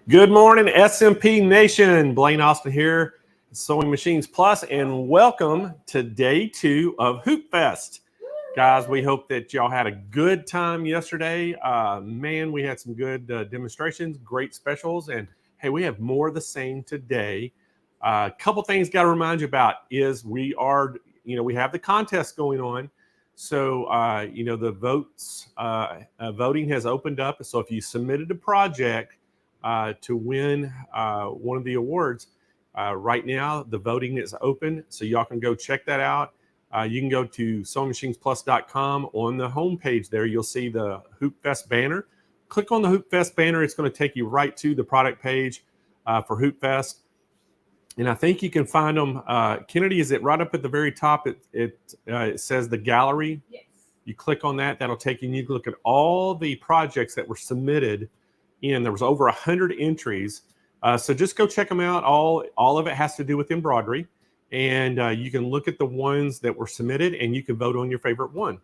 Good morning, SMP Nation. Blaine Austin here, Sewing Machines Plus, and welcome to day 2 of Hoopfest. Guys, we hope that y'all had a good time yesterday. Man, we had some good demonstrations, great specials, and hey, we have more of the same today. A couple things got to remind you about is we have the contest going on. So, the voting has opened up. So if you submitted a project to win one of the awards, right now the voting is open. So y'all can go check that out. You can go to SewingMachinesPlus.com. On the homepage there, you'll see the Hoopfest banner. Click on the Hoopfest banner. It's going to take you right to the product page for Hoopfest. And I think you can find them. Kennedy, is it right up at the very top? It says the gallery. Yes. You click on that. That'll take you. And you can look at all the projects that were submitted in. There was over 100 entries. So just go check them out. All of it has to do with embroidery. And you can look at the ones that were submitted and you can vote on your favorite one.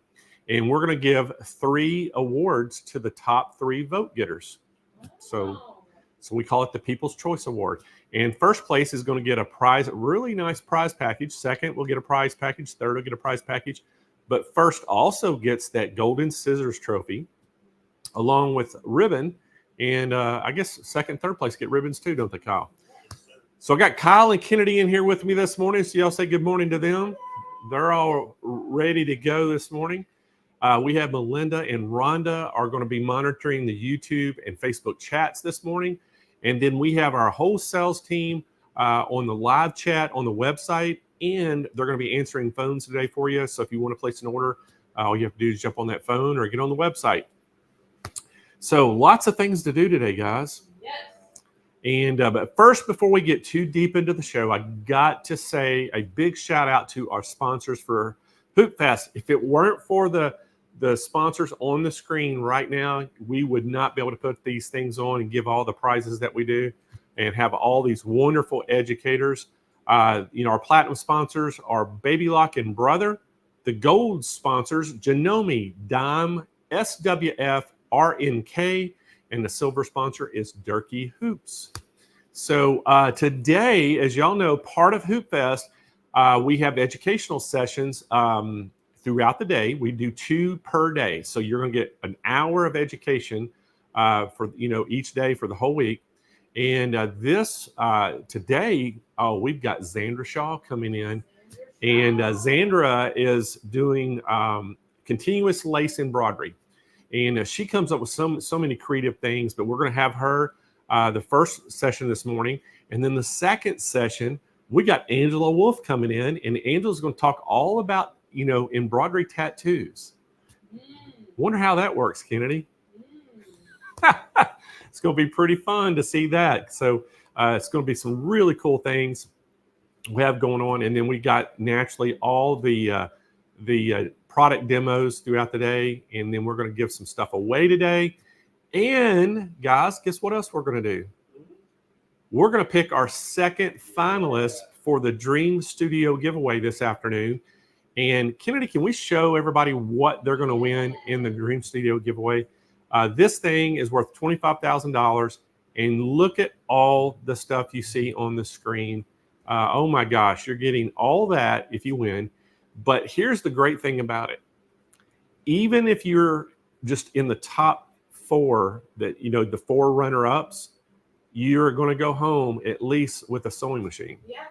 And we're going to give 3 awards to the top 3 vote getters. So we call it the People's Choice Award. And first place is going to get a prize, really nice prize package. Second, we'll get a prize package. Third, will get a prize package. But first also gets that golden scissors trophy along with ribbon. And I guess second, third place get ribbons too, don't they, Kyle? So I got Kyle and Kennedy in here with me this morning. So y'all say good morning to them. They're all ready to go this morning. We have Melinda and Rhonda are going to be monitoring the YouTube and Facebook chats this morning. And then we have our whole sales team on the live chat on the website. And they're going to be answering phones today for you. So if you want to place an order, all you have to do is jump on that phone or get on the website. So lots of things to do today, guys. Yes. And but first, before we get too deep into the show, I got to say a big shout out to our sponsors for Hoopfest. If it weren't for the sponsors on the screen right now, we would not be able to put these things on and give all the prizes that we do and have all these wonderful educators. Our platinum sponsors are Baby Lock and Brother. The gold sponsors, Janome, Dime, SWF, RNK, and the silver sponsor is Durkee Hoops. So today, as y'all know, part of Hoopfest, we have educational sessions throughout the day. We do 2 per day. So you're going to get an hour of education for each day for the whole week. And today, we've got Zandra Shaw coming in. And Zandra is doing continuous lace embroidery. And she comes up with so many creative things, but we're going to have her the first session this morning. And then the second session, we got Angela Wolf coming in, and Angela's going to talk all about, embroidery tattoos. Wonder how that works, Kennedy. It's going to be pretty fun to see that. So it's going to be some really cool things we have going on. And then we got naturally all the product demos throughout the day, and then we're going to give some stuff away today. And guys, guess what else we're going to do? We're going to pick our second finalist for the Dream Studio giveaway this afternoon. And Kennedy, can we show everybody what they're going to win in the Dream Studio giveaway? This thing is worth $25,000, and look at all the stuff you see on the screen. Oh my gosh, you're getting all that if you win. But here's the great thing about it. Even if you're just in the top 4, the 4 runner-ups, you're going to go home at least with a sewing machine. Yeah.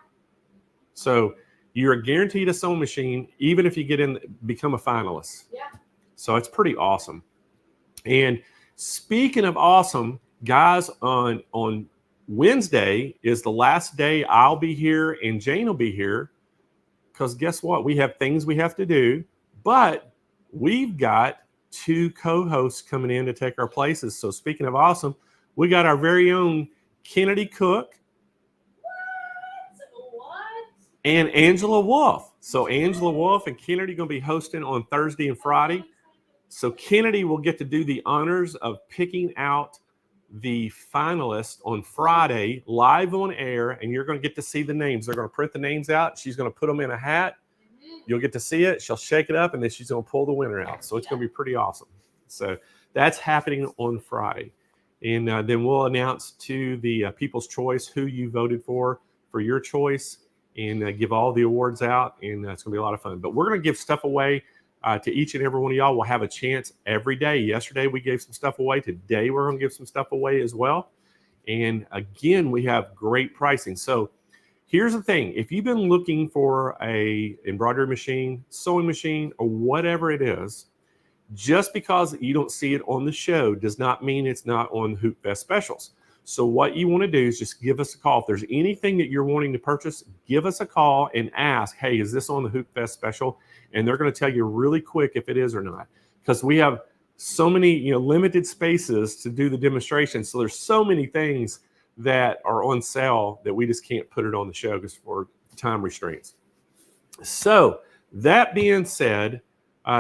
So you're guaranteed a sewing machine, even if you become a finalist. Yeah. So it's pretty awesome. And speaking of awesome, guys, on Wednesday is the last day I'll be here and Jane will be here. Because guess what? We have things we have to do, but we've got 2 co-hosts coming in to take our places. So speaking of awesome, we got our very own Kennedy Cook. What? And Angela Wolf. So Angela Wolf and Kennedy are going to be hosting on Thursday and Friday. So Kennedy will get to do the honors of picking out the finalists on Friday live on air, and you're going to get to see the names. They're going to print the names out. She's going to put them in a hat. You'll get to see it. She'll shake it up, and then she's going to pull the winner out. So it's going to be pretty awesome. So that's happening on Friday. And then we'll announce to the People's Choice who you voted for your choice, and give all the awards out. And it's going to be a lot of fun. But we're going to give stuff away to each and every one of y'all. We'll have a chance every day. Yesterday, we gave some stuff away. Today, we're going to give some stuff away as well. And again, we have great pricing. So here's the thing. If you've been looking for a embroidery machine, sewing machine, or whatever it is, just because you don't see it on the show does not mean it's not on Hoopfest specials. So what you want to do is just give us a call. If there's anything that you're wanting to purchase, give us a call and ask, hey, is this on the Hoopfest special? And they're going to tell you really quick if it is or not. Because we have so many, limited spaces to do the demonstration. So there's so many things that are on sale that we just can't put it on the show because for time restraints. So that being said,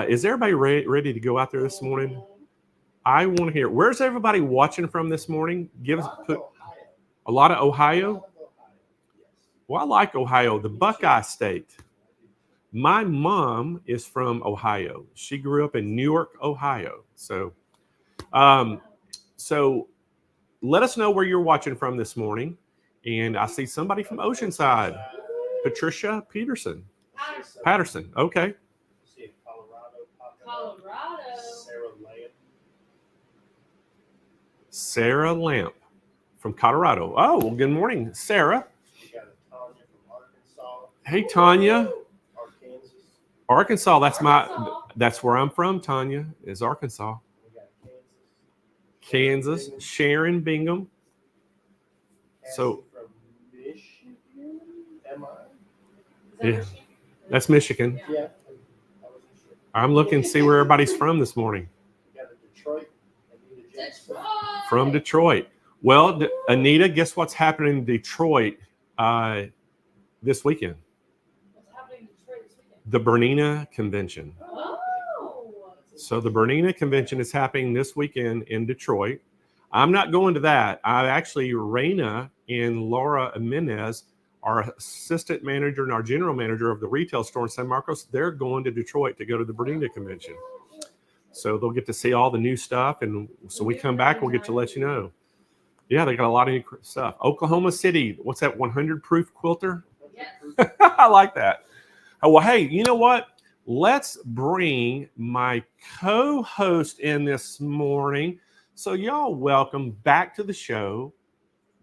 is everybody ready to go out there this morning? I want to hear. Where's everybody watching from this morning? Give us a lot of Ohio. Well, I like Ohio, the Buckeye State. My mom is from Ohio. She grew up in Newark, Ohio. So let us know where you're watching from this morning. And I see somebody from Oceanside, Patricia Patterson. Okay. Colorado. Sarah Lamp from Colorado. Oh, well, good morning, Sarah. We got Tanya from Arkansas. Hey, Tanya. Arkansas. That's where I'm from. Tanya is Arkansas. We got Kansas. Sharon Bingham. So from Michigan, am I? yeah, that's Michigan. Yeah. I wasn't sure. I'm looking to see where everybody's from this morning. We got a Detroit. From Detroit. Well, Anita, guess what's happening in Detroit this weekend? What's happening in Detroit this weekend? The Bernina Convention. Oh. So the Bernina Convention is happening this weekend in Detroit. I'm not going to that. Raina and Laura Jimenez, our assistant manager and our general manager of the retail store in San Marcos, they're going to Detroit to go to the Bernina Convention. So they'll get to see all the new stuff. And so we come back, we'll get to let you know. Yeah, they got a lot of new stuff. Oklahoma City, what's that, 100 proof quilter? Yes. I like that. Oh, well, hey, you know what? Let's bring my co-host in this morning. So y'all welcome back to the show,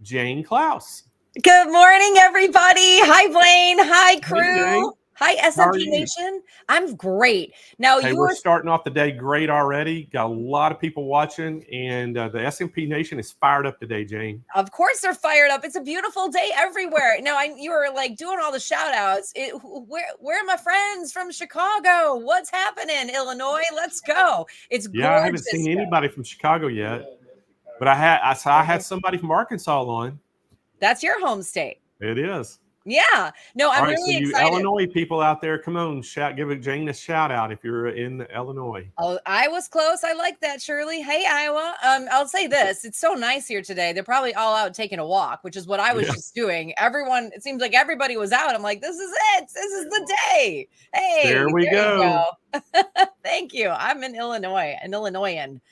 Jane Klaus. Good morning, everybody. Hi, Blaine. Hi, crew. Hey, Jane. Hi, How are SMP you? Nation. I'm great. Now, Hey, we're starting off the day great already. Got a lot of people watching, and the SMP Nation is fired up today, Jane. Of course, they're fired up. It's a beautiful day everywhere. Now, you were like doing all the shout outs. Where are my friends from Chicago? What's happening? Illinois? Let's go. It's gorgeous. Yeah, I haven't seen anybody from Chicago yet, but I had somebody from Arkansas on. That's your home state. It is. Yeah. No, I'm All right, really so you excited. Illinois people out there, come on, give Jane a shout out if you're in Illinois. Oh, I was close. I like that, Shirley. Hey, Iowa. I'll say this. It's so nice here today. They're probably all out taking a walk, which is what I was just doing. Everyone, it seems like everybody was out. I'm like, this is it. This is the day. Hey, there we go. Thank you. I'm in Illinois, an Illinoisan.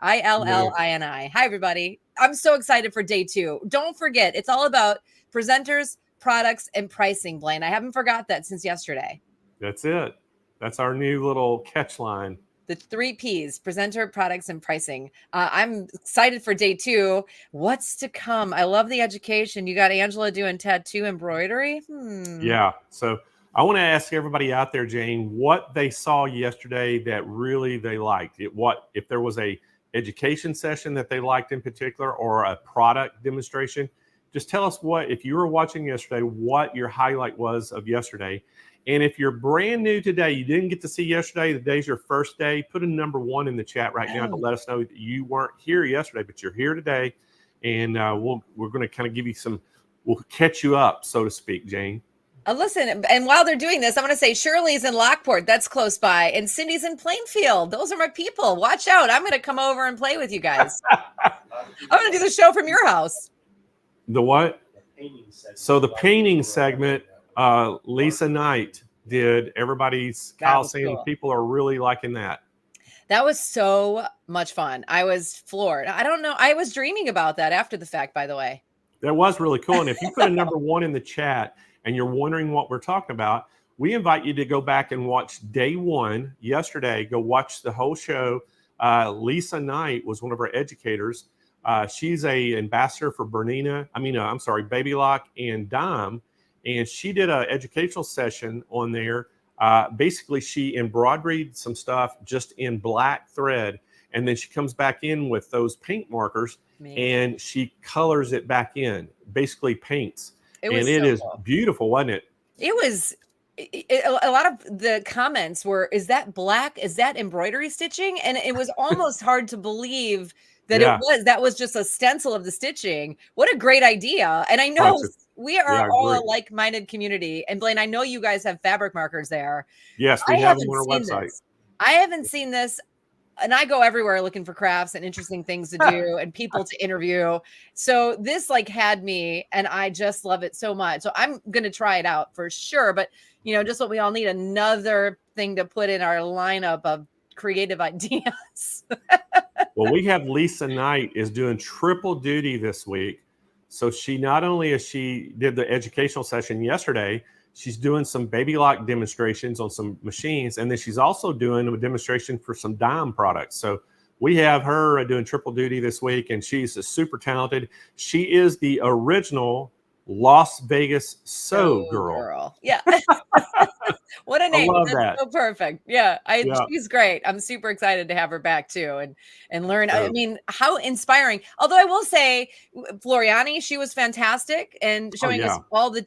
ILLINI. Hi, everybody. I'm so excited for day 2. Don't forget, it's all about presenters, products, and pricing, Blaine. I haven't forgot that since yesterday. That's it. That's our new little catch line. The 3 Ps, presenter, products, and pricing. I'm excited for day 2. What's to come? I love the education. You got Angela doing tattoo embroidery. Yeah. So I want to ask everybody out there, Jane, what they saw yesterday that really they liked. If there was a education session that they liked in particular, or a product demonstration, just tell us if you were watching yesterday, what your highlight was of yesterday. And if you're brand new today, you didn't get to see yesterday, the day's your first day, put a number 1 in the chat right now to let us know that you weren't here yesterday, but you're here today. And we're going to kind of give you we'll catch you up, so to speak, Jane. Listen, and while they're doing this, I'm going to say Shirley's in Lockport. That's close by. And Cindy's in Plainfield. Those are my people. Watch out. I'm going to come over and play with you guys. I'm going to do the show from your house. The what? The painting segment. So the painting segment, Lisa Knight did. Everybody's Kyle saying cool. People are really liking that. That was so much fun. I was floored. I don't know. I was dreaming about that after the fact, by the way. That was really cool. And if you put a number one in the chat and you're wondering what we're talking about, we invite you to go back and watch day one yesterday. Go watch the whole show. Lisa Knight was one of our educators. She's a ambassador for Baby Lock and Dime. And she did an educational session on there. Basically, she embroidered some stuff just in black thread. And then she comes back in with those paint markers and she colors it back in, basically paints. It is beautiful, wasn't it? It was. A lot of the comments were, is that black? Is that embroidery stitching? And it was almost hard to believe that that was just a stencil of the stitching. What a great idea. And I know we are all a like-minded community. And Blaine, I know you guys have fabric markers there. Yes, we have them on our website. I haven't seen this. And I go everywhere looking for crafts and interesting things to do and people to interview. So this had me, and I just love it so much. So I'm going to try it out for sure. But, just what we all need, another thing to put in our lineup of creative ideas. Well, we have Lisa Knight is doing triple duty this week. So she not only as she did the educational session yesterday, she's doing some baby lock demonstrations on some machines. And then she's also doing a demonstration for some dime products. So we have her doing triple duty this week, and she's super talented. She is the original Las Vegas sew girl. Yeah. What a name. I love That's that. So perfect. Yeah. She's great. I'm super excited to have her back too and learn. I mean, how inspiring. Although I will say Floriani, she was fantastic and showing us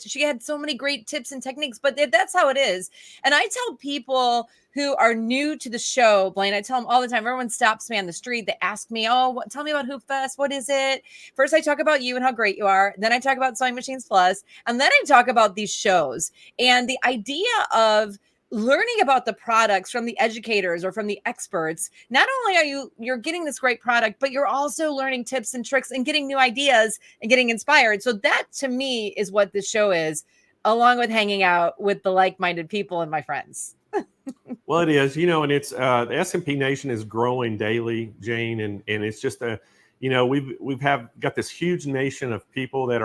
she had so many great tips and techniques, but that's how it is. And I tell people who are new to the show, Blaine, I tell them all the time, everyone stops me on the street. They ask me, tell me about Hoopfest. What is it? First, I talk about you and how great you are. Then I talk about Sewing Machines Plus. And then I talk about these shows and the idea of learning about the products from the educators or from the experts. Not only are you're getting this great product, but you're also learning tips and tricks and getting new ideas and getting inspired. So that to me is what this show is, along with hanging out with the like-minded people and my friends. Well, it is, and it's the SMP Nation is growing daily, Jane, and it's just we've got this huge nation of people that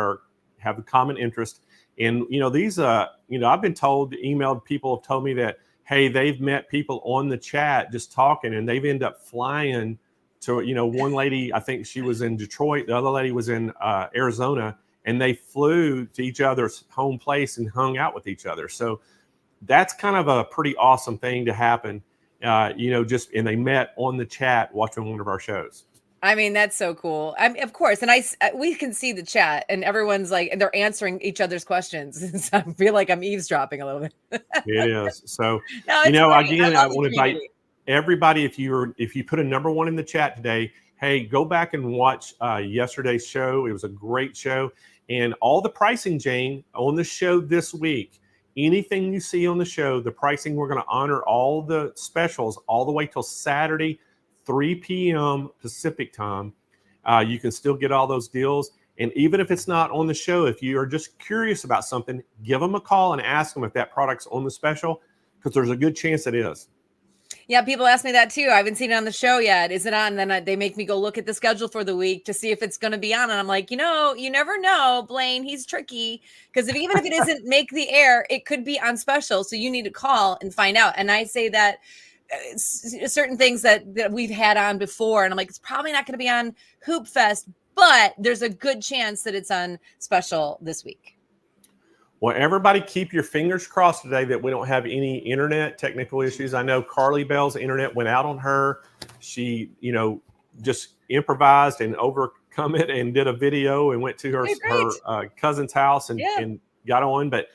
have a common interest, and these I've been emailed people have told me that hey, they've met people on the chat just talking, and they've ended up flying to one lady, I think she was in Detroit, the other lady was in Arizona, and they flew to each other's home place and hung out with each other. So that's kind of a pretty awesome thing to happen, and they met on the chat watching one of our shows. I mean, that's so cool. Of course. And we can see the chat and everyone's they're answering each other's questions. So I feel like I'm eavesdropping a little bit. It is. So, again, I want to invite everybody, if you put a number one in the chat today, hey, go back and watch yesterday's show. It was a great show. And all the pricing, Jane, on the show this week, anything you see on the show, the pricing, we're going to honor all the specials all the way till Saturday, 3 p.m. Pacific time. You can still get all those deals. And even if it's not on the show, if you are just curious about something, give them a call and ask them if that product's on the special, because there's a good chance it is. Yeah, people ask me that too. I haven't seen it on the show yet. Is it on? And then they make me go look at the schedule for the week to see if it's going to be on. And I'm like, you never know, Blaine. He's tricky because even if it doesn't make the air, it could be on special. So you need to call and find out. And I say that certain things that we've had on before, and I'm like, it's probably not going to be on Hoopfest, but there's a good chance that it's on special this week. Well, everybody keep your fingers crossed today that we don't have any internet technical issues. I know Carly Bell's internet went out on her. She, just improvised and overcome it and did a video and went to her cousin's house and got on. But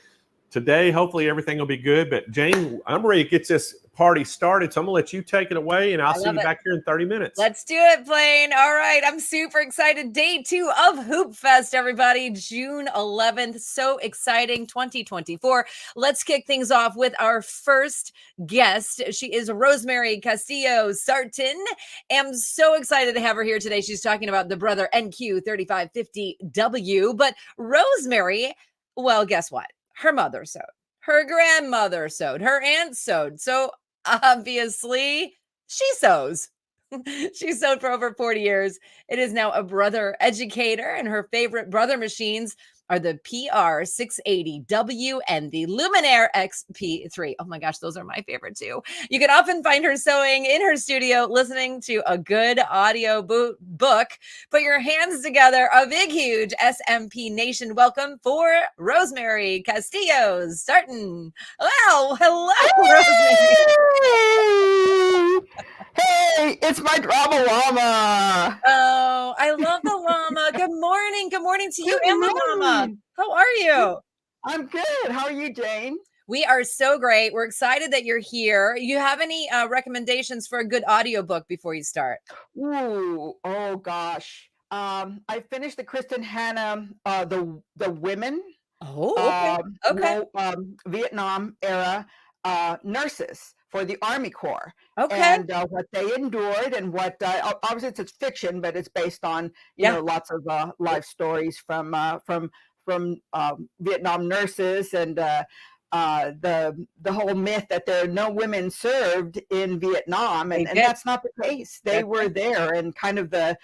today, hopefully everything will be good. But Jane, I'm ready to get this party started. So I'm gonna let you take it away, and I'll see you back here in 30 minutes. Let's do it, Blaine. All right. I'm super excited. Day 2 of Hoopfest, everybody. June 11th. So exciting. 2024. Let's kick things off with our first guest. She is Rosemary Castillo Sarton. I'm so excited to have her here today. She's talking about the Brother NQ3550W. But Rosemary, well, guess what? Her mother sewed. Her grandmother sewed. Her aunt sewed. So obviously, She sews. She's sewed for over 40 years. It is now a brother educator, and her favorite brother machines are the PR680W and the Luminaire XP3. Oh my gosh, those are my favorite too. You can often find her sewing in her studio, listening to a good audio book. Put your hands together. A big, huge SMP Nation welcome for Rosemary Castillo. Starting. Wow, hello, Rosemary. Hey, it's my drama llama. Oh, I love the llama. Good morning. Good morning to you Good and the llama. morning. How are you? I'm good. How are you, Jane? We are so great. We're excited that you're here. You have any recommendations for a good audiobook before you start? Ooh, oh gosh. I finished the Kristen Hanna, the women, Oh, okay. Okay. Vietnam era nurses for the Army Corps, Okay. and what they endured, and what obviously it's fiction, but it's based on lots of life stories from Vietnam nurses, and the whole myth that there are no women served in Vietnam, and that's not the case. They were there, and kind of the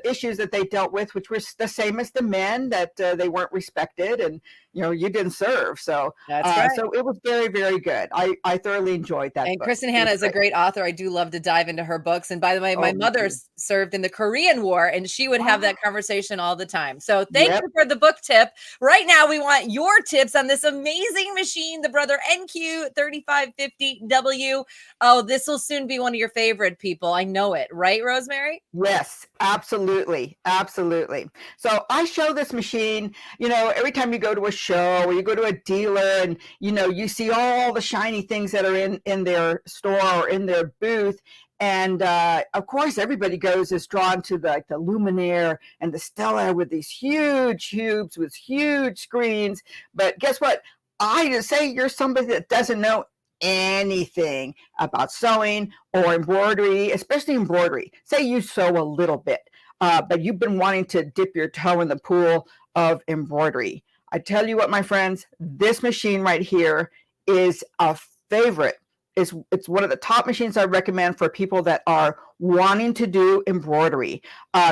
issues that they dealt with, which were the same as the men, that they weren't respected, and you didn't serve. So that's right. So it was very, very good. I thoroughly enjoyed that. And book. Kristen Hanna is a great author. I do love to dive into her books. And by the way, my mother served in the Korean War, and she would have that conversation all the time. So thank you for the book tip. Right now, we want your tips on this amazing machine, the Brother NQ3550W. Oh, this will soon be one of your favorite, people. I know it. Right, Rosemary? Yes, absolutely. Absolutely. So I show this machine, every time you go to a show or you go to a dealer, and, you see all the shiny things that are in their store or in their booth. And of course, everybody is drawn to the Luminaire and the Stella with these huge tubes with huge screens. But guess what? I just say you're somebody that doesn't know anything about sewing or embroidery, especially embroidery. Say you sew a little bit, but you've been wanting to dip your toe in the pool of embroidery. I tell you what, my friends, this machine right here is a favorite. It's one of the top machines I recommend for people that are wanting to do embroidery.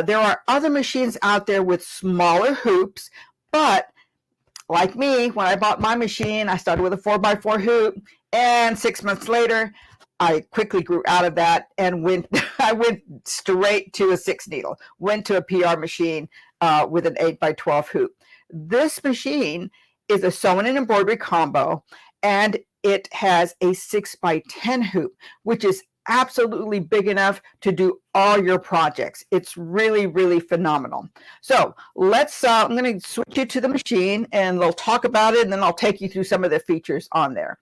There are other machines out there with smaller hoops, but like me, when I bought my machine, I started with a 4x4 hoop, and 6 months later, I quickly grew out of that and I went straight to a 6 needle, went to a PR machine with an 8x12 hoop. This machine is a sewing and embroidery combo, and it has a 6x10 hoop, which is absolutely big enough to do all your projects. It's really, really phenomenal. So I'm going to switch you to the machine, and they'll talk about it, and then I'll take you through some of the features on there.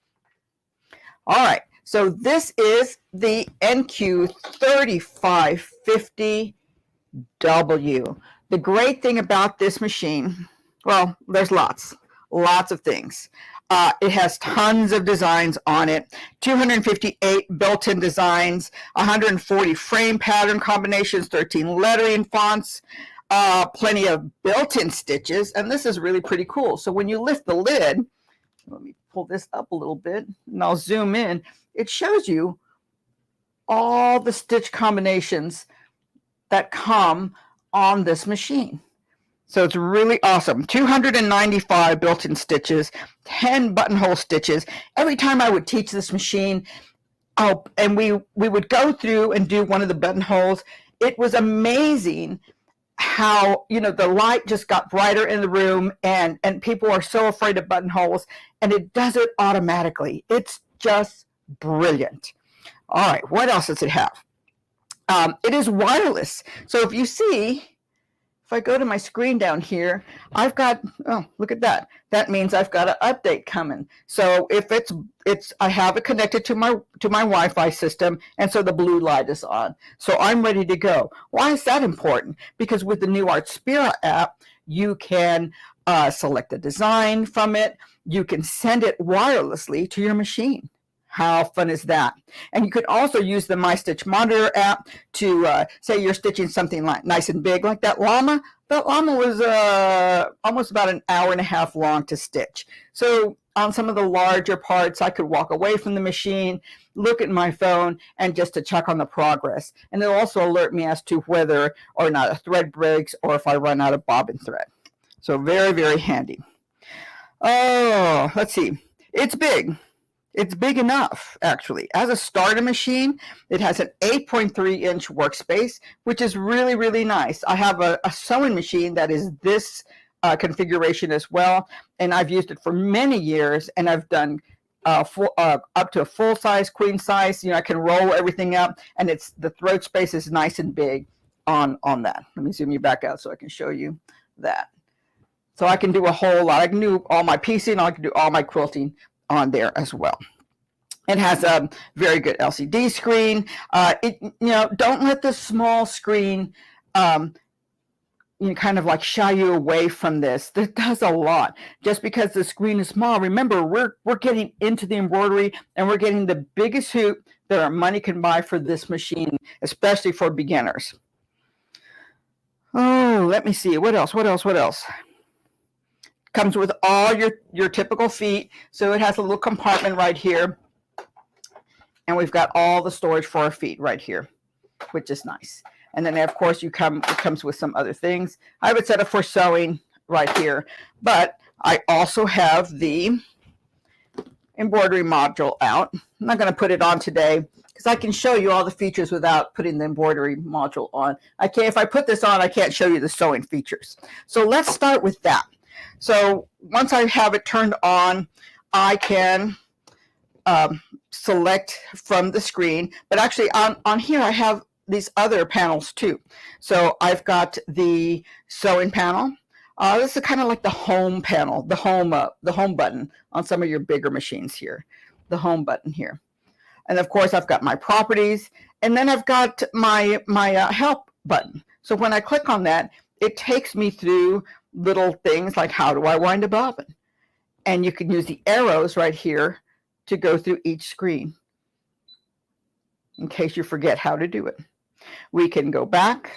All right. So this is the NQ3550W. The great thing about this machine, well, there's lots of things. It has tons of designs on it, 258 built-in designs, 140 frame pattern combinations, 13 lettering fonts, plenty of built-in stitches, and this is really pretty cool. So when you lift the lid, let me pull this up a little bit, and I'll zoom in. It shows you all the stitch combinations that come on this machine. So it's really awesome. 295 built-in stitches, 10 buttonhole stitches. Every time I would teach this machine, and we would go through and do one of the buttonholes, it was amazing how the light just got brighter in the room, and people are so afraid of buttonholes, and it does it automatically. It's just brilliant. All right, what else does it have? It is wireless. So if you see, if I go to my screen down here, I've got, oh, look at that. That means I've got an update coming. So if I have it connected to my Wi-Fi system, and so the blue light is on. So I'm ready to go. Why is that important? Because with the new Artspira app, you can select a design from it. You can send it wirelessly to your machine. How fun is that? And you could also use the My Stitch Monitor app to say you're stitching something like nice and big, like that llama. That llama was almost about an hour and a half long to stitch. So on some of the larger parts, I could walk away from the machine, look at my phone, and just to check on the progress. And it'll also alert me as to whether or not a thread breaks or if I run out of bobbin thread. So very, very handy. Oh, let's see. It's big. It's big enough, actually. As a starter machine, it has an 8.3-inch workspace, which is really, really nice. I have a sewing machine that is this configuration as well, and I've used it for many years, and I've done up to a full size, queen size. You know, I can roll everything up, and the throat space is nice and big on that. Let me zoom you back out so I can show you that. So I can do a whole lot. I can do all my piecing, I can do all my quilting on there as well. It has a very good LCD screen. Don't let the small screen kind of like shy you away from this. That does a lot. Just because the screen is small, remember, we're getting into the embroidery, and we're getting the biggest hoop that our money can buy for this machine, especially for beginners. Oh, let me see. What else? Comes with all your typical feet. So it has a little compartment right here. And we've got all the storage for our feet right here, which is nice. And then, of course, it comes with some other things. I have it set up for sewing right here. But I also have the embroidery module out. I'm not going to put it on today because I can show you all the features without putting the embroidery module on. If I put this on, I can't show you the sewing features. So let's start with that. So once I have it turned on, I can select from the screen. But actually on here, I have these other panels too. So I've got the sewing panel. This is kind of like the home panel, the home button on some of your bigger machines here, the home button here. And of course, I've got my properties, and then I've got my help button. So when I click on that, it takes me through little things like how do I wind a bobbin? And you can use the arrows right here to go through each screen in case you forget how to do it. We can go back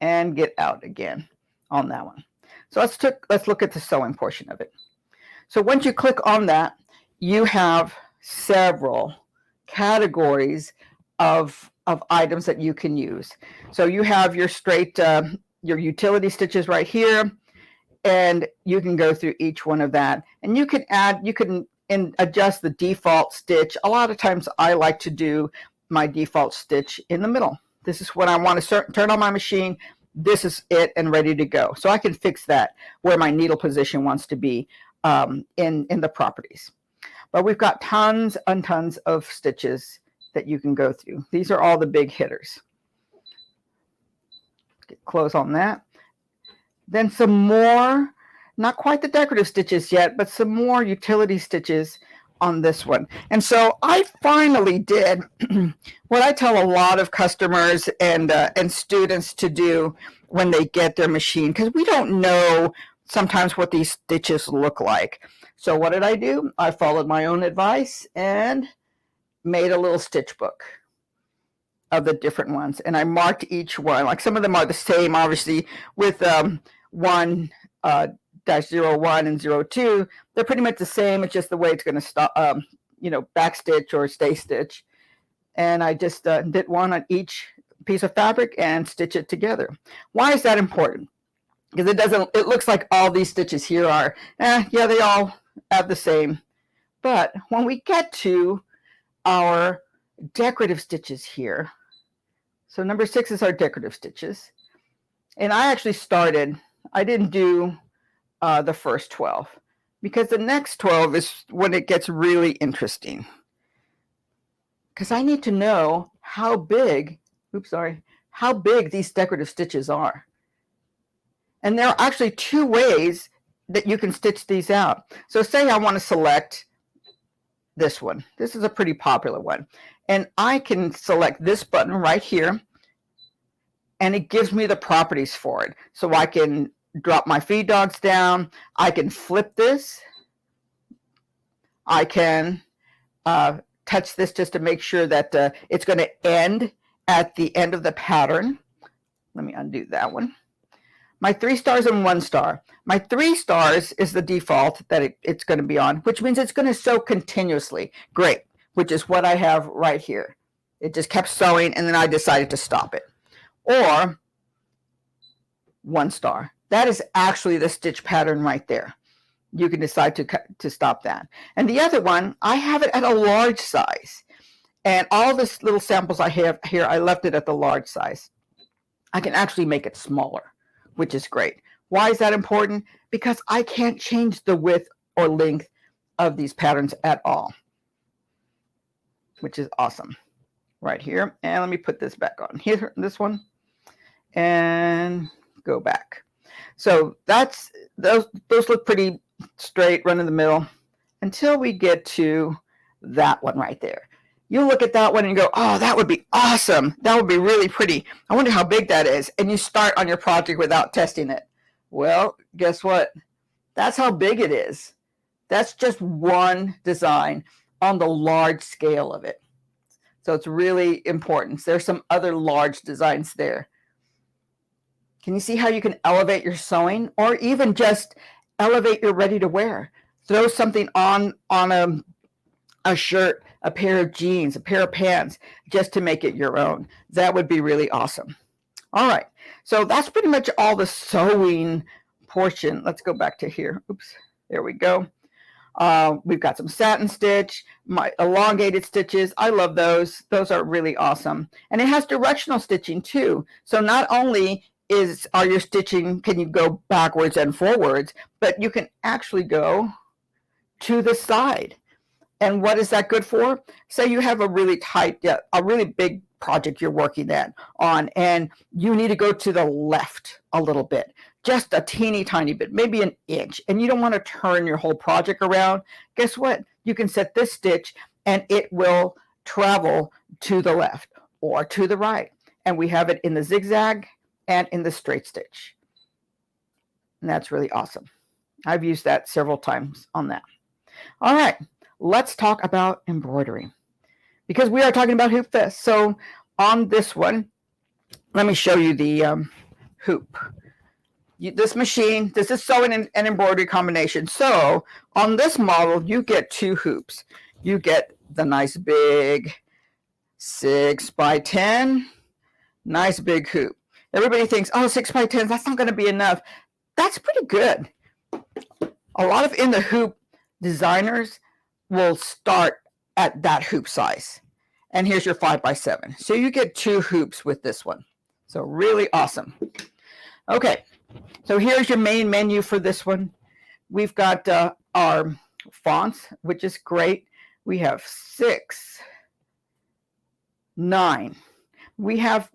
and get out again on that one. So let's look at the sewing portion of it. So once you click on that, you have several categories of items that you can use. So you have your straight your utility stitches right here, and you can go through each one of that, and you can adjust the default stitch. A lot of times I like to do my default stitch in the middle. This is when I want to turn on my machine. This is it and ready to go. So I can fix that where my needle position wants to be in the properties. But we've got tons and tons of stitches that you can go through. These are all the big hitters. Close on that. Then some more, not quite the decorative stitches yet, but some more utility stitches on this one. And so I finally did what I tell a lot of customers and students to do when they get their machine, because we don't know sometimes what these stitches look like. So what did I do? I followed my own advice and made a little stitch book of the different ones, and I marked each one. Like some of them are the same, obviously, with 1-01 and 02. They're pretty much the same. It's just the way it's going to stop, back stitch or stay stitch. And I just did one on each piece of fabric and stitch it together. Why is that important? Because it looks like all these stitches here are, yeah, they all have the same. But when we get to our decorative stitches here, so number 6 is our decorative stitches. And I actually I didn't do the first 12, because the next 12 is when it gets really interesting. Because I need to know how big these decorative stitches are. And there are actually 2 ways that you can stitch these out. So say I want to select this one. This is a pretty popular one. And I can select this button right here, and it gives me the properties for it. So I can drop my feed dogs down. I can flip this. I can touch this just to make sure that it's going to end at the end of the pattern. Let me undo that one. my 3 stars and 1 star. My 3 stars is the default that it's going to be on, which means it's going to sew continuously. Great, which is what I have right here. It just kept sewing, and then I decided to stop it. Or 1 star. That is actually the stitch pattern right there. You can decide to stop that. And the other one, I have it at a large size. And all this little samples I have here, I left it at the large size. I can actually make it smaller, which is great. Why is that important? Because I can't change the width or length of these patterns at all, which is awesome. Right here. And let me put this back on here, this one, and go back. So that's those look pretty straight, run in the middle, until we get to that one right there. You look at that one and you go, oh, that would be awesome. That would be really pretty. I wonder how big that is. And you start on your project without testing it. Well, guess what? That's how big it is. That's just one design on the large scale of it. So it's really important. There's some other large designs there. Can you see how you can elevate your sewing, or even just elevate your ready to wear? Throw something on a shirt, a pair of jeans, a pair of pants, just to make it your own. That would be really awesome. All right, so that's pretty much all the sewing portion. Let's go back to here. Oops, there we go. We've got some satin stitch, my elongated stitches. I love those. Those are really awesome. And it has directional stitching too. So not only are your stitching, can you go backwards and forwards, but you can actually go to the side. And what is that good for? Say you have a really tight, a really big project you're working on, and you need to go to the left a little bit, just a teeny tiny bit, maybe an inch, and you don't want to turn your whole project around. Guess what? You can set this stitch and it will travel to the left or to the right. And we have it in the zigzag and in the straight stitch. And that's really awesome. I've used that several times on that. All right, let's talk about embroidery, because we are talking about Hoopfest. So on this one, let me show you the hoop. This machine, this is sewing and embroidery combination. So on this model, you get 2 hoops. You get the nice big 6x10, nice big hoop. Everybody thinks, oh, 6x10, that's not going to be enough. That's pretty good. A lot of in the hoop designers will start at that hoop size. And here's your 5x7. So you get 2 hoops with this one. So really awesome. Okay, so here's your main menu for this one. We've got our fonts, which is great. We have 6, 9. We have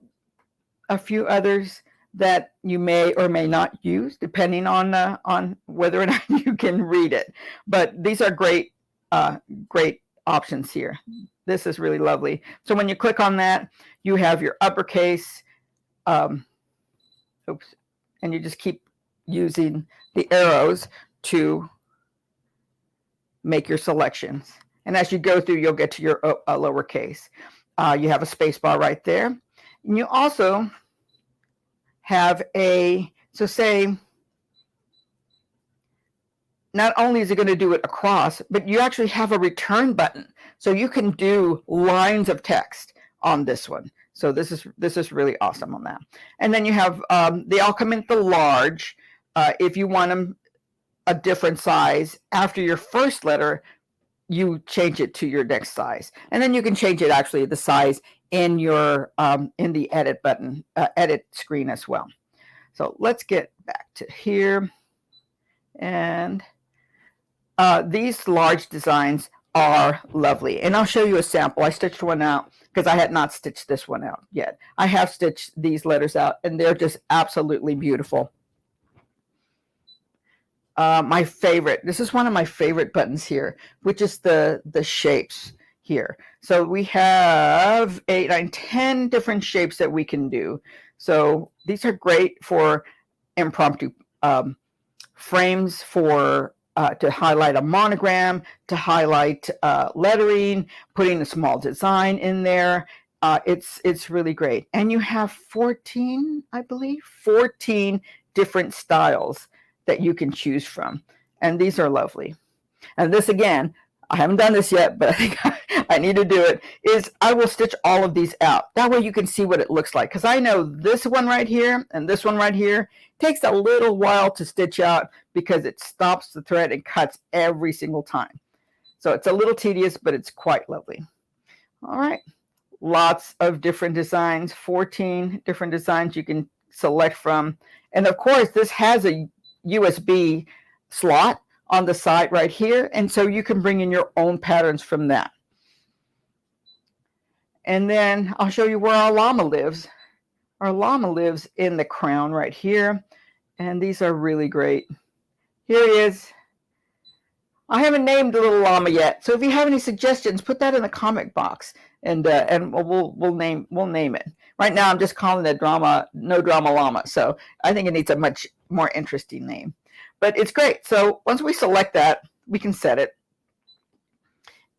a few others that you may or may not use, depending on whether or not you can read it. But these are great, great options here. This is really lovely. So when you click on that, you have your uppercase. Oops, and you just keep using the arrows to make your selections. And as you go through, you'll get to your lowercase. You have a space bar right there. And you also have so say, not only is it going to do it across, but you actually have a return button. So you can do lines of text on this one. So this is really awesome on that. And then you have, they all come in the large. If you want them a different size, after your first letter, you change it to your next size. And then you can change it actually the size in your in the edit button, edit screen as well. So let's get back to here. And these large designs are lovely. And I'll show you a sample. I stitched one out because I had not stitched this one out yet. I have stitched these letters out, and they're just absolutely beautiful. My favorite, this is one of my favorite buttons here, which is the shapes here. So we have 8, 9, 10 different shapes that we can do. So these are great for impromptu frames, for to highlight a monogram, to highlight lettering, putting a small design in there. It's really great. And you have 14, I believe, 14 different styles that you can choose from. And these are lovely. And this, again, I haven't done this yet, but I think I need to do it, is I will stitch all of these out. That way you can see what it looks like. Because I know this one right here and this one right here takes a little while to stitch out because it stops the thread and cuts every single time. So it's a little tedious, but it's quite lovely. All right. Lots of different designs, 14 different designs you can select from. And of course, this has a USB slot on the side right here. And so you can bring in your own patterns from that. And then I'll show you where our llama lives. Our llama lives in the crown right here. And these are really great. Here he is. I haven't named the little llama yet. So if you have any suggestions, put that in the comment box and we'll name it. Right now I'm just calling it No Drama Llama. So I think it needs a much more interesting name. But it's great. So once we select that, we can set it.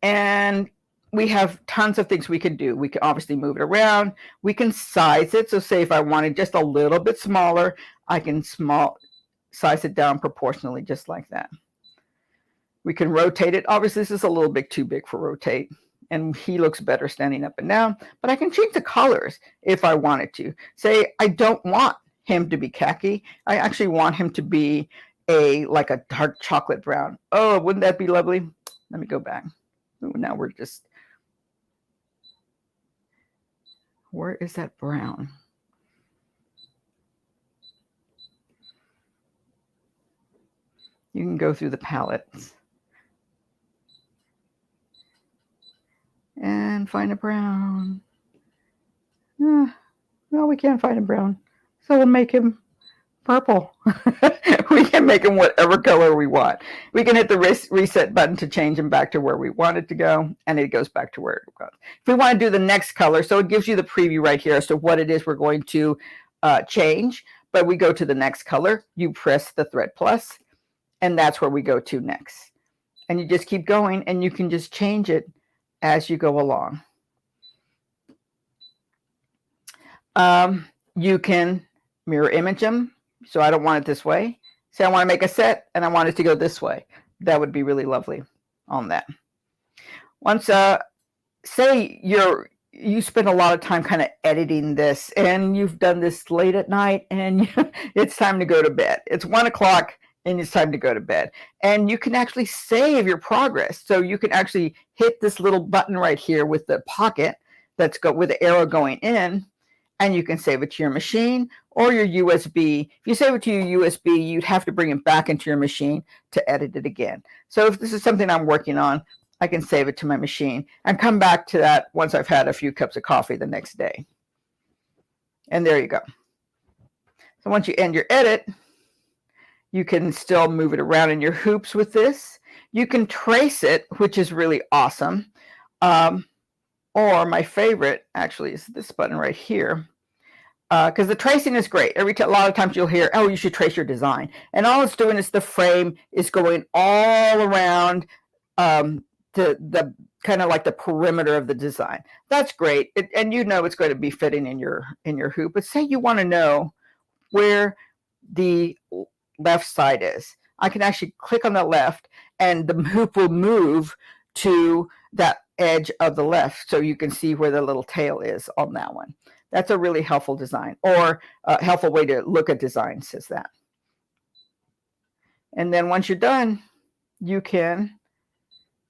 And we have tons of things we can do. We can obviously move it around. We can size it. So say if I wanted just a little bit smaller, I can size it down proportionally just like that. We can rotate it. Obviously, this is a little bit too big for rotate. And he looks better standing up and down. But I can change the colors if I wanted to. Say I don't want him to be khaki. I actually want him to be like a dark chocolate brown. Oh, wouldn't that be lovely? Let me go back. Ooh, now we're just, where is that brown? You can go through the palettes and find a brown. No, we can't find a brown. So we'll make him purple. We can make him whatever color we want. We can hit the reset button to change him back to where we want it to go, and it goes back to where it goes. If we want to do the next color, so it gives you the preview right here as to what it is we're going to change, but we go to the next color, you press the thread plus, and that's where we go to next. And you just keep going, and you can just change it as you go along. You can mirror image them. So I don't want it this way. Say I want to make a set and I want it to go this way. That would be really lovely on that. Once, say you spend a lot of time kind of editing this and you've done this late at night and it's time to go to bed. It's 1 o'clock and it's time to go to bed. And you can actually save your progress. So you can actually hit this little button right here with the pocket with the arrow going in, and you can save it to your machine or your USB. If you save it to your USB, you'd have to bring it back into your machine to edit it again. So if this is something I'm working on, I can save it to my machine and come back to that once I've had a few cups of coffee the next day. And there you go. So once you end your edit, you can still move it around in your hoops with this. You can trace it, which is really awesome. Or my favorite actually is this button right here, because the tracing is great. A lot of times you'll hear, oh, you should trace your design. And all it's doing is the frame is going all around the kind of like the perimeter of the design. That's great. And you know it's going to be fitting in your hoop. But say you want to know where the left side is. I can actually click on the left and the hoop will move to that edge of the left so you can see where the little tail is on that one. That's a really helpful design, or a helpful way to look at designs is that. And then once you're done, you can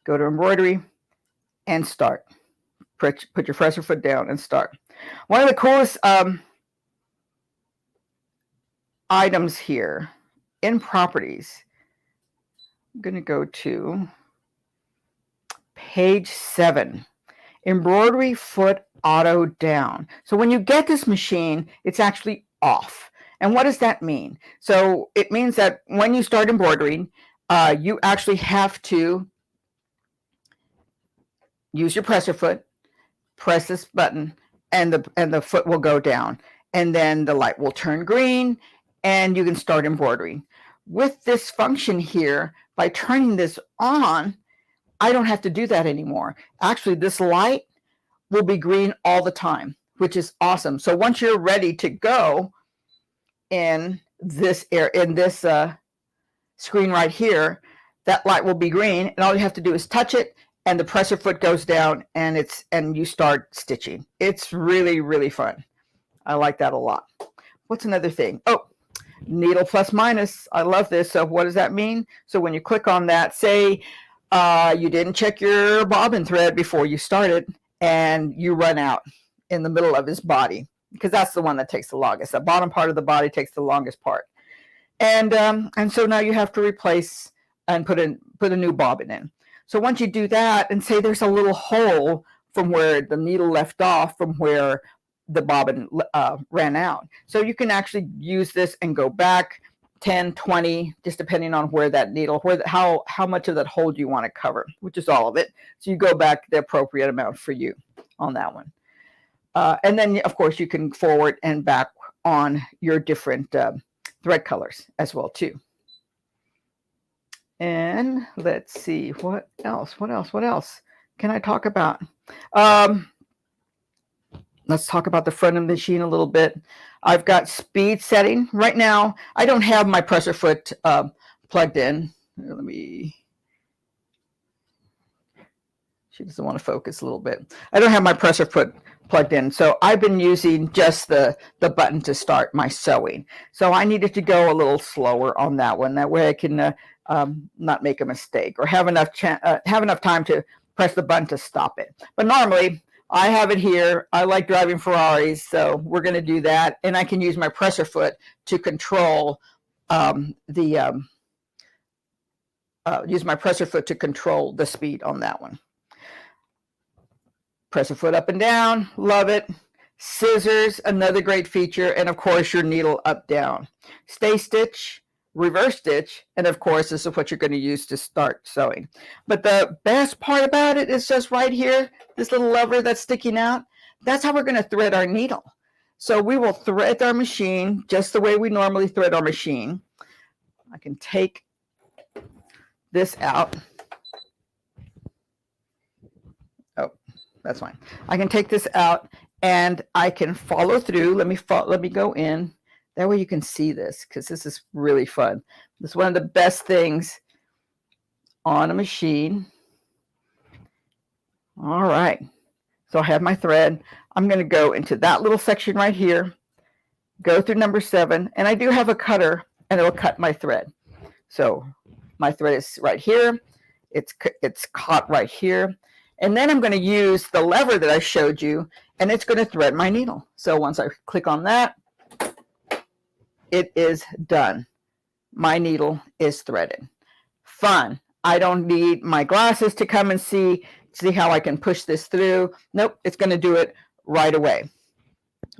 go to embroidery and start. Put your presser foot down and start. One of the coolest items here in properties, I'm going to go to page 7, embroidery foot auto down. So when you get this machine, it's actually off. And what does that mean? So it means that when you start embroidering, you actually have to use your presser foot, press this button, and the foot will go down. And then the light will turn green and you can start embroidering. With this function here, by turning this on, I don't have to do that anymore. Actually, this light will be green all the time, which is awesome. So once you're ready to go in this in this screen right here, that light will be green, and all you have to do is touch it, and the presser foot goes down, and you start stitching. It's really, really fun. I like that a lot. What's another thing? Oh, needle plus minus. I love this. So what does that mean? So when you click on that, say you didn't check your bobbin thread before you started, and you run out in the middle of his body, because that's the one that takes the longest. The bottom part of the body takes the longest part. And so now you have to replace and put a new bobbin in. So once you do that, and say there's a little hole from where the needle left off, from where the bobbin ran out. So you can actually use this and go back 10, 20, just depending on where that needle, how much of that hole do you want to cover, which is all of it. So you go back the appropriate amount for you on that one. And then, of course, you can forward and back on your different thread colors as well, too. And let's see, what else can I talk about? Let's talk about the front of the machine a little bit. I've got speed setting. Right now, I don't have my presser foot plugged in. Let me... She doesn't want to focus a little bit. I don't have my presser foot plugged in, so I've been using just the button to start my sewing. So I needed to go a little slower on that one. That way I can not make a mistake or have enough time to press the button to stop it. But normally I have it here. I like driving Ferraris, so we're going to do that, and I can use my presser foot to control use my presser foot to control the speed on that one. Presser foot up and down, love it. Scissors, another great feature, and of course your needle up, down. Stay stitch, reverse stitch, and of course this is what you're going to use to start sewing. But the best part about it is just right here, this little lever that's sticking out. That's how we're going to thread our needle. So we will thread our machine just the way we normally thread our machine. I can take this out. Oh, that's fine. I can take this out and I can follow through. Let me go in. That way you can see this, because this is really fun. This is one of the best things on a machine. All right. So I have my thread. I'm going to go into that little section right here, go through number 7, and I do have a cutter, and it'll cut my thread. So my thread is right here. It's caught right here. And then I'm going to use the lever that I showed you, and it's going to thread my needle. So once I click on that, it is done. My needle is threaded. Fun. I don't need my glasses to come and see how I can push this through. Nope, it's going to do it right away.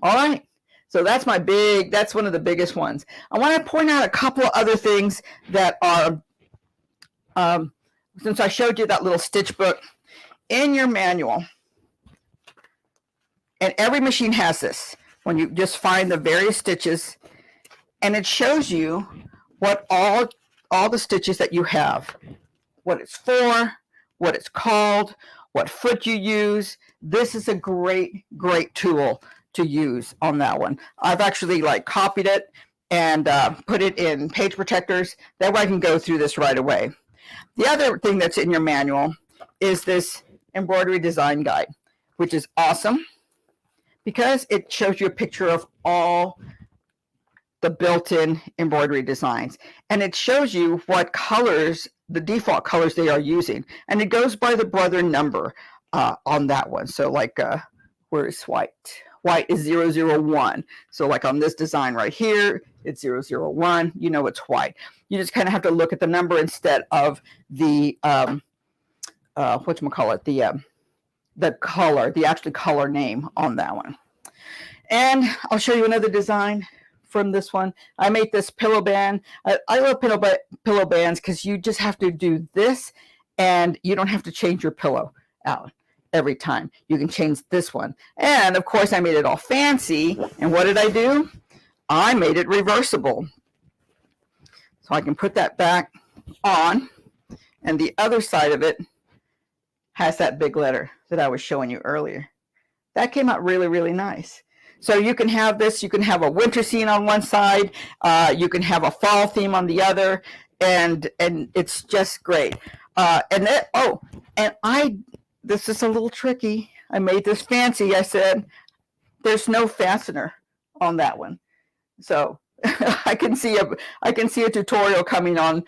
All right. So that's that's one of the biggest ones. I want to point out a couple of other things that are, since I showed you that little stitch book, in your manual, and every machine has this, when you just find the various stitches, and it shows you what all the stitches that you have, what it's for, what it's called, what foot you use. This is a great tool to use on that one. I've actually copied it and put it in page protectors. That way I can go through this right away. The other thing that's in your manual is this embroidery design guide, which is awesome because it shows you a picture of all the built-in embroidery designs, and it shows you what colors, the default colors they are using, and it goes by the brother number on that one. So where is white? White is 001. So on this design right here, it's 001. You know it's white. You just kind of have to look at the number instead of the whatchamacallit, the color, the actual color name on that one. And I'll show you another design from this one. I made this pillow band. I love pillow bands because you just have to do this and you don't have to change your pillow out every time. You can change this one. And of course I made it all fancy. And what did I do? I made it reversible. So I can put that back on, and the other side of it has that big letter that I was showing you earlier. That came out really, really nice. So you can have this, you can have a winter scene on one side, you can have a fall theme on the other, and it's just great. This is a little tricky. I made this fancy. I said, there's no fastener on that one. So I can see a tutorial coming on,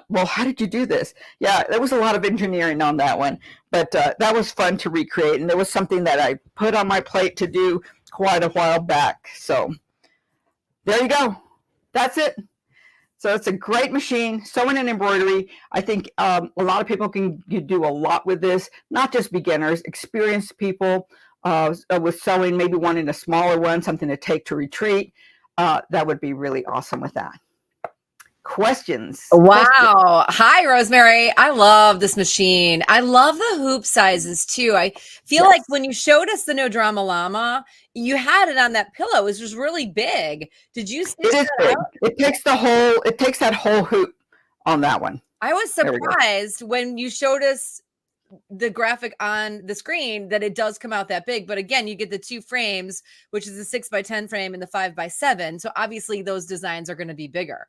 well, how did you do this? Yeah, there was a lot of engineering on that one, but that was fun to recreate. And it was something that I put on my plate to do quite a while back. So there you go. That's it. So it's a great machine, sewing and embroidery. I think a lot of people can do a lot with this, not just beginners, experienced people with sewing, maybe wanting a smaller one, something to take to retreat. That would be really awesome with that. Questions? Wow. Hi, Rosemary. I love this machine. I love the hoop sizes too. I feel like when you showed us the No Drama Llama, you had it on that pillow. It was just really big. Did you stitch that big. out? It takes that whole hoop on that one. I was surprised when you showed us the graphic on the screen that it does come out that big. But again, you get the 2 frames, which is the 6x10 frame and the 5x7. So obviously those designs are going to be bigger.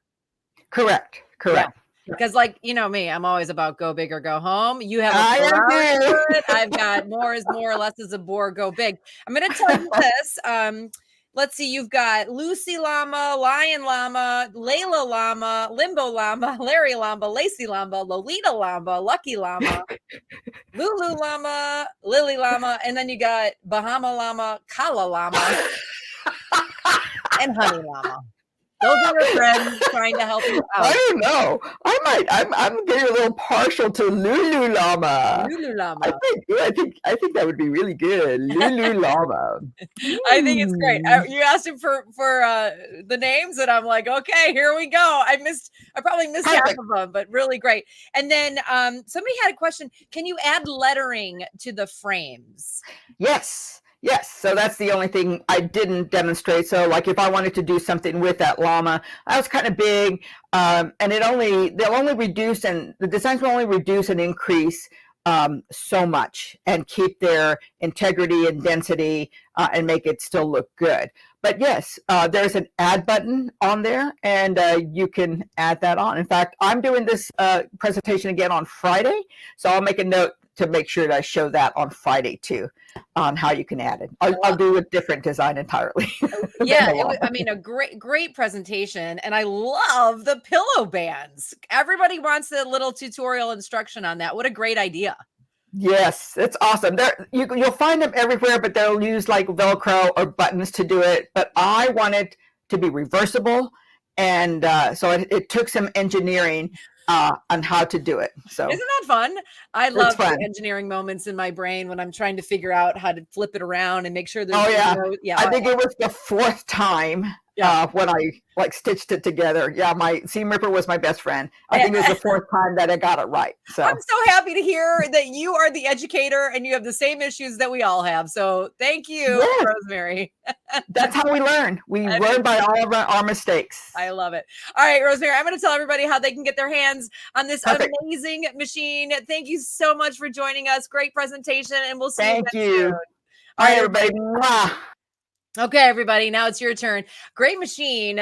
Correct. Yeah. Because like, you know me, I'm always about go big or go home. You have I've got more is more, less is a bore, go big. I'm going to tell you this. Let's see, you've got Lucy Llama, Lion Llama, Layla Llama, Limbo Llama, Larry Llama, Lacey Llama, Lolita Llama, Lucky Llama, Lulu Llama, Lily Llama, and then you got Bahama Llama, Kala Llama, and Honey Llama. Those are your friends trying to help you out. I don't know. I'm getting a little partial to Lulu Llama. Lulu Llama. I think that would be really good. Lulu Llama. I think it's great. You asked him for the names, and I'm like, okay, here we go. I probably missed half of them, but really great. And then somebody had a question. Can you add lettering to the frames? Yes. So that's the only thing I didn't demonstrate. So like if I wanted to do something with that llama, that was kind of big, and they'll only reduce, and the designs will only reduce and increase so much and keep their integrity and density and make it still look good. But yes, there's an add button on there, and you can add that on. In fact, I'm doing this presentation again on Friday, so I'll make a note to make sure that I show that on Friday too, on how you can add it. I'll do a different design entirely. Yeah, a great presentation, and I love the pillow bands. Everybody wants a little tutorial instruction on that. What a great idea. Yes, it's awesome. You'll find them everywhere, but they'll use like Velcro or buttons to do it. But I want it to be reversible, and so it took some engineering on how to do it. So isn't that fun? I love the engineering moments in my brain when I'm trying to figure out how to flip it around and make sure there's I think it was the 4th time when I like stitched it together. Yeah, my seam ripper was my best friend. I think it was the 4th time that I got it right. So I'm so happy to hear that you are the educator and you have the same issues that we all have. So thank you, Rosemary. That's how we learn. We learn by all of our mistakes. I love it. All right, Rosemary, I'm going to tell everybody how they can get their hands on this amazing machine. Thank you so much for joining us. Great presentation, and we'll see you soon. All right, everybody. Mwah. Okay, everybody, now it's your turn. Great machine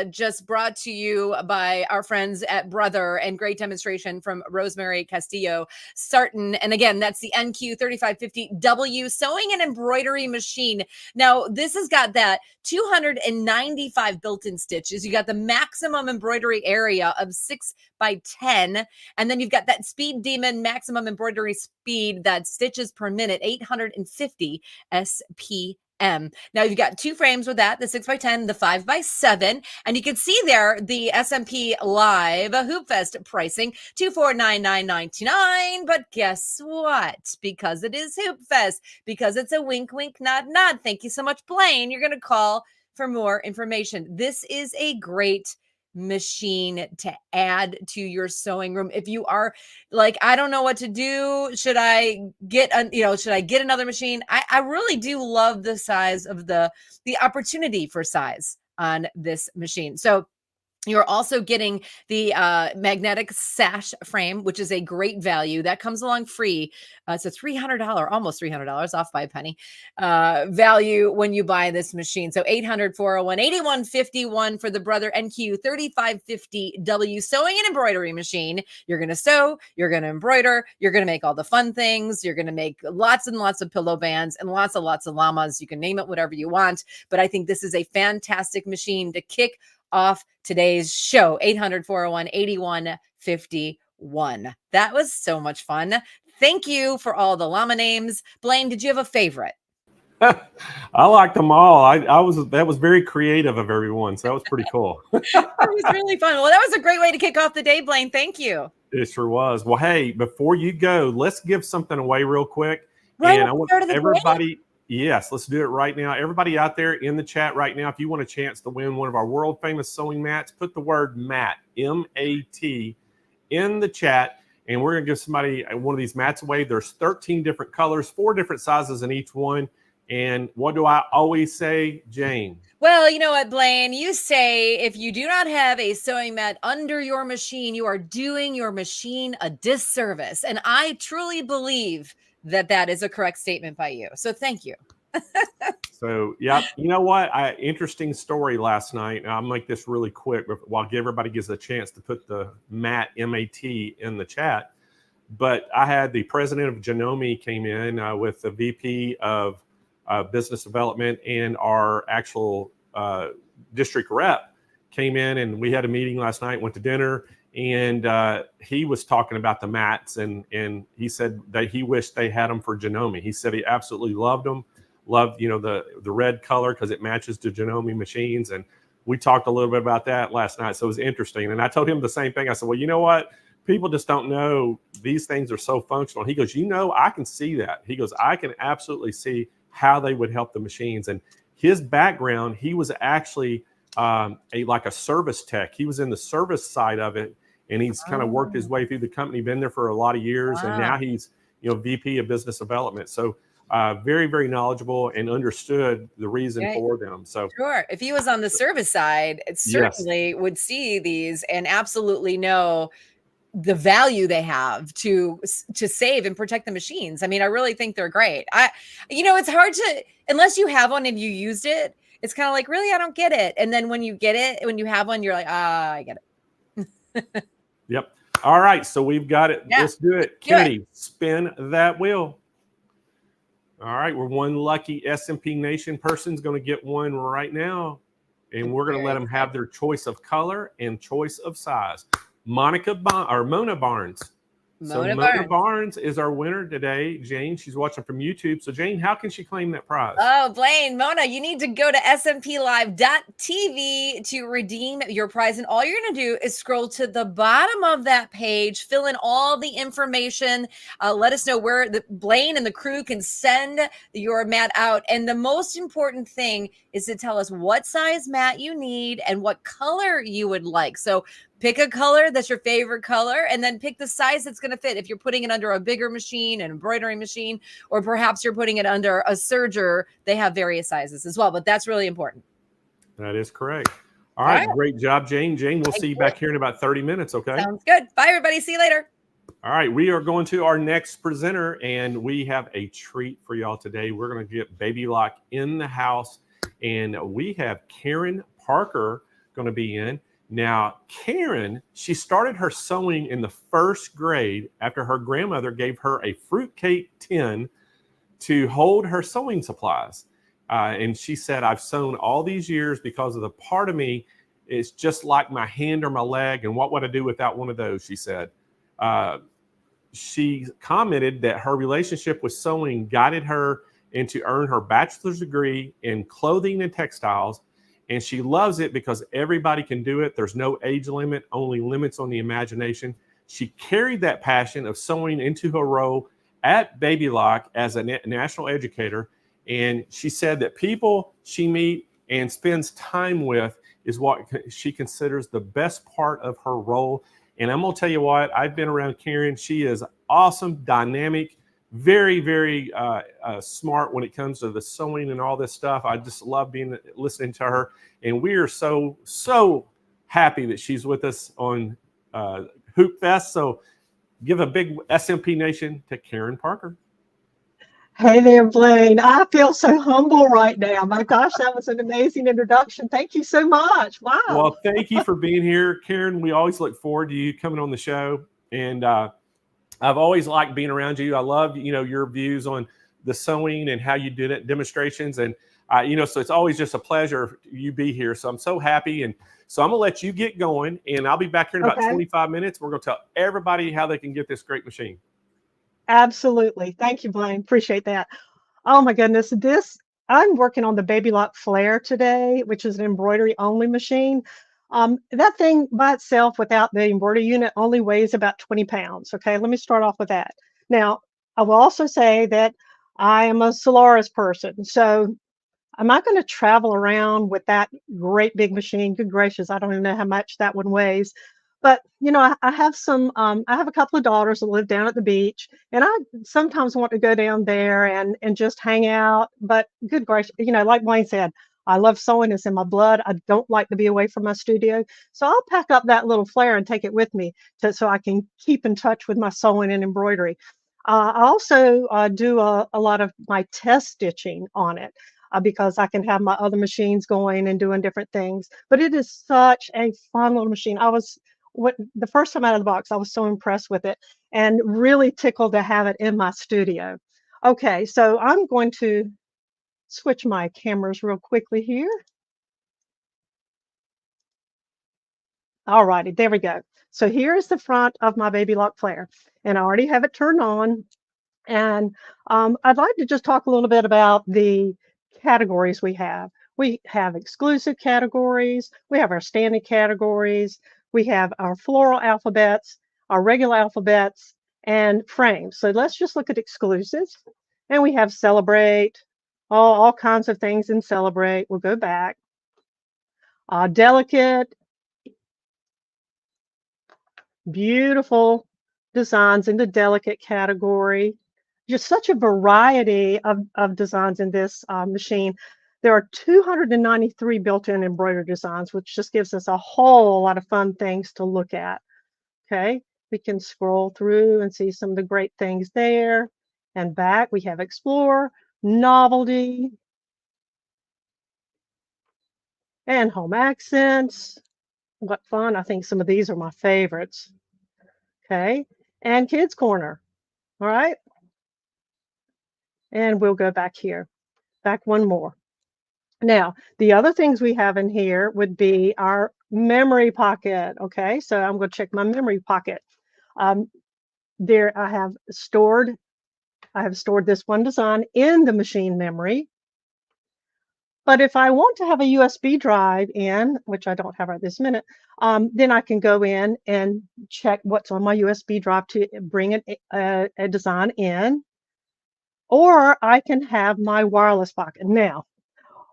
just brought to you by our friends at Brother, and great demonstration from Rosemary Castillo Sarton. And again, that's the NQ3550W sewing and embroidery machine. Now, this has got that 295 built-in stitches. You got the maximum embroidery area of 6x10. And then you've got that Speed Demon maximum embroidery speed, that stitches per minute, 850 SP. Now you've got 2 frames with that, the 6x10, the 5x7, and you can see there the SMP Live Hoopfest pricing, $249,999. But guess what? Because it is Hoopfest, because it's a wink, wink, nod, nod. Thank you so much, Blaine. You're going to call for more information. This is a great machine to add to your sewing room. If you are like, I don't know what to do, should I get another machine? I really do love the size of the opportunity for size on this machine. So You're also getting the magnetic sash frame, which is a great value. That comes along free. It's a $300, almost $300 off by a penny value when you buy this machine. So 800-401-8151 for the Brother NQ 3550W sewing and embroidery machine. You're going to sew, you're going to embroider, you're going to make all the fun things. You're going to make lots and lots of pillow bands and lots of llamas. You can name it whatever you want. But I think this is a fantastic machine to kick off today's show. 800-401-8151. That was so much fun. Thank you for all the llama names. Blaine, did you have a favorite? I liked them all. That was very creative of everyone. So that was pretty cool. It was really fun. Well, that was a great way to kick off the day, Blaine. Thank you. It sure was. Well, hey, before you go, let's give something away real quick. Right, and I want start of the everybody. Yes, let's do it right now. Everybody out there in the chat right now, if you want a chance to win one of our world famous sewing mats, put the word MAT, M-A-T, in the chat, and we're going to give somebody one of these mats away. There's 13 different colors, 4 different sizes in each one. And what do I always say, Jane? Well, you know what, Blaine? You say if you do not have a sewing mat under your machine, you are doing your machine a disservice. And I truly believe that that is a correct statement by you. So thank you. So, yeah, you know what? Interesting story last night. I'll make this really quick while everybody gets a chance to put the MAT, M-A-T, in the chat. But I had the president of Janome came in with the VP of business development, and our actual district rep came in, and we had a meeting last night, went to dinner, and he was talking about the mats, and he said that he wished they had them for Janome. He said he absolutely loved them, loved the red color because it matches to Janome machines, and we talked a little bit about that last night. So it was interesting, and I told him the same thing. I said, well, you know what? People just don't know these things are so functional. He goes, I can see that. He goes, I can absolutely see how they would help the machines. And his background, he was actually like a service tech. He was in the service side of it, and he's kind of worked his way through the company, been there for a lot of years. Wow. And now he's VP of business development. So very, very knowledgeable and understood the reason for them. So sure, if he was on the service side, it certainly would see these and absolutely know the value they have to save and protect the machines. I mean, I really think they're great. It's hard to, unless you have one and you used it, it's kind of like, really, I don't get it. And then when you get it, when you have one, you're like, I get it. Yep. All right. So we've got it. Yeah. Let's do it. Kennedy, spin that wheel. All right. We're one lucky SMP Nation person's going to get one right now. And we're going to let them have their choice of color and choice of size. Mona Barnes. Mona Barnes is our winner today. Jane, she's watching from YouTube. So Jane, how can she claim that prize? Oh, Blaine, Mona, you need to go to smplive.tv to redeem your prize. And all you're going to do is scroll to the bottom of that page, fill in all the information. Let us know where Blaine and the crew can send your mat out. And the most important thing is to tell us what size mat you need and what color you would like. So pick a color that's your favorite color, and then pick the size that's going to fit. If you're putting it under a bigger machine, an embroidery machine, or perhaps you're putting it under a serger, they have various sizes as well. But that's really important. That is correct. All right. Great job, Jane. Jane, we'll see you back here in about 30 minutes, okay? Sounds good. Bye, everybody. See you later. All right. We are going to our next presenter, and we have a treat for y'all today. We're going to get Baby Lock in the house, and we have Karen Parker going to be in. Now, Karen, she started her sewing in the 1st grade after her grandmother gave her a fruitcake tin to hold her sewing supplies. And she said, I've sewn all these years because of the part of me is just like my hand or my leg. And what would I do without one of those? She said. She commented that her relationship with sewing guided her into earn her bachelor's degree in clothing and textiles. And she loves it because everybody can do it. There's no age limit, only limits on the imagination. She carried that passion of sewing into her role at Baby Lock as a national educator. And she said that people she meets and spends time with is what she considers the best part of her role. And I'm going to tell you what, I've been around Karen. She is awesome, dynamic, very, very smart when it comes to the sewing and all this stuff. I just love listening to her. And we are so happy that she's with us on Hoopfest. So give a big SMP Nation to Karen Parker. Hey there, Blaine. I feel so humble right now. My gosh, that was an amazing introduction. Thank you so much. Wow. Well, thank you for being here, Karen. We always look forward to you coming on the show. And I've always liked being around you. I love, your views on the sewing and how you did it, demonstrations. And, so it's always just a pleasure you be here. So I'm so happy. And so I'm going to let you get going. And I'll be back here in about 25 minutes. We're going to tell everybody how they can get this great machine. Absolutely. Thank you, Blaine. Appreciate that. Oh my goodness. I'm working on the Baby Lock Flare today, which is an embroidery only machine. That thing by itself without the embroidery unit only weighs about 20 pounds. Okay, let me start off with that. Now, I will also say that I am a Solaris person. So I'm not going to travel around with that great big machine. Good gracious, I don't even know how much that one weighs. But I have I have a couple of daughters that live down at the beach, and I sometimes want to go down there and just hang out. But good gracious, like Blaine said, I love sewing. It's in my blood. I don't like to be away from my studio, so I'll pack up that little flare and take it with me so I can keep in touch with my sewing and embroidery. I also do a lot of my test stitching on it. Because I can have my other machines going and doing different things. But it is such a fun little machine. The first time out of the box, I was so impressed with it and really tickled to have it in my studio. Okay, so I'm going to switch my cameras real quickly here. All righty, there we go. So here is the front of my Baby Lock Flare, and I already have it turned on. And I'd like to just talk a little bit about the categories we have. We have exclusive categories, we have our standard categories, we have our floral alphabets, our regular alphabets, and frames. So let's just look at exclusives. And we have Celebrate, all kinds of things in Celebrate. We'll go back. Delicate, beautiful designs in the delicate category. Just such a variety of designs in this machine. There are 293 built-in embroidery designs, which just gives us a whole lot of fun things to look at. Okay, we can scroll through and see some of the great things there. And back, we have Explore, Novelty, and Home Accents. What fun. I think some of these are my favorites. Okay, and Kids Corner. All right. And we'll go back here, back one more. Now, the other things we have in here would be our memory pocket. Okay, so I'm going to check my memory pocket. There I have stored this one design in the machine memory. But if I want to have a USB drive in, which I don't have right this minute, then I can go in and check what's on my USB drive to bring a design in. Or I can have my wireless pocket. Now,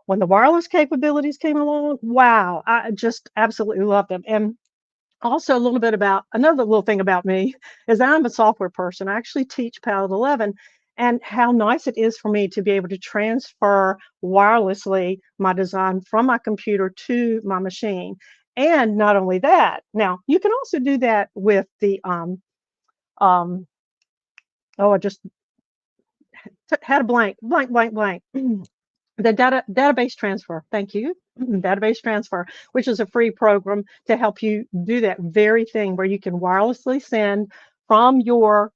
when the wireless capabilities came along, wow, I just absolutely loved them. And also a little bit about another little thing about me is that I'm a software person. I actually teach Palette 11, and how nice it is for me to be able to transfer wirelessly my design from my computer to my machine. And not only that, now you can also do that with the I just had a blank. The database transfer. Thank you. Database transfer, which is a free program to help you do that very thing where you can wirelessly send from your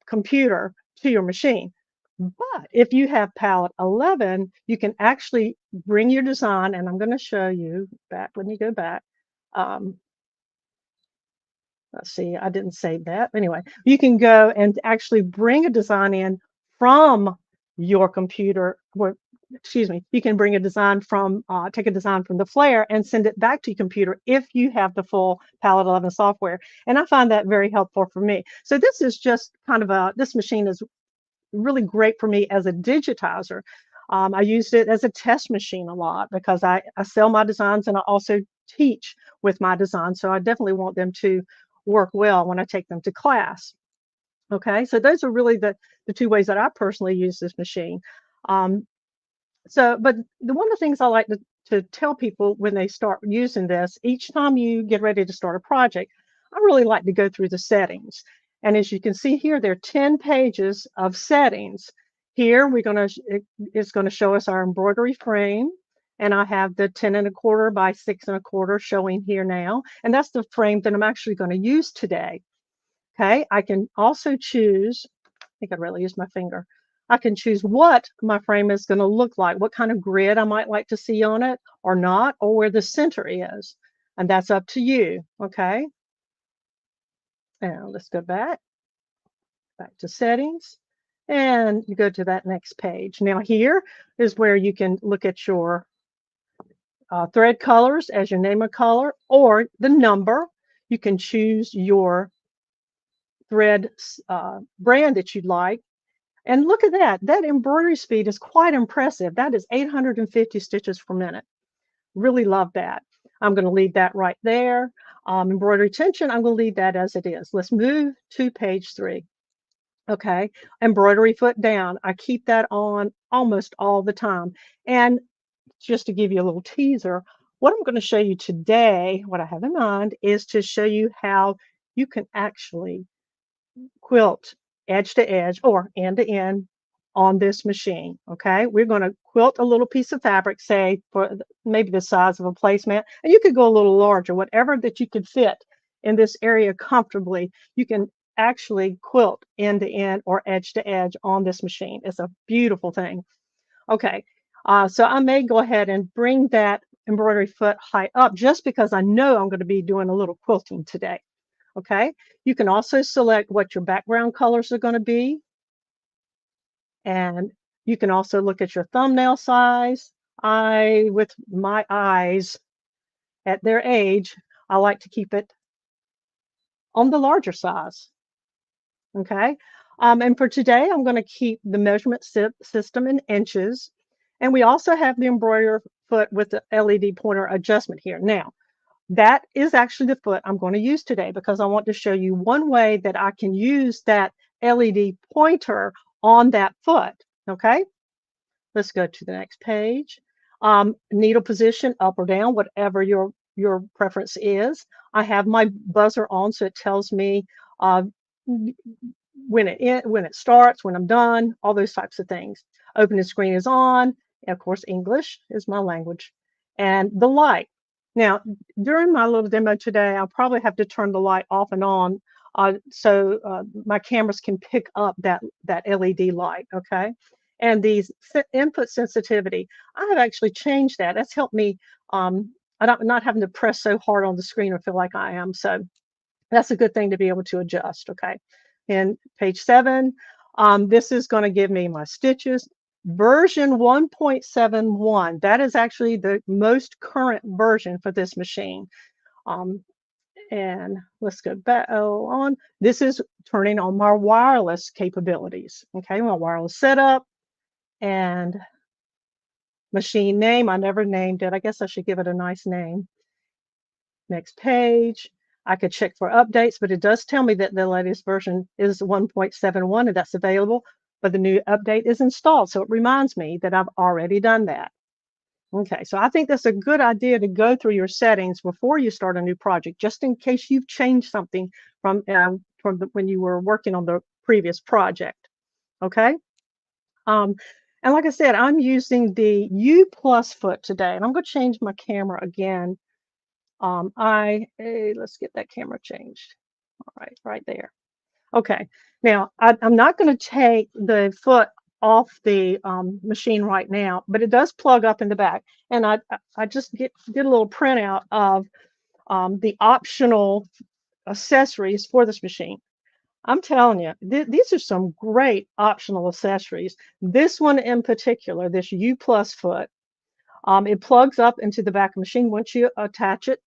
computer to your machine. But if you have Palette 11, you can actually bring your design, and I'm going to show you back. Let me go back. Let's see, I didn't save that. Anyway, you can go and actually bring a design in from your computer. Excuse me, you can bring a design from, take a design from the Flare and send it back to your computer if you have the full Palette 11 software. And I find that very helpful for me. So this is just kind of this machine is really great for me as a digitizer. I used it as a test machine a lot because I sell my designs and I also teach with my designs. So I definitely want them to work well when I take them to class. Okay, so those are really the two ways that I personally use this machine. But one of the things I like to tell people when they start using this, each time you get ready to start a project, I really like to go through the settings. And as you can see here, there are 10 pages of settings. Here it's going to show us our embroidery frame. And I have the 10 1/4 by 6 1/4 showing here now. And that's the frame that I'm actually going to use today. Okay, I can also choose, I think I'd really use my finger. I can choose what my frame is going to look like, what kind of grid I might like to see on it or not, or where the center is. And that's up to you. Okay. Now let's go back to settings. And you go to that next page. Now here is where you can look at your thread colors as your name of color or the number. You can choose your thread brand that you'd like. And look at that. That embroidery speed is quite impressive. That is 850 stitches per minute. Really love that. I'm going to leave that right there. Embroidery tension, I'm going to leave that as it is. Let's move to page 3. Okay, embroidery foot down. I keep that on almost all the time. And just to give you a little teaser, what I'm going to show you today, what I have in mind, is to show you how you can actually quilt edge to edge or end to end on this machine. Okay, we're going to quilt a little piece of fabric, say for maybe the size of a placemat, and you could go a little larger, whatever that you could fit in this area comfortably. You can actually quilt end to end or edge to edge on this machine. It's a beautiful thing. Okay, so I may go ahead and bring that embroidery foot height up just because I know I'm going to be doing a little quilting today. Okay, you can also select what your background colors are going to be. And you can also look at your thumbnail size. With my eyes at their age, I like to keep it on the larger size. Okay, and for today, I'm going to keep the measurement system in inches. And we also have the embroidery foot with the LED pointer adjustment here. Now, that is actually the foot I'm going to use today because I want to show you one way that I can use that LED pointer on that foot. Okay, let's go to the next page. Needle position up or down, whatever your preference is. I have my buzzer on, so it tells me when it starts, when I'm done, all those types of things. Opening screen is on. And of course, English is my language. And the light. Now, during my little demo today, I'll probably have to turn the light off and on so my cameras can pick up that LED light, okay? And these input sensitivity, I have actually changed that. That's helped me not having to press so hard on the screen or feel like I am. So that's a good thing to be able to adjust, okay? And page 7, this is going to give me my stitches. Version 1.71, that is actually the most current version for this machine. And let's go back on. This is turning on my wireless capabilities. Okay, my wireless setup and machine name. I never named it. I guess I should give it a nice name. Next page. I could check for updates, but it does tell me that the latest version is 1.71 and that's available, but the new update is installed. So it reminds me that I've already done that. Okay, so I think that's a good idea to go through your settings before you start a new project, just in case you've changed something from when you were working on the previous project. Okay, and like I said, I'm using the U+ foot today, and I'm going to change my camera again. Let's get that camera changed. All right, right there. Okay, now I'm not going to take the foot off the machine right now, but it does plug up in the back. And I just did a little printout of the optional accessories for this machine. I'm telling you, these are some great optional accessories. This one in particular, this U+ foot, it plugs up into the back of the machine. Once you attach it,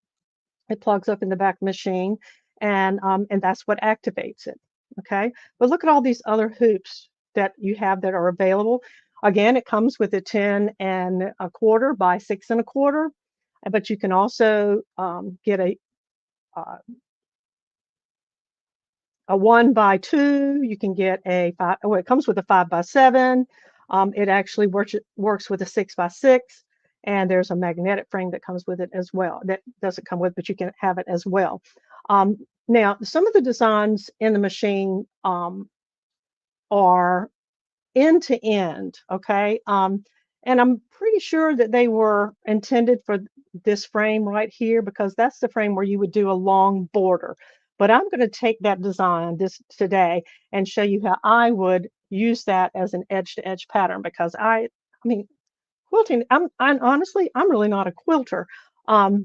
it plugs up in the back of the machine, and that's what activates it. Okay, but look at all these other hoops that you have that are available. Again, it comes with a 10 1/4 by 6 1/4, but you can also get a 1 by 2. You can get a 5. Oh, it comes with a 5 by 7. It actually works with a 6 by 6, And there's a magnetic frame that comes with it as well. That doesn't come with, but you can have it as well. Now, some of the designs in the machine are end to end, okay? And I'm pretty sure that they were intended for this frame right here, because that's the frame where you would do a long border. But I'm going to take that design today and show you how I would use that as an edge-to-edge pattern, because I mean, quilting, I'm honestly, I'm really not a quilter. I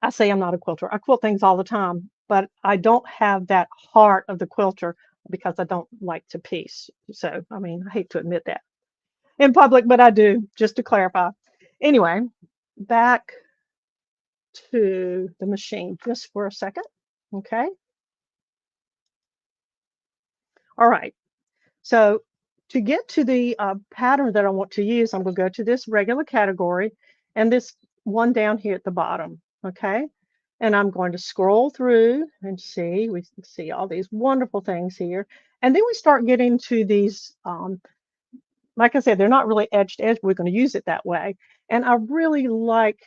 say I'm not a quilter. I quilt things all the time, but I don't have that heart of the quilter because I don't like to piece. So, I mean, I hate to admit that in public, but I do, just to clarify. Anyway, back to the machine just for a second. Okay. All right. So to get to the pattern that I want to use, I'm going to go to this regular category and this one down here at the bottom. Okay. And I'm going to scroll through and see, we see all these wonderful things here. And then we start getting to these, like I said, they're not really edge to edge, but we're going to use it that way. And I really like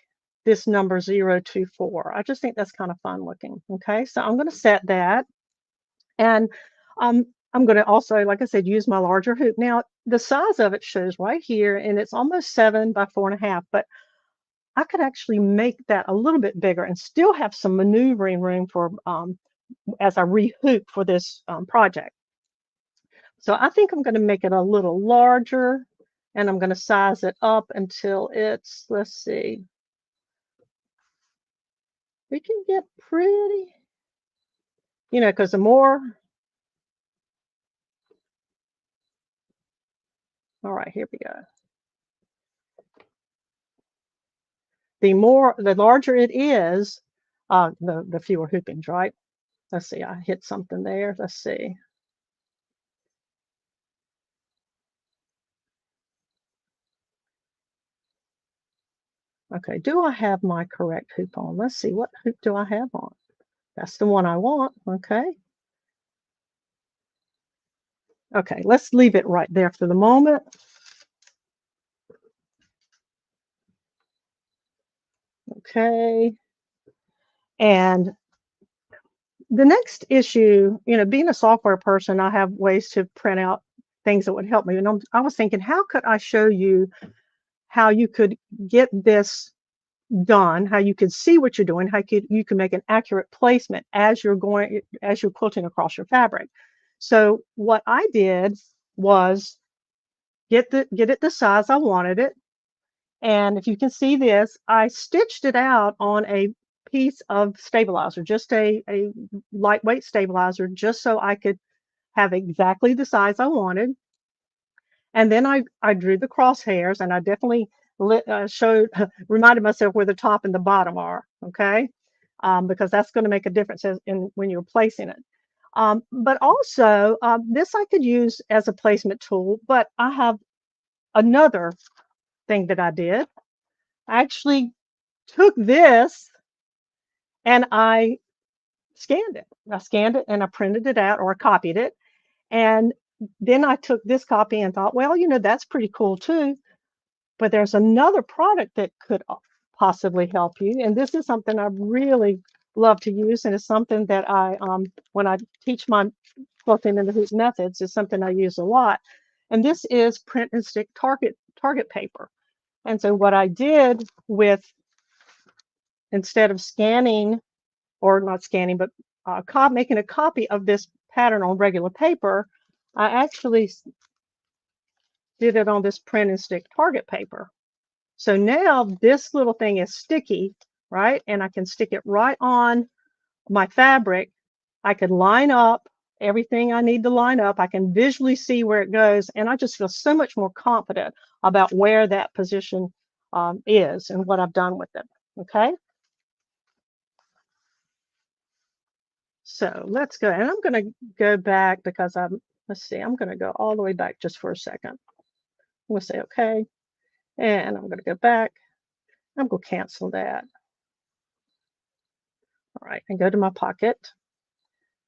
this number 024. I just think that's kind of fun looking. Okay, so I'm going to set that. And I'm going to also, like I said, use my larger hoop. Now, the size of it shows right here, and it's almost 7 by 4.5, but I could actually make that a little bit bigger and still have some maneuvering room for as I rehoop for this project. So I think I'm going to make it a little larger, and I'm going to size it up until it's, let's see, we can get pretty, you know, because the more, all right, here we go. The larger it is, the fewer hoopings, right? Let's see, I hit something there. Let's see. Okay, do I have my correct hoop on? Let's see, what hoop do I have on? That's the one I want, okay. Okay, let's leave it right there for the moment. Okay, and the next issue, you know, being a software person, I have ways to print out things that would help me. And I was thinking, how could I show you how you could get this done, how you could see what you're doing, how you can make an accurate placement as you're quilting across your fabric. So what I did was get it the size I wanted it. And if you can see this, I stitched it out on a piece of stabilizer, just a lightweight stabilizer, just so I could have exactly the size I wanted. And then I drew the crosshairs, and I definitely reminded myself where the top and the bottom are, okay? Because that's going to make a difference when you're placing it. But also, this I could use as a placement tool, but I have another thing that I did. I actually took this and I scanned it. I scanned it and I printed it out, or I copied it. And then I took this copy and thought, well, you know, that's pretty cool too. But there's another product that could possibly help you. And this is something I really love to use. And it's something that I, when I teach my quilting and the hoop methods, is something I use a lot. And this is print and stick target paper. And so what I did with, instead of scanning, or not scanning, but making a copy of this pattern on regular paper, I actually did it on this print and stick target paper. So now this little thing is sticky, right? And I can stick it right on my fabric. I can line up everything I need to line up. I can visually see where it goes. And I just feel so much more confident about where that position is and what I've done with it. Okay. So let's go. And I'm going to go back because let's see, I'm going to go all the way back just for a second. I'm going to say, okay. And I'm going to go back. I'm going to cancel that. All right, and go to my pocket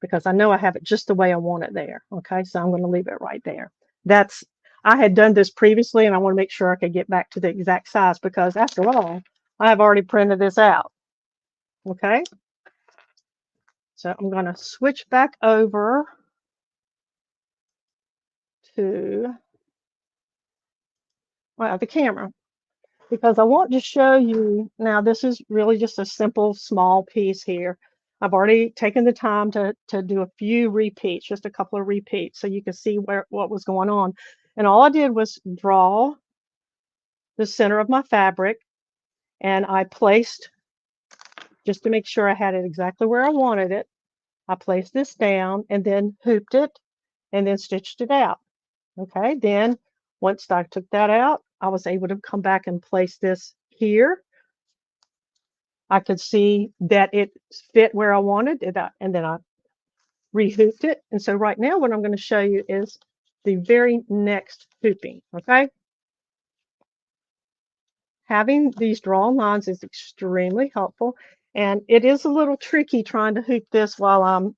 because I know I have it just the way I want it there. Okay, so I'm going to leave it right there. I had done this previously, and I want to make sure I could get back to the exact size because, after all, I have already printed this out. Okay. So I'm going to switch back over to the camera because I want to show you. Now, this is really just a simple small piece here. I've already taken the time to do a few repeats, just a couple of repeats, so you can see what was going on. And all I did was draw the center of my fabric, and I placed, just to make sure I had it exactly where I wanted it, I placed this down and then hooped it and then stitched it out. Okay, then once I took that out, I was able to come back and place this here. I could see that it fit where I wanted it, and then I rehooped it. And so right now what I'm going to show you is the very next hooping. Okay, having these drawn lines is extremely helpful, and it is a little tricky trying to hoop this while I'm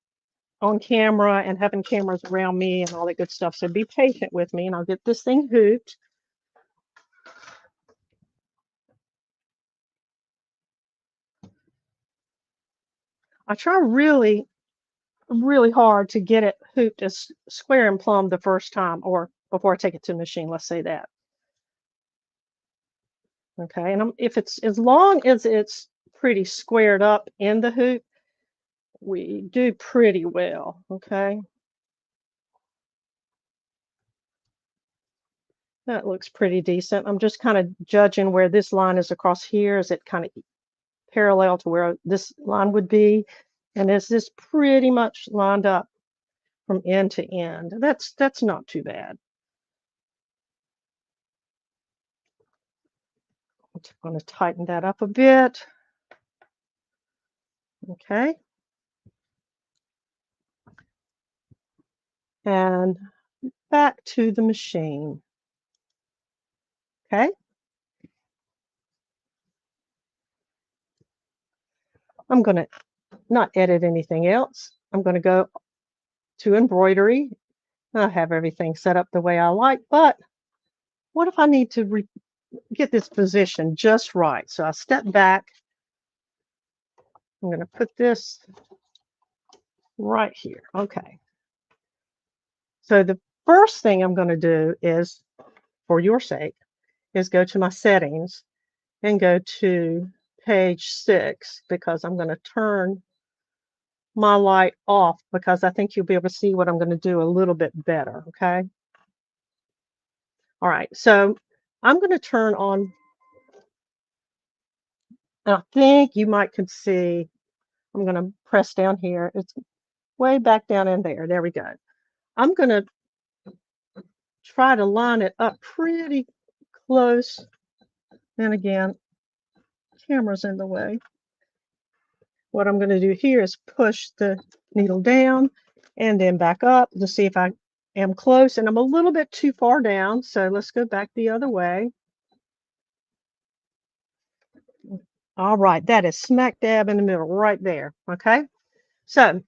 on camera and having cameras around me and all that good stuff. So be patient with me, and I'll get this thing hooped. I try really, really hard to get it hooped as square and plumb the first time, or before I take it to the machine, let's say that. Okay, and if it's, as long as it's pretty squared up in the hoop, we do pretty well. Okay, that looks pretty decent. I'm just kind of judging where this line is across here. Is it kind of parallel to where this line would be? And is this pretty much lined up from end to end? That's not too bad. I'm going to tighten that up a bit. Okay. And back to the machine. Okay. I'm going to not edit anything else. I'm going to go to embroidery. I have everything set up the way I like, but what if I need to get this position just right? So I step back. I'm going to put this right here. Okay. So the first thing I'm going to do is, for your sake, is go to my settings and go to page 6, because I'm going to turn my light off because I think you'll be able to see what I'm going to do a little bit better. Okay. All right. So I'm going to turn on, and I think you might could see, I'm going to press down here. It's way back down in there. There we go. I'm going to try to line it up pretty close. And again, camera's in the way. What I'm going to do here is push the needle down and then back up to see if I am close, and I'm a little bit too far down. So let's go back the other way. All right, that is smack dab in the middle right there. Okay. So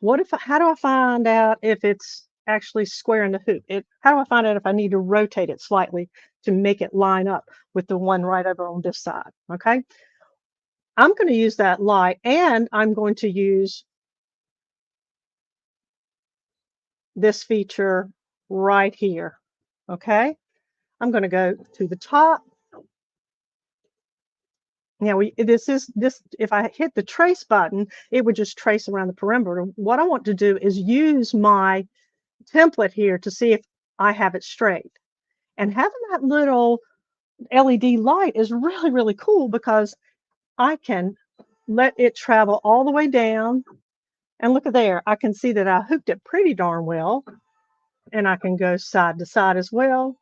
how do I find out if it's actually square in the hoop? How do I find out if I need to rotate it slightly to make it line up with the one right over on this side? Okay. I'm going to use that light, and I'm going to use this feature right here. Okay. I'm going to go to the top. Now if I hit the trace button, it would just trace around the perimeter. What I want to do is use my template here to see if I have it straight. And having that little LED light is really, really cool because I can let it travel all the way down. And look at there, I can see that I hooked it pretty darn well. And I can go side to side as well.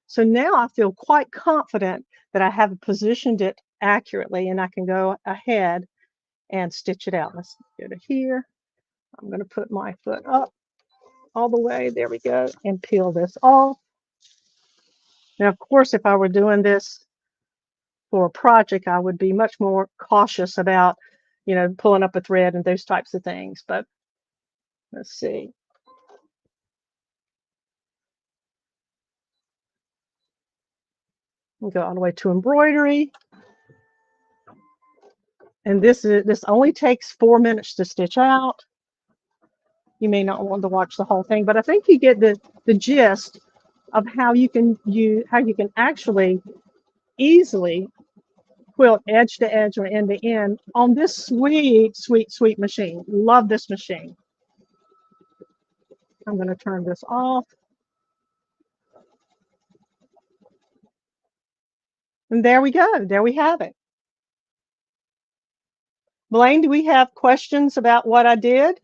So now I feel quite confident that I have positioned it accurately, and I can go ahead and stitch it out. Let's go to here. I'm going to put my foot up all the way. There we go. And peel this off. Now, of course, if I were doing this for a project, I would be much more cautious about, pulling up a thread and those types of things. But let's see. We'll go all the way to embroidery. And this only takes 4 minutes to stitch out. You may not want to watch the whole thing, but I think you get the gist of how you can actually easily quilt edge to edge or end to end on this sweet, sweet, sweet machine. Love this machine. I'm going to turn this off. And there we go. There we have it. Blaine, do we have questions about what I did?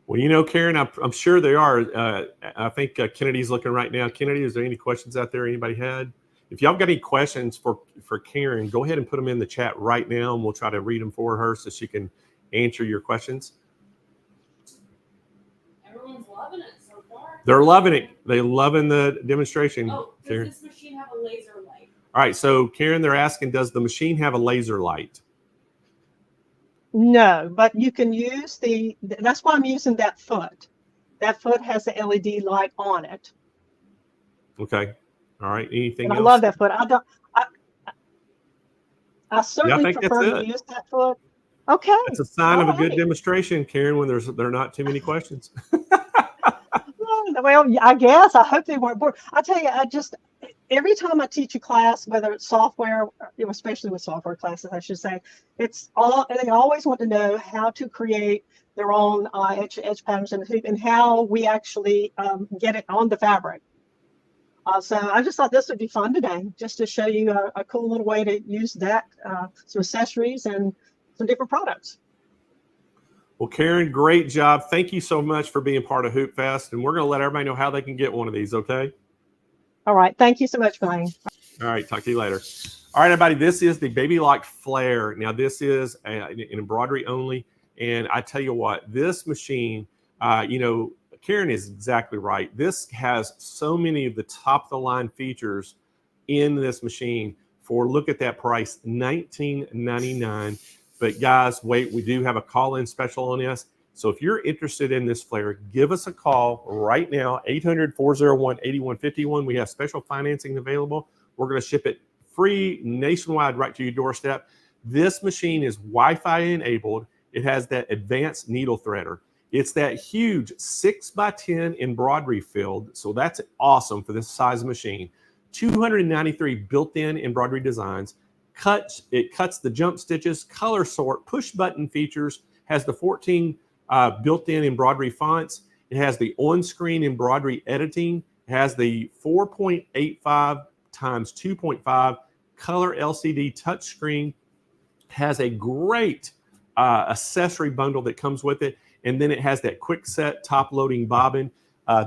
Well, you know, Karen, I'm sure there are. I think Kennedy's looking right now. Kennedy, is there any questions out there anybody had? If y'all got any questions for Karen, go ahead and put them in the chat right now, and we'll try to read them for her so she can answer your questions. Everyone's loving it so far. They're loving it. They're loving the demonstration. Oh, does Karen. this machine have a laser light? All right, so Karen, they're asking, does the machine have a laser light? No, but you can use that's why I'm using that foot. That foot has the LED light on it. Okay. All right. Anything And else? I love that foot. I certainly think prefer that's to it. use that foot. Okay. It's a sign of a good Alright. demonstration, Karen, when there are not too many questions. Well, I guess. I hope they weren't bored. I tell you, every time I teach a class, whether it's software, especially with software classes, I should say, they always want to know how to create their own edge patterns in the hoop and how we actually get it on the fabric. So I just thought this would be fun today, just to show you a cool little way to use that, some accessories and some different products. Well, Karen, great job. Thank you so much for being part of Hoopfest, and we're going to let everybody know how they can get one of these, okay? All right. Thank you so much, Blaine. All right. Talk to you later. All right, everybody. This is the Baby Lock Flare. Now, this is an embroidery only, and I tell you what, this machine, Karen is exactly right. This has so many of the top-of-the-line features in this machine for, look at that price, $19.99. But guys, wait, we do have a call-in special on this. So if you're interested in this flare, give us a call right now, 800-401-8151. We have special financing available. We're going to ship it free nationwide right to your doorstep. This machine is Wi-Fi enabled. It has that advanced needle threader. It's that huge 6x10 embroidery field. So that's awesome for this size machine. 293 built-in embroidery designs. It cuts the jump stitches, color sort, push button features, has the 14 built-in embroidery fonts. It has the on-screen embroidery editing. It has the 4.85 times 2.5 color LCD touchscreen. Has a great accessory bundle that comes with it. And then it has that quick set top loading bobbin.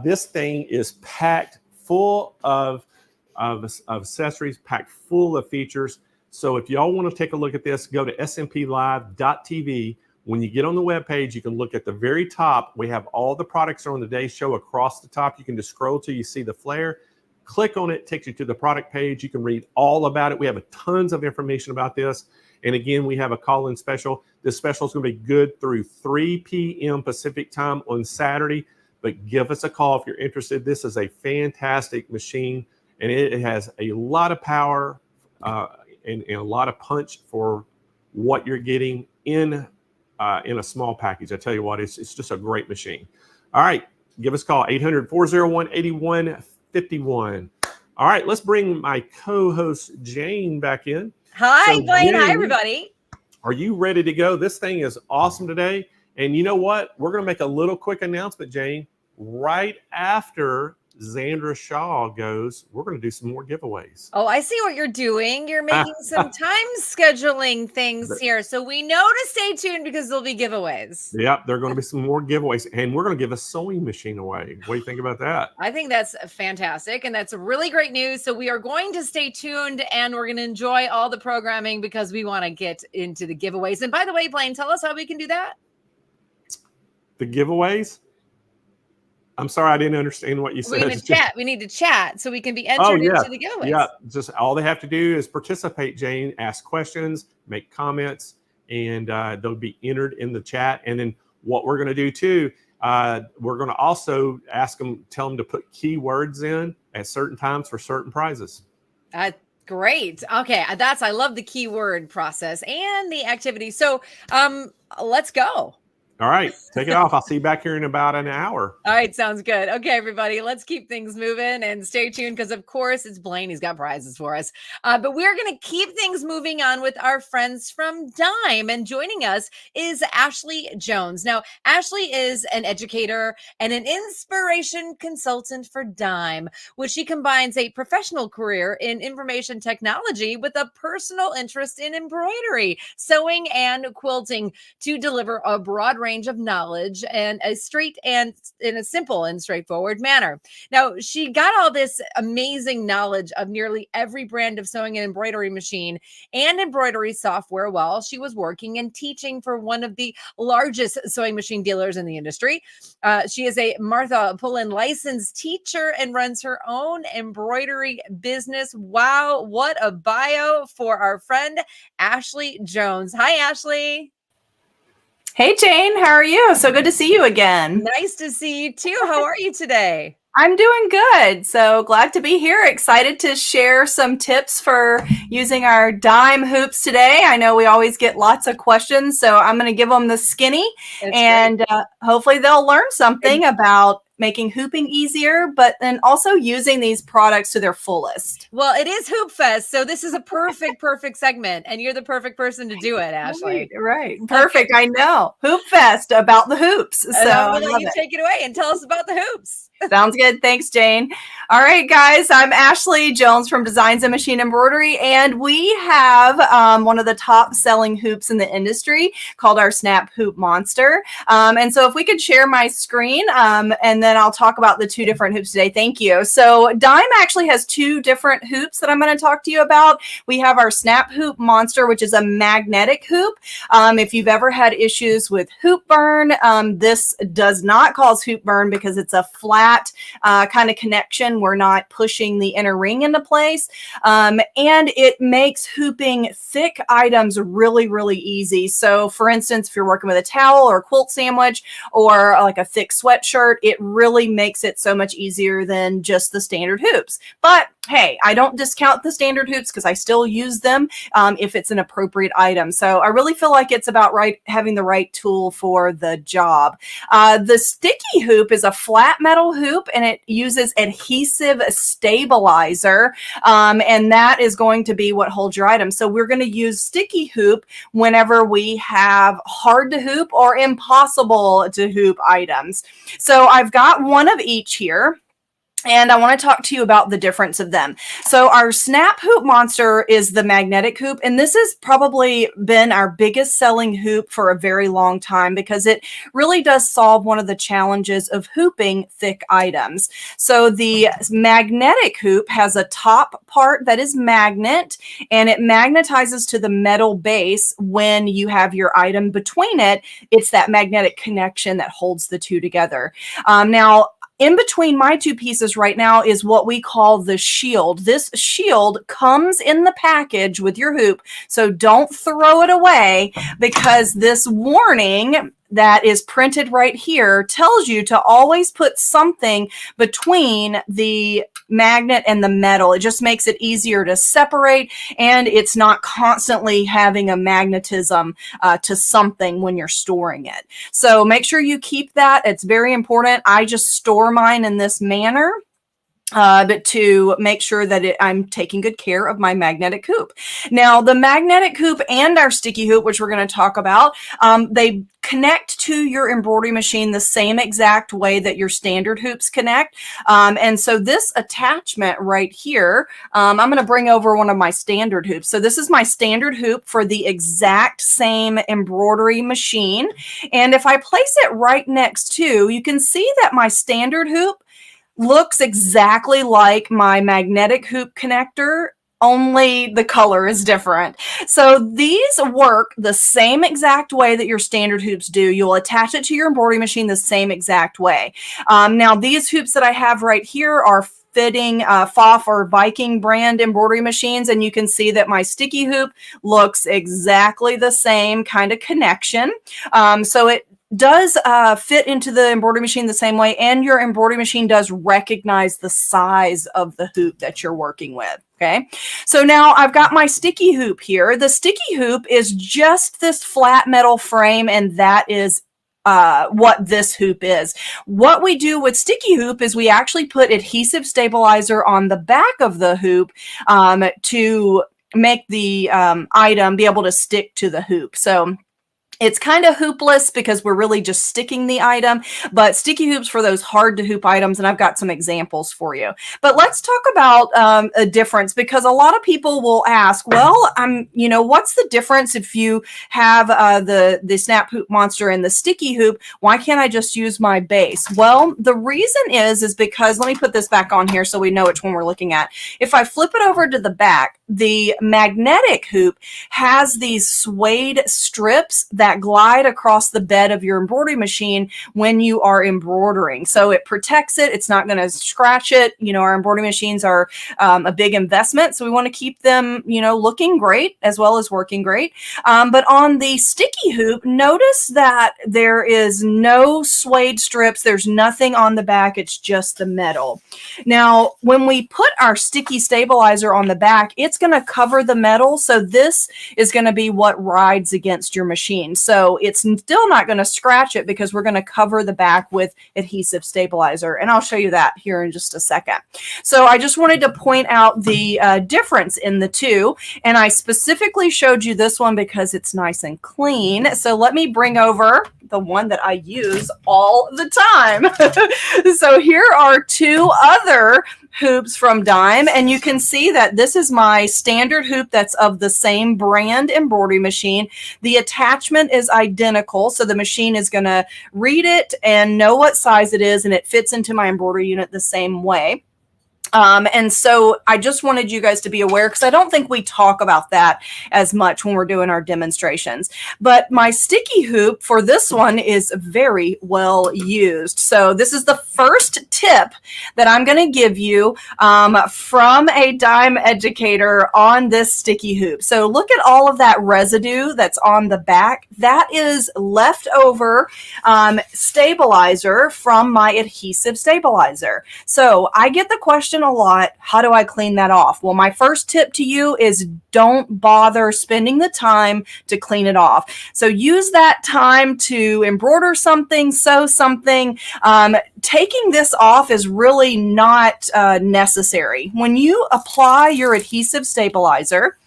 This thing is packed full of accessories, packed full of features. So if y'all want to take a look at this, go to smplive.tv. When you get on the webpage, you can look at the very top. We have all the products are on the day show across the top. You can just scroll till you see the flare. Click on it, takes you to the product page. You can read all about it. We have tons of information about this. And again, we have a call-in special. This special is going to be good through 3 p.m. Pacific time on Saturday. But give us a call if you're interested. This is a fantastic machine, and it has a lot of power and a lot of punch for what you're getting in a small package. I tell you what, it's just a great machine. All right, give us a call, 800-401-8151. All right, let's bring my co-host Jane back in. Hi, So, Blaine. Hi, Jane, everybody. Are you ready to go? This thing is awesome today. And you know what? We're going to make a little quick announcement, Jane. Right after Zandra Shaw goes, we're going to do some more giveaways. Oh, I see what you're doing. You're making some time scheduling things here. So we know to stay tuned because there'll be giveaways. Yep, there are going to be some more giveaways. And we're going to give a sewing machine away. What do you think about that? I think that's fantastic. And that's really great news. So we are going to stay tuned and we're going to enjoy all the programming because we want to get into the giveaways. And by the way, Blaine, tell us how we can do that. The giveaways? I'm sorry, I didn't understand what you said. We're going to chat. We need to chat so we can be entered into the giveaways. Yeah, just all they have to do is participate, Jane, ask questions, make comments, and they'll be entered in the chat. And then what we're going to do too, We're going to also tell them to put keywords in at certain times for certain prizes. Great. Okay. I love the keyword process and the activity. So let's go. All right, take it off. I'll see you back here in about an hour. All right, sounds good. Okay, everybody, let's keep things moving and stay tuned because, of course, it's Blaine. He's got prizes for us. But we're going to keep things moving on with our friends from Dime. And joining us is Ashley Jones. Now, Ashley is an educator and an inspiration consultant for Dime, which she combines a professional career in information technology with a personal interest in embroidery, sewing, and quilting to deliver a broad range of knowledge and a straight and in a simple and straightforward manner. Now, she got all this amazing knowledge of nearly every brand of sewing and embroidery machine and embroidery software while she was working and teaching for one of the largest sewing machine dealers in the industry. She is a Martha Pullen licensed teacher and runs her own embroidery business. Wow, what a bio for our friend Ashley Jones. Hi, Ashley. Hey, Jane, how are you? So good to see you again. Nice to see you too. How are you today? I'm doing good. So glad to be here. Excited to share some tips for using our Dime hoops today. I know we always get lots of questions, so I'm going to give them the skinny and hopefully they'll learn something about making hooping easier, but then also using these products to their fullest. Well, it is Hoopfest, so this is a perfect segment, and you're the perfect person to do it, Ashley. Right. Perfect. Okay. I know. Hoopfest about the hoops. So I'm going to let you take it away and tell us about the hoops. Sounds good. Thanks, Jane. All right, guys, I'm Ashley Jones from Designs and Machine Embroidery, and we have one of the top selling hoops in the industry called our Snap Hoop Monster. And so if we could share my screen, and then I'll talk about the two different hoops today. Thank you. So Dime actually has two different hoops that I'm going to talk to you about. We have our Snap Hoop Monster, which is a magnetic hoop. If you've ever had issues with hoop burn, this does not cause hoop burn because it's a flat kind of connection. We're not pushing the inner ring into place. And it makes hooping thick items really, really easy. So for instance, if you're working with a towel or a quilt sandwich or like a thick sweatshirt, it really makes it so much easier than just the standard hoops. But hey, I don't discount the standard hoops because I still use them if it's an appropriate item. So I really feel like it's about having the right tool for the job. The sticky hoop is a flat metal hoop and it uses adhesive stabilizer. And that is going to be what holds your item. So we're going to use sticky hoop whenever we have hard to hoop or impossible to hoop items. So I've got one of each here. And I want to talk to you about the difference of them. So our Snap Hoop Monster is the magnetic hoop. And this has probably been our biggest selling hoop for a very long time because it really does solve one of the challenges of hooping thick items. So the magnetic hoop has a top part that is magnet and it magnetizes to the metal base when you have your item between it. It's that magnetic connection that holds the two together. Now, in between my two pieces right now is what we call the shield. This shield comes in the package with your hoop, so don't throw it away because this warning that is printed right here tells you to always put something between the magnet and the metal. It just makes it easier to separate and it's not constantly having a magnetism to something when you're storing it. So make sure you keep that. It's very important. I just store mine in this manner. But to make sure that I'm taking good care of my magnetic hoop. Now, the magnetic hoop and our sticky hoop, which we're going to talk about, they connect to your embroidery machine the same exact way that your standard hoops connect. And so this attachment right here, I'm going to bring over one of my standard hoops. So this is my standard hoop for the exact same embroidery machine. And if I place it right next to, you can see that my standard hoop looks exactly like my magnetic hoop connector, only the color is different. So these work the same exact way that your standard hoops do. You'll attach it to your embroidery machine the same exact way. Now, these hoops that I have right here are fitting FOF or Viking brand embroidery machines, and you can see that my sticky hoop looks exactly the same kind of connection. So it does fit into the embroidery machine the same way, and your embroidery machine does recognize the size of the hoop that you're working with. Okay, so now I've got my sticky hoop here. The sticky hoop is just this flat metal frame, and that is what this hoop is. What we do with sticky hoop is we actually put adhesive stabilizer on the back of the hoop to make the item be able to stick to the hoop. So it's kind of hoopless because we're really just sticking the item, but sticky hoops for those hard to hoop items, and I've got some examples for you. But let's talk about a difference, because a lot of people will ask, well, what's the difference if you have the Snap Hoop Monster and the sticky hoop? Why can't I just use my base? Well, the reason is because, let me put this back on here so we know which one we're looking at. If I flip it over to the back, the magnetic hoop has these suede strips that glide across the bed of your embroidery machine when you are embroidering. So it protects it. It's not going to scratch it. Our embroidery machines are a big investment, so we want to keep them, looking great as well as working great. But on the sticky hoop, notice that there is no suede strips. There's nothing on the back. It's just the metal. Now, when we put our sticky stabilizer on the back, it's going to cover the metal. So this is going to be what rides against your machine. So it's still not going to scratch it because we're going to cover the back with adhesive stabilizer. And I'll show you that here in just a second. So I just wanted to point out the difference in the two. And I specifically showed you this one because it's nice and clean. So let me bring over the one that I use all the time. So here are two other hoops from Dime, and you can see that this is my standard hoop that's of the same brand embroidery machine. The attachment is identical, so the machine is going to read it and know what size it is, and it fits into my embroidery unit the same way. And so I just wanted you guys to be aware, because I don't think we talk about that as much when we're doing our demonstrations. But my sticky hoop for this one is very well used. So this is the first tip that I'm going to give you from a Dime educator on this sticky hoop. So look at all of that residue that's on the back. That is leftover stabilizer from my adhesive stabilizer. So I get the question a lot, how do I clean that off? Well, my first tip to you is don't bother spending the time to clean it off. So use that time to embroider something, sew something. Taking this off is really not necessary. When you apply your adhesive stabilizer,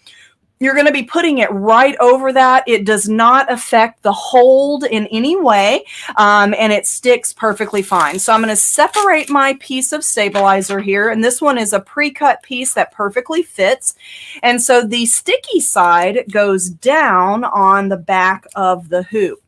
you're going to be putting it right over that. It does not affect the hold in any way, and it sticks perfectly fine. So I'm going to separate my piece of stabilizer here, and this one is a pre-cut piece that perfectly fits. And so the sticky side goes down on the back of the hoop.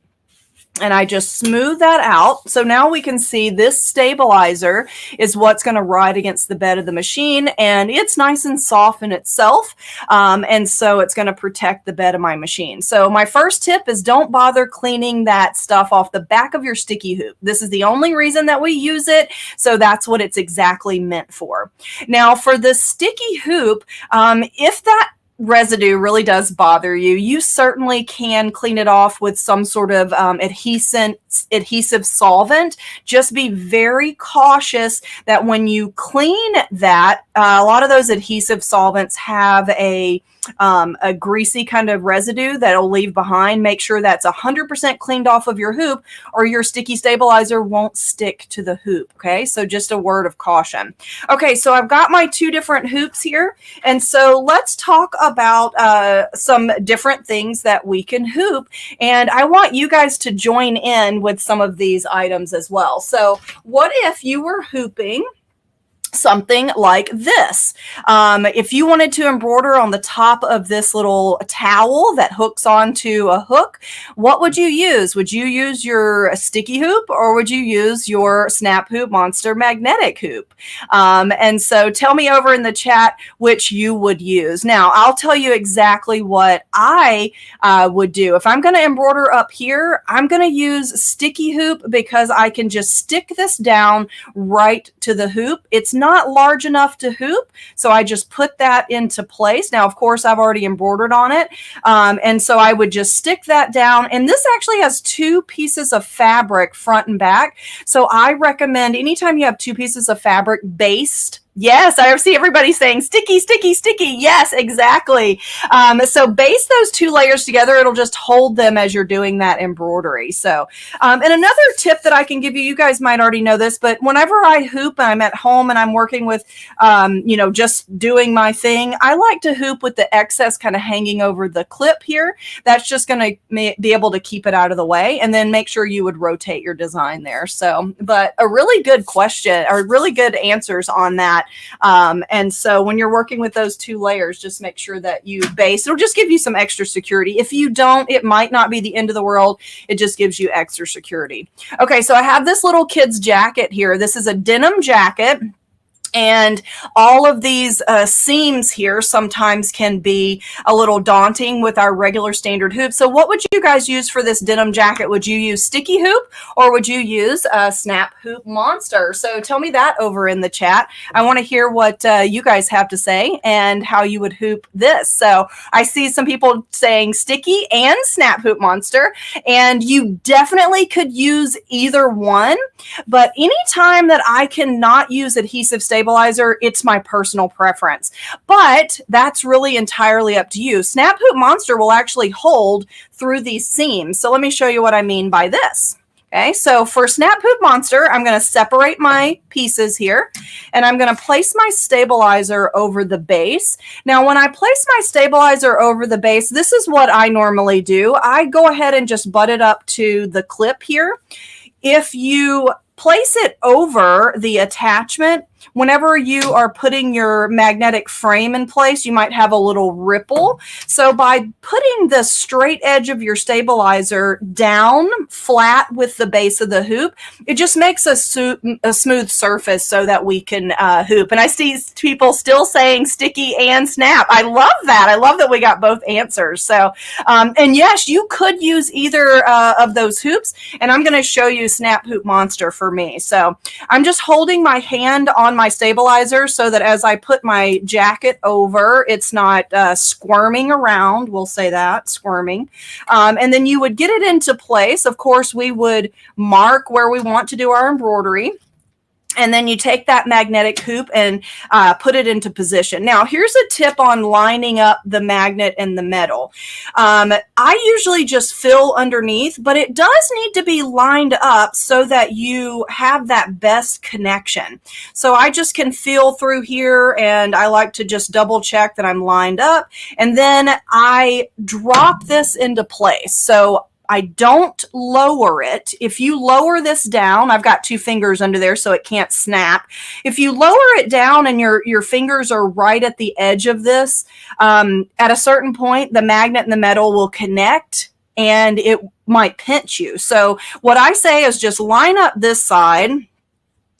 And I just smooth that out. So now we can see this stabilizer is what's going to ride against the bed of the machine, and it's nice and soft in itself. And so it's going to protect the bed of my machine. So my first tip is don't bother cleaning that stuff off the back of your sticky hoop. This is the only reason that we use it. So that's what it's exactly meant for. Now for the sticky hoop, if that residue really does bother you, you certainly can clean it off with some sort of adhesive solvent. Just be very cautious that when you clean that, a lot of those adhesive solvents have a greasy kind of residue that will leave behind. Make sure that's 100% cleaned off of your hoop, or your sticky stabilizer won't stick to the hoop. Okay, so just a word of caution. Okay, so I've got my two different hoops here, and so let's talk about some different things that we can hoop, and I want you guys to join in with some of these items as well. So what if you were hooping something like this? If you wanted to embroider on the top of this little towel that hooks onto a hook, what would you use? Would you use your sticky hoop, or would you use your Snap Hoop Monster magnetic hoop? And so tell me over in the chat which you would use. Now, I'll tell you exactly what I would do. If I'm going to embroider up here, I'm going to use sticky hoop because I can just stick this down right to the hoop. It's not large enough to hoop. So I just put that into place. Now, of course, I've already embroidered on it. And so I would just stick that down. And this actually has 2 pieces of fabric front and back. So I recommend anytime you have 2 pieces of fabric based. Yes, I see everybody saying sticky, sticky, sticky. Yes, exactly. So base those 2 layers together. It'll just hold them as you're doing that embroidery. So, and another tip that I can give you, you guys might already know this, but whenever I hoop and I'm at home and I'm working with, just doing my thing, I like to hoop with the excess kind of hanging over the clip here. That's just going to be able to keep it out of the way, and then make sure you would rotate your design there. So, but a really good question, or really good answers on that. And so when you're working with those 2 layers, just make sure that you base. It'll just give you some extra security. If you don't, it might not be the end of the world. It just gives you extra security. Okay, so I have this little kid's jacket here. This is a denim jacket. And all of these seams here sometimes can be a little daunting with our regular standard hoop. So what would you guys use for this denim jacket? Would you use sticky hoop, or would you use a snap hoop monster? So tell me that over in the chat. I want to hear what you guys have to say and how you would hoop this. So I see some people saying sticky and snap hoop monster, and you definitely could use either one. But anytime that I cannot use adhesive stabilizer, it's my personal preference, but that's really entirely up to you. Snap Hoop Monster will actually hold through these seams. So let me show you what I mean by this. Okay, so for Snap Hoop Monster, I'm going to separate my pieces here, and I'm going to place my stabilizer over the base. Now, when I place my stabilizer over the base, this is what I normally do. I go ahead and just butt it up to the clip here. If you place it over the attachment, whenever you are putting your magnetic frame in place, you might have a little ripple. So by putting the straight edge of your stabilizer down flat with the base of the hoop, it just makes a smooth surface so that we can hoop. And I see people still saying sticky and snap. I love that. I love that we got both answers. So, and yes, you could use either of those hoops, and I'm going to show you Snap Hoop Monster for me. So I'm just holding my hand on my stabilizer so that as I put my jacket over, it's not squirming around. We'll say that, squirming. And then you would get it into place. Of course, we would mark where we want to do our embroidery. And then you take that magnetic hoop and put it into position. Now, here's a tip on lining up the magnet and the metal. I usually just fill underneath, but it does need to be lined up so that you have that best connection. So I just can feel through here, and I like to just double check that I'm lined up. And then I drop this into place. So I don't lower it. If you lower this down, I've got 2 fingers under there so it can't snap. If you lower it down and your fingers are right at the edge of this, at a certain point, the magnet and the metal will connect and it might pinch you. So what I say is just line up this side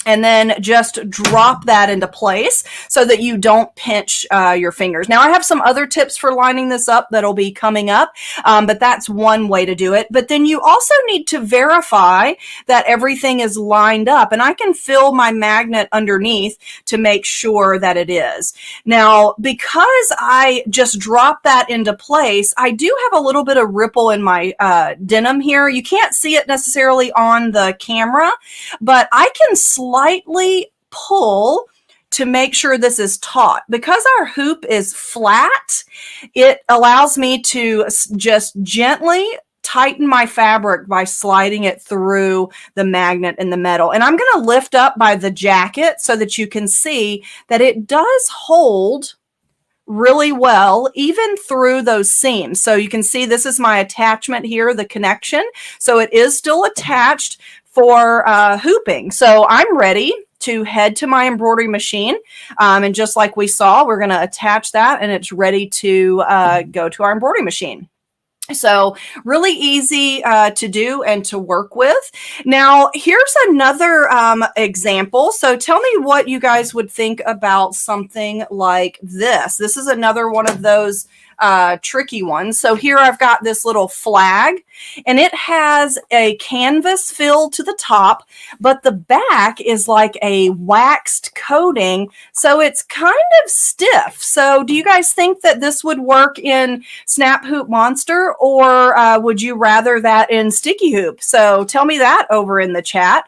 and then just drop that into place so that you don't pinch your fingers. Now, I have some other tips for lining this up that'll be coming up, but that's one way to do it. But then you also need to verify that everything is lined up, and I can feel my magnet underneath to make sure that it is. Now, because I just drop that into place, I do have a little bit of ripple in my denim here. You can't see it necessarily on the camera, but I can slightly pull to make sure this is taut. Because our hoop is flat, it allows me to just gently tighten my fabric by sliding it through the magnet and the metal. And I'm going to lift up by the jacket so that you can see that it does hold really well, even through those seams. So you can see this is my attachment here, the connection. So it is still attached for hooping. So I'm ready to head to my embroidery machine. And just like we saw, we're going to attach that and it's ready to go to our embroidery machine. So really easy to do and to work with. Now, here's another example. So tell me what you guys would think about something like this. This is another one of those tricky ones. So here I've got this little flag, and it has a canvas fill to the top, but the back is like a waxed coating, so it's kind of stiff. So do you guys think that this would work in Snap Hoop Monster, or would you rather that in Sticky Hoop? So tell me that over in the chat.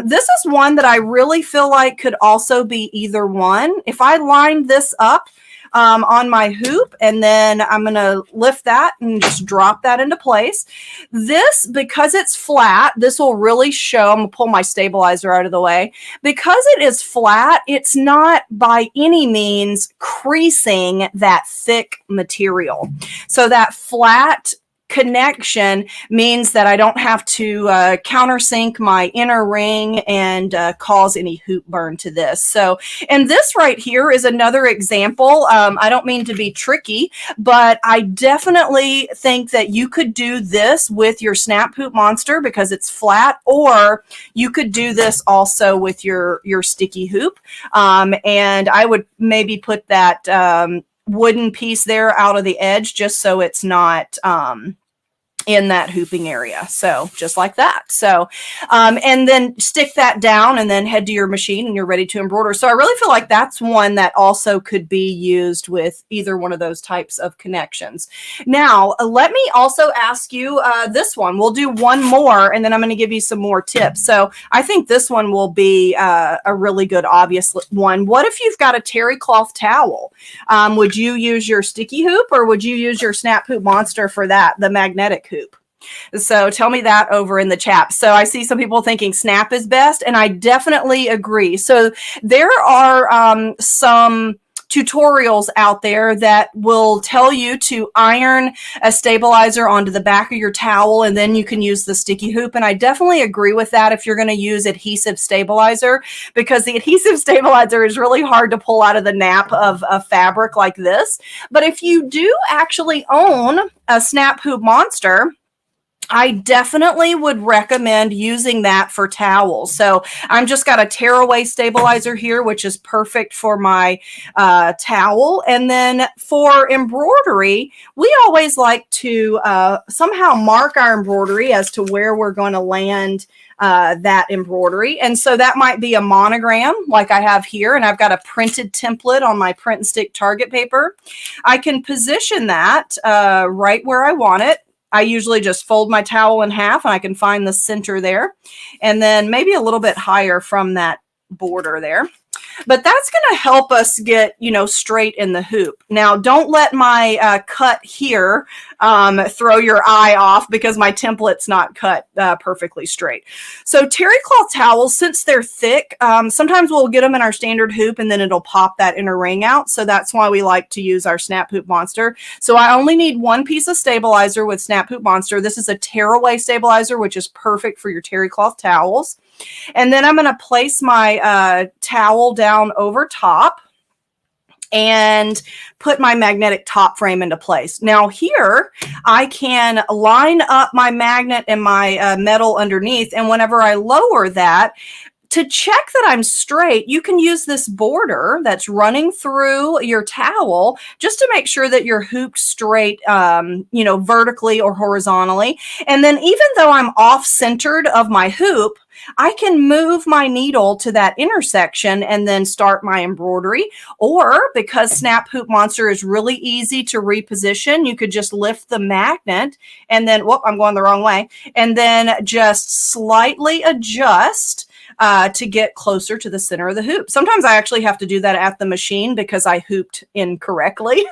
This is one that I really feel like could also be either one. If I lined this up on my hoop, and then I'm going to lift that and just drop that into place. This, because it's flat, this will really show. I'm going to pull my stabilizer out of the way. Because it is flat, it's not by any means creasing that thick material. So that flat connection means that I don't have to countersink my inner ring and cause any hoop burn to this. So, and this right here is another example. I don't mean to be tricky, but I definitely think that you could do this with your Snap Hoop Monster because it's flat, or you could do this also with your sticky hoop. And I would maybe put that wooden piece there out of the edge just so it's not in that hooping area. So just like that. So and then stick that down and then head to your machine and you're ready to embroider. So I really feel like that's one that also could be used with either one of those types of connections. Now let me also ask you this one. We'll do one more and then I'm going to give you some more tips. So I think this one will be a really good obvious one. What if you've got a terry cloth towel? Would you use your sticky hoop or would you use your Snap Hoop Monster for that, the magnetic hoop? So tell me that over in the chat. So I see some people thinking snap is best, and I definitely agree. So there are some tutorials out there that will tell you to iron a stabilizer onto the back of your towel, and then you can use the sticky hoop. And I definitely agree with that if you're going to use adhesive stabilizer, because the adhesive stabilizer is really hard to pull out of the nap of a fabric like this. But if you do actually own a Snap Hoop Monster, I definitely would recommend using that for towels. So I'm just got a tearaway stabilizer here, which is perfect for my towel. And then for embroidery, we always like to somehow mark our embroidery as to where we're going to land that embroidery. And so that might be a monogram like I have here, and I've got a printed template on my print and stick target paper. I can position that right where I want it. I usually just fold my towel in half and I can find the center there, and then maybe a little bit higher from that border there. But that's going to help us get, you know, straight in the hoop. Now, don't let my cut here throw your eye off because my template's not cut perfectly straight. So terry cloth towels, since they're thick, sometimes we'll get them in our standard hoop and then it'll pop that inner ring out. So that's why we like to use our Snap Hoop Monster. So I only need one piece of stabilizer with Snap Hoop Monster. This is a tearaway stabilizer, which is perfect for your terry cloth towels. And then I'm going to place my towel down over top and put my magnetic top frame into place. Now here I can line up my magnet and my metal underneath, and whenever I lower that, to check that I'm straight, you can use this border that's running through your towel just to make sure that you're hooped straight, you know, vertically or horizontally. And then even though I'm off-centered of my hoop, I can move my needle to that intersection and then start my embroidery. Or because Snap Hoop Monster is really easy to reposition, you could just lift the magnet and then, whoop, I'm going the wrong way, and then just slightly adjust to get closer to the center of the hoop. Sometimes I actually have to do that at the machine because I hooped incorrectly.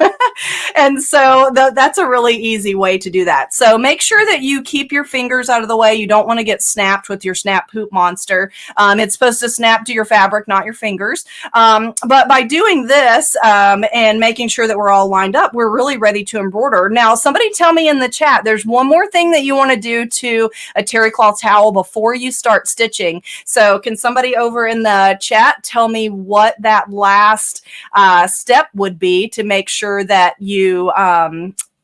And so that's a really easy way to do that. So make sure that you keep your fingers out of the way. You don't want to get snapped with your Snap Hoop Monster. It's supposed to snap to your fabric, not your fingers. But by doing this and making sure that we're all lined up, we're really ready to embroider. Now, somebody tell me in the chat, there's one more thing that you want to do to a terry cloth towel before you start stitching. So can somebody over in the chat tell me what that last step would be to make sure that you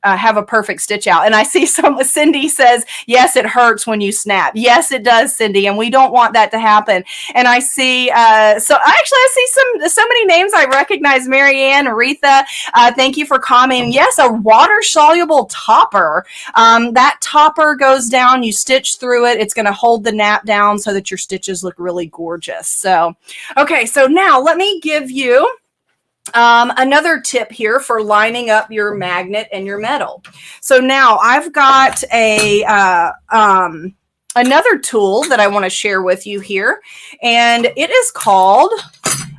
have a perfect stitch out. And I see Cindy says, yes, it hurts when you snap. Yes, it does, Cindy. And we don't want that to happen. And I see, I see so many names I recognize. Marianne, Aretha, thank you for commenting. Yes, a water soluble topper. That topper goes down, you stitch through it. It's going to hold the nap down so that your stitches look really gorgeous. So, okay, so now let me give you another tip here for lining up your magnet and your metal. So now I've got another tool that I want to share with you here, and it is called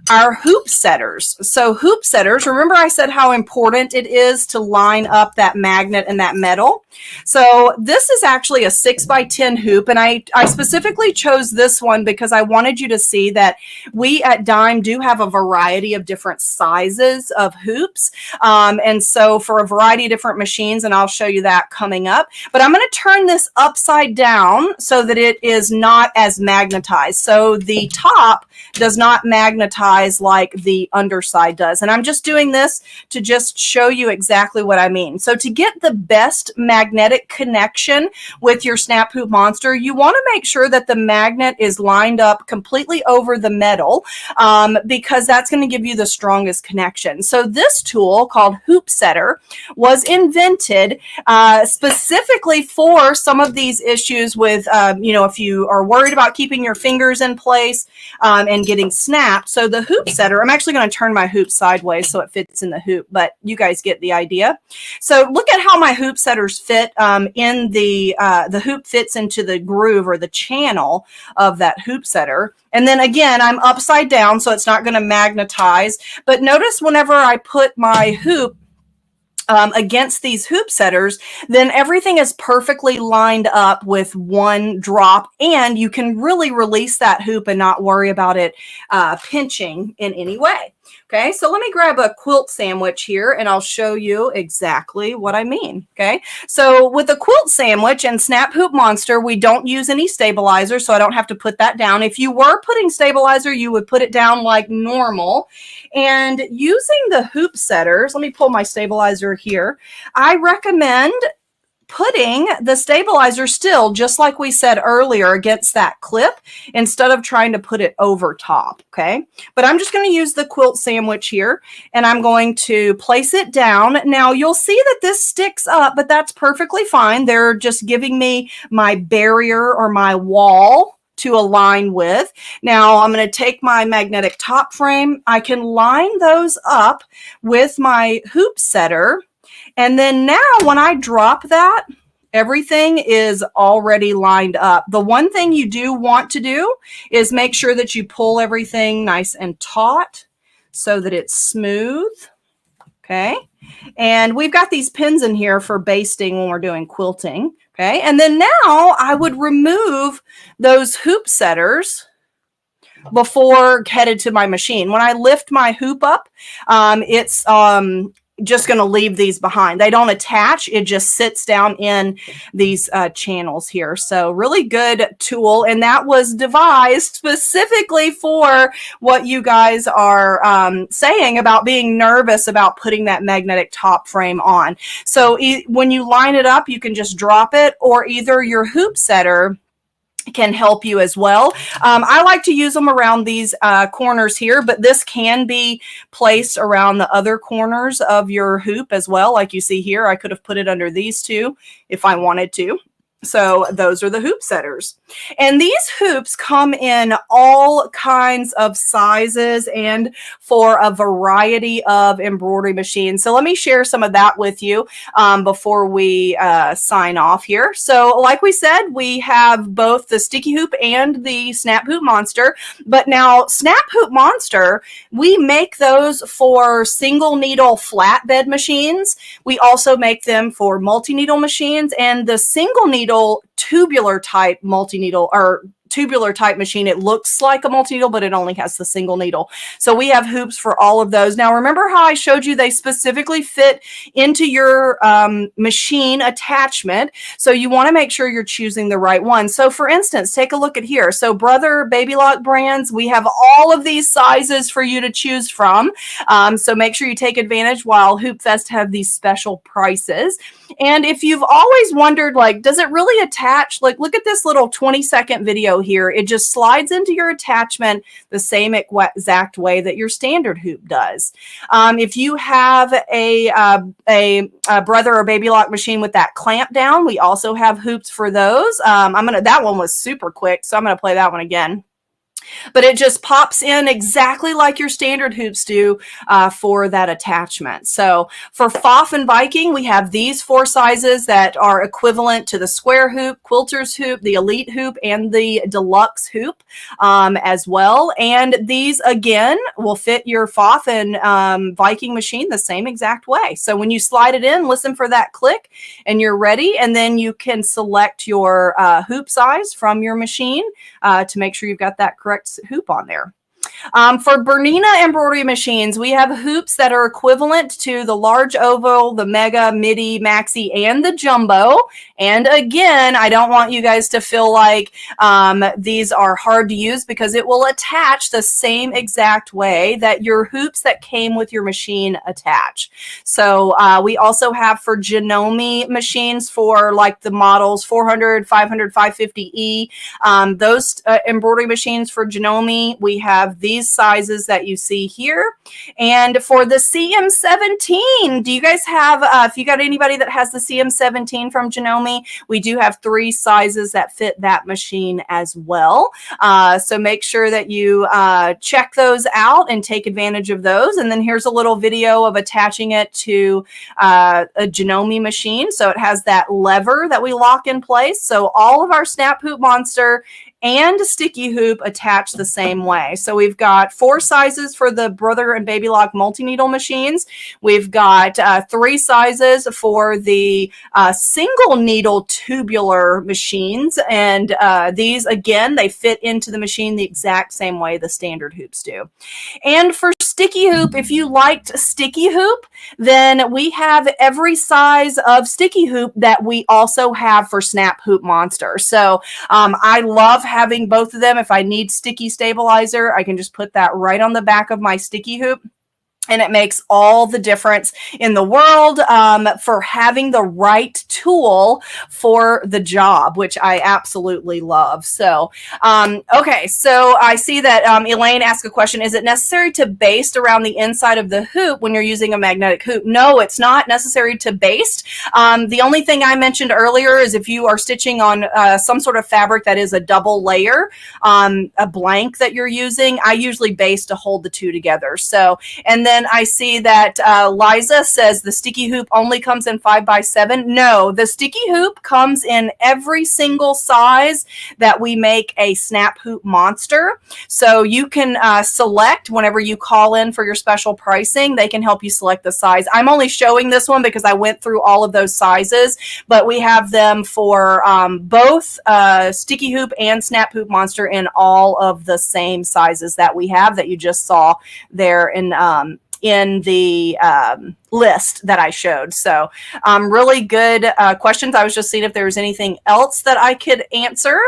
our hoop setters. So hoop setters, remember I said how important it is to line up that magnet and that metal. So this is actually a 6x10 hoop, and I specifically chose this one because I wanted you to see that we at Dime do have a variety of different sizes of hoops. And so for a variety of different machines, and I'll show you that coming up, but I'm going to turn this upside down so that it is not as magnetized. So the top does not magnetize like the underside does. And I'm just doing this to just show you exactly what I mean. So to get the best magnetic connection with your Snap Hoop Monster, you want to make sure that the magnet is lined up completely over the metal, because that's going to give you the strongest connection. So this tool called Hoop Setter was invented specifically for some of these issues with, if you are worried about keeping your fingers in place and getting snapped. So the hoop setter, I'm actually going to turn my hoop sideways so it fits in the hoop, but you guys get the idea. So look at how my hoop setters fit in the hoop fits into the groove or the channel of that hoop setter. And then again, I'm upside down, so it's not going to magnetize. But notice whenever I put my hoop against these hoop setters, then everything is perfectly lined up with one drop, and you can really release that hoop and not worry about it pinching in any way. Okay, so let me grab a quilt sandwich here and I'll show you exactly what I mean. Okay, so with a quilt sandwich and Snap Hoop Monster, we don't use any stabilizer, so I don't have to put that down. If you were putting stabilizer, you would put it down like normal. And using the hoop setters, let me pull my stabilizer here. I recommend putting the stabilizer still, just like we said earlier, against that clip instead of trying to put it over top, okay? But I'm just going to use the quilt sandwich here, and I'm going to place it down. Now, you'll see that this sticks up, but that's perfectly fine. They're just giving me my barrier or my wall to align with. Now, I'm going to take my magnetic top frame. I can line those up with my hoop setter. And then now when I drop that, everything is already lined up. The one thing you do want to do is make sure that you pull everything nice and taut so that it's smooth. Okay. And we've got these pins in here for basting when we're doing quilting. Okay. And then now I would remove those hoop setters before headed to my machine. When I lift my hoop up, it's just going to leave these behind. They don't attach. It just sits down in these channels here. So really good tool. And that was devised specifically for what you guys are saying about being nervous about putting that magnetic top frame on. So when you line it up, you can just drop it, or either your hoop setter can help you as well. I like to use them around these corners here, but this can be placed around the other corners of your hoop as well. Like you see here, I could have put it under these two if I wanted to. So those are the hoop setters. And these hoops come in all kinds of sizes and for a variety of embroidery machines. So let me share some of that with you before we sign off here. So like we said, we have both the Sticky Hoop and the Snap Hoop Monster. But now Snap Hoop Monster, we make those for single needle flatbed machines. We also make them for multi-needle machines, and the single needle tubular type multi-needle or tubular type machine. It looks like a multi-needle, but it only has the single needle. So we have hoops for all of those. Now, remember how I showed you they specifically fit into your machine attachment. So you want to make sure you're choosing the right one. So for instance, take a look at here. So Brother Baby Lock brands, we have all of these sizes for you to choose from. So make sure you take advantage while Hoopfest have these special prices. And if you've always wondered, like, does it really attach? Like, look at this little 20-second video here. It just slides into your attachment the same exact way that your standard hoop does. If you have a Brother or Baby Lock machine with that clamp down, we also have hoops for those. That one was super quick, so I'm gonna play that one again. But it just pops in exactly like your standard hoops do for that attachment. So for FOF and Viking, we have these 4 sizes that are equivalent to the square hoop, quilter's hoop, the elite hoop, and the deluxe hoop as well. And these, again, will fit your FOF and Viking machine the same exact way. So when you slide it in, listen for that click, and you're ready. And then you can select your hoop size from your machine to make sure you've got that correct hoop on there. For Bernina embroidery machines, we have hoops that are equivalent to the large oval, the mega, midi, maxi, and the jumbo. And again, I don't want you guys to feel like these are hard to use, because it will attach the same exact way that your hoops that came with your machine attach. So we also have for Janome machines for like the models 400, 500, 550E, those embroidery machines for Janome, we have these sizes that you see here. And for the CM17, do you guys have, if you got anybody that has the CM17 from Janome, we do have 3 sizes that fit that machine as well. So make sure that you check those out and take advantage of those. And then here's a little video of attaching it to a Janome machine. So it has that lever that we lock in place. So all of our Snap Hoop Monster and sticky hoop attached the same way. So we've got 4 sizes for the Brother and Baby Lock multi-needle machines. We've got 3 sizes for the single needle tubular machines. And these, again, they fit into the machine the exact same way the standard hoops do. And for sticky hoop, if you liked sticky hoop, then we have every size of sticky hoop that we also have for Snap Hoop Monster. So I love having both of them. If I need sticky stabilizer, I can just put that right on the back of my sticky hoop. And it makes all the difference in the world for having the right tool for the job, which I absolutely love. So, okay, so I see that Elaine asked a question. Is it necessary to baste around the inside of the hoop when you're using a magnetic hoop? No, it's not necessary to baste. The only thing I mentioned earlier is if you are stitching on some sort of fabric that is a double layer, a blank that you're using, I usually baste to hold the 2 together. So, and then I see that Liza says the sticky hoop only comes in 5x7. No, the sticky hoop comes in every single size that we make a Snap Hoop Monster. So you can select whenever you call in for your special pricing. They can help you select the size. I'm only showing this one because I went through all of those sizes, but we have them for both sticky hoop and Snap Hoop Monster in all of the same sizes that we have that you just saw there in the list that I showed. So really good questions. I was just seeing if there was anything else that I could answer.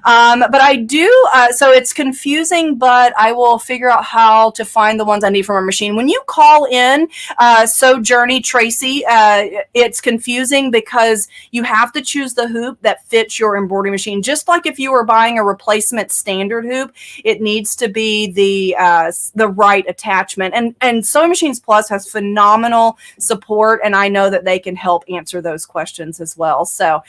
But I do, so it's confusing, but I will figure out how to find the ones I need from our machine. When you call in Sojourney Tracy, it's confusing because you have to choose the hoop that fits your embroidery machine. Just like if you were buying a replacement standard hoop, it needs to be the right attachment. And SewingMachines Plus has phenomenal support, and I know that they can help answer those questions as well. So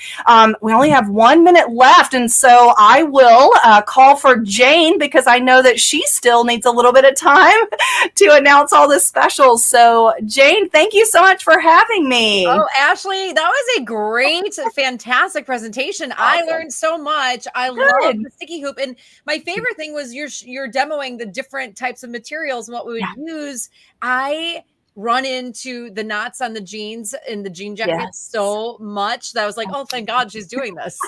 we only have 1 minute left, and so I will call for Jane because I know that she still needs a little bit of time to announce all the specials. So Jane, thank you so much for having me. Oh, Ashley, that was a great, fantastic presentation. Awesome. I learned so much. I Good. love the sticky hoop, and my favorite thing was you're demoing the different types of materials and what we would use. I run into the knots on the jeans in the jean jacket Yes. so much that I was like, oh, thank God she's doing this.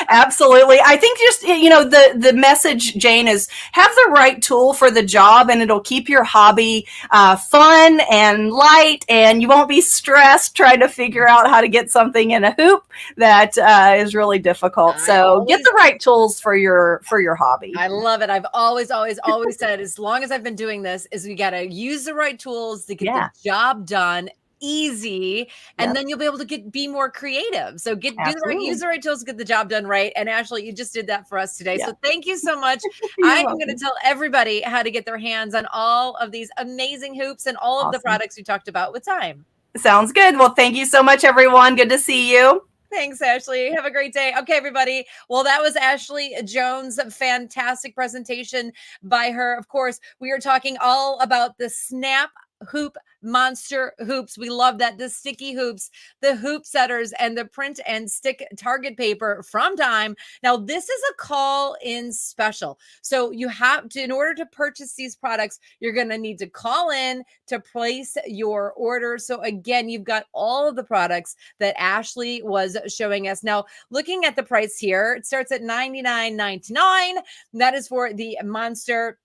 Absolutely. I think just, the message, Jane, is have the right tool for the job, and it'll keep your hobby fun and light, and you won't be stressed trying to figure out how to get something in a hoop that is really difficult. So get the right tools for your hobby. I love it. I've always said, as long as I've been doing this, is we got to use the right tools to get the job done easy, and then you'll be able to be more creative. So use the right tools to get the job done right. And Ashley, you just did that for us today. So thank you so much. I'm going to tell everybody how to get their hands on all of these amazing hoops and all of the products we talked about with time. Sounds good. Well, thank you so much, everyone. Good to see you. Thanks, Ashley. Have a great day. Okay, everybody. Well, that was Ashley Jones' fantastic presentation by her. Of course, we are talking all about the Snap Hoop Monster hoops. We love that. The sticky hoops, the hoop setters, and the print and stick target paper from Dime. Now, this is a call-in special. So you have to, in order to purchase these products, you're going to need to call in to place your order. So again, you've got all of the products that Ashley was showing us. Now, looking at the price here, it starts at $99.99. That is for the Monster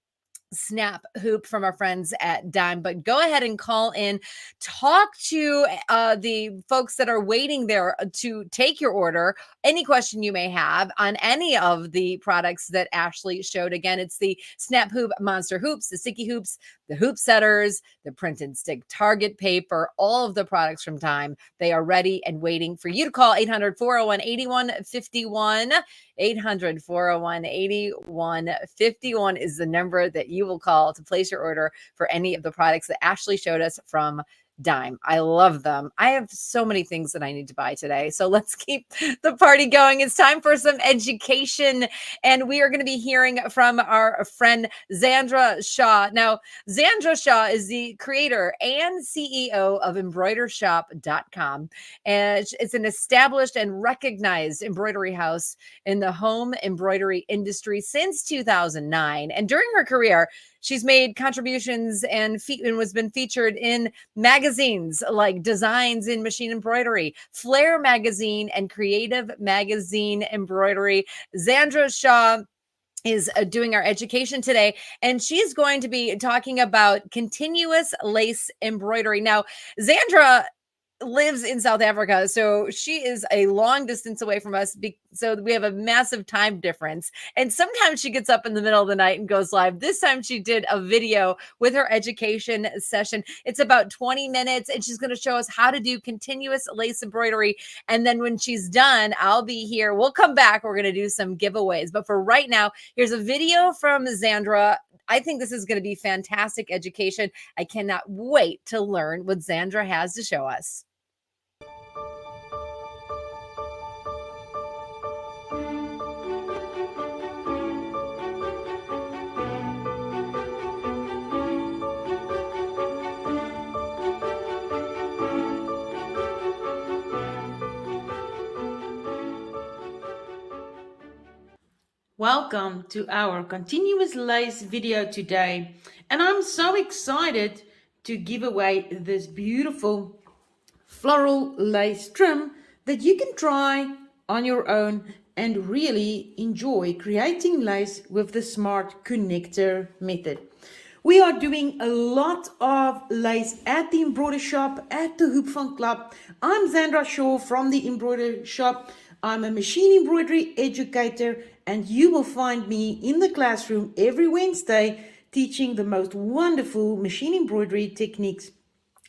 Snap hoop from our friends at Dime. But go ahead and call in, talk to the folks that are waiting there to take your order. Any question you may have on any of the products that Ashley showed. Again, it's the Snap Hoop Monster hoops, the sticky hoops, the hoop setters, the print and stick target paper, all of the products from Dime. They are ready and waiting for you to call 800-401-8151. 800-401-8151 is the number that you will call to place your order for any of the products that Ashley showed us from Dime. I love them. I have so many things that I need to buy today. So let's keep the party going. It's time for some education. And we are going to be hearing from our friend Zandra Shaw. Now, Zandra Shaw is the creator and CEO of Embroidershop.com. And it's an established and recognized embroidery house in the home embroidery industry since 2009. And during her career, she's made contributions and was been featured in magazines like Designs in Machine Embroidery, Flair Magazine, and Creative Magazine Embroidery. Zandra Shaw is doing our education today, and she's going to be talking about continuous lace embroidery. Now, Zandra lives in South Africa, so she is a long distance away from us, so we have a massive time difference, and sometimes she gets up in the middle of the night and goes live. This time she did a video with her education session. It's about 20 minutes, and she's going to show us how to do continuous lace embroidery, and then when she's done, I'll be here. We'll come back. We're going to do some giveaways, but for right now, here's a video from Zandra. I think this is going to be fantastic education. I cannot wait to learn what Zandra has to show us. Welcome to our continuous lace video today, and I'm so excited to give away this beautiful floral lace trim that you can try on your own and really enjoy creating lace with the smart connector method. We are doing a lot of lace at the Embroidery Shop at the Hoop Fun Club. I'm Zandra Shaw from the Embroidery Shop. I'm a machine embroidery educator, and you will find me in the classroom every Wednesday teaching the most wonderful machine embroidery techniques.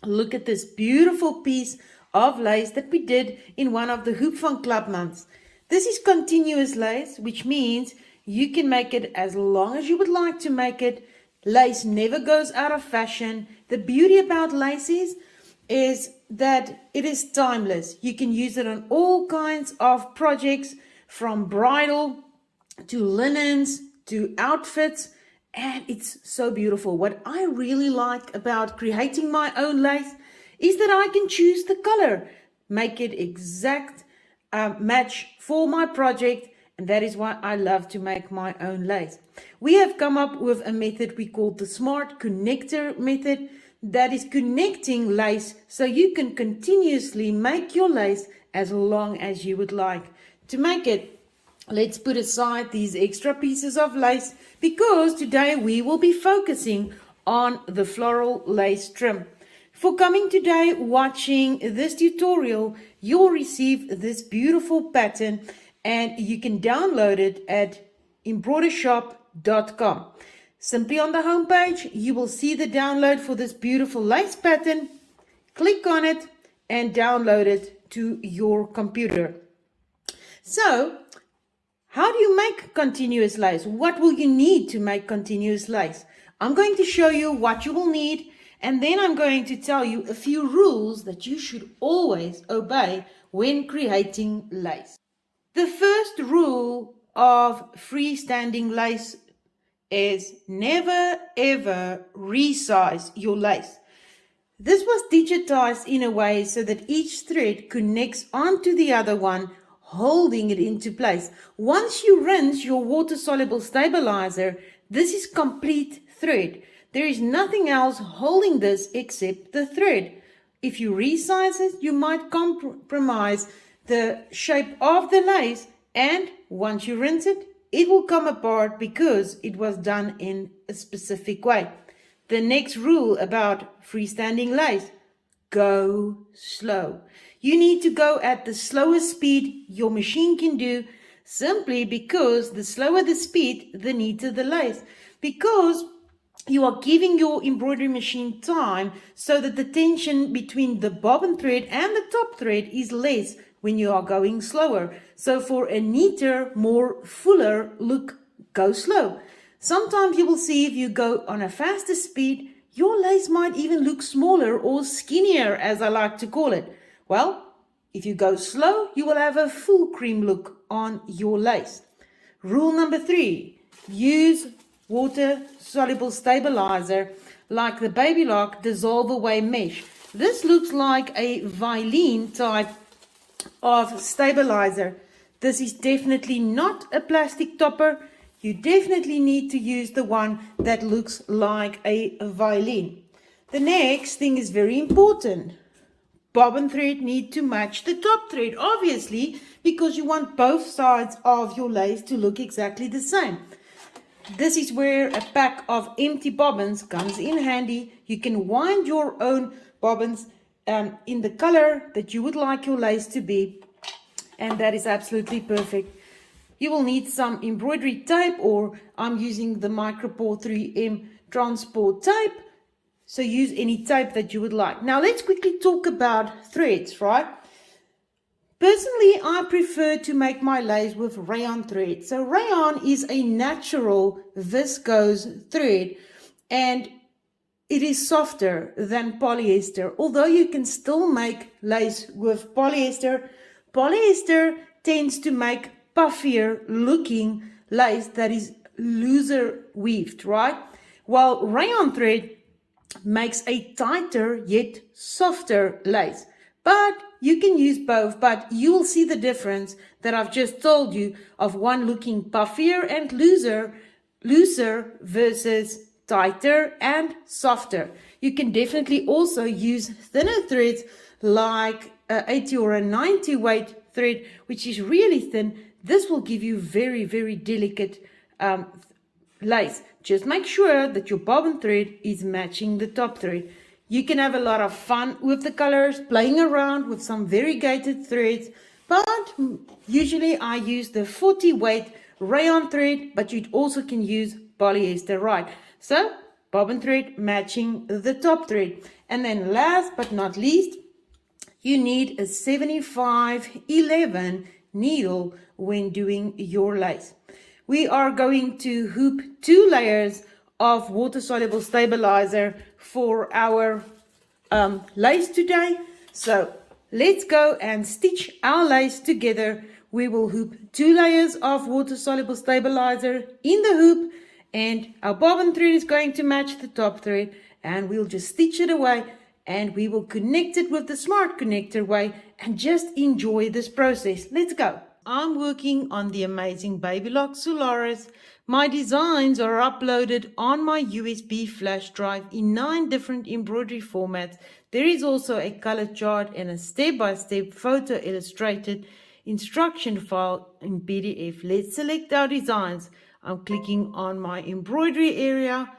Look at this beautiful piece of lace that we did in one of the Hoop Fun Club months. This is continuous lace, which means you can make it as long as you would like to make it. Lace never goes out of fashion. The beauty about lace is that it is timeless. You can use it on all kinds of projects, from bridal to linens to outfits, and it's so beautiful. What I really like about creating my own lace is that I can choose the color, make it exact match for my project, and that is why I love to make my own lace. We have come up with a method we call the smart connector method. that is connecting lace so you can continuously make your lace as long as you would like. To make it, let's put aside these extra pieces of lace because today we will be focusing on the floral lace trim. For coming today, watching this tutorial, you'll receive this beautiful pattern and you can download it at embroideryshop.com. Simply on the homepage, you will see the download for this beautiful lace pattern. Click on it and download it to your computer. So, how do you make continuous lace? What will you need to make continuous lace? I'm going to show you what you will need, and then I'm going to tell you a few rules that you should always obey when creating lace. The first rule of freestanding lace is never ever resize your lace. This was digitized in a way so that each thread connects onto the other one, holding it into place. Once you rinse your water-soluble stabilizer, this is complete thread. There is nothing else holding this except the thread. If you resize it, you might compromise the shape of the lace, and once you rinse it, it will come apart because it was done in a specific way. The next rule about freestanding lace: go slow. You need to go at the slowest speed your machine can do, simply because the slower the speed, the neater the lace. Because you are giving your embroidery machine time so that the tension between the bobbin thread and the top thread is less when you are going slower. So for a neater, more fuller look, go slow. Sometimes you will see if you go on a faster speed, your lace might even look smaller or skinnier, as I like to call it. Well, if you go slow, you will have a full cream look on your lace. Rule number 3, use water-soluble stabilizer like the Baby Lock Dissolve Away Mesh. This looks like a violin type of stabilizer. This is definitely not a plastic topper. You definitely need to use the one that looks like a violin. The next thing is very important. Bobbin thread need to match the top thread, obviously, because you want both sides of your lace to look exactly the same. This is where a pack of empty bobbins comes in handy. You can wind your own bobbins in the color that you would like your lace to be, and that is absolutely perfect. You will need some embroidery tape, or I'm using the Micropore 3M transport tape, so use any tape that you would like. Now let's quickly talk about threads, right? Personally, I prefer to make my lace with rayon thread. So rayon is a natural viscose thread, and it is softer than polyester. Although you can still make lace with polyester, polyester tends to make puffier looking lace that is looser weaved, right? While rayon thread makes a tighter yet softer lace. But you can use both, but you'll see the difference that I've just told you of one looking puffier and looser versus tighter and softer. You can definitely also use thinner threads like 80 or a 90 weight thread, which is really thin. This will give you very, very delicate lace. Just make sure that your bobbin thread is matching the top thread. You can have a lot of fun with the colors, playing around with some variegated threads, but usually I use the 40 weight rayon thread, but you also can use polyester, right? So bobbin thread matching the top thread. And then last but not least, you need a 7511 needle when doing your lace. We are going to hoop 2 layers of water-soluble stabilizer for our lace today. So let's go and stitch our lace together. We will hoop 2 layers of water-soluble stabilizer in the hoop, and our bobbin thread is going to match the top thread, and we'll just stitch it away, and we will connect it with the smart connector way and just enjoy this process. Let's go. I'm working on the amazing Baby Lock Solaris My designs are uploaded on my USB flash drive in 9 different embroidery formats. There is also a color chart and a step-by-step photo illustrated instruction file in PDF. Let's select our designs. I'm clicking on my embroidery area,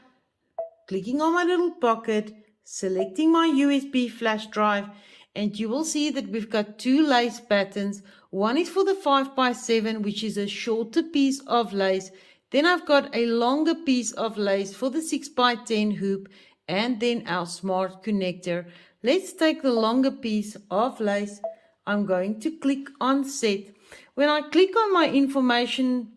clicking on my little pocket, selecting my USB flash drive, and you will see that we've got 2 lace patterns. One is for the 5x7, which is a shorter piece of lace. Then I've got a longer piece of lace for the 6x10 hoop, and then our smart connector. Let's take the longer piece of lace. I'm going to click on set. When I click on my information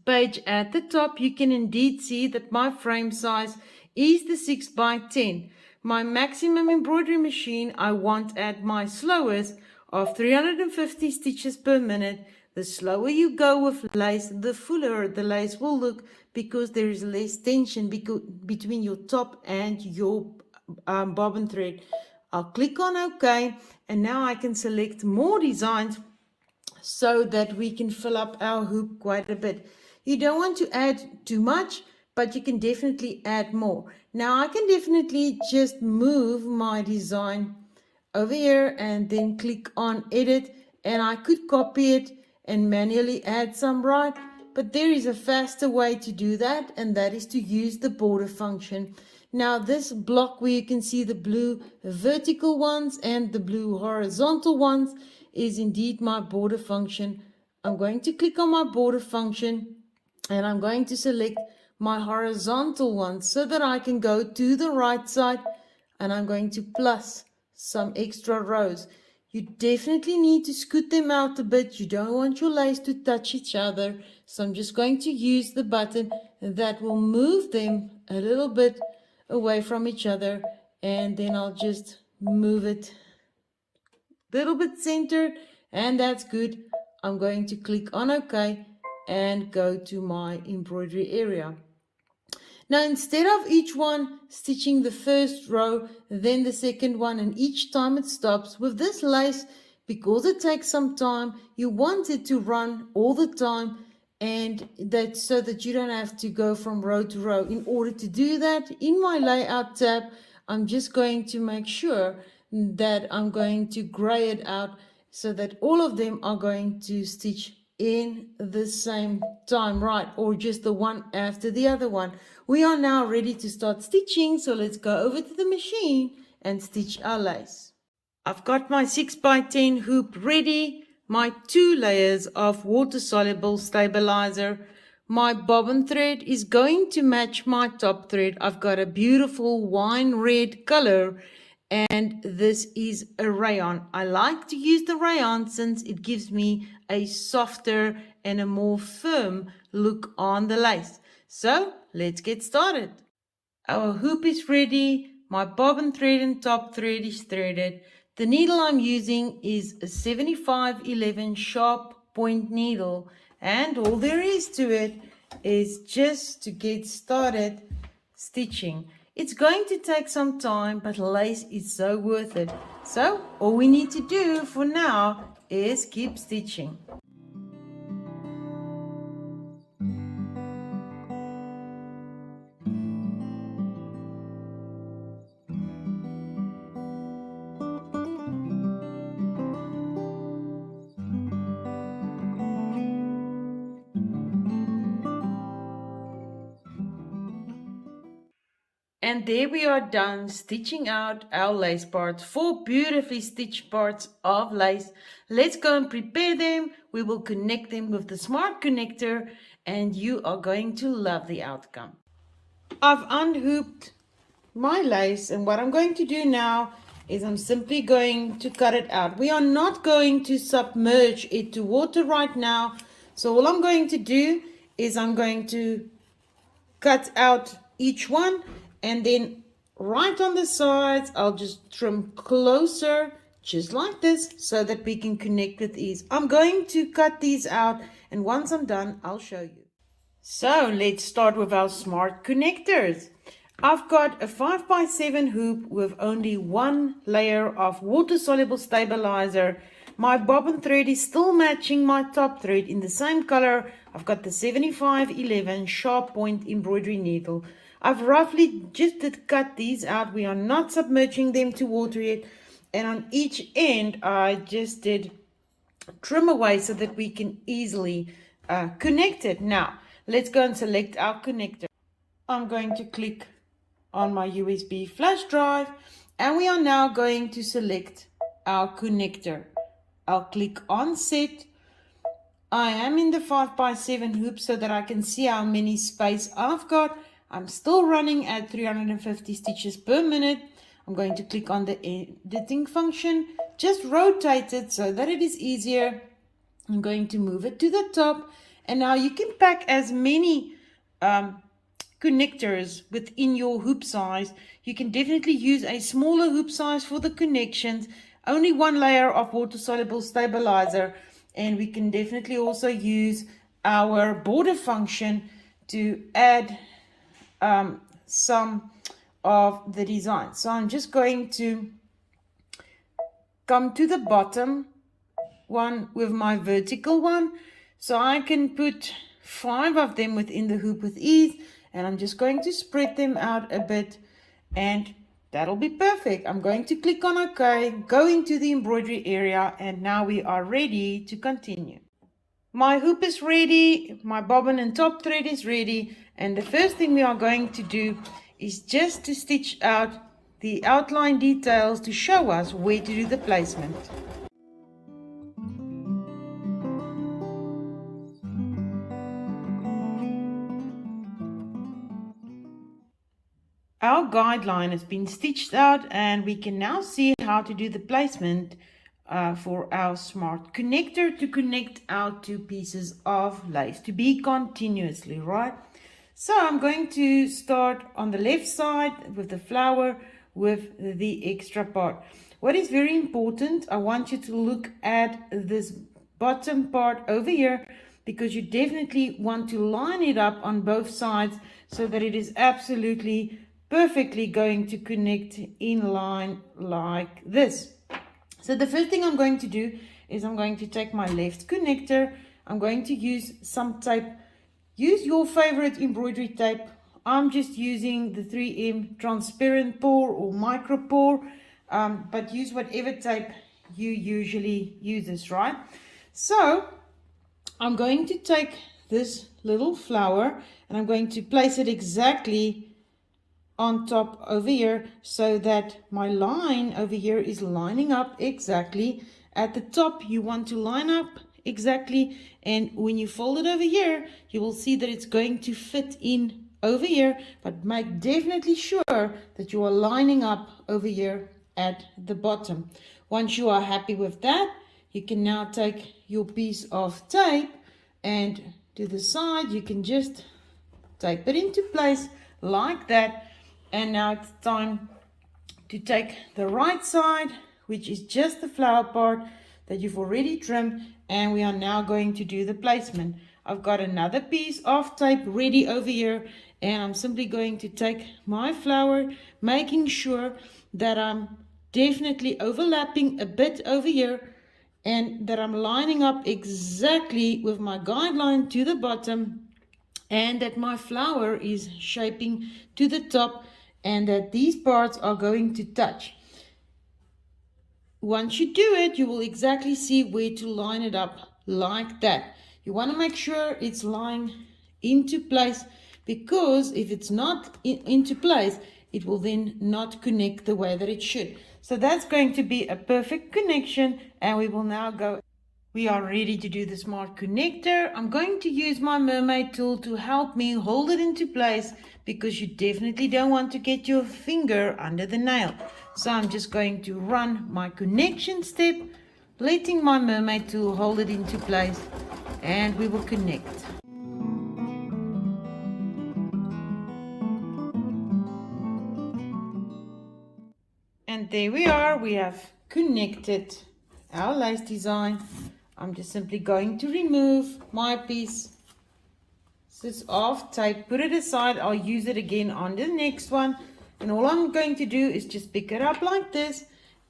page at the top, you can indeed see that my frame size is the 6x10. My maximum embroidery machine I want at my slowest of 350 stitches per minute. The slower you go with lace, the fuller the lace will look, because there is less tension between your top and your bobbin thread. I'll click on OK, and now I can select more designs so that we can fill up our hoop quite a bit. You don't want to add too much, but you can definitely add more. Now I can definitely just move my design over here and then click on edit, and I could copy it and manually add some, right? But there is a faster way to do that, and that is to use the border function. Now this block where you can see the blue vertical ones and the blue horizontal ones is indeed my border function. I'm going to click on my border function, and I'm going to select my horizontal ones so that I can go to the right side, and I'm going to plus some extra rows. You definitely need to scoot them out a bit. You don't want your lace to touch each other. So I'm just going to use the button that will move them a little bit away from each other, and then I'll just move it a little bit centered, and that's good. I'm going to click on OK and go to my embroidery area. Now, instead of each one stitching the first row, then the second one, and each time it stops, with this lace, because it takes some time, you want it to run all the time, and that's so that you don't have to go from row to row. In order to do that, in my layout tab, I'm just going to make sure that I'm going to gray it out so that all of them are going to stitch in the same time, right? Or just the one after the other one. We are now ready to start stitching, so let's go over to the machine and stitch our lace. I've got my 6x10 hoop ready, my 2 layers of water-soluble stabilizer. My bobbin thread is going to match my top thread. I've got a beautiful wine red color, and this is a rayon. I like to use the rayon since it gives me a softer and a more firm look on the lace. So let's get started. Our hoop is ready. My bobbin thread and top thread is threaded. The needle I'm using is a 7511 sharp point needle, and all there is to it is just to get started stitching. It's going to take some time, but lace is so worth it. So all we need to do for now is keep stitching. And there we are done stitching out our lace parts, 4 beautifully stitched parts of lace. Let's go and prepare them. We will connect them with the smart connector, and you are going to love the outcome. I've unhooped my lace, and what I'm going to do now is I'm simply going to cut it out. We are not going to submerge it to water right now. So all I'm going to do is I'm going to cut out each one, and then right on the sides I'll just trim closer just like this so that we can connect with ease. I'm going to cut these out, and once I'm done I'll show you. So let's start with our smart connectors. I've got a 5x7 hoop with only 1 layer of water-soluble stabilizer. My bobbin thread is still matching my top thread in the same color. I've got the 7511 sharp point embroidery needle. I've roughly just cut these out. We are not submerging them to water yet. And on each end, I just did trim away so that we can easily connect it. Now, let's go and select our connector. I'm going to click on my USB flash drive, and we are now going to select our connector. I'll click on set. I am in the 5x7 hoop so that I can see how many space I've got. I'm still running at 350 stitches per minute. I'm going to click on the editing function, just rotate it so that it is easier. I'm going to move it to the top, and now you can pack as many connectors within your hoop size. You can definitely use a smaller hoop size for the connections, only one layer of water soluble stabilizer, and we can definitely also use our border function to add some of the design. So I'm just going to come to the bottom one with my vertical one, so I can put 5 of them within the hoop with ease, and I'm just going to spread them out a bit, and that'll be perfect. I'm going to click on OK, go into the embroidery area, and now we are ready to continue. My hoop is ready, my bobbin and top thread is ready, and the first thing we are going to do is just to stitch out the outline details to show us where to do the placement. Our guideline has been stitched out, and we can now see how to do the placement for our smart connector to connect our 2 pieces of lace to be continuously, right? So I'm going to start on the left side with the flower with the extra part. What is very important, I want you to look at this bottom part over here, because you definitely want to line it up on both sides so that it is absolutely perfectly going to connect in line like this. So the first thing I'm going to do is I'm going to take my left connector. I'm going to use some tape. Use your favorite embroidery tape. I'm just using the 3M transparent pour or micro pour, but use whatever tape you usually use, right? So I'm going to take this little flower and I'm going to place it exactly on top over here so that my line over here is lining up exactly. At the top you want to line up exactly, and when you fold it over here you will see that it's going to fit in over here, but make definitely sure that you are lining up over here at the bottom. Once you are happy with that, you can now take your piece of tape, and to the side you can just tape it into place like that. And now it's time to take the right side, which is just the flower part that you've already trimmed, and we are now going to do the placement. I've got another piece of tape ready over here, and I'm simply going to take my flower, making sure that I'm definitely overlapping a bit over here and that I'm lining up exactly with my guideline to the bottom, and that my flower is shaping to the top, and that these parts are going to touch. Once you do it, you will exactly see where to line it up like that. You want to make sure it's lying into place, because if it's not into place, it will then not connect the way that it should. So that's going to be a perfect connection, and we will now go. We are ready to do the smart connector. I'm going to use my mermaid tool to help me hold it into place, because you definitely don't want to get your finger under the nail. So I'm just going to run my connection step, letting my mermaid tool hold it into place, and we will connect. And there we are, we have connected our lace design. I'm just simply going to remove my piece of tape, put it aside. I'll use it again on the next one, and all I'm going to do is just pick it up like this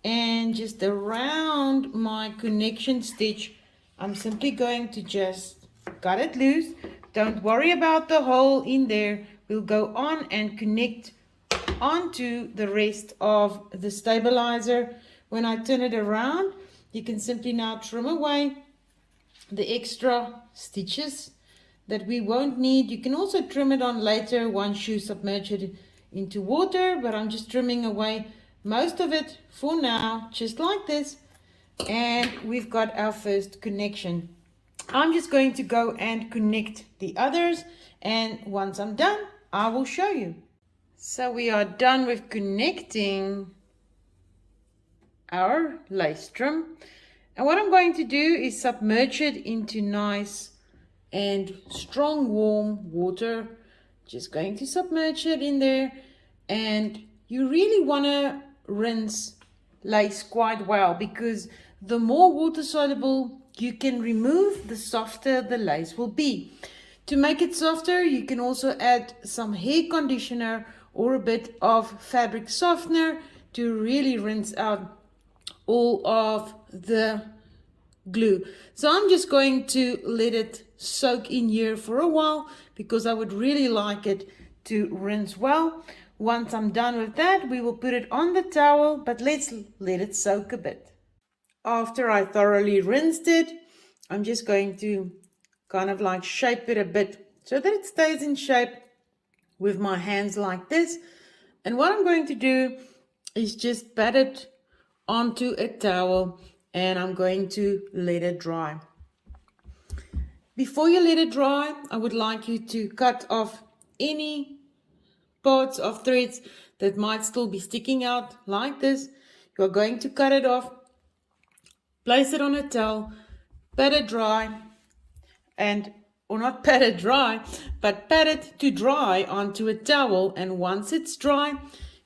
and just around my connection stitch, I'm simply going to just cut it loose. Don't worry about the hole in there. We'll go on and connect onto the rest of the stabilizer. When I turn it around, you can simply now trim away the extra stitches that we won't need. You can also trim it on later once you submerge it into water, but I'm just trimming away most of it for now, just like this. And we've got our first connection. I'm just going to go and connect the others, and once I'm done, I will show you. So we are done with connecting our lace trim, and what I'm going to do is submerge it into nice and strong warm water. Just going to submerge it in there, and you really want to rinse lace quite well, because the more water soluble you can remove, the softer the lace will be. To make it softer, you can also add some hair conditioner or a bit of fabric softener to really rinse out all of the glue. So I'm just going to let it soak in here for a while, because I would really like it to rinse well. Once I'm done with that, we will put it on the towel, but let's let it soak a bit. After I thoroughly rinsed it, I'm just going to kind of like shape it a bit so that it stays in shape with my hands like this. And what I'm going to do is just pat it onto a towel, and I'm going to let it dry. Before you let it dry, I would like you to cut off any parts of threads that might still be sticking out like this. You're going to cut it off, place it on a towel, pat it dry, or not pat it dry, but pat it to dry onto a towel. And once it's dry,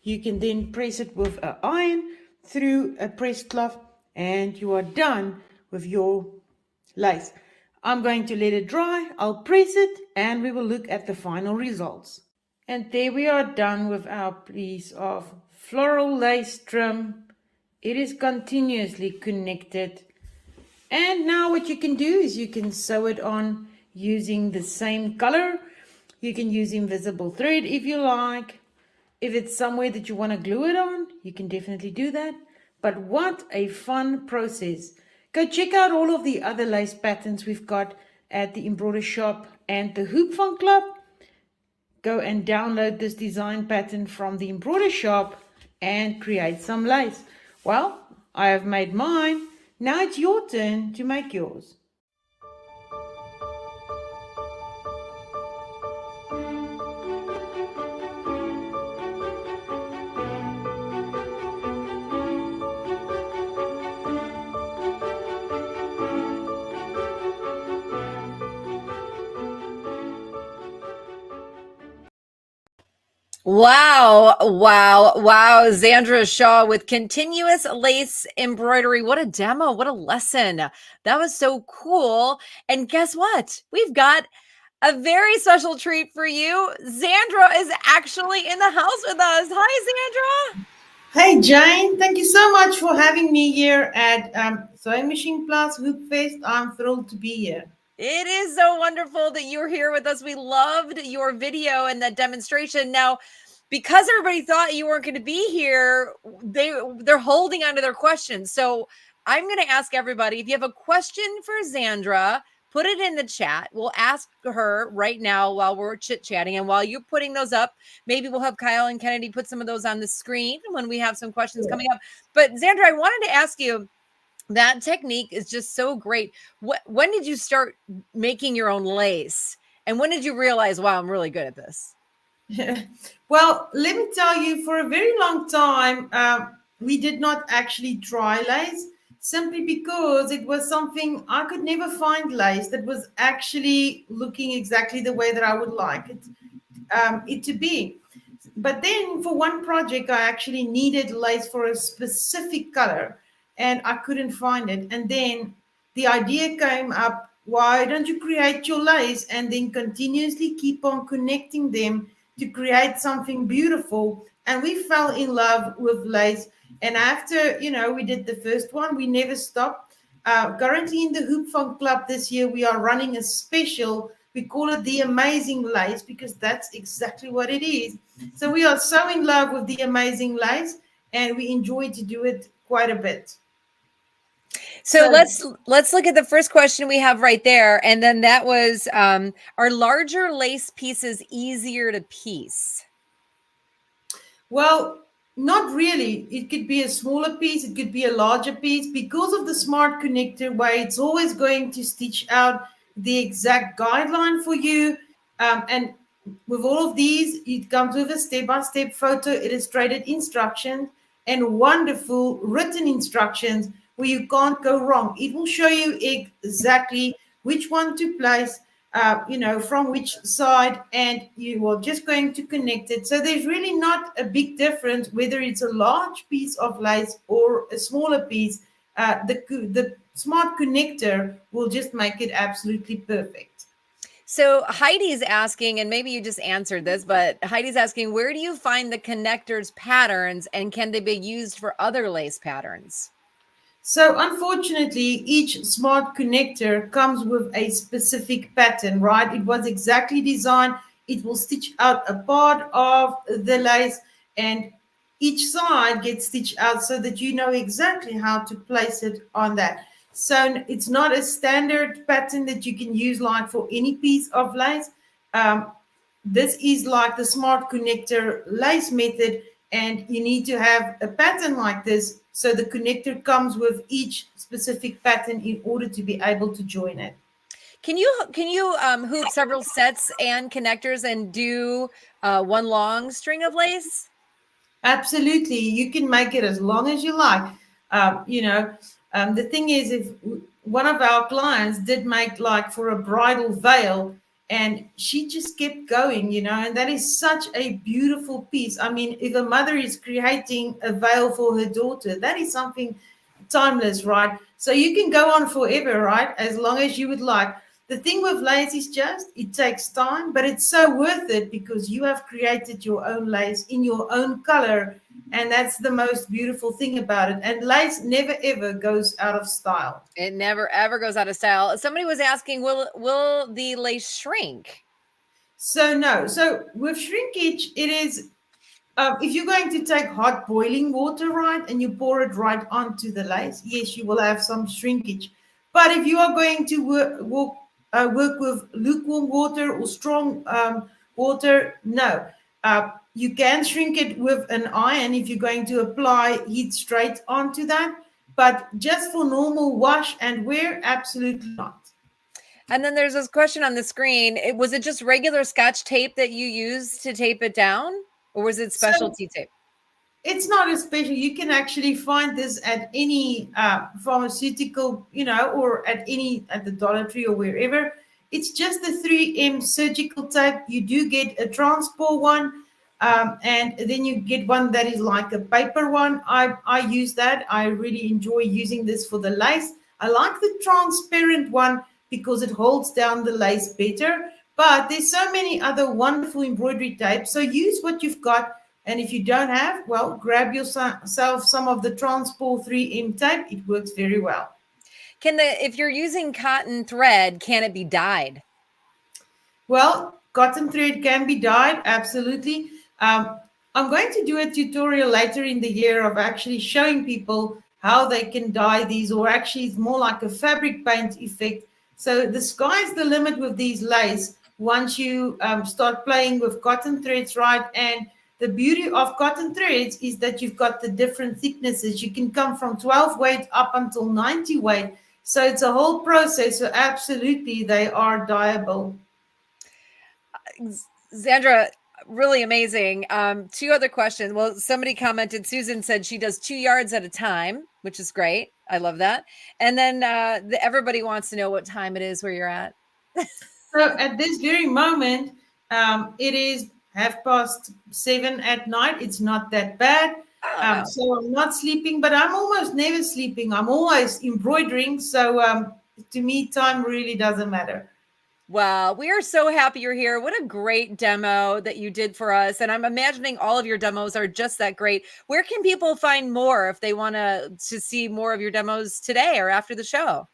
you can then press it with an iron through a pressed cloth, and you are done with your lace. I'm going to let it dry, I'll press it, and we will look at the final results. And there we are done with our piece of floral lace trim. It is continuously connected. And now what you can do is you can sew it on using the same color. You can use invisible thread if you like. If it's somewhere that you want to glue it on, you can definitely do that. But what a fun process. Go check out all of the other lace patterns we've got at the Embroidery Shop and the Hoop Fun Club. Go and download this design pattern from the Embroidery Shop and create some lace. Well, I have made mine. Now it's your turn to make yours. Wow, wow, wow. Zandra Shaw with continuous lace embroidery. What a demo. What a lesson. That was so cool. And guess what? We've got a very special treat for you. Zandra is actually in the house with us. Hi, Zandra. Hey Jane, thank you so much for having me here at Sewing Machine Plus Hoopfest. I'm thrilled to be here. It is so wonderful that you're here with us. We loved your video and that demonstration. Now, because everybody thought you weren't going to be here, they're holding on to their questions. So I'm going to ask everybody, if you have a question for Zandra, put it in the chat. We'll ask her right now while we're chit-chatting. And while you're putting those up, maybe we'll have Kyle and Kennedy put some of those on the screen when we have some questions coming up. But Zandra, I wanted to ask you, that technique is just so great. When did you start making your own lace? And when did you realize, wow, I'm really good at this? Well, let me tell you, for a very long time, we did not actually try lace, simply because it was something I could never find lace that was actually looking exactly the way that I would like it to be. But then for one project, I actually needed lace for a specific color, and I couldn't find it. And then the idea came up, why don't you create your lace and then continuously keep on connecting them to create something beautiful. And we fell in love with lace. And after, we did the first one, we never stopped. Currently in the Hoop Fun Club this year, we are running a special. We call it the Amazing Lace because that's exactly what it is. So we are so in love with the Amazing Lace, and we enjoy to do it quite a bit. So let's look at the first question we have right there, and then that was, are larger lace pieces easier to piece? Well, not really. It could be a smaller piece, it could be a larger piece. Because of the smart connector way, it's always going to stitch out the exact guideline for you. And with all of these, it comes with a step-by-step photo illustrated instructions and wonderful written instructions where you can't go wrong. It will show you exactly which one to place, from which side, and you are just going to connect it. So there's really not a big difference whether it's a large piece of lace or a smaller piece. The smart connector will just make it absolutely perfect. So Heidi's asking, and maybe you just answered this, but Heidi's asking, where do you find the connectors patterns, and can they be used for other lace patterns? So unfortunately, each smart connector comes with a specific pattern, right? It was exactly designed. It will stitch out a part of the lace, and each side gets stitched out so that you know exactly how to place it on that. So it's not a standard pattern that you can use like for any piece of lace. This is like the smart connector lace method, and you need to have a pattern like this. So the connector comes with each specific pattern in order to be able to join it. Can you hoop several sets and connectors and do one long string of lace? Absolutely. You can make it as long as you like. The thing is, if one of our clients did make like for a bridal veil, and she just kept going, and that is such a beautiful piece. I mean, if a mother is creating a veil for her daughter, that is something timeless, right? So you can go on forever, right? As long as you would like. The thing with lace is just, it takes time, but it's so worth it because you have created your own lace in your own color. And that's the most beautiful thing about it. And lace never, ever goes out of style. It never, ever goes out of style. Somebody was asking, will the lace shrink? So no. So with shrinkage, it is, if you're going to take hot boiling water, right, and you pour it right onto the lace, yes, you will have some shrinkage. But if you are going to work with lukewarm water or strong water, no. You can shrink it with an iron if you're going to apply heat straight onto that. But just for normal wash and wear, absolutely not. And then there's this question on the screen. Was it just regular Scotch tape that you used to tape it down? Or was it specialty tape? It's not a special. You can actually find this at any pharmaceutical, or at the Dollar Tree or wherever. It's just the 3M surgical tape. You do get a transport one, and then you get one that is like a paper one. I use that. I really enjoy using this for the lace. I like the transparent one because it holds down the lace better. But there's so many other wonderful embroidery tapes. So use what you've got. And if you don't have, well, grab yourself some of the Transport 3M tape. It works very well. If you're using cotton thread, can it be dyed? Well, cotton thread can be dyed, absolutely. I'm going to do a tutorial later in the year of actually showing people how they can dye these, or actually it's more like a fabric paint effect. So the sky's the limit with these lace once you start playing with cotton threads, right? And the beauty of cotton threads is that you've got the different thicknesses. You can come from 12 weight up until 90 weight. So it's a whole process. So absolutely, they are dyeable. Zandra, really amazing. Two other questions. Well, somebody commented, Susan said she does 2 yards at a time, which is great. I love that. And then everybody wants to know what time it is where you're at. So at this very moment, it is 7:30 at night. It's not that bad. So I'm not sleeping, but I'm almost never sleeping. I'm always embroidering. So to me, time really doesn't matter. Wow, we are so happy you're here. What a great demo that you did for us. And I'm imagining all of your demos are just that great. Where can people find more if they want to see more of your demos today or after the show?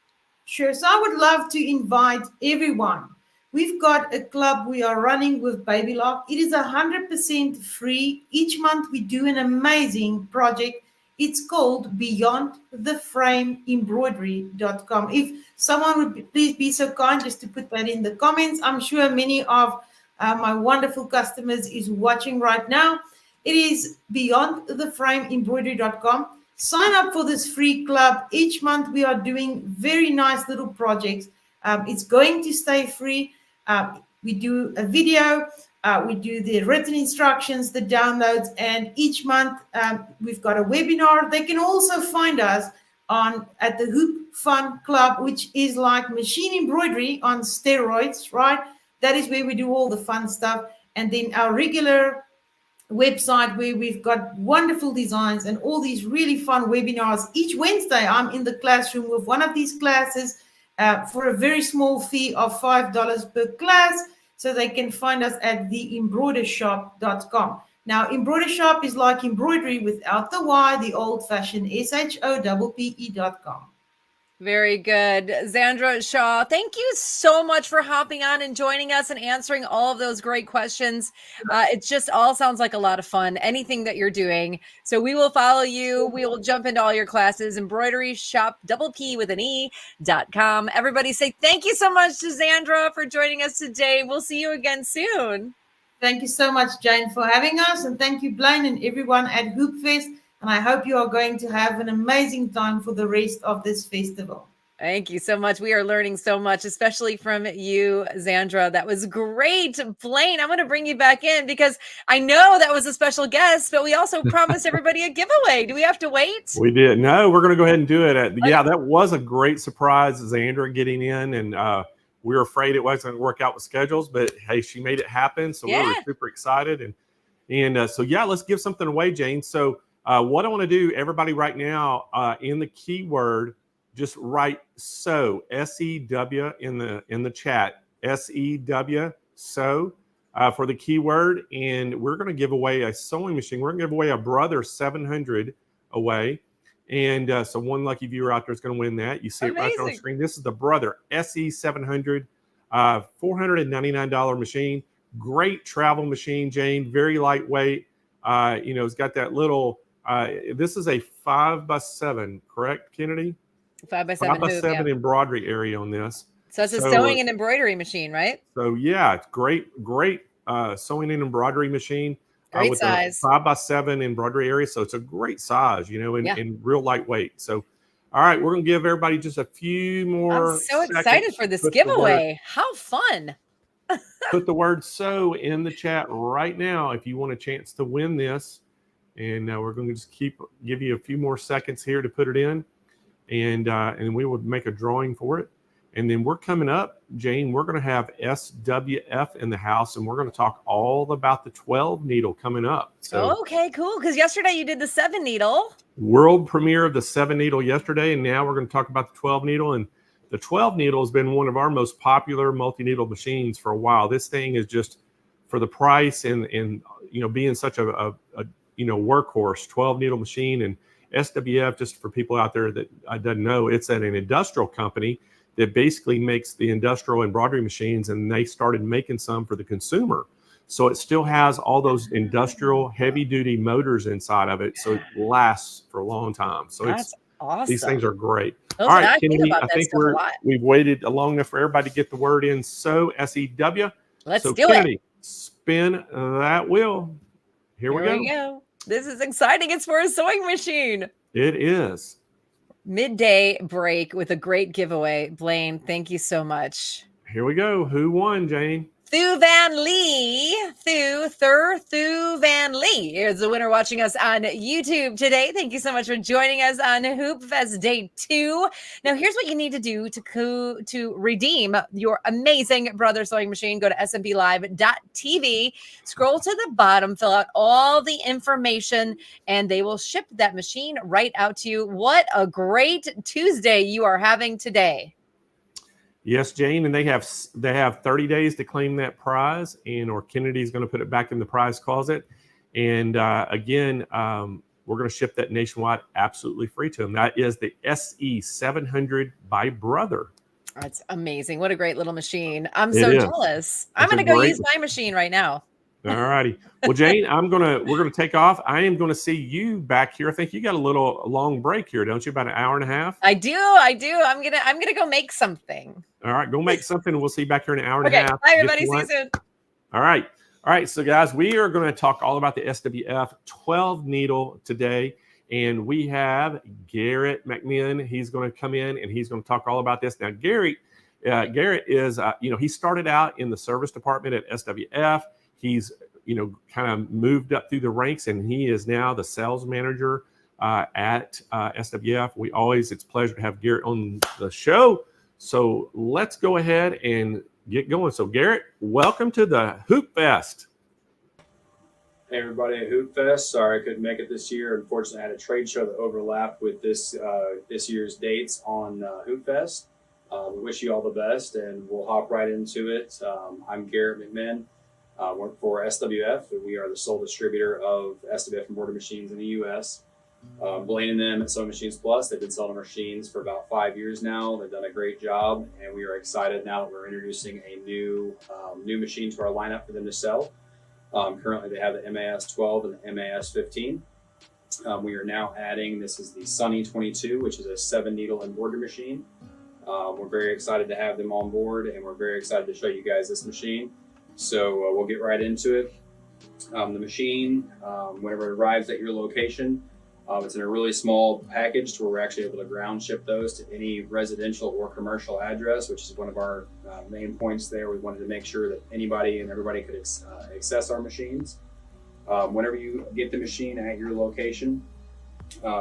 Sure. So I would love to invite everyone. We've got a club we are running with Baby Lock. It is 100% free. Each month we do an amazing project. It's called BeyondTheFrameEmbroidery.com. If someone would please be so kind just to put that in the comments. I'm sure many of my wonderful customers is watching right now. It is BeyondTheFrameEmbroidery.com. Sign up for this free club. Each month we are doing very nice little projects. It's going to stay free. We do a video. We do the written instructions, the downloads, and each month we've got a webinar. They can also find us at the Hoop Fun Club, which is like machine embroidery on steroids, right? That is where we do all the fun stuff. And then our regular website where we've got wonderful designs and all these really fun webinars. Each Wednesday, I'm in the classroom with one of these classes for a very small fee of $5 per class. So they can find us at theembroidershop.com. Now, embroider shop is like embroidery without the Y, the old-fashioned SHOPPE.com. Very good. Zandra Shaw, thank you so much for hopping on and joining us and answering all of those great questions. It just all sounds like a lot of fun, anything that you're doing. So we will follow you. We will jump into all your classes, embroidery shop, .com. Everybody say thank you so much to Zandra for joining us today. We'll see you again soon. Thank you so much, Jane, for having us. And thank you, Blaine, and everyone at Hoopfest. And I hope you are going to have an amazing time for the rest of this festival. Thank you so much. We are learning so much, especially from you, Zandra. That was great. Blaine, I'm going to bring you back in because I know that was a special guest, but we also promised everybody a giveaway. Do we have to wait? We did. No, we're going to go ahead and do it. Yeah, that was a great surprise, Zandra getting in. And we were afraid it wasn't going to work out with schedules, but hey, she made it happen. So we were super excited. And so, yeah, let's give something away, Jane. So what I want to do, everybody right now, in the keyword, just write sew, S-E-W in the chat, S-E-W, sew for the keyword. And we're going to give away a sewing machine. We're going to give away a Brother 700 away. And so one lucky viewer out there is going to win that. You see it right there on the screen. This is the Brother SE700, $499 machine. Great travel machine, Jane. Very lightweight. It's got that little, this is a 5x7, correct, Kennedy? 5x7 5x7 embroidery area on this. So it's a sewing and embroidery machine, right? So yeah, it's great sewing and embroidery machine. Great with size. a 5x7 embroidery area. So it's a great size, and real lightweight. So, all right, we're going to give everybody just a few more. I'm so excited for this giveaway. How fun. Put the word sew in the chat right now if you want a chance to win this. And we're going to just give you a few more seconds here to put it in. And we will make a drawing for it. And then we're coming up, Jane, we're going to have SWF in the house, and we're going to talk all about the 12 needle coming up. So, okay, cool. Because yesterday you did the 7 needle. World premiere of the 7 needle yesterday, and now we're going to talk about the 12 needle. And the 12 needle has been one of our most popular multi-needle machines for a while. This thing is just, for the price and being such a workhorse, 12 needle machine. And SWF, just for people out there that I don't know, it's at an industrial company that basically makes the industrial embroidery machines, and they started making some for the consumer. So it still has all those industrial heavy-duty motors inside of it, so it lasts for a long time. So that's awesome. These things are great. All right, Kennedy, I think we've waited long enough for everybody to get the word in. So SEW. Let's do Kennedy, it. Spin that wheel. Here we go. This is exciting. It's for a sewing machine. It is. Midday break with a great giveaway. Blaine, thank you so much. Here we go. Who won, Jane? Thu Van Lee. Thu Van Lee is the winner watching us on YouTube today. Thank you so much for joining us on Hoopfest Day 2. Now, here's what you need to do to redeem your amazing Brother sewing machine. Go to smplive.tv, scroll to the bottom, fill out all the information, and they will ship that machine right out to you. What a great Tuesday you are having today. Yes, Jane, and they have 30 days to claim that prize, or Kennedy's going to put it back in the prize closet. And again, we're going to ship that nationwide absolutely free to them. That is the SE700 by Brother. That's amazing. What a great little machine. I'm It so is. jealous. I'm going to go use my machine right now. All righty. Well, Jane, we're going to take off. I am going to see you back here. I think you got a long break here, don't you? About an hour and a half. I do. I'm going to go make something. All right. Go make something. And we'll see you back here in an hour and a half. Bye, everybody. See you soon. All right. All right. So guys, we are going to talk all about the SWF 12 needle today. And we have Garrett McMinn. He's going to come in and he's going to talk all about this. Now, Garrett is, he started out in the service department at SWF. He's, kind of moved up through the ranks, and he is now the sales manager at SWF. It's a pleasure to have Garrett on the show. So let's go ahead and get going. So Garrett, welcome to the Hoopfest. Hey everybody at Hoopfest. Sorry I couldn't make it this year. Unfortunately, I had a trade show that overlapped with this year's dates on Hoopfest. We wish you all the best, and we'll hop right into it. I'm Garrett McMinn. Work for SWF. We are the sole distributor of SWF embroidery machines in the U.S. Blaine and them at Sewing Machines Plus, they've been selling machines for about 5 years now. They've done a great job, and we are excited now that we're introducing a new machine to our lineup for them to sell. Currently, they have the MAS 12 and the MAS 15. We are now adding, this is the Sunny 22, which is a 7-needle embroidery machine. We're very excited to have them on board, and we're very excited to show you guys this machine. So we'll get right into it. The machine, whenever it arrives at your location, it's in a really small package to where we're actually able to ground ship those to any residential or commercial address, which is one of our main points there. We wanted to make sure that anybody and everybody could access our machines. Whenever you get the machine at your location,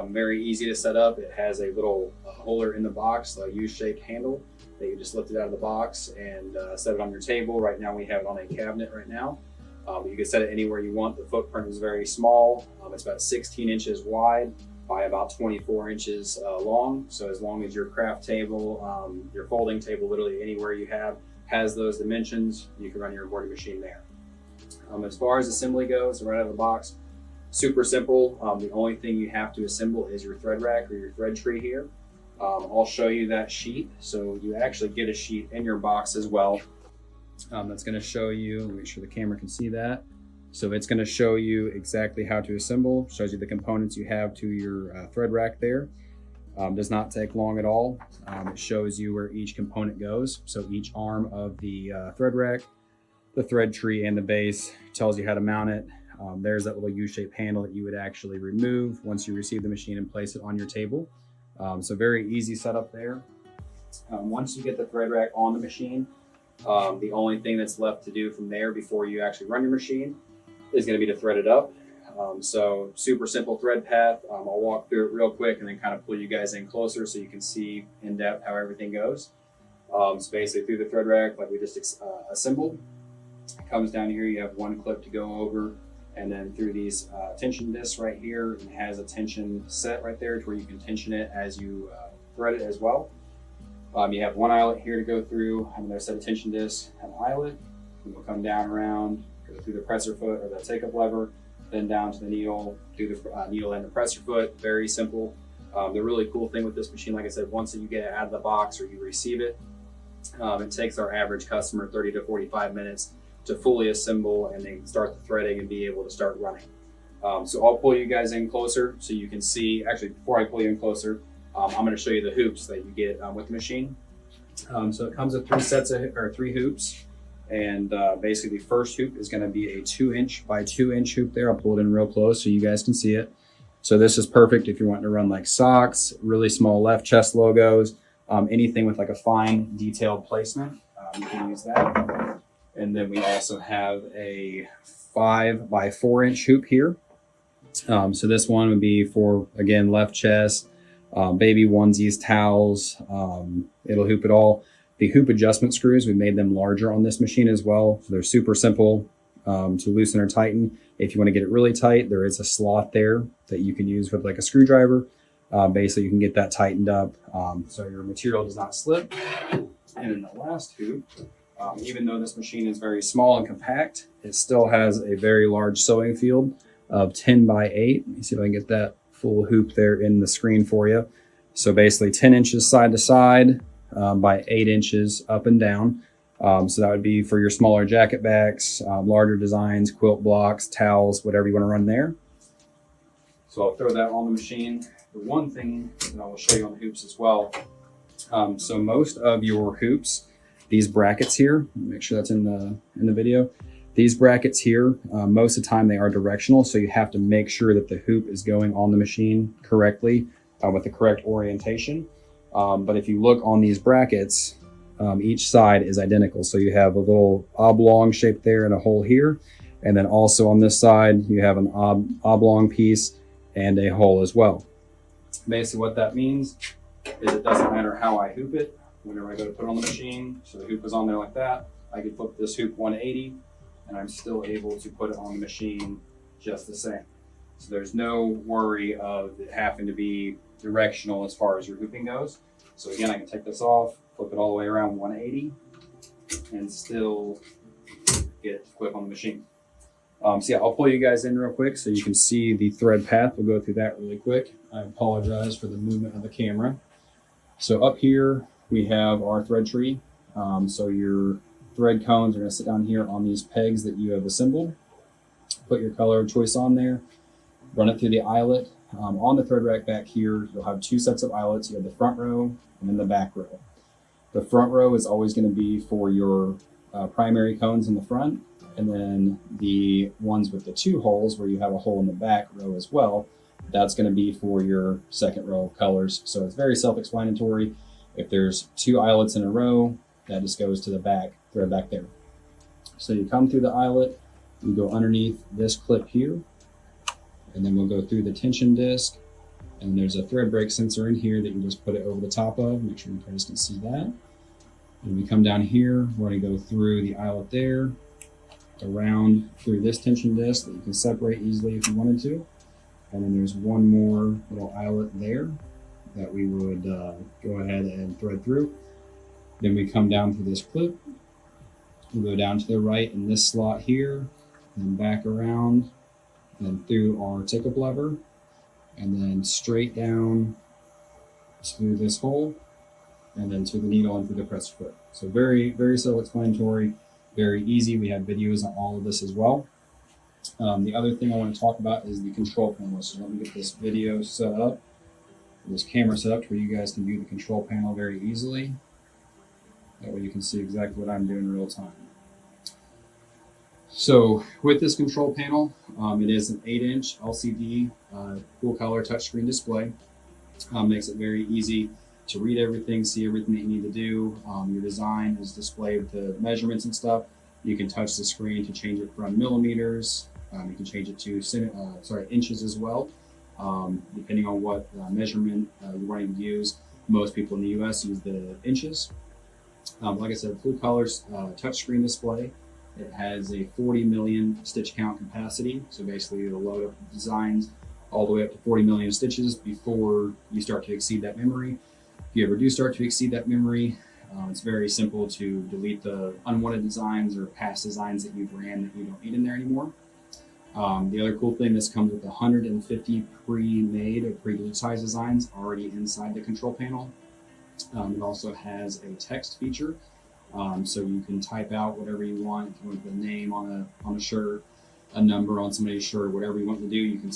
very easy to set up. It has a little holder in the box, a U-shaped handle that you just lift it out of the box and set it on your table. Right now we have it on a cabinet right now. You can set it anywhere you want. The footprint is very small. It's about 16 inches wide by about 24 inches long. So as long as your craft table, your folding table, literally anywhere you have has those dimensions, you can run your embroidery machine there. As far as assembly goes, right out of the box, super simple. The only thing you have to assemble is your thread rack or your thread tree here. I'll show you that sheet. So you actually get a sheet in your box as well. That's going to show you, make sure the camera can see that. So it's going to show you exactly how to assemble, shows you the components you have to your thread rack there. Does not take long at all. It shows you where each component goes. So each arm of the thread rack, the thread tree, and the base tells you how to mount it. There's that little U-shaped handle that you would actually remove once you receive the machine and place it on your table. So very easy setup there. Once you get the thread rack on the machine, the only thing that's left to do from there before you actually run your machine is going to be to thread it up. So super simple thread path. I'll walk through it real quick and then kind of pull you guys in closer so you can see in depth how everything goes. So basically through the thread rack, like we just assembled, it comes down here, you have one clip to go over, and then through these tension discs right here, it has a tension set right there to where you can tension it as you thread it as well. You have one eyelet here to go through, and there's a set of tension discs, an eyelet, and we'll come down around, go through the presser foot or the take-up lever, then down to the needle, do the needle and the presser foot. Very simple. The really cool thing with this machine, like I said, once you get it out of the box or you receive it, it takes our average customer 30 to 45 minutes to fully assemble and then start the threading and be able to start running. So I'll pull you guys in closer so you can see. Actually, before I pull you in closer, I'm going to show you the hoops that you get with the machine. So it comes with three hoops, and basically the first hoop is going to be a 2-inch by 2-inch hoop there. I'll pull it in real close so you guys can see it. So this is perfect if you're wanting to run like socks, really small left chest logos, anything with like a fine detailed placement. You can use that. And then we also have a 5 by 4-inch hoop here. So this one would be for, again, left chest, baby onesies, towels. It'll hoop it all. The hoop adjustment screws, we made them larger on this machine as well. So they're super simple to loosen or tighten. If you want to get it really tight, there is a slot there that you can use with like a screwdriver. Basically, you can get that tightened up so your material does not slip. And in the last hoop, even though this machine is very small and compact, it still has a very large sewing field of 10 by 8. Let me see if I can get that full hoop there in the screen for you. So basically 10 inches side to side by 8 inches up and down. So that would be for your smaller jacket backs, larger designs, quilt blocks, towels, whatever you want to run there. So I'll throw that on the machine. The one thing that I will show you on the hoops as well. So most of your hoops, these brackets here, make sure that's in the video. These brackets here, most of the time they are directional, so you have to make sure that the hoop is going on the machine correctly with the correct orientation. But if you look on these brackets, each side is identical. So you have a little oblong shape there and a hole here. And then also on this side, you have an oblong piece and a hole as well. Basically what that means is it doesn't matter how I hoop it. Whenever I go to put it on the machine, so the hoop is on there like that, I can flip this hoop 180 and I'm still able to put it on the machine just the same. So there's no worry of it having to be directional as far as your hooping goes. So again, I can take this off, flip it all the way around 180 and still get it to clip on the machine. So yeah, I'll pull you guys in real quick so you can see the thread path. We'll go through that really quick. I apologize for the movement of the camera. So up here, we have our thread tree. So your thread cones are going to sit down here on these pegs that you have assembled. Put your color of choice on there, run it through the eyelet. On the thread rack back here, you'll have 2 sets of eyelets. You have the front row and then the back row. The front row is always going to be for your primary cones in the front, and then the ones with the 2 holes where you have a hole in the back row as well, that's going to be for your second row of colors. So it's very self-explanatory. If there's 2 eyelets in a row, that just goes to the back thread back there. So you come through the eyelet, you go underneath this clip here, and then we'll go through the tension disc, and there's a thread break sensor in here that you just put it over the top of. Make sure you guys can see that. And we come down here, we're going to go through the eyelet there, around through this tension disc that you can separate easily if you wanted to. And then there's one more little eyelet there that we would go ahead and thread through. Then we come down through this clip. We'll go down to the right in this slot here, and back around, and through our tick-up lever, and then straight down through this hole, and then to the needle and through the press foot. So very, very self-explanatory, very easy. We have videos on all of this as well. The other thing I want to talk about is the control panel. So let me get this video set up, this camera set up to where you guys can view the control panel very easily. That way you can see exactly what I'm doing in real time. So with this control panel, it is an 8-inch LCD full color touchscreen display. Makes it very easy to read everything, see everything that you need to do. Your design is displayed with the measurements and stuff. You can touch the screen to change it from millimeters. You can change it to inches as well, depending on what measurement you're wanting to use. Most people in the US use the inches. Like I said, full color touchscreen display. It has a 40 million stitch count capacity. So basically it'll load up designs all the way up to 40 million stitches before you start to exceed that memory. If you ever do start to exceed that memory, it's very simple to delete the unwanted designs or past designs that you've ran that you don't need in there anymore. The other cool thing, this comes with 150 pre-made or pre-digitized designs already inside the control panel. It also has a text feature, so you can type out whatever you want. If you want to put a name on a shirt, a number on somebody's shirt, whatever you want to do, you can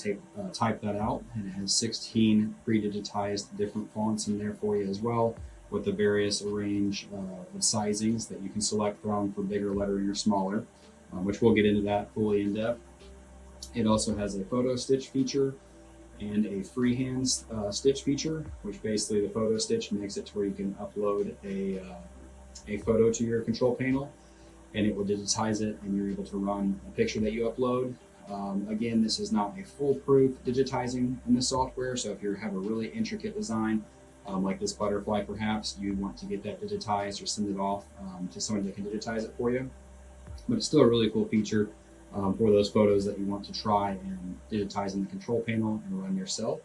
type that out. And it has 16 pre-digitized different fonts in there for you as well, with the various range of sizings that you can select from for bigger lettering or smaller, which we'll get into that fully in depth. It also has a photo stitch feature and a freehand stitch feature, which basically the photo stitch makes it to where you can upload a photo to your control panel, and it will digitize it, and you're able to run a picture that you upload. Again, this is not a foolproof digitizing in the software, so if you have a really intricate design, like this butterfly perhaps, you want to get that digitized or send it off to someone that can digitize it for you. But it's still a really cool feature for those photos that you want to try and digitize in the control panel and run yourself.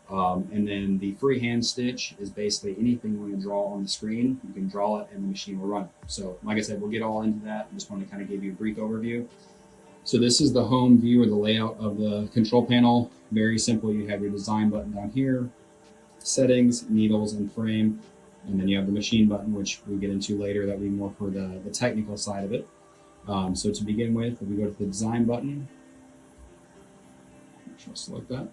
And then the freehand stitch is basically anything you want to draw on the screen. You can draw it and the machine will run it. So like I said, we'll get all into that. I just want to kind of give you a brief overview. So this is the home view or the layout of the control panel. Very simple. You have your design button down here, settings, needles, and frame. And then you have the machine button, which we'll get into later. That will be more for the technical side of it. So to begin with, if we go to the design button, I'll select that.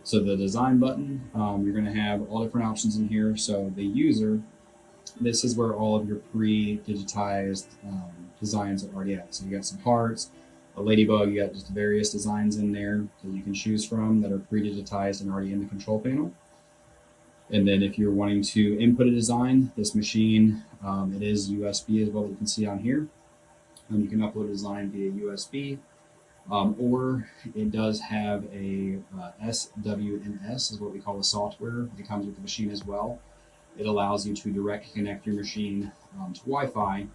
So the design button, you're going to have all different options in here. So the user, this is where all of your pre-digitized designs are already at. So you got some hearts, a ladybug, you got just various designs in there that you can choose from that are pre-digitized and already in the control panel. And then if you're wanting to input a design, this machine, it is USB as well, that you can see on here. You can upload a design via USB, or it does have a SWMS, is what we call the software. It comes with the machine as well. It allows you to direct connect your machine to Wi-Fi,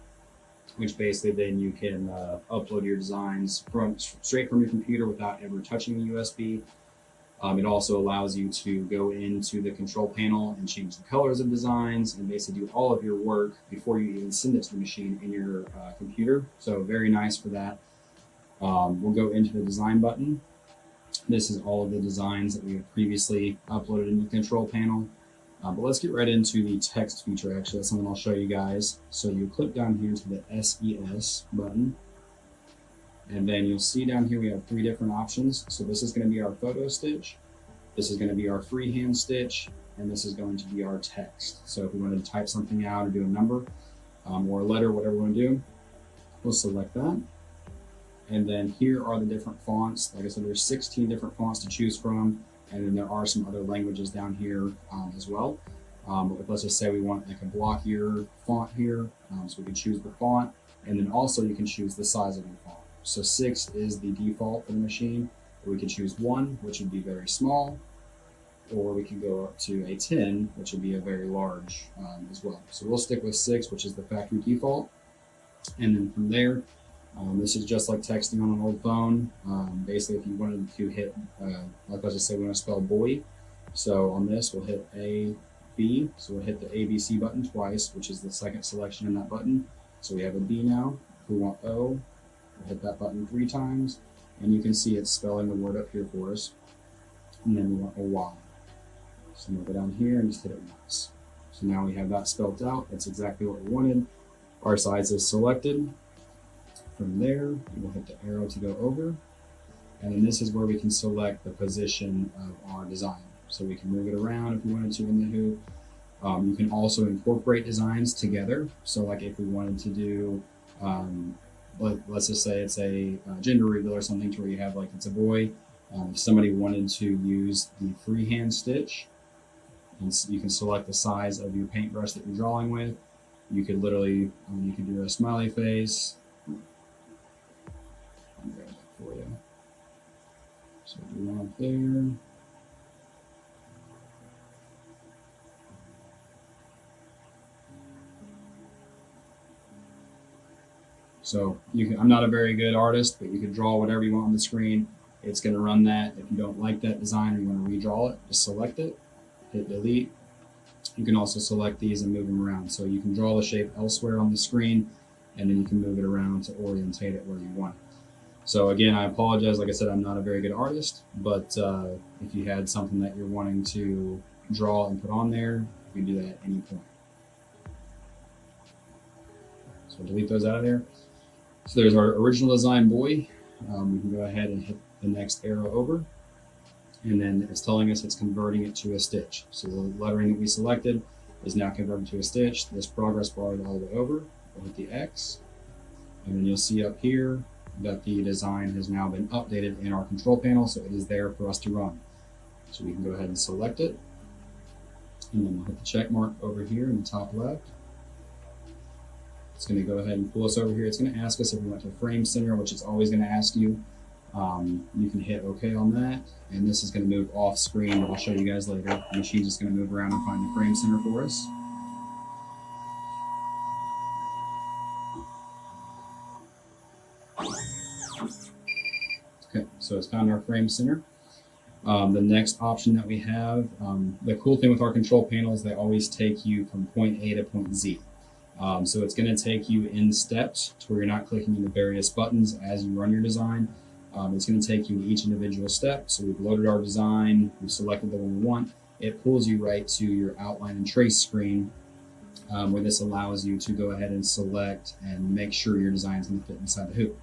which basically then you can upload your designs straight from your computer without ever touching the USB. It also allows you to go into the control panel and change the colors of designs and basically do all of your work before you even send it to the machine in your computer. So very nice for that. We'll go into the design button. This is all of the designs that we have previously uploaded in the control panel. But let's get right into the text feature. Actually, that's something I'll show you guys. So you click down here to the SES button. And then you'll see down here we have 3 different options. So this is going to be our photo stitch, this is going to be our freehand stitch, and this is going to be our text. So if we wanted to type something out or do a number or a letter, whatever we want to do, we'll select that. And then here are the different fonts. Like I said, there's 16 different fonts to choose from. And then there are some other languages down here as well. But let's just say we want like a blockier font here. So we can choose the font. And then also you can choose the size of your font. So 6 is the default for the machine. Or we can choose 1, which would be very small. Or we can go up to a 10, which would be a very large as well. So we'll stick with 6, which is the factory default. And then from there, this is just like texting on an old phone. Basically, if you wanted to hit, like let's just say we want to spell boy. So on this, we'll hit A, B. So we'll hit the ABC button twice, which is the second selection in that button. So we have a B now. If we want O, we'll hit that button 3 times. And you can see it's spelling the word up here for us. And then we want a Y. So we'll go down here and just hit it once. So now we have that spelled out. That's exactly what we wanted. Our size is selected. From there, we'll hit the arrow to go over. And then this is where we can select the position of our design. So we can move it around if we wanted to in the hoop. You can also incorporate designs together. So like if we wanted to do, let's just say it's a gender reveal or something to where you have like it's a boy. If somebody wanted to use the freehand stitch, and you can select the size of your paintbrush that you're drawing with. You could literally, you could do a smiley face. I'll grab that for you. So do one up there. So you can, I'm not a very good artist, but you can draw whatever you want on the screen. It's going to run that. If you don't like that design or you want to redraw it, just select it, hit delete. You can also select these and move them around. So you can draw the shape elsewhere on the screen, and then you can move it around to orientate it where you want it. So again, I apologize. Like I said, I'm not a very good artist, but if you had something that you're wanting to draw and put on there, you can do that at any point. So delete those out of there. So there's our original design boy. We can go ahead and hit the next arrow over. And then it's telling us it's converting it to a stitch. So the lettering that we selected is now converted to a stitch. This progress bar is all the way over. We'll hit the X. And then you'll see up here that the design has now been updated in our control panel, so it is there for us to run. So we can go ahead and select it. And then we'll hit the check mark over here in the top left. It's going to go ahead and pull us over here. It's going to ask us if we want to frame center, which it's always going to ask you. You can hit OK on that, and this is going to move off screen, but I'll show you guys later. The machine's just going to move around and find the frame center for us. Okay, so it's found our frame center. The next option that we have, the cool thing with our control panels, they always take you from point A to point Z. So it's going to take you in steps to where you're not clicking into various buttons as you run your design. It's going to take you to each individual step. So we've loaded our design, we've selected the one we want. It pulls you right to your outline and trace screen, where this allows you to go ahead and select and make sure your design is going to fit inside the hoop.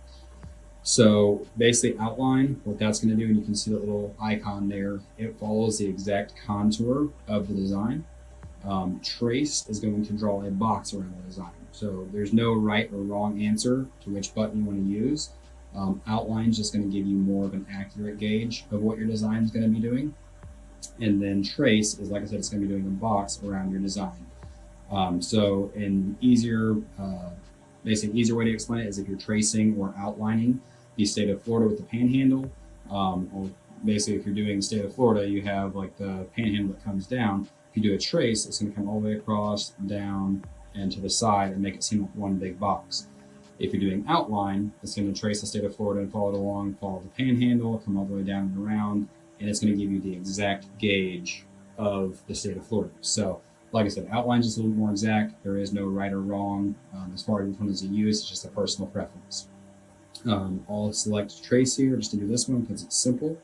So basically outline, what that's going to do, and you can see the little icon there, it follows the exact contour of the design. Trace is going to draw a box around the design. So there's no right or wrong answer to which button you want to use. Outline is just going to give you more of an accurate gauge of what your design is going to be doing. And then trace is, like I said, it's going to be doing a box around your design. So an easier, basically easier way to explain it is if you're tracing or outlining the state of Florida with the panhandle, or basically if you're doing the state of Florida, you have like the panhandle that comes down. If you do a trace, it's going to come all the way across, down, and to the side and make it seem like one big box. If you're doing outline, it's going to trace the state of Florida and follow it along, follow the panhandle, come all the way down and around, and it's going to give you the exact gauge of the state of Florida. So, like I said, outline is just a little more exact. There is no right or wrong as far as which one is used. It's just a personal preference. I'll select trace here just to do this one because it's simple.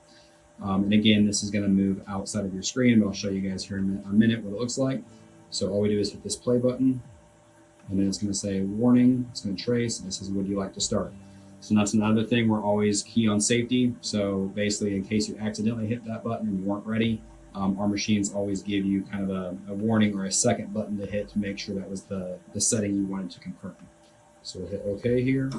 And again, this is going to move outside of your screen, but I'll show you guys here in a minute what it looks like. So all we do is hit this play button, and then it's going to say warning. It's going to trace, and it says, would you like to start? So that's another thing. We're always key on safety. So basically, in case you accidentally hit that button and you weren't ready, our machines always give you kind of a warning or a second button to hit to make sure that was the setting you wanted to confirm. So we'll hit OK here.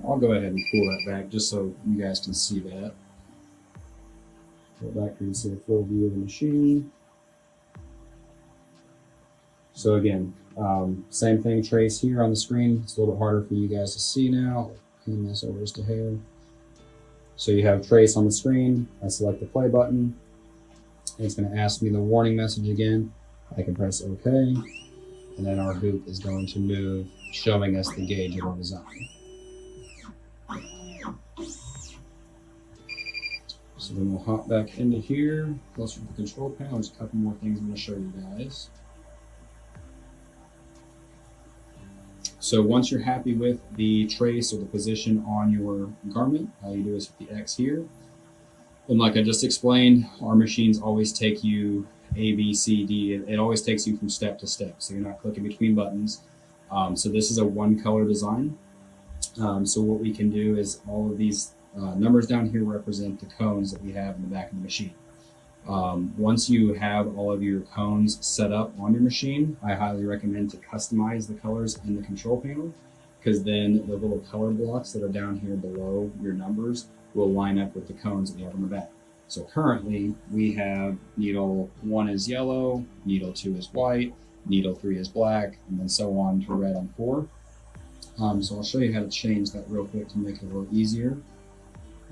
I'll go ahead and pull that back just so you guys can see that. Go back here and see a full view of the machine. So again, same thing, trace here on the screen. It's a little bit harder for you guys to see now. Hand this over just a hair. So you have trace on the screen. I select the play button. And it's going to ask me the warning message again. I can press OK. And then our hoop is going to move, showing us the gauge of our design. So then we'll hop back into here, closer to the control panel. There's a couple more things I'm going to show you guys. So once you're happy with the trace or the position on your garment, all you do is hit the X here. And like I just explained, our machines always take you A, B, C, D. It always takes you from step to step, so you're not clicking between buttons. So this is a one color design. So what we can do is all of these numbers down here represent the cones that we have in the back of the machine. Once you have all of your cones set up on your machine, I highly recommend to customize the colors in the control panel, because then the little color blocks that are down here below your numbers will line up with the cones that we have on the back. So currently we have needle 1 is yellow, needle 2 is white, needle 3 is black, and then so on to red on 4. So I'll show you how to change that real quick to make it a little easier.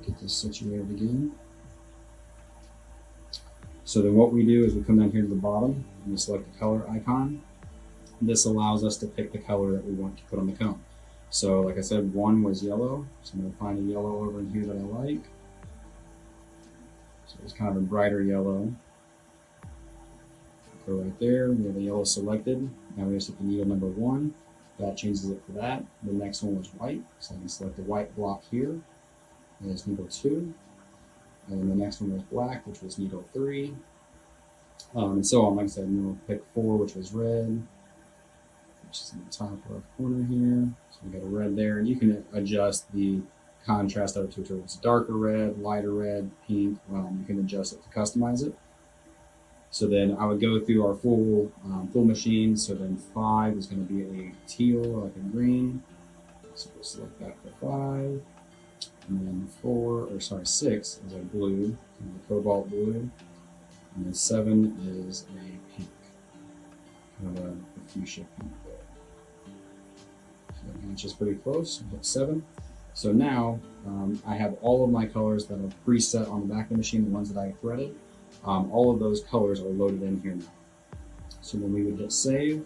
Get this situated again. So then what we do is we come down here to the bottom and we select the color icon. This allows us to pick the color that we want to put on the cone. So like I said, 1 was yellow. So I'm going to find a yellow over in here that I like. So it's kind of a brighter yellow. Go right there. We have the yellow selected. Now we just hit the needle number 1. That changes it for that. The next one was white. So I can select the white block here. There's needle 2. And then the next one was black, which was needle 3. And so on. Like I said, we'll pick 4, which was red, which is in the top left corner here. So we got a red there. And you can adjust the contrast of it to it's darker red, lighter red, pink. You can adjust it to customize it. So then I would go through our full machine. So then 5 is going to be a teal, like a green. So we'll select that for 5. And then 6 is a blue, a cobalt blue. And then 7 is a pink, kind of a fuchsia pink there. So that matches pretty close. Hit 7. So now I have all of my colors that are preset on the back of the machine, the ones that I threaded. All of those colors are loaded in here now. So then we would hit save.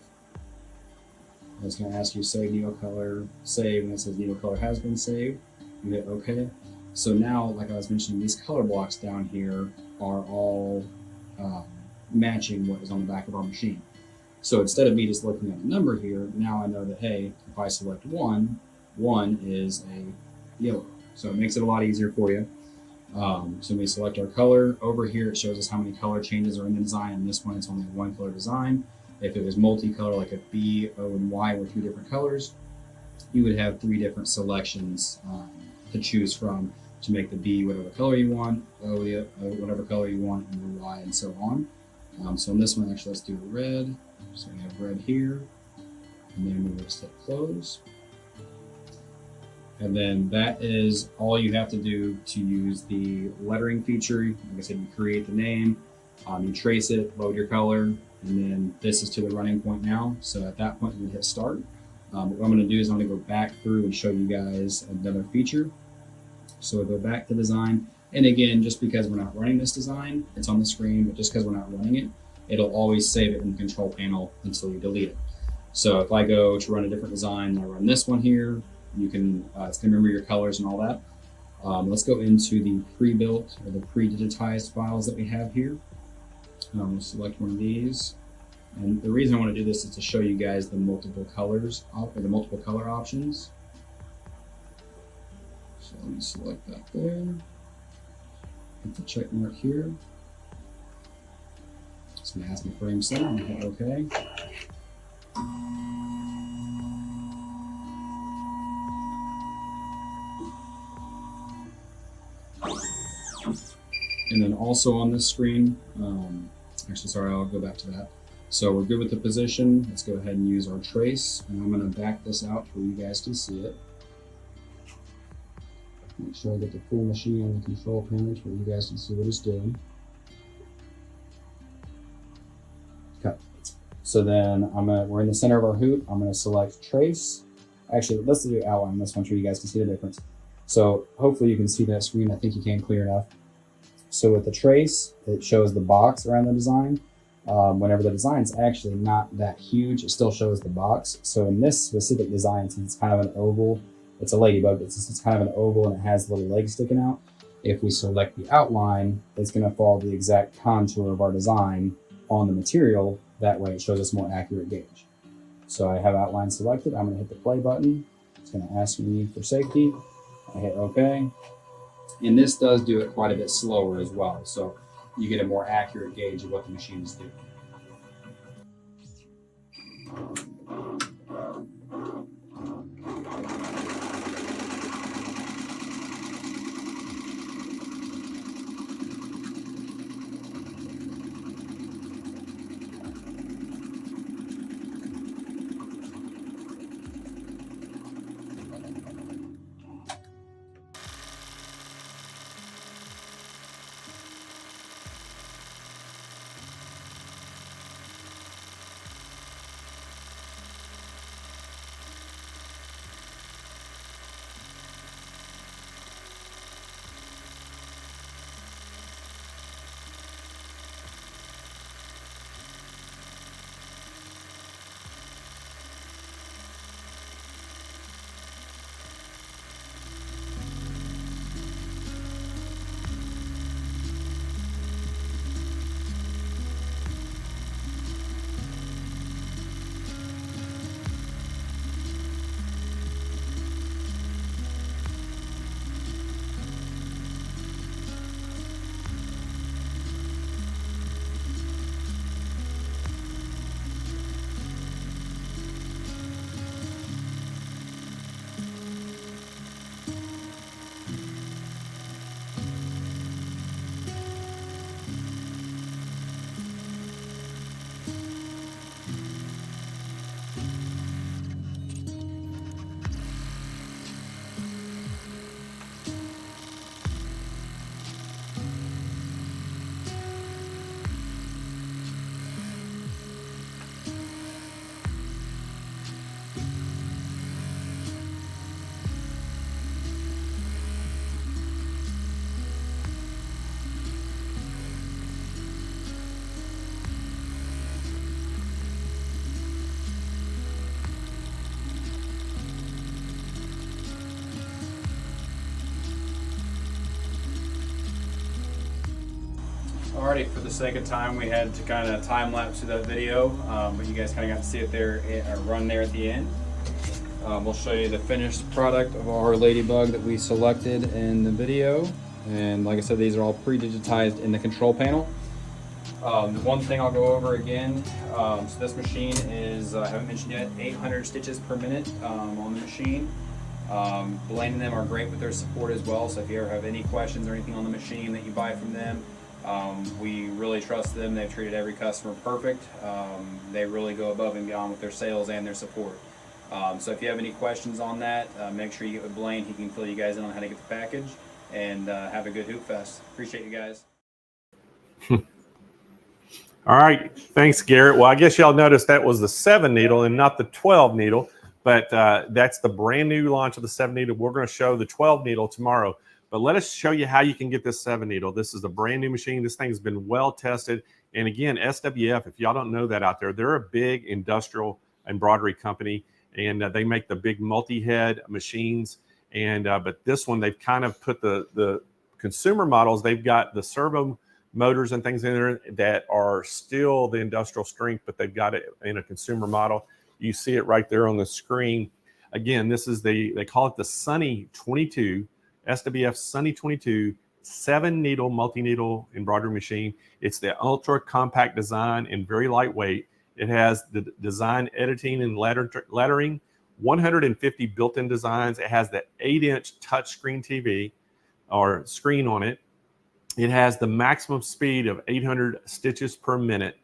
It's going to ask you save Neo color, save, and it says Neo color has been saved. You hit OK. So now, like I was mentioning, these color blocks down here are all matching what is on the back of our machine. So instead of me just looking at the number here, now I know that, hey, if I select 1, 1 is a yellow. So it makes it a lot easier for you. So we select our color. Over here, it shows us how many color changes are in the design. In this one, it's only a 1 color design. If it was multicolor, like a B, O, and Y were 3 different colors, you would have 3 different selections to choose from to make the B whatever color you want, O whatever color you want, and the Y, and so on. So in this one, actually, let's do the red. So we have red here, and then we will set close. And then that is all you have to do to use the lettering feature. Like I said, you create the name, you trace it, load your color, and then this is to the running point now. So at that point, you hit start. What I'm going to do is I'm going to go back through and show you guys another feature. So we'll go back to design. And again, just because we're not running this design, it's on the screen, but just because we're not running it, it'll always save it in the control panel until you delete it. So if I go to run a different design, I run this one here, you can, it's gonna remember your colors and all that. Let's go into the pre-built or the pre-digitized files that we have here. We'll select one of these. And the reason I want to do this is to show you guys the multiple colors, or the multiple color options. So let me select that there. Hit the check mark here. It's going to ask me frame center. I'm going to hit OK. And then also on this screen, actually, sorry, I'll go back to that. So we're good with the position. Let's go ahead and use our trace. And I'm going to back this out for you guys to see it. Make sure I get the full machine on the control panel where you guys can see what it's doing. Okay. So then we're in the center of our hoop. I'm going to select trace. Actually, let's do outline this one so you guys can see the difference. So hopefully you can see that screen. I think you can clear enough. So with the trace, it shows the box around the design. Whenever the design's actually not that huge, it still shows the box. So in this specific design, since it's kind of an oval, it's a ladybug, but since it's kind of an oval and it has little legs sticking out, if we select the outline, it's going to follow the exact contour of our design on the material. That way it shows us more accurate gauge. So I have outline selected. I'm going to hit the play button. It's going to ask me for safety. I hit OK. And this does do it quite a bit slower as well. So you get a more accurate gauge of what the machine is doing. Alrighty, for the sake of time, we had to kind of time lapse to that video, but you guys kind of got to see it there, run there at the end. We'll show you the finished product of our ladybug that we selected in the video. And like I said, these are all pre-digitized in the control panel. The one thing I'll go over again, so this machine is, I haven't mentioned yet, 800 stitches per minute on the machine. Blaine and them are great with their support as well, so if you ever have any questions or anything on the machine that you buy from them, we really trust them. They've treated every customer perfect. They really go above and beyond with their sales and their support. So if you have any questions on that, make sure you get with Blaine. He can fill you guys in on how to get the package, and have a good Hoop Fest. Appreciate you guys. All right, thanks, Garrett. Well, I guess y'all noticed that was the 7 needle and not the 12 needle, but that's the brand new launch of the 7 needle. We're going to show the 12 needle tomorrow, but let us show you how you can get this 7 needle. This is a brand new machine. This thing's been well tested. And again, SWF, if y'all don't know that out there, they're a big industrial embroidery company, and they make the big multi-head machines. And but this one, they've kind of put the consumer models. They've got the servo motors and things in there that are still the industrial strength, but they've got it in a consumer model. You see it right there on the screen. Again, this is they call it the Sunny 22, SWF Sunny 22 7 needle multi-needle embroidery machine. It's the ultra compact design and very lightweight. It has the design editing and lettering, 150 built-in designs. It has the 8-inch touchscreen TV or screen on it. It has the maximum speed of 800 stitches per minute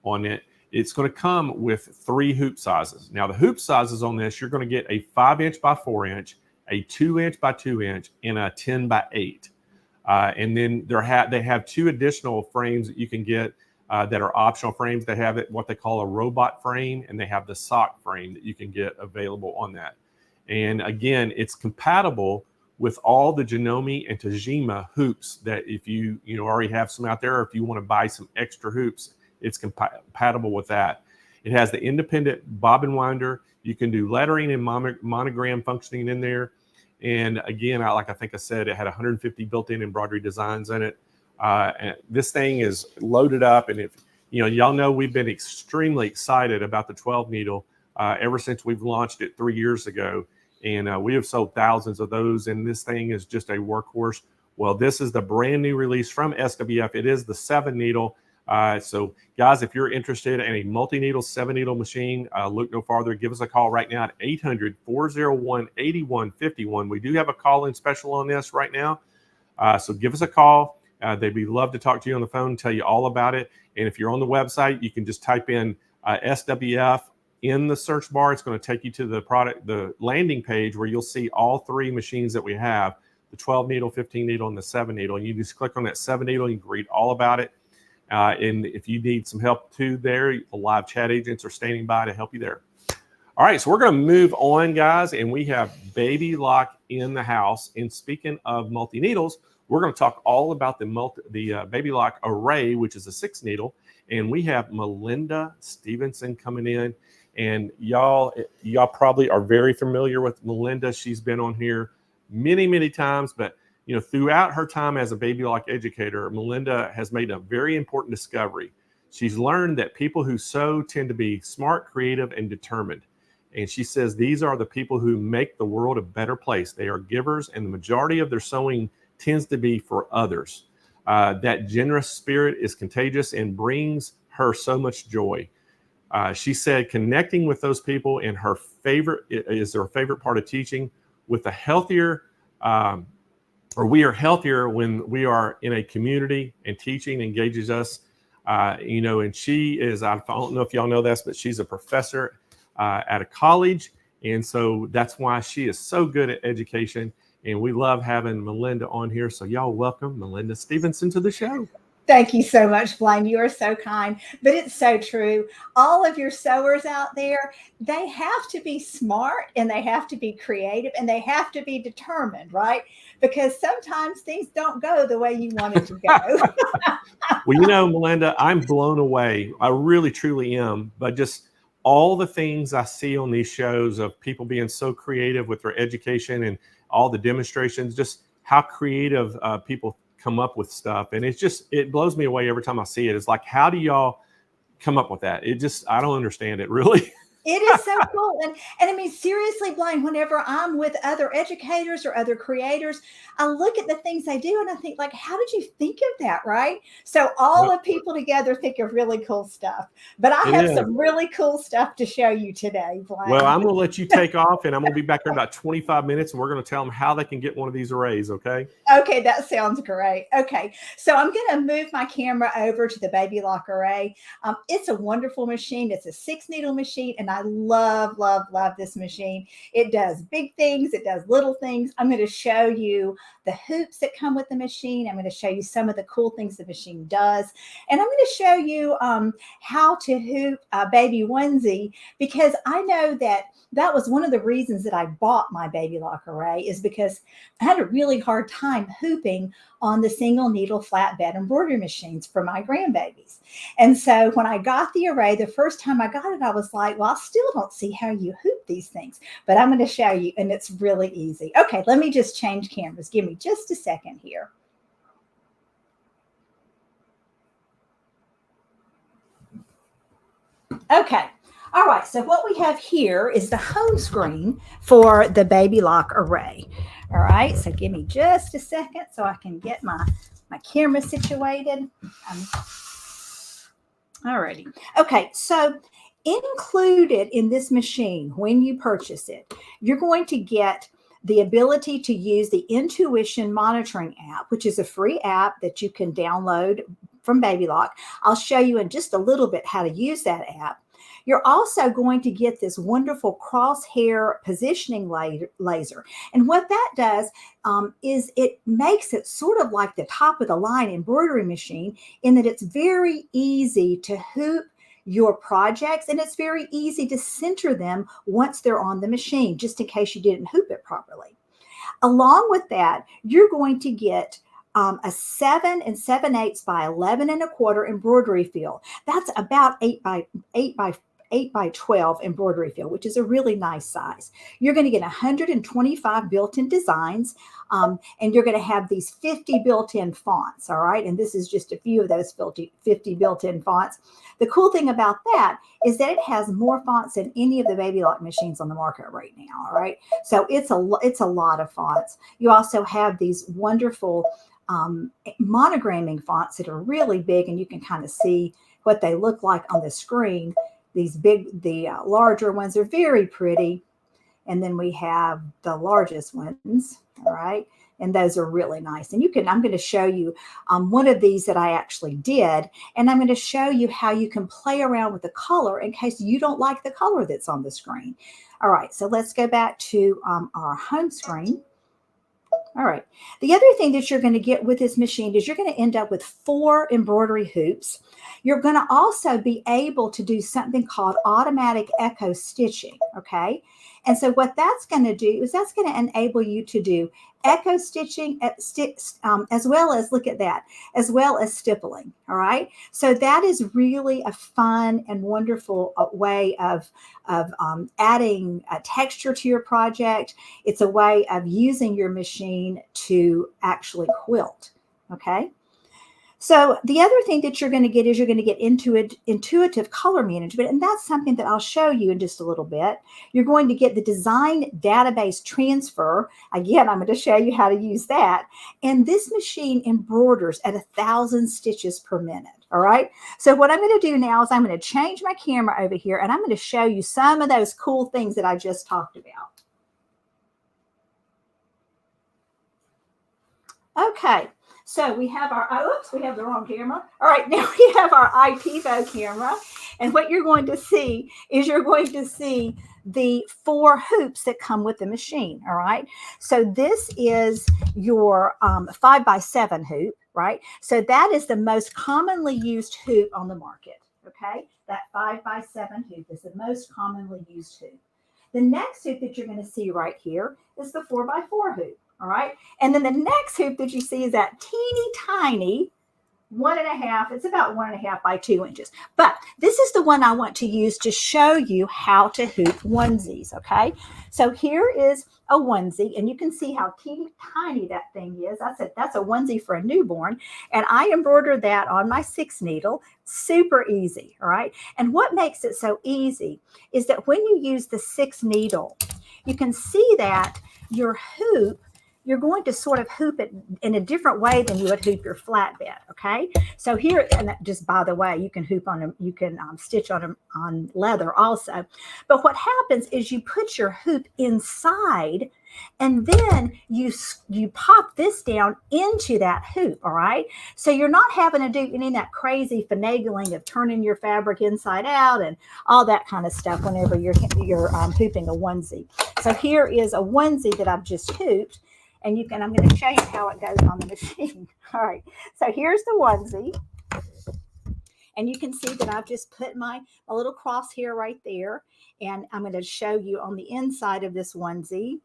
on it. It's going to come with 3 hoop sizes. Now, the hoop sizes on this, you're going to get a 5-inch by 4-inch, a 2-inch by 2-inch, and a 10 by 8. And then they have 2 additional frames that you can get that are optional frames. They have what they call a robot frame, and they have the sock frame that you can get available on that. And again, it's compatible with all the Janome and Tajima hoops that if you already have some out there, or if you want to buy some extra hoops, it's compatible with that. It has the independent bobbin winder. You can do lettering and monogram functioning in there. And again, like I think I said, it had 150 built-in embroidery designs in it. And this thing is loaded up, and if y'all know, we've been extremely excited about the 12 needle ever since we've launched it 3 years ago. And we have sold thousands of those, and this thing is just a workhorse. Well, this is the brand new release from SWF. It is the 7 needle. So guys, if you're interested in a multi-needle 7 needle machine, look no farther. Give us a call right now at 800-401-8151. We do have a call-in special on this right now. So give us a call. They'd be love to talk to you on the phone and tell you all about it. And if you're on the website, you can just type in SWF in the search bar. It's going to take you to the landing page where you'll see all 3 machines that we have, the 12 needle, 15 needle, and the 7 needle. And you just click on that 7 needle. You can read all about it. And if you need some help too there, the live chat agents are standing by to help you there. All right, so we're going to move on, guys, and we have Baby Lock in the house. And speaking of multi-needles, we're going to talk all about the Baby Lock Array, which is a 6 needle. And we have Melinda Stevenson coming in. And y'all probably are very familiar with Melinda. She's been on here many, many times, but throughout her time as a Baby Lock educator, Melinda has made a very important discovery. She's learned that people who sew tend to be smart, creative, and determined. And she says these are the people who make the world a better place. They are givers, and the majority of their sewing tends to be for others. That generous spirit is contagious and brings her so much joy. She said connecting with those people is her favorite part of teaching. With a healthier, we are healthier when we are in a community, and teaching engages us. And she is, I don't know if y'all know this, but she's a professor at a college. And so that's why she is so good at education. And we love having Melinda on here. So y'all welcome Melinda Stevenson to the show. Thank you so much, Blaine. You are so kind, but it's so true. All of your sewers out there, they have to be smart, and they have to be creative, and they have to be determined, right? Because sometimes things don't go the way you want it to go. Well, Melinda, I'm blown away. I really, truly am. But just all the things I see on these shows of people being so creative with their education and all the demonstrations, just how creative people come up with stuff, and it blows me away every time I see it. It's like, how do y'all come up with that? I don't understand it really. It is so cool. And I mean, seriously, Blaine, whenever I'm with other educators or other creators, I look at the things they do and I think, like, how did you think of that? Right. So all the people together think of really cool stuff. But I have some really cool stuff to show you today, Blaine. Well, I'm going to let you take off, and I'm going to be back there in about 25 minutes, and we're going to tell them how they can get one of these arrays. Okay. Okay, that sounds great. Okay, so I'm going to move my camera over to the Baby Lock Array. It's a wonderful machine. It's a 6-needle machine, and I love, love, love this machine. It does big things. It does little things. I'm going to show you the hoops that come with the machine. I'm going to show you some of the cool things the machine does. And I'm going to show you how to hoop a baby onesie, because I know that was one of the reasons that I bought my Baby Lock Array, is because I had a really hard time hooping on the single needle flatbed embroidery machines for my grandbabies. And so when I got the array, the first time I got it, I was like, well, I still don't see how you hoop these things, but I'm going to show you, and it's really easy. Okay, let me just change cameras. Give me just a second here. Okay. All right, so what we have here is the home screen for the Baby Lock Array. All right, so give me just a second so I can get my camera situated. All righty. Okay, so included in this machine, when you purchase it, you're going to get the ability to use the Intuition Monitoring app, which is a free app that you can download from Baby Lock. I'll show you in just a little bit how to use that app. You're also going to get this wonderful crosshair positioning laser. And what that does is it makes it sort of like the top of the line embroidery machine, in that it's very easy to hoop your projects, and it's very easy to center them once they're on the machine, just in case you didn't hoop it properly. Along with that, you're going to get a 7 7/8 by 11 1/4 embroidery field. That's about 8 by 12 embroidery field, which is a really nice size. You're going to get 125 built-in designs, and you're going to have these 50 built-in fonts. All right, and this is just a few of those 50 built-in fonts. The cool thing about that is that it has more fonts than any of the Baby Lock machines on the market right now. All right, so it's a lot of fonts. You also have these wonderful monogramming fonts that are really big, and you can kind of see what they look like on the screen. These the larger ones are very pretty. And then we have the largest ones, all right? And those are really nice. And I'm going to show you one of these that I actually did. And I'm going to show you how you can play around with the color in case you don't like the color that's on the screen. All right, so let's go back to our home screen. All right. The other thing that you're going to get with this machine is you're going to end up with 4 embroidery hoops. You're going to also be able to do something called automatic echo stitching. Okay. And so what that's going to do is that's going to enable you to do echo stitching as well as, look at that, as well as stippling. All right. So that is really a fun and wonderful way of adding a texture to your project. It's a way of using your machine to actually quilt. Okay. So the other thing that you're going to get is you're going to get intuitive color management, and that's something that I'll show you in just a little bit. You're going to get the design database transfer. Again, I'm going to show you how to use that. And this machine embroiders at 1,000 stitches per minute. All right. So what I'm going to do now is I'm going to change my camera over here, and I'm going to show you some of those cool things that I just talked about. Okay. So we have we have the wrong camera. All right, now we have our IPVO camera. And what you're going to see is you're going to see the 4 hoops that come with the machine. All right. So this is your 5 by 7 hoop, right? So that is the most commonly used hoop on the market. Okay. That 5 by 7 hoop is the most commonly used hoop. The next hoop that you're going to see right here is the 4 by 4 hoop. All right. And then the next hoop that you see is that teeny tiny 1.5. It's about 1.5 by 2 inches. But this is the one I want to use to show you how to hoop onesies. Okay. So here is a onesie, and you can see how teeny tiny that thing is. I said that's a onesie for a newborn, and I embroidered that on my 6 needle. Super easy. All right. And what makes it so easy is that when you use the 6 needle, you can see that your hoop, you're going to sort of hoop it in a different way than you would hoop your flatbed. Okay. So here, and just by the way, you can hoop on them, you can stitch on them on leather also. But what happens is you put your hoop inside, and then you pop this down into that hoop. All right. So you're not having to do any of that crazy finagling of turning your fabric inside out and all that kind of stuff whenever you're hooping a onesie. So here is a onesie that I've just hooped. And I'm going to show you how it goes on the machine. All right. So here's the onesie. And you can see that I've just put a little cross here right there. And I'm going to show you on the inside of this onesie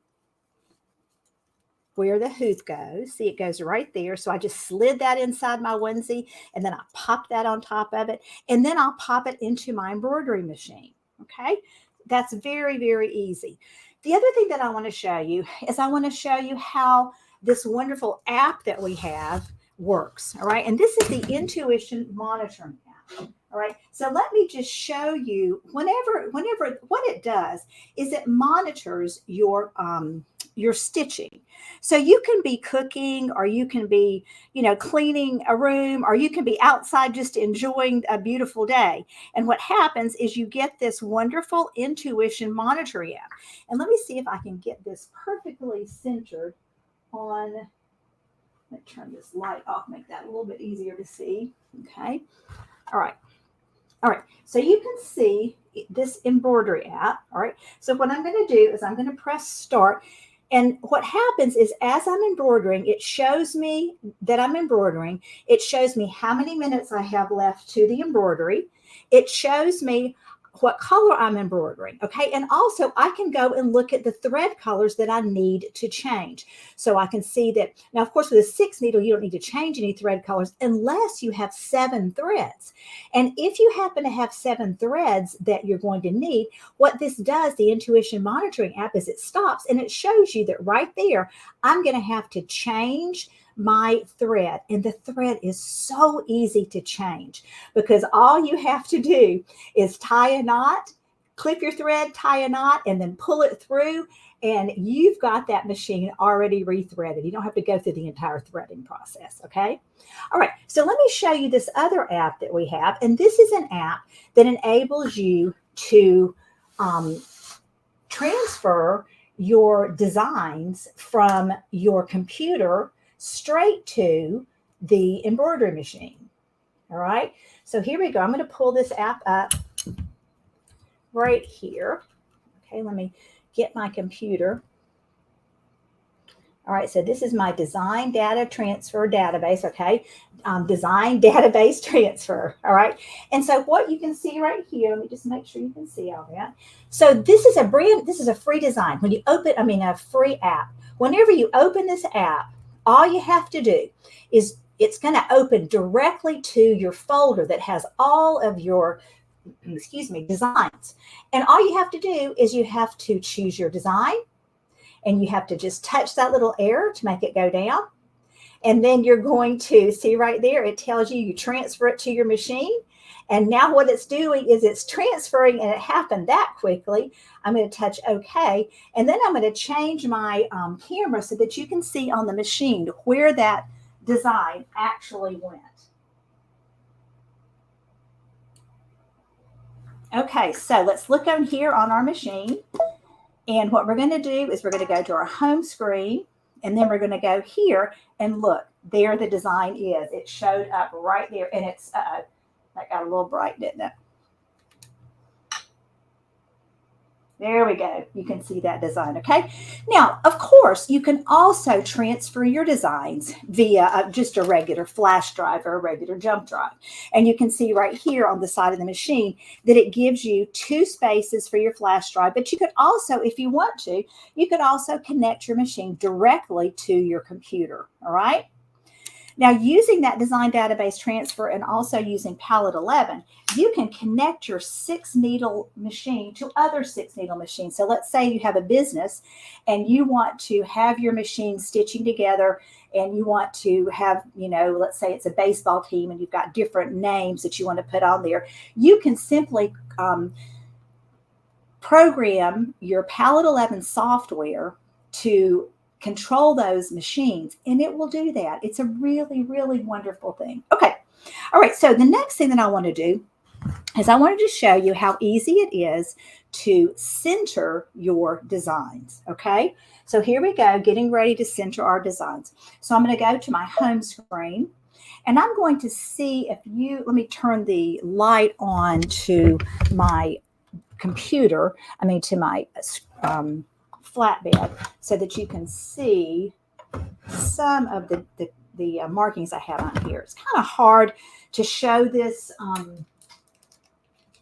where the hoop goes. See, it goes right there. So I just slid that inside my onesie, and then I pop that on top of it. And then I'll pop it into my embroidery machine. Okay. That's very, very easy. The other thing that I want to show you is I want to show you how this wonderful app that we have works. All right. And this is the Intuition Monitoring app. All right. So let me just show you whenever what it does is it monitors your stitching. So you can be cooking, or you can be, cleaning a room, or you can be outside just enjoying a beautiful day. And what happens is you get this wonderful Intuition Monitoring app. And let me see if I can get this perfectly centered on, let me turn this light off, make that a little bit easier to see. Okay. All right. All right. So you can see this embroidery app. All right. So what I'm going to do is I'm going to press start. And what happens is as I'm embroidering, it shows me that I'm embroidering. It shows me how many minutes I have left to the embroidery. It shows me what color I'm embroidering. Okay. And also I can go and look at the thread colors that I need to change. So I can see that now, of course, with a 6 needle, you don't need to change any thread colors unless you have 7 threads. And if you happen to have 7 threads that you're going to need, what this does, the Intuition Monitoring app, is it stops and it shows you that right there, I'm going to have to change my thread. And the thread is so easy to change because all you have to do is tie a knot, clip your thread, tie a knot, and then pull it through. And you've got that machine already rethreaded. You don't have to go through the entire threading process. Okay. All right. So let me show you this other app that we have. And this is an app that enables you to transfer your designs from your computer straight to the embroidery machine. All right. So here we go. I'm going to pull this app up right here. Okay. Let me get my computer. All right. So this is my design data transfer database. Okay. Design database transfer. All right. And so what you can see right here, let me just make sure you can see all that. So this is a free design. When you open, a free app, whenever you open this app, all you have to do is it's going to open directly to your folder that has all of your, designs. And all you have to do is you have to choose your design, and you have to just touch that little arrow to make it go down. And then you're going to see right there, it tells you transfer it to your machine. And now what it's doing is it's transferring, and it happened that quickly. I'm going to touch OK. And then I'm going to change my camera so that you can see on the machine where that design actually went. Okay, so let's look on here on our machine. And what we're going to do is we're going to go to our home screen, and then we're going to go here and look. There the design is. It showed up right there, and it's that got a little bright, didn't it? There we go. You can see that design. Okay. Now, of course, you can also transfer your designs via just a regular flash drive or a regular jump drive. And you can see right here on the side of the machine that it gives you 2 spaces for your flash drive. But you could also, if you want to, you could also connect your machine directly to your computer. All right. Now, using that design database transfer and also using Palette 11, you can connect your 6-needle machine to other 6-needle machines. So let's say you have a business and you want to have your machine stitching together, and you want to have, let's say it's a baseball team and you've got different names that you want to put on there. You can simply program your Palette 11 software to control those machines, and it will do that. It's a really, really wonderful thing. Okay. All right. So the next thing that I want to do is I wanted to show you how easy it is to center your designs. Okay. So here we go, getting ready to center our designs. So I'm going to go to my home screen, and I'm going to see if let me turn the light on to my computer, to my flatbed, so that you can see some of the markings I have on here. It's kind of hard to show this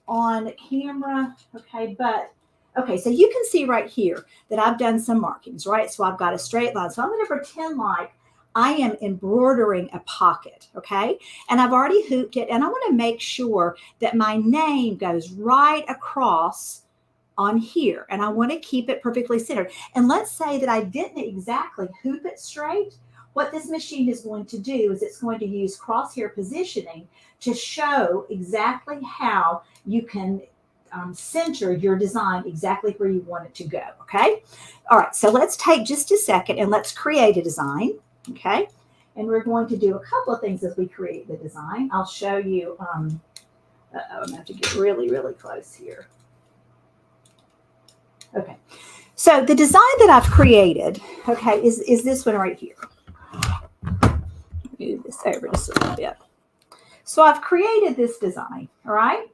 on camera, okay, but okay, so you can see right here that I've done some markings, right? So I've got a straight line. So I'm going to pretend like I am embroidering a pocket, okay? And I've already hooped it, and I want to make sure that my name goes right across on here, and I want to keep it perfectly centered. And let's say that I didn't exactly hoop it straight. What this machine is going to do is it's going to use crosshair positioning to show exactly how you can center your design exactly where you want it to go, okay? All right, so let's take just a second and let's create a design, okay? And we're going to do a couple of things as we create the design. I'll show you, I'm going to have to get really, really close here. Okay, so the design that I've created, okay, is this one right here. Move this over just a little bit. So I've created this design, all right?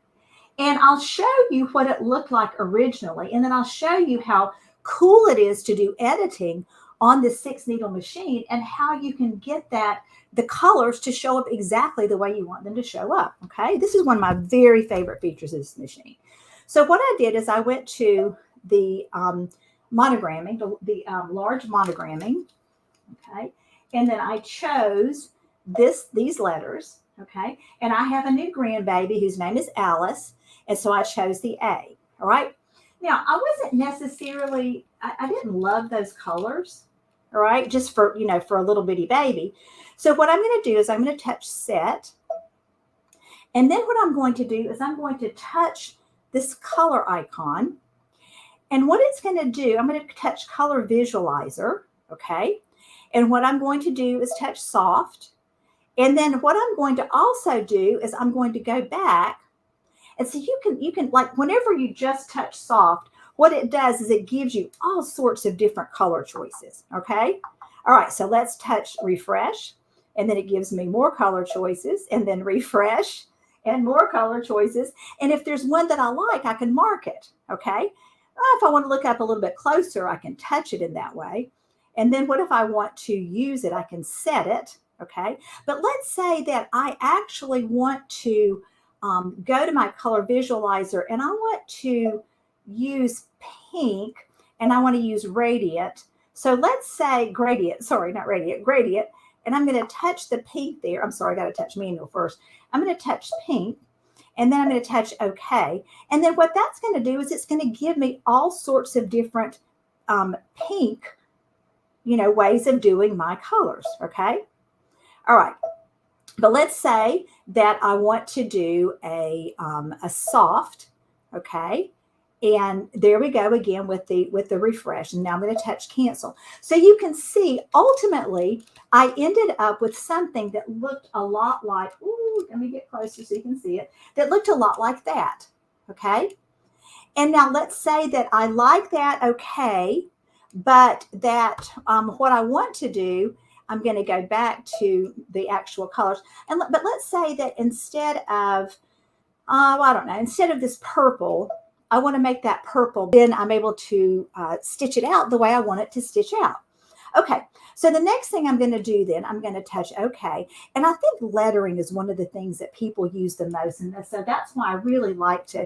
And I'll show you what it looked like originally, and then I'll show you how cool it is to do editing on this 6-needle machine and how you can get the colors to show up exactly the way you want them to show up, okay? This is one of my very favorite features of this machine. So what I did is I went to the monogramming, the large monogramming, okay? And then I chose these letters, okay? And I have a new grandbaby whose name is Alice, and so I chose the A, all right? Now, I wasn't necessarily, I didn't love those colors, all right, just for, for a little bitty baby. So what I'm going to do is I'm going to touch set, and then what I'm going to do is I'm going to touch this color icon. And what it's going to do, I'm going to touch color visualizer, okay? And what I'm going to do is touch soft. And then what I'm going to also do is I'm going to go back. And so you can like whenever you just touch soft, what it does is it gives you all sorts of different color choices, okay? All right, so let's touch refresh. And then it gives me more color choices, and then refresh and more color choices. And if there's one that I like, I can mark it, okay? If I want to look up a little bit closer, I can touch it in that way. And then what if I want to use it? I can set it, okay? But let's say that I actually want to go to my color visualizer, and I want to use pink, and I want to use radiant. So let's say gradient, sorry, not radiant, gradient. And I'm going to touch the pink there. I'm sorry, I got to touch manual first. I'm going to touch pink. And then I'm going to touch OK. And then what that's going to do is it's going to give me all sorts of different pink, ways of doing my colors. Okay. All right. But let's say that I want to do a soft. Okay. And there we go again with the refresh. And now I'm going to touch cancel. So you can see ultimately I ended up with something that looked a lot like, ooh, let me get closer so you can see it, that looked a lot like that. Okay. And now let's say that I like that. Okay. But that what I want to do, I'm going to go back to the actual colors. But let's say that instead of, I don't know, instead of this purple, I want to make that purple. Then I'm able to stitch it out the way I want it to stitch out. Okay, so the next thing I'm going to do then, I'm going to touch OK. And I think lettering is one of the things that people use the most. And so that's why I really like to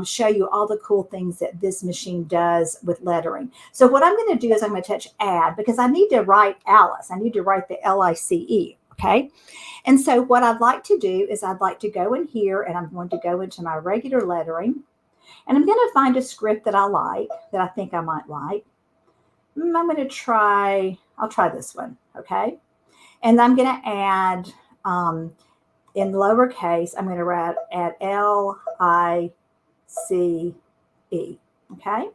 show you all the cool things that this machine does with lettering. So what I'm going to do is I'm going to touch add, because I need to write Alice. I need to write the LICE. Okay. And so what I'd like to do is I'd like to go in here and I'm going to go into my regular lettering and I'm going to find a script that I like, that I think I might like. I'm going to try, I'll try this one. Okay. And I'm going to add, in lowercase, I'm going to add LICE. Okay.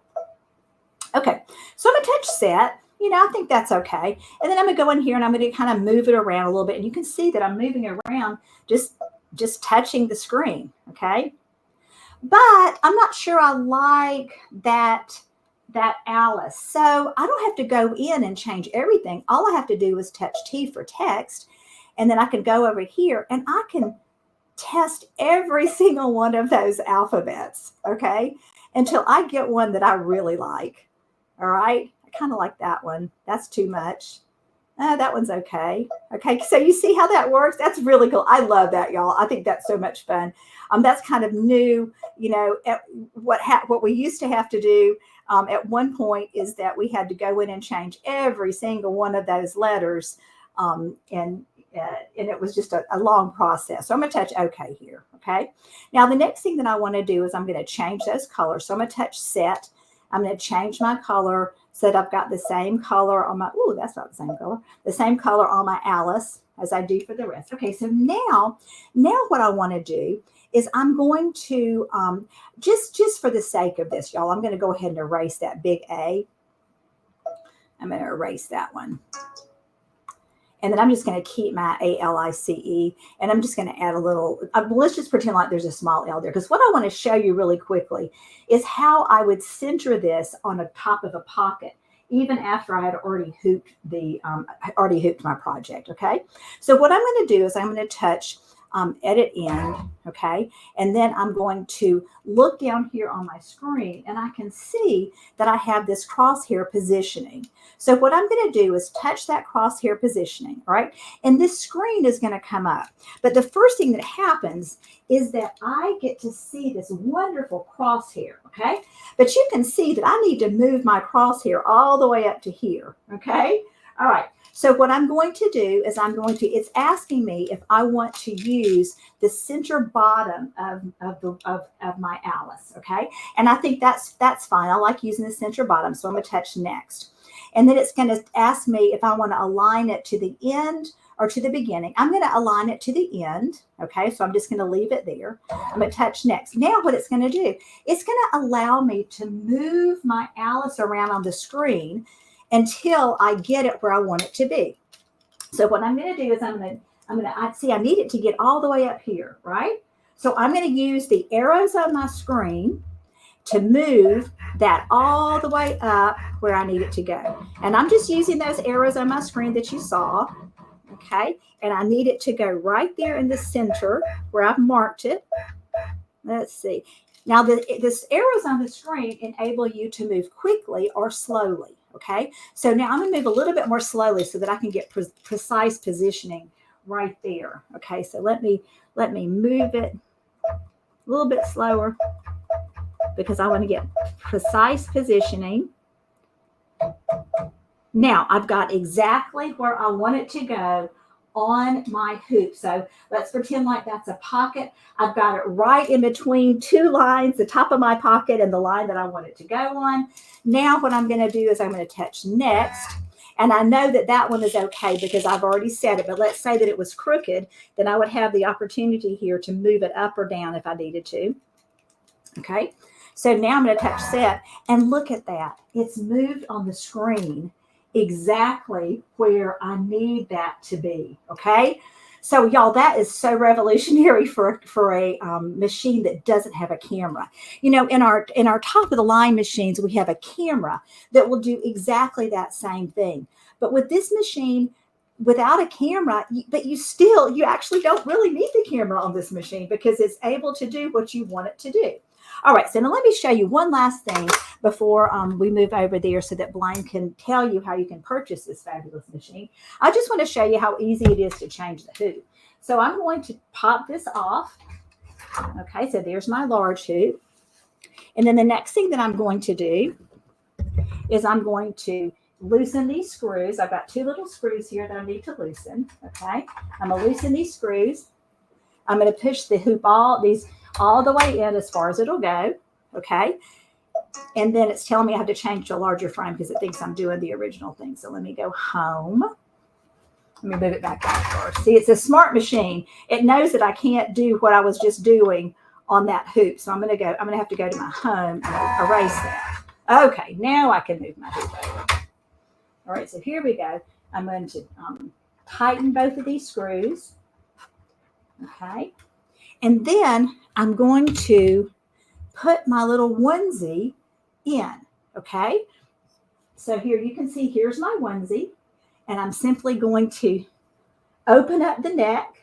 Okay. So I'm going to touch set. You know, I think that's okay. And then I'm going to go in here and I'm going to kind of move it around a little bit. And you can see that I'm moving around, just touching the screen. Okay. But I'm not sure I like that Alice. So I don't have to go in and change everything. All I have to do is touch T for text. And then I can go over here and I can test every single one of those alphabets. Okay. Until I get one that I really like. All right. I kind of like that one. That's too much. That one's okay. Okay. So you see how that works? That's really cool. I love that, y'all. I think that's so much fun. That's kind of new. You know, what we used to have to do at one point is that we had to go in and change every single one of those letters. And it was just a long process. So I'm going to touch OK here. Okay. Now, the next thing that I want to do is I'm going to change those colors. So I'm going to touch set. I'm going to change my color so that I've got the same color on my, ooh, that's not the same color, the same color on my Alice as I do for the rest. Okay. So now what I want to do is I'm going to, just for the sake of this, y'all, I'm going to go ahead and erase that big A. I'm going to erase that one. And then I'm just going to keep my ALICE, and I'm just going to add a little, let's just pretend like there's a small L there, because what I want to show you really quickly is how I would center this on the top of a pocket, even after I had already hooped my project. Okay. So what I'm going to do is I'm going to touch edit end. Okay. And then I'm going to look down here on my screen and I can see that I have this crosshair positioning. So what I'm going to do is touch that crosshair positioning. All right. And this screen is going to come up. But the first thing that happens is that I get to see this wonderful crosshair. Okay. But you can see that I need to move my crosshair all the way up to here. Okay. All right. So what I'm going to do is it's asking me if I want to use the center bottom of my Alice, okay? And I think that's fine. I like using the center bottom, so I'm going to touch next. And then it's going to ask me if I want to align it to the end or to the beginning. I'm going to align it to the end, okay? So I'm just going to leave it there. I'm going to touch next. Now what it's going to do, it's going to allow me to move my Alice around on the screen until I get it where I want it to be. So what I'm going to do is I need it to get all the way up here, right? So I'm going to use the arrows on my screen to move that all the way up where I need it to go. And I'm just using those arrows on my screen that you saw, okay? And I need it to go right there in the center where I've marked it. Let's see. Now, this arrows on the screen enable you to move quickly or slowly. Okay, so now I'm going to move a little bit more slowly so that I can get precise positioning right there. Okay, so let me move it a little bit slower because I want to get precise positioning. Now I've got exactly where I want it to go on my hoop. So let's pretend like that's a pocket. I've got it right in between two lines, the top of my pocket and the line that I want it to go on. Now what I'm going to do is I'm going to touch next. And I know that that one is okay because I've already set it. But let's say that it was crooked, then I would have the opportunity here to move it up or down if I needed to. Okay. So now I'm going to touch set and look at that. It's moved on the screen exactly where I need that to be. Okay. So y'all, that is so revolutionary for a machine that doesn't have a camera. You know, in our top of the line machines, we have a camera that will do exactly that same thing. But with this machine, without a camera, you actually don't really need the camera on this machine because it's able to do what you want it to do. All right, so now let me show you one last thing before we move over there so that Blaine can tell you how you can purchase this fabulous machine. I just want to show you how easy it is to change the hoop. So I'm going to pop this off. Okay, so there's my large hoop. And then the next thing that I'm going to do is I'm going to loosen these screws. I've got 2 little screws here that I need to loosen. Okay. I'm going to loosen these screws. I'm going to push the hoop all the way in as far as it'll go. Okay. And then it's telling me I have to change to a larger frame because it thinks I'm doing the original thing. So let me go home. Let me move it back out first. See, it's a smart machine. It knows that I can't do what I was just doing on that hoop. So I'm going to have to go to my home and erase that. Okay. Now I can move my hoop over. All right. So here we go. I'm going to tighten both of these screws. Okay. And then I'm going to put my little onesie in. Okay. So here you can see, here's my onesie. And I'm simply going to open up the neck,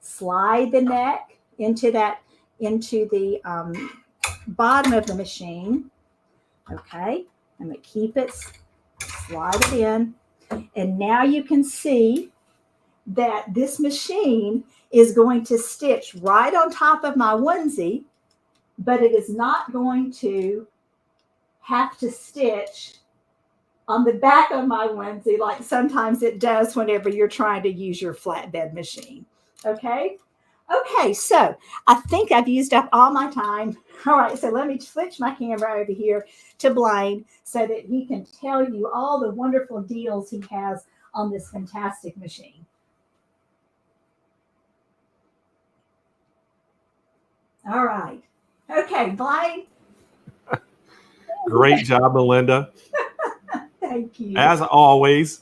slide the neck into the bottom of the machine. Okay. I'm going to keep it, slide it in. And now you can see that this machine is going to stitch right on top of my onesie, but it is not going to have to stitch on the back of my onesie like sometimes it does whenever you're trying to use your flatbed machine. Okay. Okay. So I think I've used up all my time. All right. So let me switch my camera over here to Blaine so that he can tell you all the wonderful deals he has on this fantastic machine. All right. Okay, Blaine. Great job, Melinda. Thank you. As always.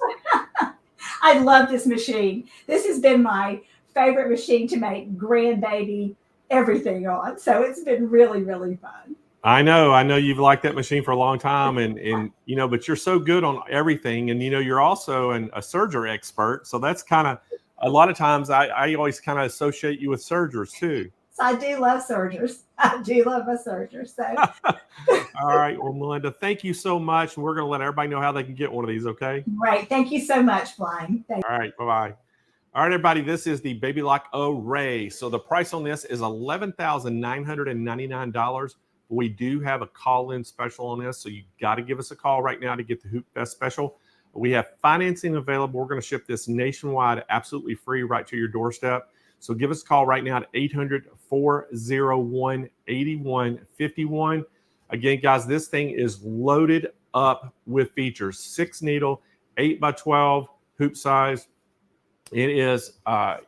I love this machine. This has been my favorite machine to make grandbaby everything on. So it's been really, really fun. I know you've liked that machine for a long time and but you're so good on everything. And, you're also a serger expert. So that's kind of, a lot of times I always kind of associate you with sergers too. So I do love sergers. I do love a serger. So. All right. Well, Melinda, thank you so much. We're going to let everybody know how they can get one of these. Okay. Right. Thank you so much, Blaine. All right. Bye-bye. All right, everybody. This is the Baby Lock Array. So the price on this is $11,999. We do have a call-in special on this. So you got to give us a call right now to get the Hoopfest special. We have financing available. We're going to ship this nationwide, absolutely free, right to your doorstep. So give us a call right now at 800-401-8151. Again, guys, this thing is loaded up with features. 6 needle, 8x12 hoop size. It is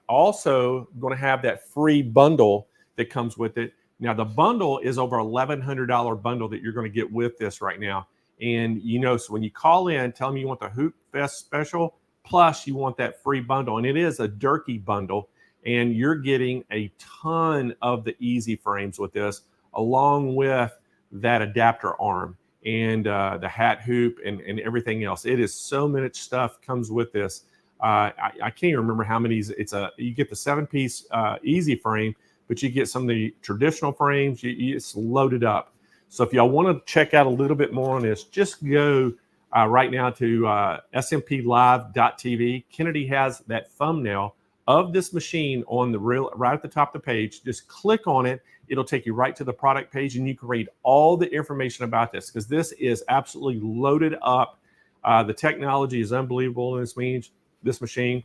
also going to have that free bundle that comes with it. Now, the bundle is over $1,100 bundle that you're going to get with this right now. And, so when you call in, tell them you want the Hoopfest special, plus you want that free bundle. And it is a Durkee bundle. And you're getting a ton of the easy frames with this, along with that adapter arm and the hat hoop and everything else. It is so much stuff comes with this. I can't even remember how many. You get the 7-piece easy frame, but you get some of the traditional frames. It's loaded up. So if y'all want to check out a little bit more on this, just go right now to smplive.tv. Kennedy has that thumbnail of this machine on the right at the top of the page. Just click on it. It'll take you right to the product page, and you can read all the information about this because this is absolutely loaded up. The technology is unbelievable. This machine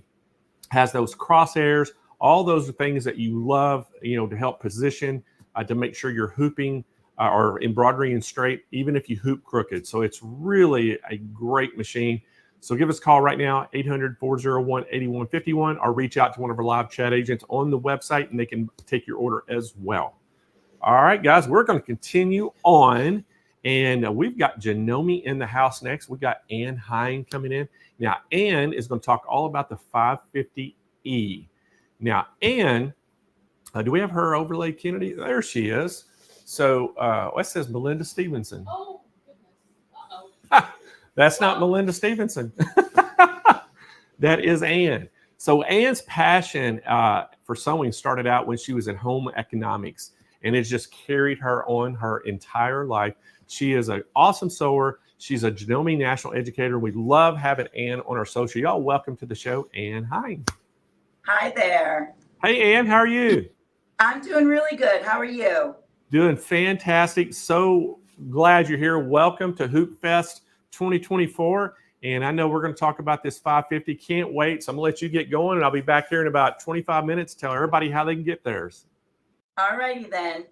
has those crosshairs, all those things that you love, to help position, to make sure you're hooping or embroidering straight, even if you hoop crooked. So it's really a great machine. So give us a call right now, 800-401-8151, or reach out to one of our live chat agents on the website, and they can take your order as well. All right, guys, we're going to continue on, and we've got Janome in the house next. We've got Ann Hine coming in. Now, Ann is going to talk all about the 550E. Now, Ann, do we have her overlay, Kennedy? There she is. So it says Melinda Stevenson. Oh, goodness. Uh-oh. That's not Melinda Stevenson. That is Ann. So Ann's passion for sewing started out when she was in home economics, and it's just carried her on her entire life. She is an awesome sewer. She's a Janome national educator. We love having Ann on our social. Y'all welcome to the show, Ann Hine. Hi there. Hey, Ann, how are you? I'm doing really good. How are you? Doing fantastic. So glad you're here. Welcome to Hoopfest 2024. And I know we're going to talk about this 550. Can't wait. So I'm going to let you get going, and I'll be back here in about 25 minutes to tell everybody how they can get theirs. All righty then.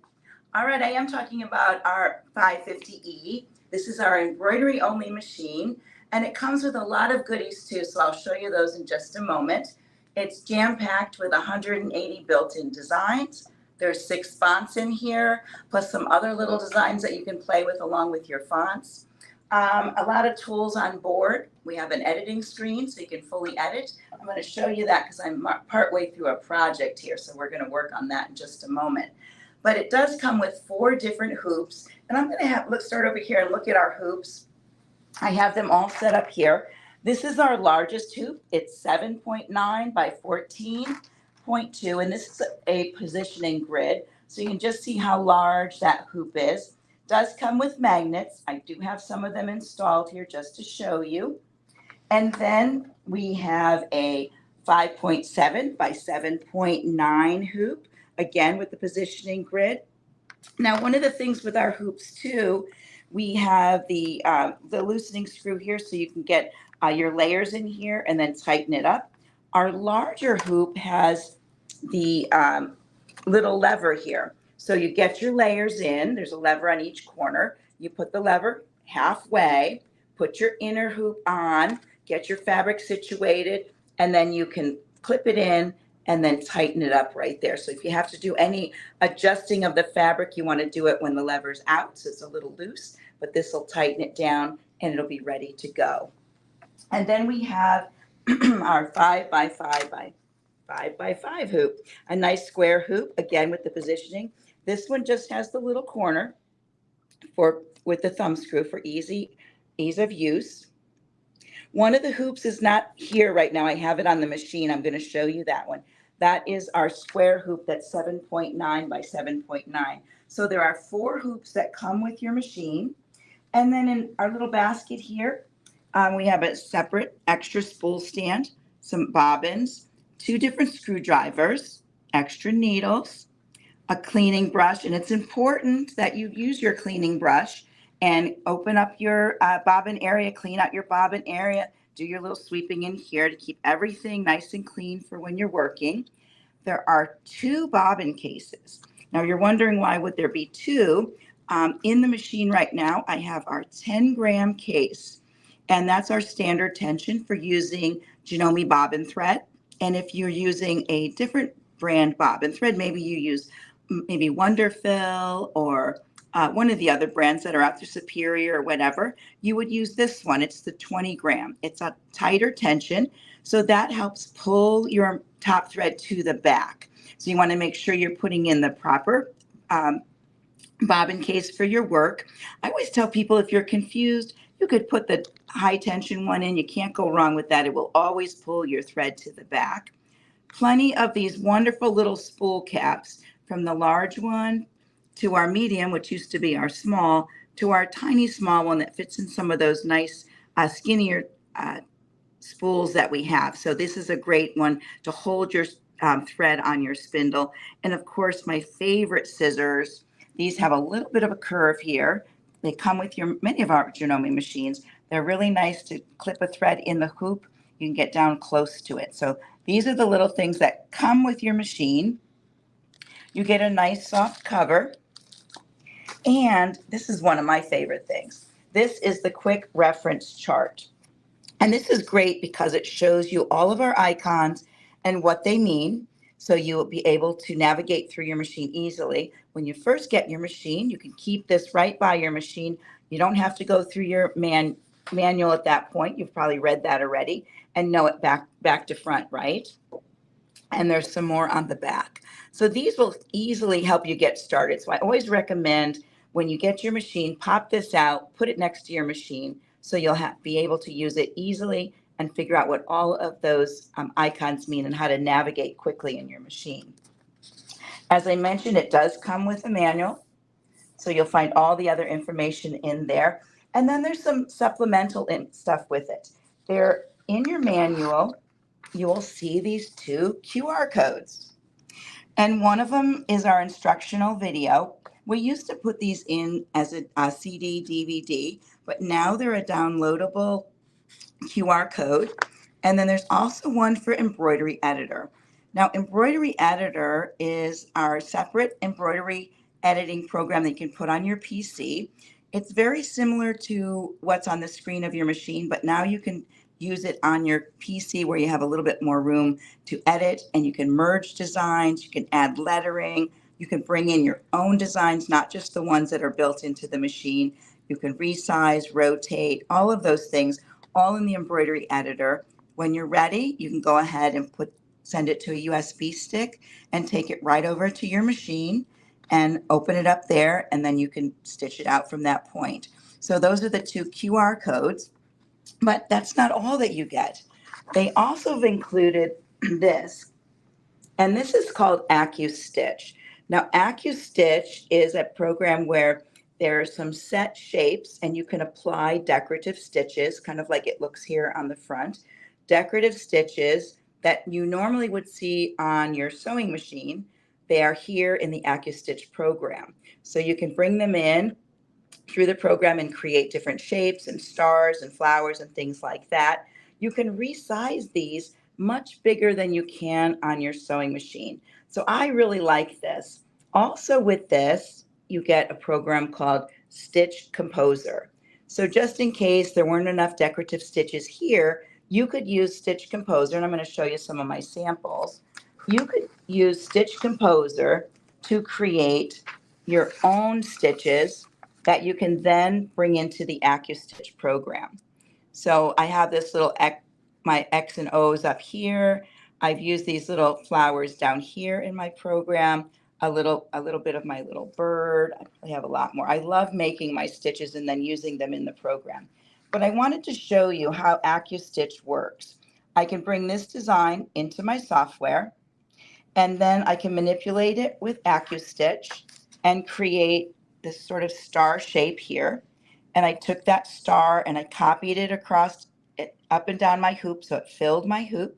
All right, I am talking about our 550E. This is our embroidery only machine, and it comes with a lot of goodies too, so I'll show you those in just a moment. It's jam-packed with 180 built-in designs. There's 6 fonts in here, plus some other little designs that you can play with along with your fonts. A lot of tools on board. We have an editing screen so you can fully edit. I'm going to show you that because I'm partway through a project here, so we're going to work on that in just a moment. But it does come with 4 different hoops, and I'm going to start over here and look at our hoops. I have them all set up here. This is our largest hoop. It's 7.9 by 14.2, and this is a positioning grid, so you can just see how large that hoop is. Does come with magnets. I do have some of them installed here just to show you. And then we have a 5.7 by 7.9 hoop, again with the positioning grid. Now, one of the things with our hoops too, we have the loosening screw here so you can get your layers in here and then tighten it up. Our larger hoop has the little lever here. So you get your layers in, there's a lever on each corner. You put the lever halfway, put your inner hoop on, get your fabric situated, and then you can clip it in and then tighten it up right there. So if you have to do any adjusting of the fabric, you want to do it when the lever's out, so it's a little loose, but this will tighten it down and it'll be ready to go. And then we have our 5 by 5 by 5 by 5 hoop, a nice square hoop, again with the positioning. This one just has the little corner with the thumb screw for ease of use. One of the hoops is not here right now. I have it on the machine. I'm going to show you that one. That is our square hoop that's 7.9 by 7.9. So there are 4 hoops that come with your machine. And then in our little basket here, we have a separate extra spool stand, some bobbins, 2 different screwdrivers, extra needles, a cleaning brush, and it's important that you use your cleaning brush and open up your bobbin area, clean out your bobbin area, do your little sweeping in here to keep everything nice and clean for when you're working. There are 2 bobbin cases. Now you're wondering why would there be 2? In the machine right now, I have our 10-gram case, and that's our standard tension for using Janome bobbin thread. And if you're using a different brand bobbin thread, maybe you use Wonderfill or one of the other brands that are out there, Superior or whatever, you would use this one. It's the 20 gram. It's a tighter tension, so that helps pull your top thread to the back. So you want to make sure you're putting in the proper bobbin case for your work. I always tell people if you're confused, you could put the high tension one in. You can't go wrong with that. It will always pull your thread to the back. Plenty of these wonderful little spool caps, from the large one to our medium, which used to be our small, to our tiny small one that fits in some of those nice skinnier spools that we have. So this is a great one to hold your thread on your spindle. And of course, my favorite scissors. These have a little bit of a curve here. They come with many of our Janome machines. They're really nice to clip a thread in the hoop. You can get down close to it. So these are the little things that come with your machine. You get a nice soft cover. And this is one of my favorite things. This is the quick reference chart. And this is great because it shows you all of our icons and what they mean. So you will be able to navigate through your machine easily. When you first get your machine, you can keep this right by your machine. You don't have to go through your manual at that point. You've probably read that already and know it back to front, right? And there's some more on the back. So these will easily help you get started. So I always recommend when you get your machine, pop this out, put it next to your machine so you'll be able to use it easily and figure out what all of those icons mean and how to navigate quickly in your machine. As I mentioned, it does come with a manual, so you'll find all the other information in there. And then there's some supplemental stuff with it. There in your manual, you will see these 2 QR codes. And one of them is our instructional video. We used to put these in as a CD, DVD, but now they're a downloadable QR code. And then there's also one for Embroidery Editor. Now, Embroidery Editor is our separate embroidery editing program that you can put on your PC. It's very similar to what's on the screen of your machine, but now you can use it on your PC where you have a little bit more room to edit, and you can merge designs, you can add lettering, you can bring in your own designs, not just the ones that are built into the machine. You can resize, rotate, all of those things, all in the embroidery editor. When you're ready, you can go ahead and send it to a USB stick and take it right over to your machine and open it up there, and then you can stitch it out from that point. So those are the two QR codes, but that's not all that you get. They also have included this, and this is called AccuStitch. Now, AccuStitch is a program where there are some set shapes and you can apply decorative stitches, kind of like it looks here on the front. Decorative stitches that you normally would see on your sewing machine, they are here in the AccuStitch program. So you can bring them in through the program and create different shapes and stars and flowers and things like that. You can resize these much bigger than you can on your sewing machine. So I really like this. Also with this, you get a program called Stitch Composer. So just in case there weren't enough decorative stitches here, you could use Stitch Composer, and I'm going to show you some of my samples. You could use Stitch Composer to create your own stitches that you can then bring into the AccuStitch program. So I have this little my X and O's up here. I've used these little flowers down here in my program, a little bit of my little bird. I have a lot more. I love making my stitches and then using them in the program. But I wanted to show you how AccuStitch works. I can bring this design into my software, and then I can manipulate it with AccuStitch and create this sort of star shape here. And I took that star and I copied it across it up and down my hoop so it filled my hoop.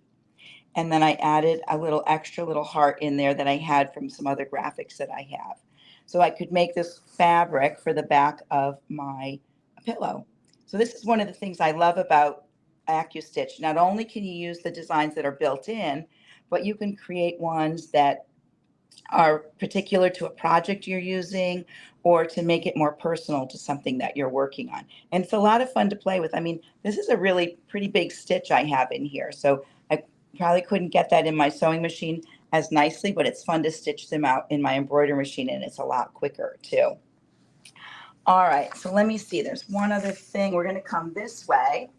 And then I added a little extra little heart in there that I had from some other graphics that I have. So I could make this fabric for the back of my pillow. So this is one of the things I love about AccuStitch. Not only can you use the designs that are built in, but you can create ones that are particular to a project you're using or to make it more personal to something that you're working on. And it's a lot of fun to play with. I mean, this is a really pretty big stitch I have in here. So I probably couldn't get that in my sewing machine as nicely, but it's fun to stitch them out in my embroidery machine, and it's a lot quicker too. All right, so let me see. There's one other thing. We're going to come this way.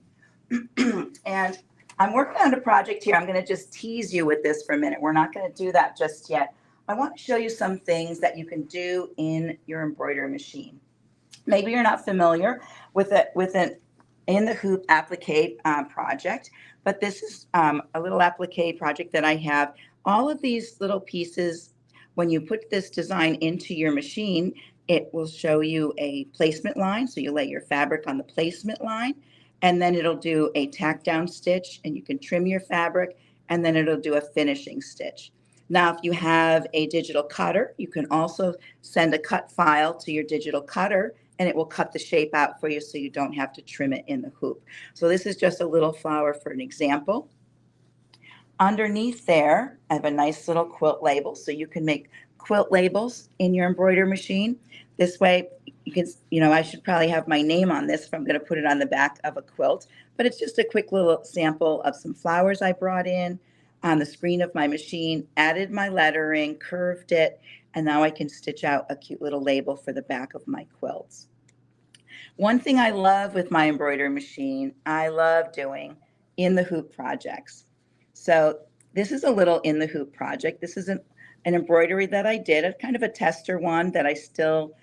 And I'm working on a project here. I'm going to just tease you with this for a minute. We're not going to do that just yet. I want to show you some things that you can do in your embroidery machine. Maybe you're not familiar with an in the hoop applique project, but this is a little applique project that I have. All of these little pieces, when you put this design into your machine, it will show you a placement line. So you lay your fabric on the placement line, and then it'll do a tack down stitch, and you can trim your fabric, and then it'll do a finishing stitch. Now, if you have a digital cutter, you can also send a cut file to your digital cutter, and it will cut the shape out for you so you don't have to trim it in the hoop. So this is just a little flower for an example. Underneath there, I have a nice little quilt label, so you can make quilt labels in your embroidery machine. This way, you can, I should probably have my name on this if I'm going to put it on the back of a quilt, but it's just a quick little sample of some flowers I brought in on the screen of my machine, added my lettering, curved it, and now I can stitch out a cute little label for the back of my quilts. One thing I love with my embroidery machine, I love doing in the hoop projects. So this is a little in the hoop project. This is an embroidery that I did, a kind of a tester one that I still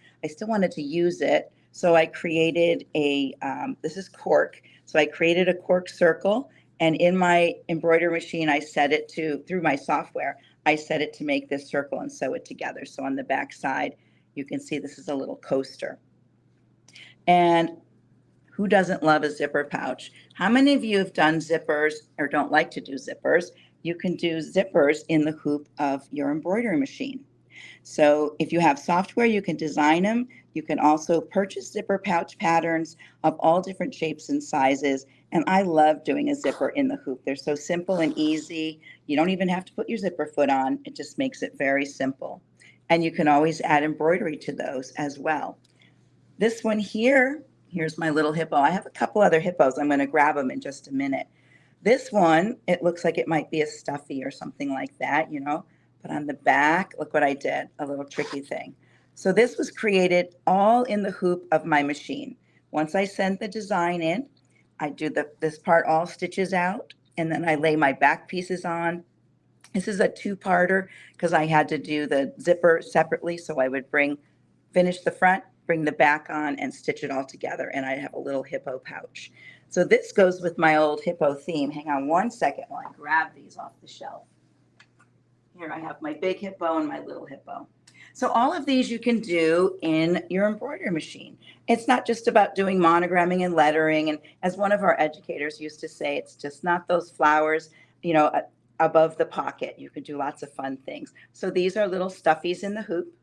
wanted to use it. So I created this is cork. So I created a cork circle, and in my embroidery machine, I set it through my software, I set it to make this circle and sew it together. So on the back side, you can see this is a little coaster. And who doesn't love a zipper pouch? How many of you have done zippers or don't like to do zippers? You can do zippers in the hoop of your embroidery machine. So if you have software, you can design them. You can also purchase zipper pouch patterns of all different shapes and sizes And I love doing a zipper in the hoop. They're so simple and easy. You don't even have to put your zipper foot on. It just makes it very simple. And you can always add embroidery to those as well. This one here, here's my little hippo. I have a couple other hippos. I'm going to grab them in just a minute. This one, it looks like it might be a stuffy or something like that, you know. But on the back, look what I did, a little tricky thing. So this was created all in the hoop of my machine. Once I send the design in, I do this part all stitches out, and then I lay my back pieces on. This is a two-parter because I had to do the zipper separately. So I would finish the front, bring the back on, and stitch it all together. And I have a little hippo pouch. So this goes with my old hippo theme. Hang on one second while I grab these off the shelf. Here I have my big hippo and my little hippo. So all of these you can do in your embroidery machine. It's not just about doing monogramming and lettering. And as one of our educators used to say, it's just not those flowers, you know, above the pocket. You can do lots of fun things. So these are little stuffies in the hoop.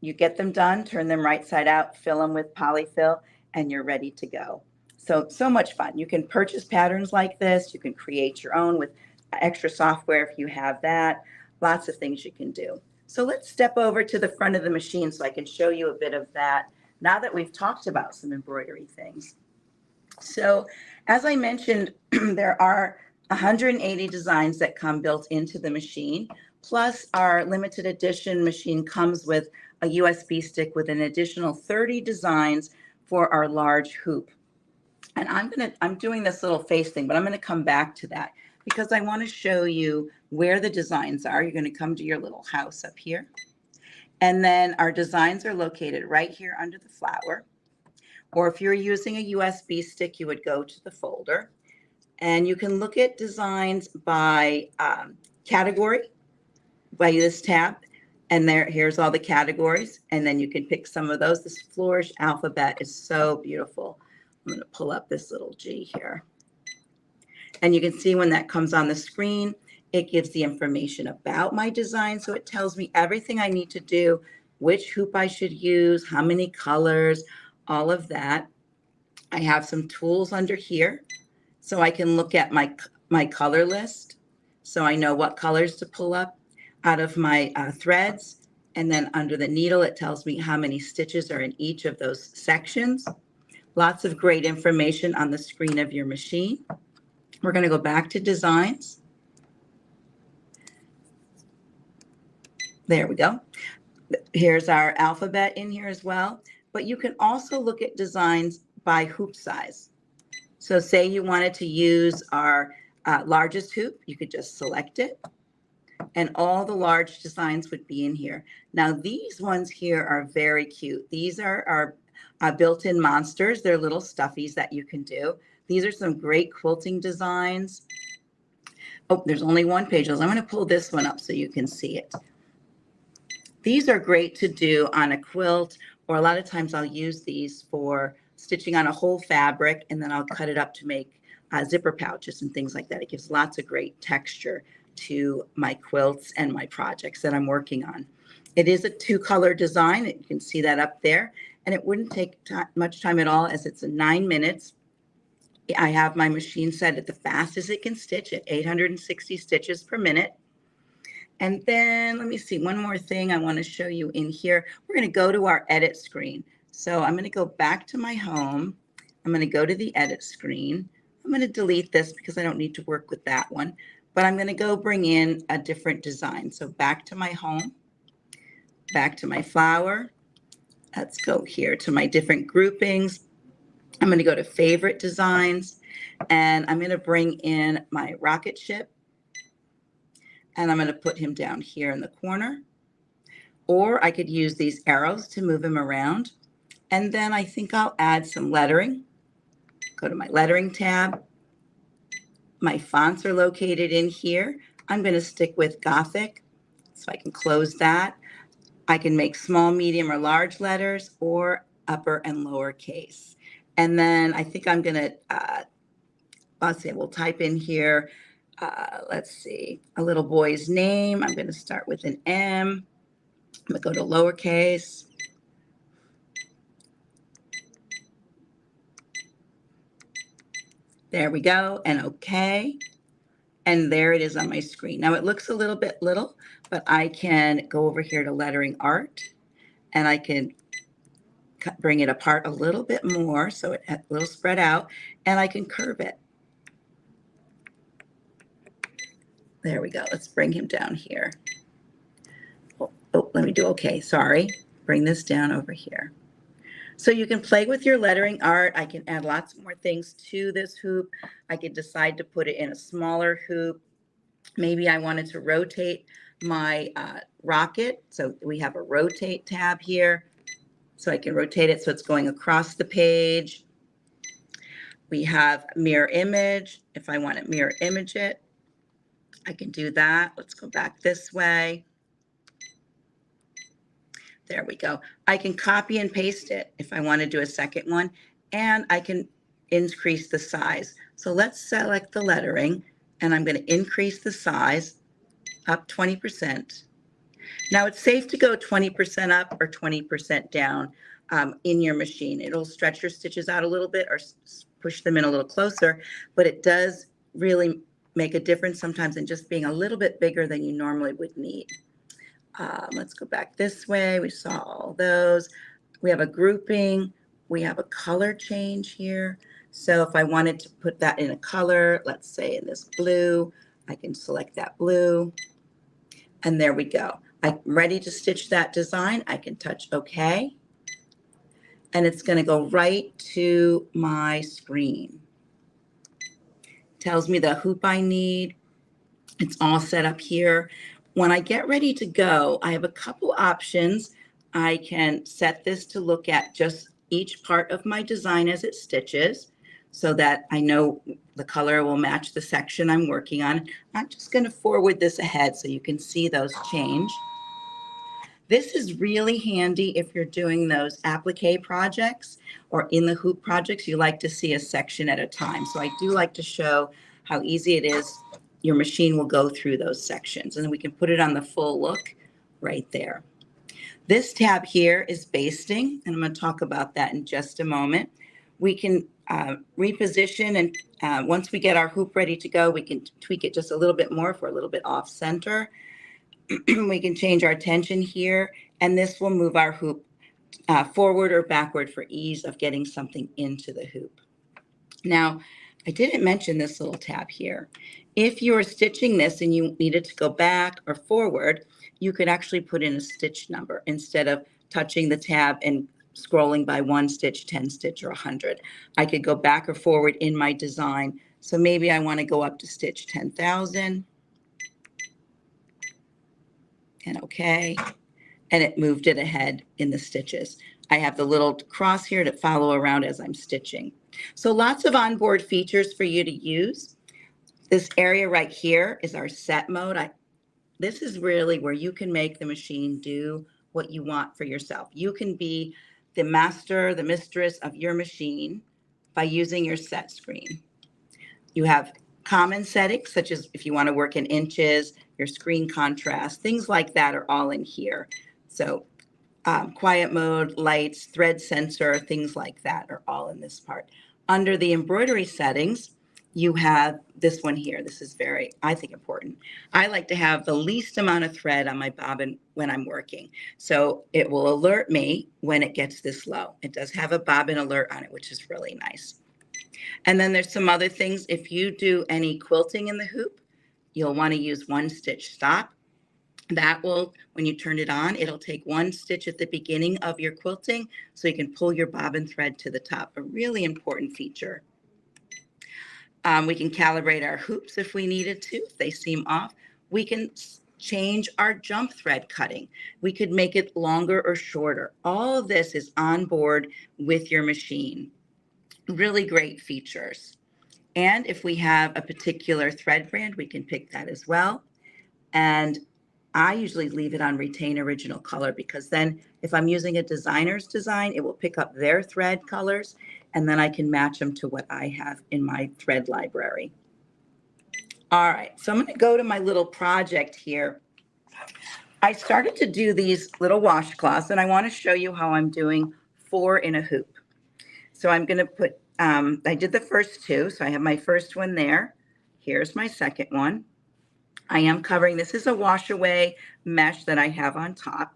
You get them done, turn them right side out, fill them with polyfill, and you're ready to go. So much fun. You can purchase patterns like this. You can create your own with extra software if you have that. Lots of things you can do. So let's step over to the front of the machine so I can show you a bit of that now that we've talked about some embroidery things. So as I mentioned, there are 180 designs that come built into the machine, plus our limited edition machine comes with a USB stick with an additional 30 designs for our large hoop. And I'm doing this little face thing, but I'm going to come back to that because I want to show you where the designs are. You're going to come to your little house up here. And then our designs are located right here under the flower. Or if you're using a USB stick, you would go to the folder. And you can look at designs by category, by this tab. And here's all the categories. And then you can pick some of those. This flourish alphabet is so beautiful. I'm going to pull up this little G here. And you can see when that comes on the screen, it gives the information about my design. So it tells me everything I need to do, which hoop I should use, how many colors, all of that. I have some tools under here. So I can look at my color list. So I know what colors to pull up out of my threads. And then under the needle, it tells me how many stitches are in each of those sections. Lots of great information on the screen of your machine. We're going to go back to designs. There we go. Here's our alphabet in here as well. But you can also look at designs by hoop size. So say you wanted to use our largest hoop, you could just select it. And all the large designs would be in here. Now, these ones here are very cute. These are our built-in monsters. They're little stuffies that you can do. These are some great quilting designs. Oh, there's only one page. I'm going to pull this one up so you can see it. These are great to do on a quilt, or a lot of times I'll use these for stitching on a whole fabric, and then I'll cut it up to make zipper pouches and things like that. It gives lots of great texture to my quilts and my projects that I'm working on. It is a two-color design. You can see that up there, and it wouldn't take much time at all as it's 9 minutes. I have my machine set at the fastest it can stitch at 860 stitches per minute. And then let me see, one more thing I want to show you in here. We're going to go to our edit screen. So I'm going to go back to my home. I'm going to go to the edit screen. I'm going to delete this because I don't need to work with that one. But I'm going to go bring in a different design. So back to my home, back to my flower. Let's go here to my different groupings. I'm going to go to favorite designs, and I'm going to bring in my rocket ship, and I'm going to put him down here in the corner. Or I could use these arrows to move him around. And then I think I'll add some lettering. Go to my lettering tab. My fonts are located in here. I'm going to stick with Gothic, so I can close that. I can make small, medium, or large letters, or upper and lower case. And then I think I'm going to, let's see, we'll type in here, let's see, a little boy's name. I'm going to start with an M. I'm going to go to lowercase. There we go, and okay. And there it is on my screen. Now it looks a little bit little, but I can go over here to lettering art and I can bring it apart a little bit more so it's a little spread out, and I can curve it. There we go. Let's bring him down here. Oh, let me do okay. Sorry. Bring this down over here. So you can play with your lettering art. I can add lots more things to this hoop. I could decide to put it in a smaller hoop. Maybe I wanted to rotate my rocket. So we have a rotate tab here. So I can rotate it so it's going across the page. We have mirror image. If I want to mirror image it, I can do that. Let's go back this way. There we go. I can copy and paste it if I want to do a second one, and I can increase the size. So let's select the lettering, and I'm going to increase the size up 20%. Now it's safe to go 20% up or 20% down in your machine. It'll stretch your stitches out a little bit or push them in a little closer, but it does really make a difference sometimes in just being a little bit bigger than you normally would need. Let's go back this way. We saw all those. We have a grouping. We have a color change here. So if I wanted to put that in a color, let's say in this blue, I can select that blue. And there we go. I'm ready to stitch that design. I can touch OK. And it's going to go right to my screen. Tells me the hoop I need. It's all set up here. When I get ready to go, I have a couple options. I can set this to look at just each part of my design as it stitches so that I know the color will match the section I'm working on. I'm just going to forward this ahead so you can see those change. This is really handy if you're doing those applique projects or in the hoop projects. You like to see a section at a time. So I do like to show how easy it is. Your machine will go through those sections, and then we can put it on the full look right there. This tab here is basting, and I'm going to talk about that in just a moment. We can reposition, and once we get our hoop ready to go, we can tweak it just a little bit more if we're a little bit off center. We can change our tension here, and this will move our hoop forward or backward for ease of getting something into the hoop. Now, I didn't mention this little tab here. If you are stitching this and you needed to go back or forward, you could actually put in a stitch number instead of touching the tab and scrolling by 1 stitch, 10 stitch, or 100. I could go back or forward in my design. So maybe I want to go up to stitch 10,000. And okay. And it moved it ahead in the stitches. I have the little cross here to follow around as I'm stitching. So lots of onboard features for you to use. This area right here is our set mode. This is really where you can make the machine do what you want for yourself. You can be the master, the mistress of your machine by using your set screen. You have common settings, such as if you want to work in inches, your screen contrast, things like that are all in here. So quiet mode, lights, thread sensor, things like that are all in this part. Under the embroidery settings, you have this one here. This is very, I think, important. I like to have the least amount of thread on my bobbin when I'm working. So it will alert me when it gets this low. It does have a bobbin alert on it, which is really nice. And then there's some other things. If you do any quilting in the hoop, you'll want to use 1 stitch stop. That will, when you turn it on, it'll take 1 stitch at the beginning of your quilting so you can pull your bobbin thread to the top. A really important feature. We can calibrate our hoops if we needed to, if they seem off. We can change our jump thread cutting. We could make it longer or shorter. All of this is on board with your machine. Really great features. And if we have a particular thread brand, we can pick that as well. And I usually leave it on retain original color because then if I'm using a designer's design, it will pick up their thread colors and then I can match them to what I have in my thread library. All right, so I'm going to go to my little project here. I started to do these little washcloths and I want to show you how I'm doing 4 in a hoop. So I'm going to put I did the first two. So I have my first one there. Here's my second one. I am covering, this is a wash away mesh that I have on top.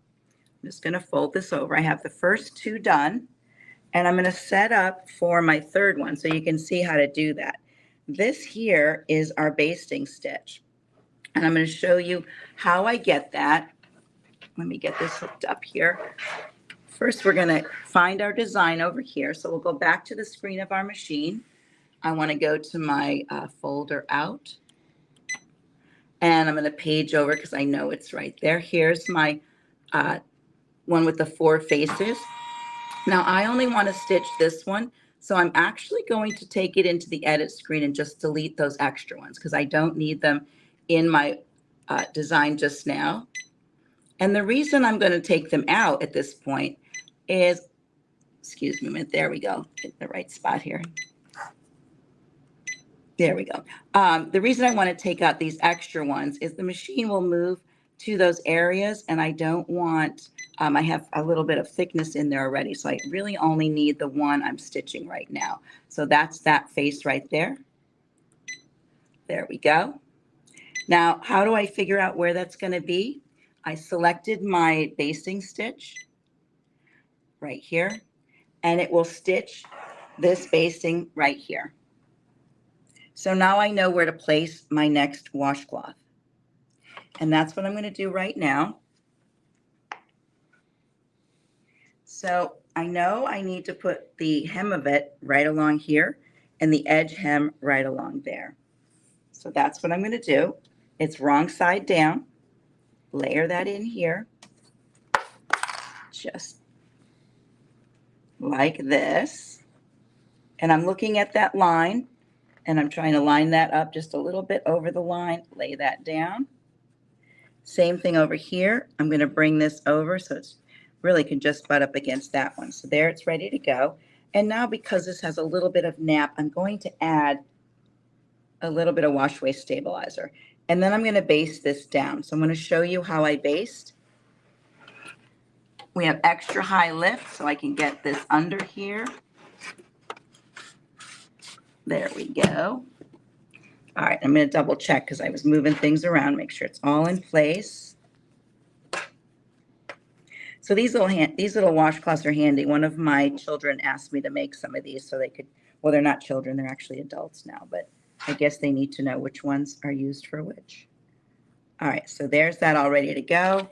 I'm just going to fold this over. I have the first two done, and I'm going to set up for my third one so you can see how to do that. This here is our basting stitch, and I'm going to show you how I get that. Let me get this hooked up here. First, we're going to find our design over here. So we'll go back to the screen of our machine. I want to go to my folder out. And I'm going to page over because I know it's right there. Here's my one with the 4 faces. Now I only want to stitch this one. So I'm actually going to take it into the edit screen and just delete those extra ones because I don't need them in my design just now. And the reason I'm going to take them out at this point is, excuse me a minute, there we go, get the right spot here. There we go. The reason I want to take out these extra ones is the machine will move to those areas, and I don't want, I have a little bit of thickness in there already, so I really only need the one I'm stitching right now. So that's that face right there. There we go. Now, how do I figure out where that's going to be? I selected my basting stitch right here, and it will stitch this basting right here. So now I know where to place my next washcloth. And that's what I'm going to do right now. So I know I need to put the hem of it right along here and the edge hem right along there. So that's what I'm going to do. It's wrong side down. Layer that in here. Just like this. And I'm looking at that line. And I'm trying to line that up just a little bit over the line, lay that down. Same thing over here. I'm going to bring this over so it's really can just butt up against that one. So there, it's ready to go. And now because this has a little bit of nap, I'm going to add a little bit of wash away stabilizer. And then I'm going to baste this down. So I'm going to show you how I baste. We have extra high lift so I can get this under here. There we go. All right, I'm going to double check because I was moving things around, make sure it's all in place. So these little washcloths are handy. One of my children asked me to make some of these so they could, well, they're not children, they're actually adults now, but I guess they need to know which ones are used for which. All right, so there's that all ready to go.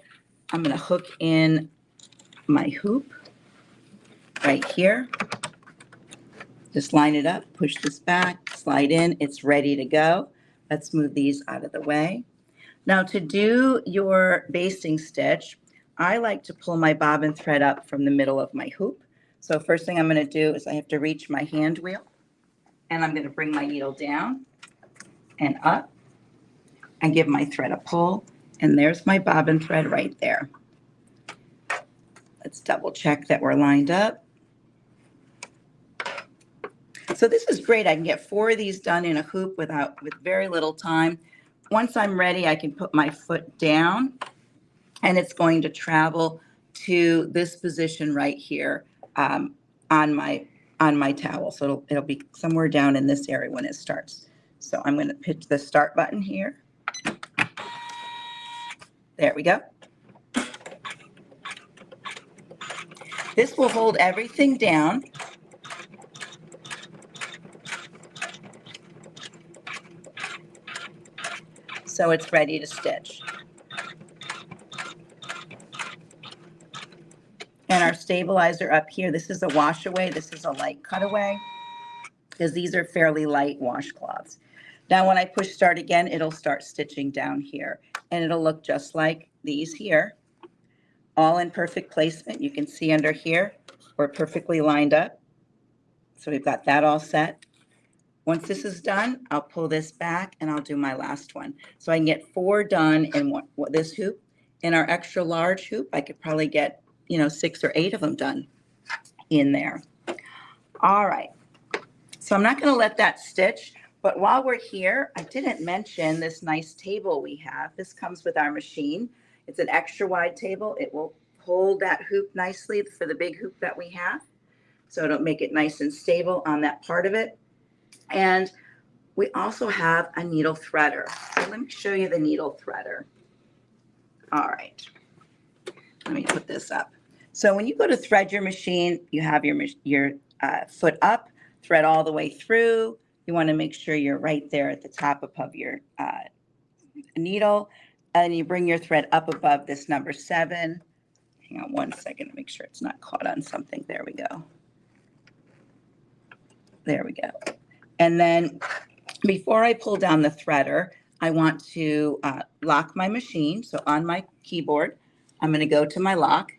I'm going to hook in my hoop right here. Just line it up, push this back, slide in, it's ready to go. Let's move these out of the way. Now to do your basting stitch, I like to pull my bobbin thread up from the middle of my hoop. So first thing I'm going to do is I have to reach my hand wheel, and I'm going to bring my needle down and up and give my thread a pull, and there's my bobbin thread right there. Let's double check that we're lined up. So this is great. I can get 4 of these done in a hoop with very little time. Once I'm ready, I can put my foot down, and it's going to travel to this position right here on my towel. So it'll be somewhere down in this area when it starts. So I'm going to pitch the start button here. There we go. This will hold everything down. So it's ready to stitch. And our stabilizer up here, this is a wash away, this is a light cutaway, because these are fairly light washcloths. Now when I push start again, it'll start stitching down here, and it'll look just like these here, all in perfect placement. You can see under here, we're perfectly lined up. So we've got that all set. Once this is done, I'll pull this back and I'll do my last one. So I can get 4 done in this hoop. In our extra large hoop, I could probably get, 6 or 8 of them done in there. All right. So I'm not going to let that stitch, but while we're here, I didn't mention this nice table we have. This comes with our machine. It's an extra wide table. It will hold that hoop nicely for the big hoop that we have. so it'll make it nice and stable on that part of it. And we also have a needle threader. So let me show you the needle threader. All right, let me put this up. So when you go to thread your machine, you have your foot up, thread all the way through. You want to make sure you're right there at the top of your needle, and you bring your thread up above this number 7. Hang on one second to make sure it's not caught on something. There we go. There we go. And then before I pull down the threader, I want to lock my machine. So on my keyboard, I'm going to go to my lock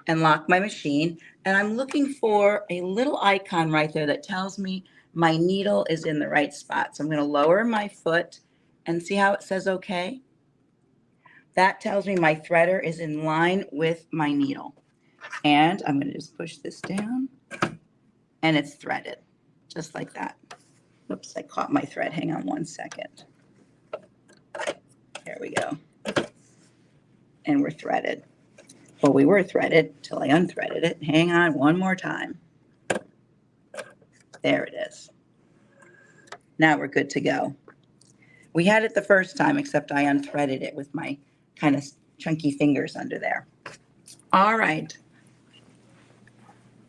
and lock my machine. And I'm looking for a little icon right there that tells me my needle is in the right spot. So I'm going to lower my foot and see how it says okay. That tells me my threader is in line with my needle. And I'm going to just push this down and it's threaded just like that. Whoops, I caught my thread. Hang on one second. There we go. And we're threaded. Well, we were threaded till I unthreaded it. Hang on one more time. There it is. Now we're good to go. We had it the first time, except I unthreaded it with my kind of chunky fingers under there. All right.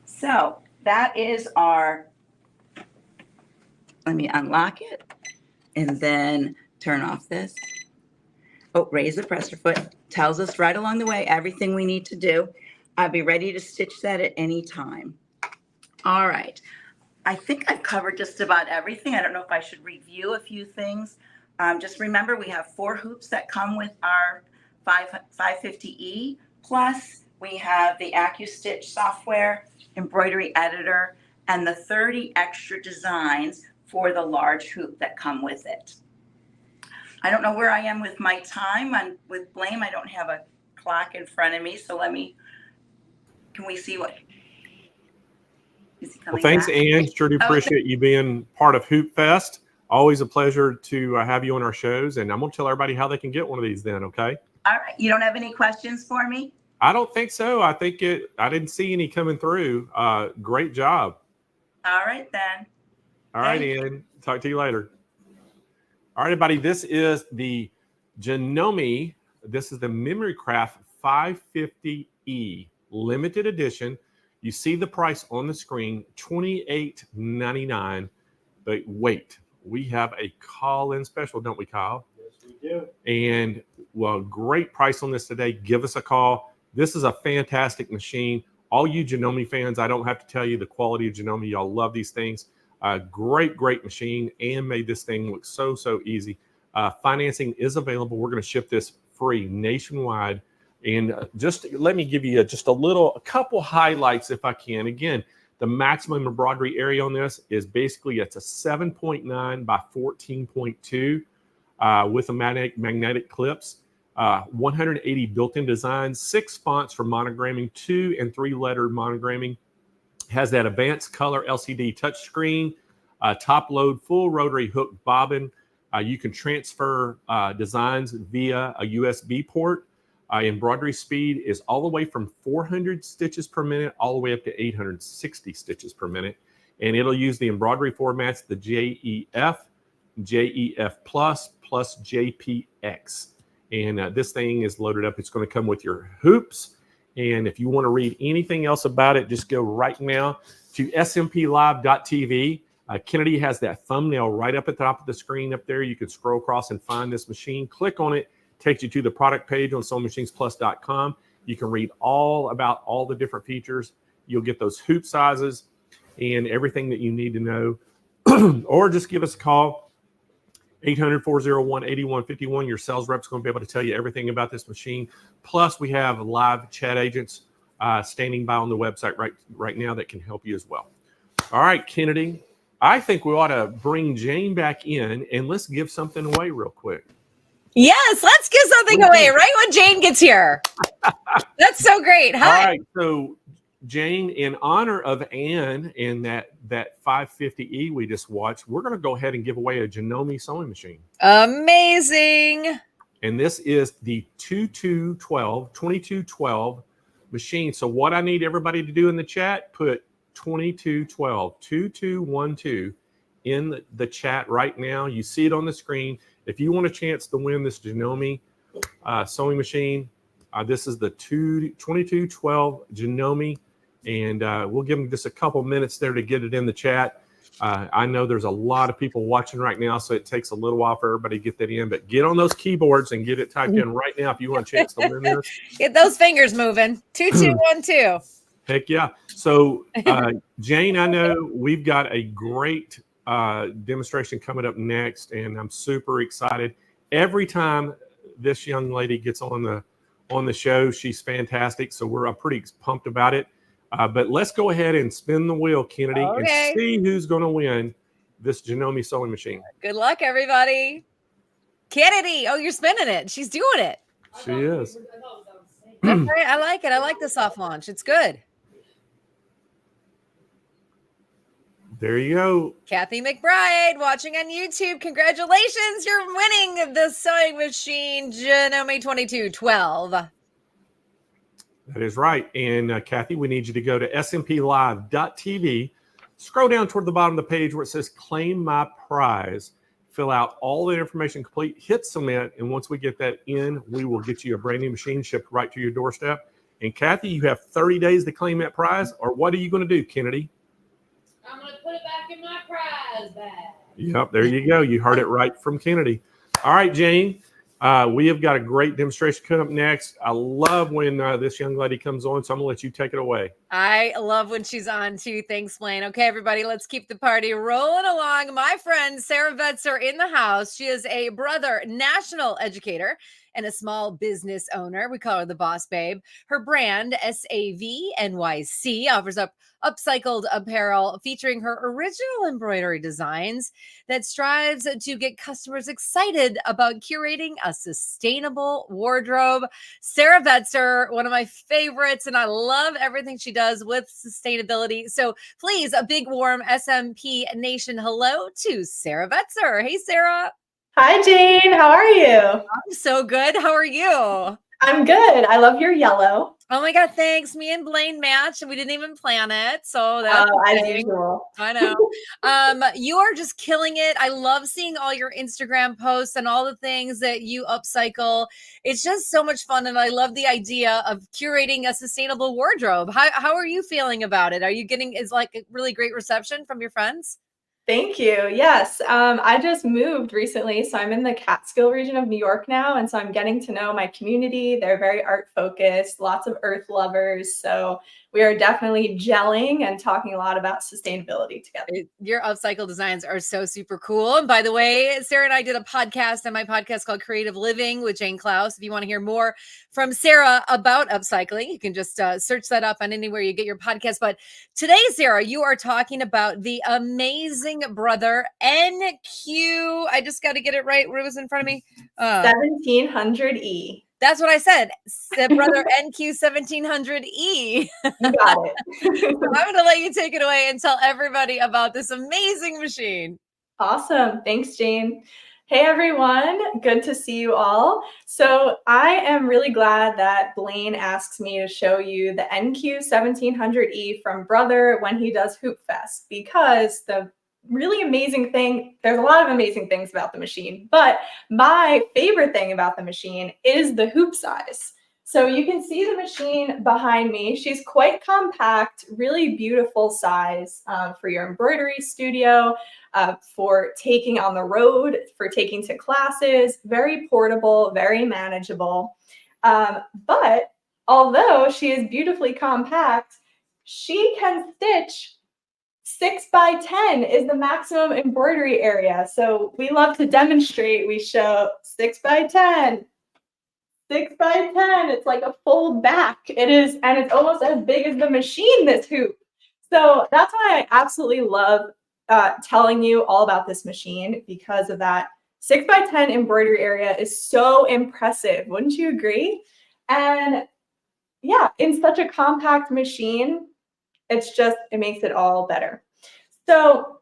So that is our, let me unlock it and then turn off this. Oh, raise the presser foot. Tells us right along the way everything we need to do. I'll be ready to stitch that at any time. All right. I think I've covered just about everything. I don't know if I should review a few things. Just remember, we have 4 hoops that come with our 550E. Plus, we have the AccuStitch software, embroidery editor, and the 30 extra designs for the large hoop that come with it. I don't know where I am with my time. With Blame, I don't have a clock in front of me, so can we see what? Is he coming Well, thanks, back? Ann. Sure do Oh, appreciate you being part of Hoopfest. Always a pleasure to have you on our shows, and I'm going to tell everybody how they can get one of these then, okay? All right. You don't have any questions for me? I don't think so. I didn't see any coming through. Great job. All right, then. All right, Ian. Talk to you later. All right, everybody. This is the Janome. This is the Memory Craft 550E limited edition. You see the price on the screen, $28.99. But wait, we have a call-in special, don't we, Kyle? Yes, we do. And, well, great price on this today. Give us a call. This is a fantastic machine. All you Janome fans, I don't have to tell you the quality of Janome. Y'all love these things. Great machine, and made this thing look so easy. Financing is available. We're going to ship this free nationwide. And just let me give you a couple highlights if I can. Again, the maximum embroidery area on this is basically, it's a 7.9 by 14.2 with a magnetic clips. 180 built-in designs, 6 fonts for monogramming, 2 and 3 letter monogramming. Has that advanced color LCD touchscreen, top load, full rotary hook bobbin. You can transfer designs via a USB port. Embroidery speed is all the way from 400 stitches per minute all the way up to 860 stitches per minute. And it'll use the embroidery formats, the JEF, JEF plus JPX. And this thing is loaded up. It's going to come with your hoops. And if you want to read anything else about it, just go right now to smplive.tv. Kennedy has that thumbnail right up at the top of the screen up there. You can scroll across and find this machine. Click on it. Takes you to the product page on SewingMachinesPlus.com. You can read all about all the different features. You'll get those hoop sizes and everything that you need to know. Or just give us a call, 800-401-8151. Your sales rep's going to be able to tell you everything about this machine. Plus, we have live chat agents standing by on the website right now that can help you as well. All right, Kennedy, I think we ought to bring Jane back in, and let's give something away real quick. Yes, let's give something away right when Jane gets here. That's so great. Hi. All right, so Jane, in honor of Ann and that 550E we just watched, we're going to go ahead and give away a Janome sewing machine. Amazing. And this is the 2212 machine. So what I need everybody to do in the chat, put 2212, 2212 in the chat right now. You see it on the screen. If you want a chance to win this Janome sewing machine, this is the 2212 Janome, and we'll give them just a couple minutes there to get it in the chat. I know there's a lot of people watching right now, so it takes a little while for everybody to get that in, but get on those keyboards and get it typed in right now if you want a chance to win this. Get those fingers moving. 2212. Heck yeah. So, Jane, I know we've got a great demonstration coming up next, and I'm super excited. Every time this young lady gets on the show, she's fantastic. So I'm pretty pumped about it. But let's go ahead and spin the wheel, Kennedy, and see who's going to win this Janome sewing machine. Good luck, everybody. Kennedy. Oh, you're spinning it. She's doing it. She is. That's right. I like it. I like the soft launch. It's good. There you go. Kathy McBride watching on YouTube. Congratulations. You're winning the sewing machine Janome 2212. That is right. And Kathy, we need you to go to smplive.tv. Scroll down toward the bottom of the page where it says claim my prize. Fill out all the information complete, hit submit, and once we get that in, we will get you a brand new machine shipped right to your doorstep. And Kathy, you have 30 days to claim that prize, or what are you going to do, Kennedy? I'm going to put it back in my prize bag. Yep, there you go. You heard it right from Kennedy. All right, Jane, we have got a great demonstration coming up next. I love when this young lady comes on, so I'm going to let you take it away. I love when she's on too. Thanks, Blaine. Okay, everybody, let's keep the party rolling along. My friend Sarah Vetzer in the house. She is a Brother national educator and a small business owner. We call her the Boss Babe. Her brand, SAVNYC, offers up upcycled apparel featuring her original embroidery designs that strives to get customers excited about curating a sustainable wardrobe. Sarah Vetzer, one of my favorites, and I love everything she does with sustainability. So please, a big warm SMP Nation hello to Sarah Vetzer. Hey, Sarah. Hi, Jane. How are you? I'm so good. How are you? I'm good. I love your yellow. Oh my God, thanks. Me and Blaine matched, and we didn't even plan it. So that's as usual. I know. You are just killing it. I love seeing all your Instagram posts and all the things that you upcycle. It's just so much fun, and I love the idea of curating a sustainable wardrobe. How are you feeling about it? Are you getting like a really great reception from your friends? Thank you. Yes. I just moved recently. So I'm in the Catskill region of New York now. And so I'm getting to know my community. They're very art focused, lots of earth lovers. So we are definitely gelling and talking a lot about sustainability together. Your upcycle designs are so super cool. And by the way, Sarah and I did a podcast on my podcast called Creative Living with Jane Klaus. If you want to hear more from Sarah about upcycling, you can just search that up on anywhere you get your podcast. But today, Sarah, you are talking about the amazing Brother NQ. I just got to get it right. What was in front of me? 1700E. That's what I said. Brother NQ 1700E. You got it. I'm going to let you take it away and tell everybody about this amazing machine. Awesome. Thanks, Jane. Hey, everyone. Good to see you all. So I am really glad that Blaine asks me to show you the NQ 1700E from Brother when he does Hoopfest, because the really amazing thing, there's a lot of amazing things about the machine, but my favorite thing about the machine is the hoop size. So you can see the machine behind me. She's quite compact, really beautiful size for your embroidery studio, for taking on the road, for taking to classes, very portable, very manageable. But although she is beautifully compact, she can stitch 6 by 10 is the maximum embroidery area. So we love to demonstrate. We show 6 by 10, 6 by 10. It's like a full back. It is, and it's almost as big as the machine, this hoop. So that's why I absolutely love telling you all about this machine, because of that 6 by 10 embroidery area is so impressive. Wouldn't you agree? And yeah, in such a compact machine, it's just, it makes it all better. So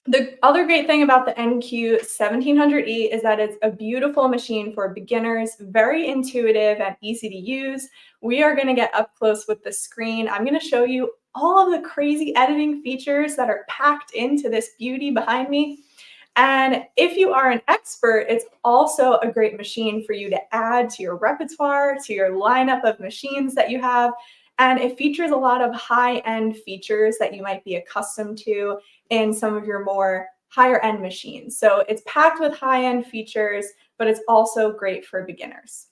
The other great thing about the NQ1700E is that it's a beautiful machine for beginners, very intuitive and easy to use. We are going to get up close with the screen. I'm going to show you all of the crazy editing features that are packed into this beauty behind me. And if you are an expert, it's also a great machine for you to add to your repertoire, to your lineup of machines that you have. And it features a lot of high-end features that you might be accustomed to in some of your more higher end machines. So it's packed with high-end features, but it's also great for beginners.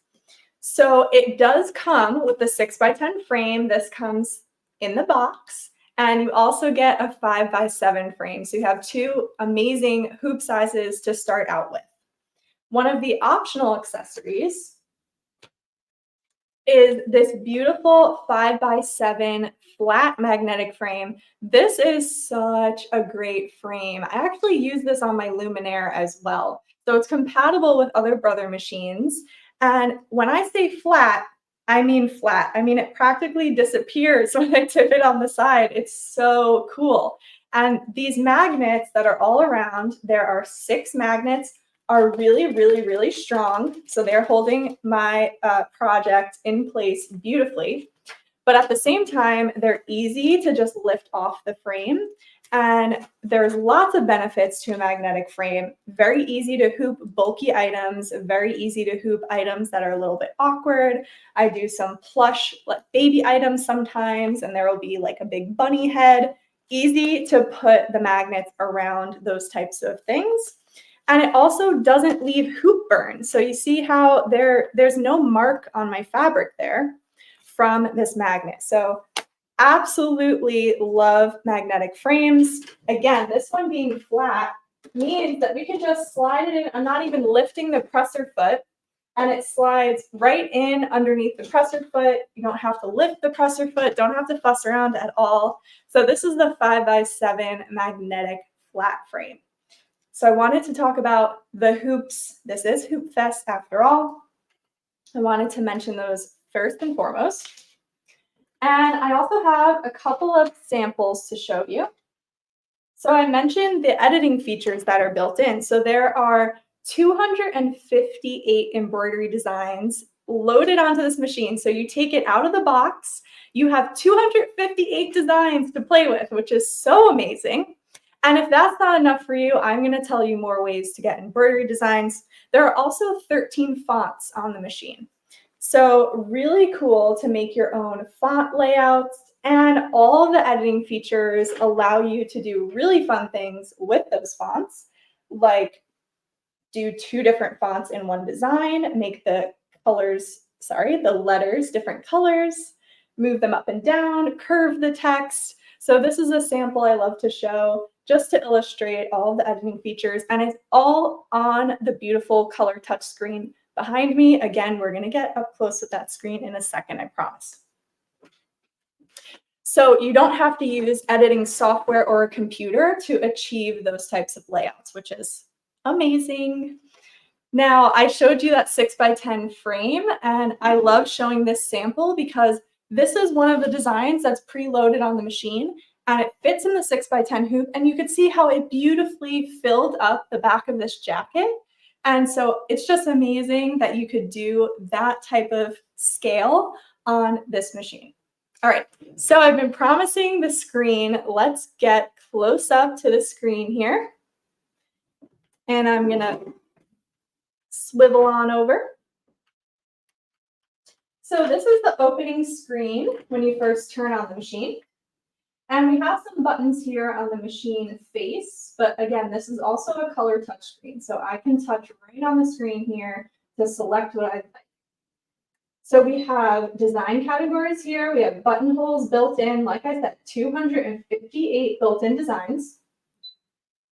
So it does come with the 6x10 frame. This comes in the box, and you also get a 5x7 frame. So you have two amazing hoop sizes to start out with. One of the optional accessories is this beautiful 5x7 flat magnetic frame. This is such a great frame. I actually use this on my Luminaire as well. So it's compatible with other Brother machines. And when I say flat, I mean flat. I mean, it practically disappears when I tip it on the side. It's so cool. And these magnets that are all around, there are 6 magnets, are really, really, really strong. So they're holding my project in place beautifully. But at the same time, they're easy to just lift off the frame. And there's lots of benefits to a magnetic frame. Very easy to hoop bulky items, very easy to hoop items that are a little bit awkward. I do some plush like baby items sometimes, and there will be like a big bunny head. Easy to put the magnets around those types of things. And it also doesn't leave hoop burn. So you see how there's no mark on my fabric there from this magnet. So absolutely love magnetic frames. Again, this one being flat means that we can just slide it in. I'm not even lifting the presser foot, and it slides right in underneath the presser foot. You don't have to lift the presser foot, don't have to fuss around at all. So this is the 5x7 magnetic flat frame. So I wanted to talk about the hoops. This is Hoopfest after all. I wanted to mention those first and foremost. And I also have a couple of samples to show you. So I mentioned the editing features that are built in. So there are 258 embroidery designs loaded onto this machine. So you take it out of the box, you have 258 designs to play with, which is so amazing. And if that's not enough for you, I'm going to tell you more ways to get embroidery designs. There are also 13 fonts on the machine. So really cool to make your own font layouts, and all the editing features allow you to do really fun things with those fonts, like do 2 different fonts in one design, make the letters different colors, move them up and down, curve the text. So this is a sample I love to show just to illustrate all of the editing features, and it's all on the beautiful color touch screen behind me. Again, we're going to get up close with that screen in a second, I promise. So you don't have to use editing software or a computer to achieve those types of layouts, which is amazing. Now, I showed you that 6x10 frame, and I love showing this sample because this is one of the designs that's preloaded on the machine, and it fits in the 6x10 hoop, and you can see how it beautifully filled up the back of this jacket. And so it's just amazing that you could do that type of scale on this machine. All right, so I've been promising the screen. Let's get close up to the screen here. And I'm gonna swivel on over. So this is the opening screen when you first turn on the machine. And we have some buttons here on the machine face, but again, this is also a color touch screen. So I can touch right on the screen here to select what I'd like. So we have design categories here. We have buttonholes built in. Like I said, 258 built-in designs.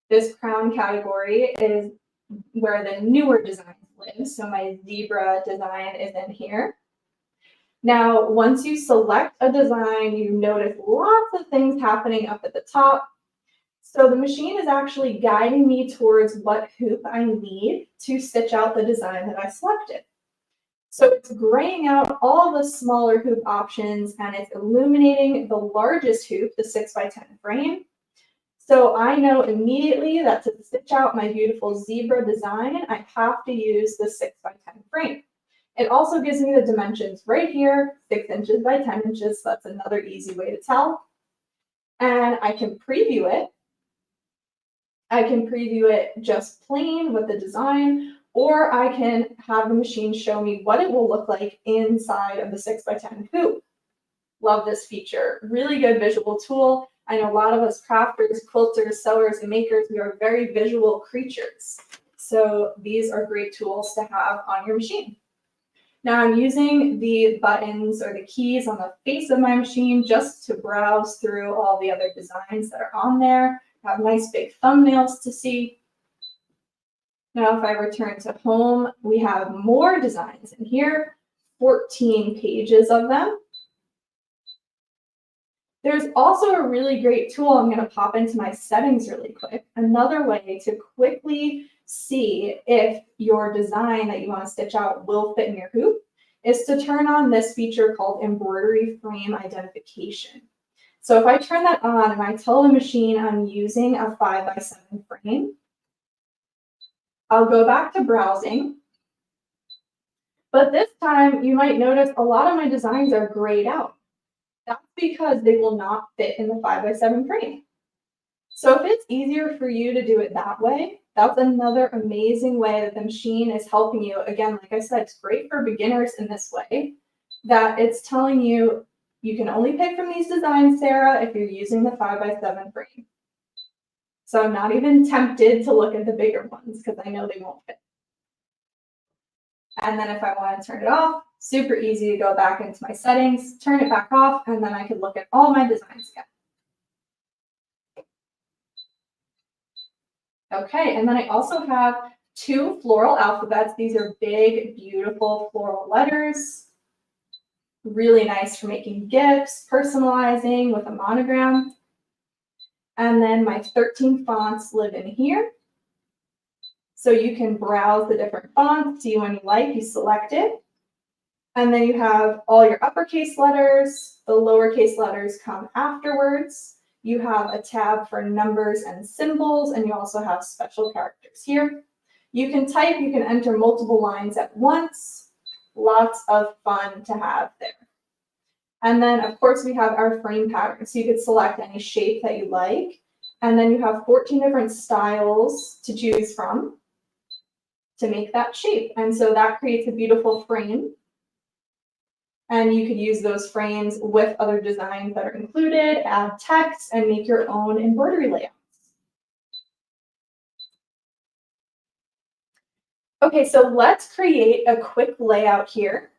This crown category is where the newer designs live. So my zebra design is in here. Now, once you select a design, you notice lots of things happening up at the top. So the machine is actually guiding me towards what hoop I need to stitch out the design that I selected. So it's graying out all the smaller hoop options, and it's illuminating the largest hoop, the 6x10 frame. So I know immediately that to stitch out my beautiful zebra design, I have to use the 6x10 frame. It also gives me the dimensions right here, 6 inches by 10 inches. So that's another easy way to tell. And I can preview it. I can preview it just plain with the design, or I can have the machine show me what it will look like inside of the 6x10 hoop. Love this feature. Really good visual tool. I know a lot of us crafters, quilters, sewers, and makers, we are very visual creatures. So these are great tools to have on your machine. Now I'm using the buttons or the keys on the face of my machine just to browse through all the other designs that are on there. I have nice big thumbnails to see. Now if I return to home, we have more designs in here, 14 pages of them. There's also a really great tool. I'm going to pop into my settings really quick. Another way to quickly see if your design that you want to stitch out will fit in your hoop is to turn on this feature called Embroidery Frame Identification. So if I turn that on and I tell the machine I'm using a 5x7 frame, I'll go back to browsing. But this time you might notice a lot of my designs are grayed out. That's because they will not fit in the 5x7 frame. So if it's easier for you to do it that way, that's another amazing way that the machine is helping you. Again, like I said, it's great for beginners in this way, that it's telling you, you can only pick from these designs, Sarah, if you're using the 5x7 frame. So I'm not even tempted to look at the bigger ones because I know they won't fit. And then if I want to turn it off, super easy to go back into my settings, turn it back off, and then I can look at all my designs again. Okay, and then I also have 2 floral alphabets. These are big, beautiful floral letters. Really nice for making gifts, personalizing with a monogram. And then my 13 fonts live in here. So you can browse the different fonts, see one you like, you select it. And then you have all your uppercase letters. The lowercase letters come afterwards. You have a tab for numbers and symbols, and you also have special characters here. You can type, you can enter multiple lines at once. Lots of fun to have there. And then, of course, we have our frame pattern. So you could select any shape that you like. And then you have 14 different styles to choose from to make that shape. And so that creates a beautiful frame. And you could use those frames with other designs that are included, add text, and make your own embroidery layouts. Okay, so let's create a quick layout here.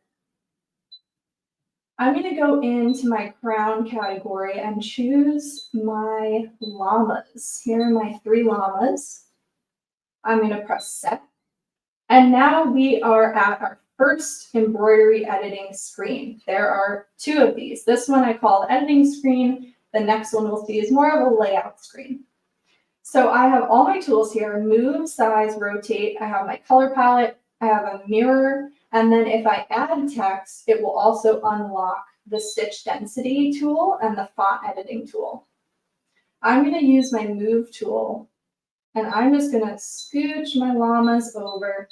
I'm going to go into my crown category and choose my llamas. Here are my 3 llamas. I'm going to press set. And now we are at our first embroidery editing screen. There are 2 of these. This one I call the editing screen. The next one we'll see is more of a layout screen. So I have all my tools here: move, size, rotate. I have my color palette. I have a mirror. And then if I add text, it will also unlock the stitch density tool and the font editing tool. I'm going to use my move tool, and I'm just going to scooch my llamas over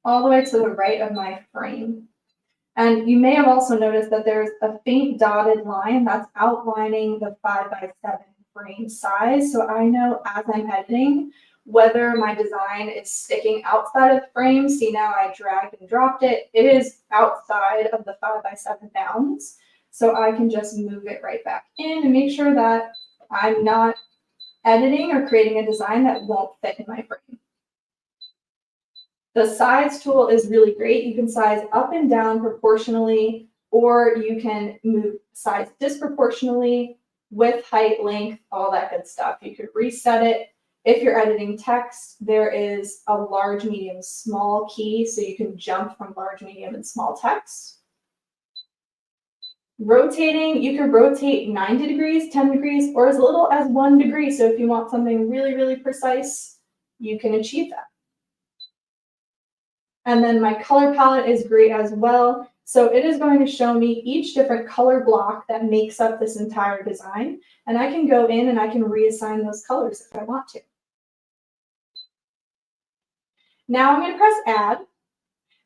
all the way to the right of my frame. And you may have also noticed that there's a faint dotted line that's outlining the 5x7 frame size. So I know as I'm editing whether my design is sticking outside of the frame. See, now I dragged and dropped it. It is outside of the 5x7 bounds. So I can just move it right back in and make sure that I'm not editing or creating a design that won't fit in my frame. The size tool is really great. You can size up and down proportionally, or you can move size disproportionately, width, height, length, all that good stuff. You could reset it. If you're editing text, there is a large, medium, small key, so you can jump from large, medium, and small text. Rotating, you can rotate 90 degrees, 10 degrees, or as little as 1 degree. So if you want something really, really precise, you can achieve that. And then my color palette is great as well. So it is going to show me each different color block that makes up this entire design. And I can go in and I can reassign those colors if I want to. Now I'm going to press add,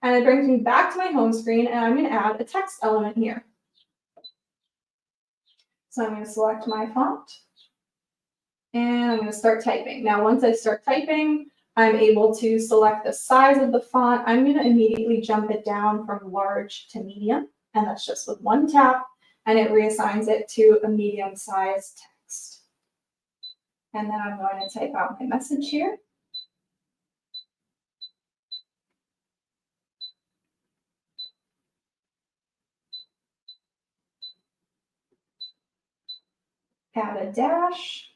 and it brings me back to my home screen, and I'm going to add a text element here. So I'm going to select my font, and I'm going to start typing. Now, once I start typing, I'm able to select the size of the font. I'm going to immediately jump it down from large to medium, and that's just with one tap, and it reassigns it to a medium-sized text. And then I'm going to type out my message here. Add a dash.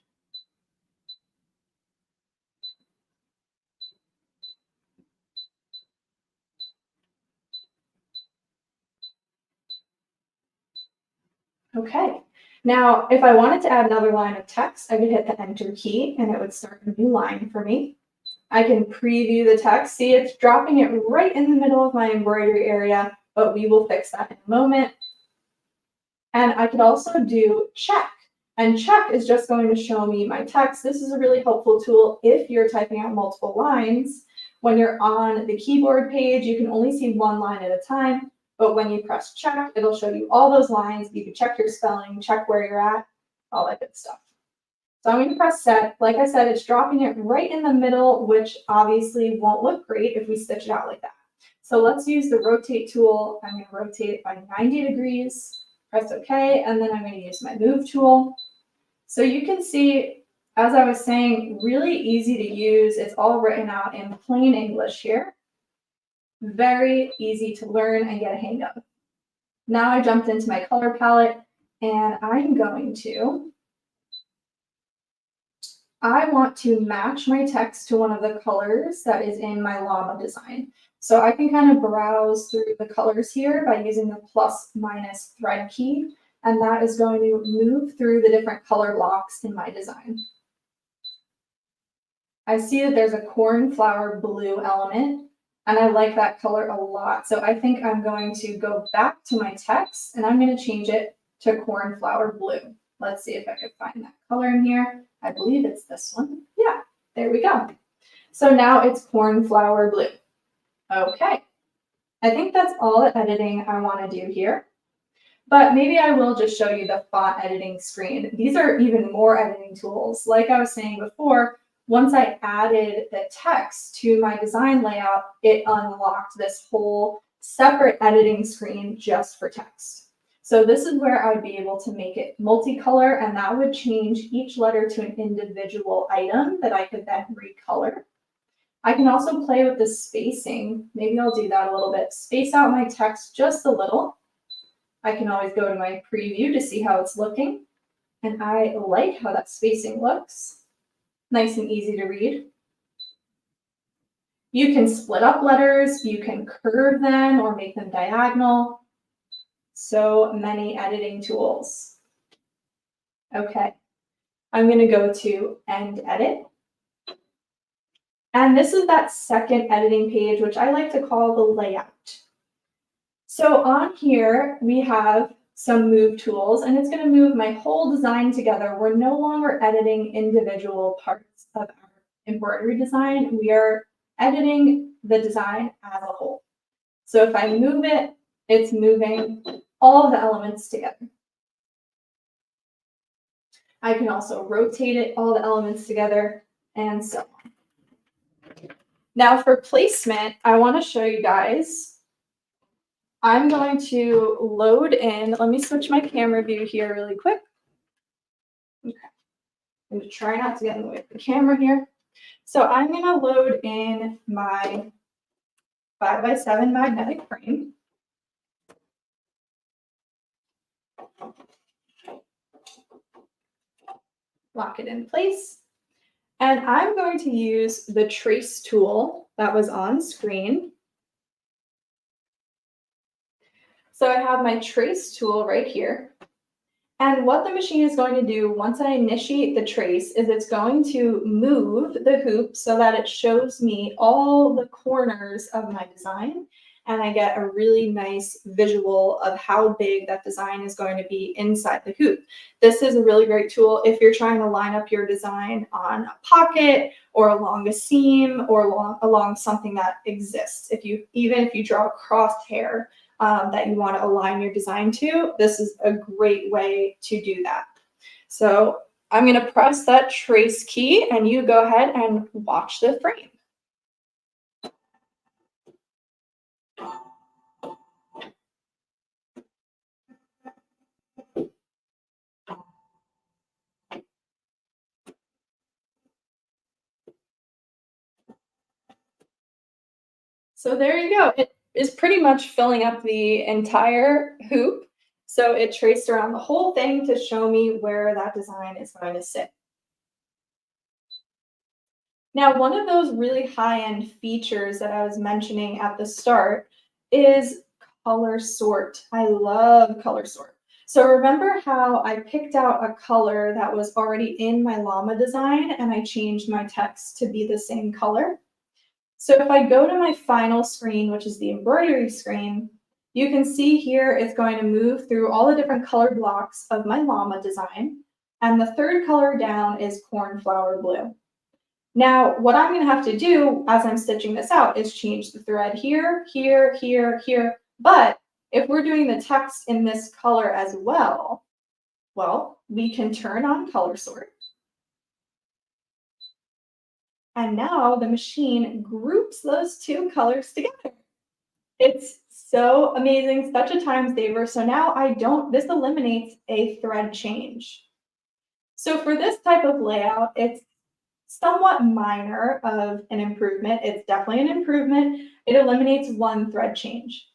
Okay, now if I wanted to add another line of text, I could hit the enter key and it would start a new line for me. I can preview the text. See, it's dropping it right in the middle of my embroidery area, but we will fix that in a moment. And I could also do check. And check is just going to show me my text. This is a really helpful tool if you're typing out multiple lines. When you're on the keyboard page, you can only see one line at a time. But when you press check, it'll show you all those lines. You can check your spelling, check where you're at, all that good stuff. So I'm going to press set. Like I said, it's dropping it right in the middle, which obviously won't look great if we stitch it out like that. So let's use the rotate tool. I'm going to rotate it by 90 degrees, press OK, and then I'm going to use my move tool. So you can see, as I was saying, really easy to use. It's all written out in plain English here. Very easy to learn and get a hang of. Now I jumped into my color palette and I'm going to, I want to match my text to one of the colors that is in my llama design. So I can kind of browse through the colors here by using the +- thread key, and that is going to move through the different color blocks in my design. I see that there's a cornflower blue element, and I like that color a lot. So I think I'm going to go back to my text and I'm going to change it to cornflower blue. Let's see if I can find that color in here. I believe it's this one. Yeah, there we go. So now it's cornflower blue. Okay. I think that's all the editing I want to do here. But maybe I will just show you the font editing screen. These are even more editing tools. Like I was saying before, once I added the text to my design layout, it unlocked this whole separate editing screen just for text. So this is where I would be able to make it multicolor, and that would change each letter to an individual item that I could then recolor. I can also play with the spacing. Maybe I'll do that a little bit. Space out my text just a little. I can always go to my preview to see how it's looking. And I like how that spacing looks. Nice and easy to read. You can split up letters, you can curve them or make them diagonal. So many editing tools. Okay, I'm going to go to End Edit. And this is that second editing page, which I like to call the layout. So on here, we have some move tools, and it's going to move my whole design together. We're no longer editing individual parts of our embroidery design. We are editing the design as a whole. So if I move it, it's moving all of the elements together. I can also rotate it, all the elements together, and so on. Now for placement, I want to show you guys. I'm going to load in, let me switch my camera view here really quick. Okay. I'm going to try not to get in the way of the camera here. So I'm going to load in my 5x7 magnetic frame. Lock it in place. And I'm going to use the trace tool that was on screen. So I have my trace tool right here. And what the machine is going to do once I initiate the trace is it's going to move the hoop so that it shows me all the corners of my design. and I get a really nice visual of how big that design is going to be inside the hoop. This is a really great tool if you're trying to line up your design on a pocket or along a seam or along something that exists. Even if you draw a crosshair that you want to align your design to, this is a great way to do that. So I'm going to press that trace key and you go ahead and watch the frame. So there you go. It is pretty much filling up the entire hoop. So it traced around the whole thing to show me where that design is going to sit. Now, one of those really high-end features that I was mentioning at the start is color sort. I love color sort. So remember how I picked out a color that was already in my llama design and I changed my text to be the same color? So if I go to my final screen, which is the embroidery screen, you can see here it's going to move through all the different color blocks of my llama design. And the third color down is cornflower blue. Now, what I'm going to have to do as I'm stitching this out is change the thread here, here, here, here. But if we're doing the text in this color as well, we can turn on color sort. And now the machine groups those two colors together. It's so amazing, such a time saver. So now this eliminates a thread change. So for this type of layout, it's somewhat minor of an improvement. It's definitely an improvement. It eliminates one thread change.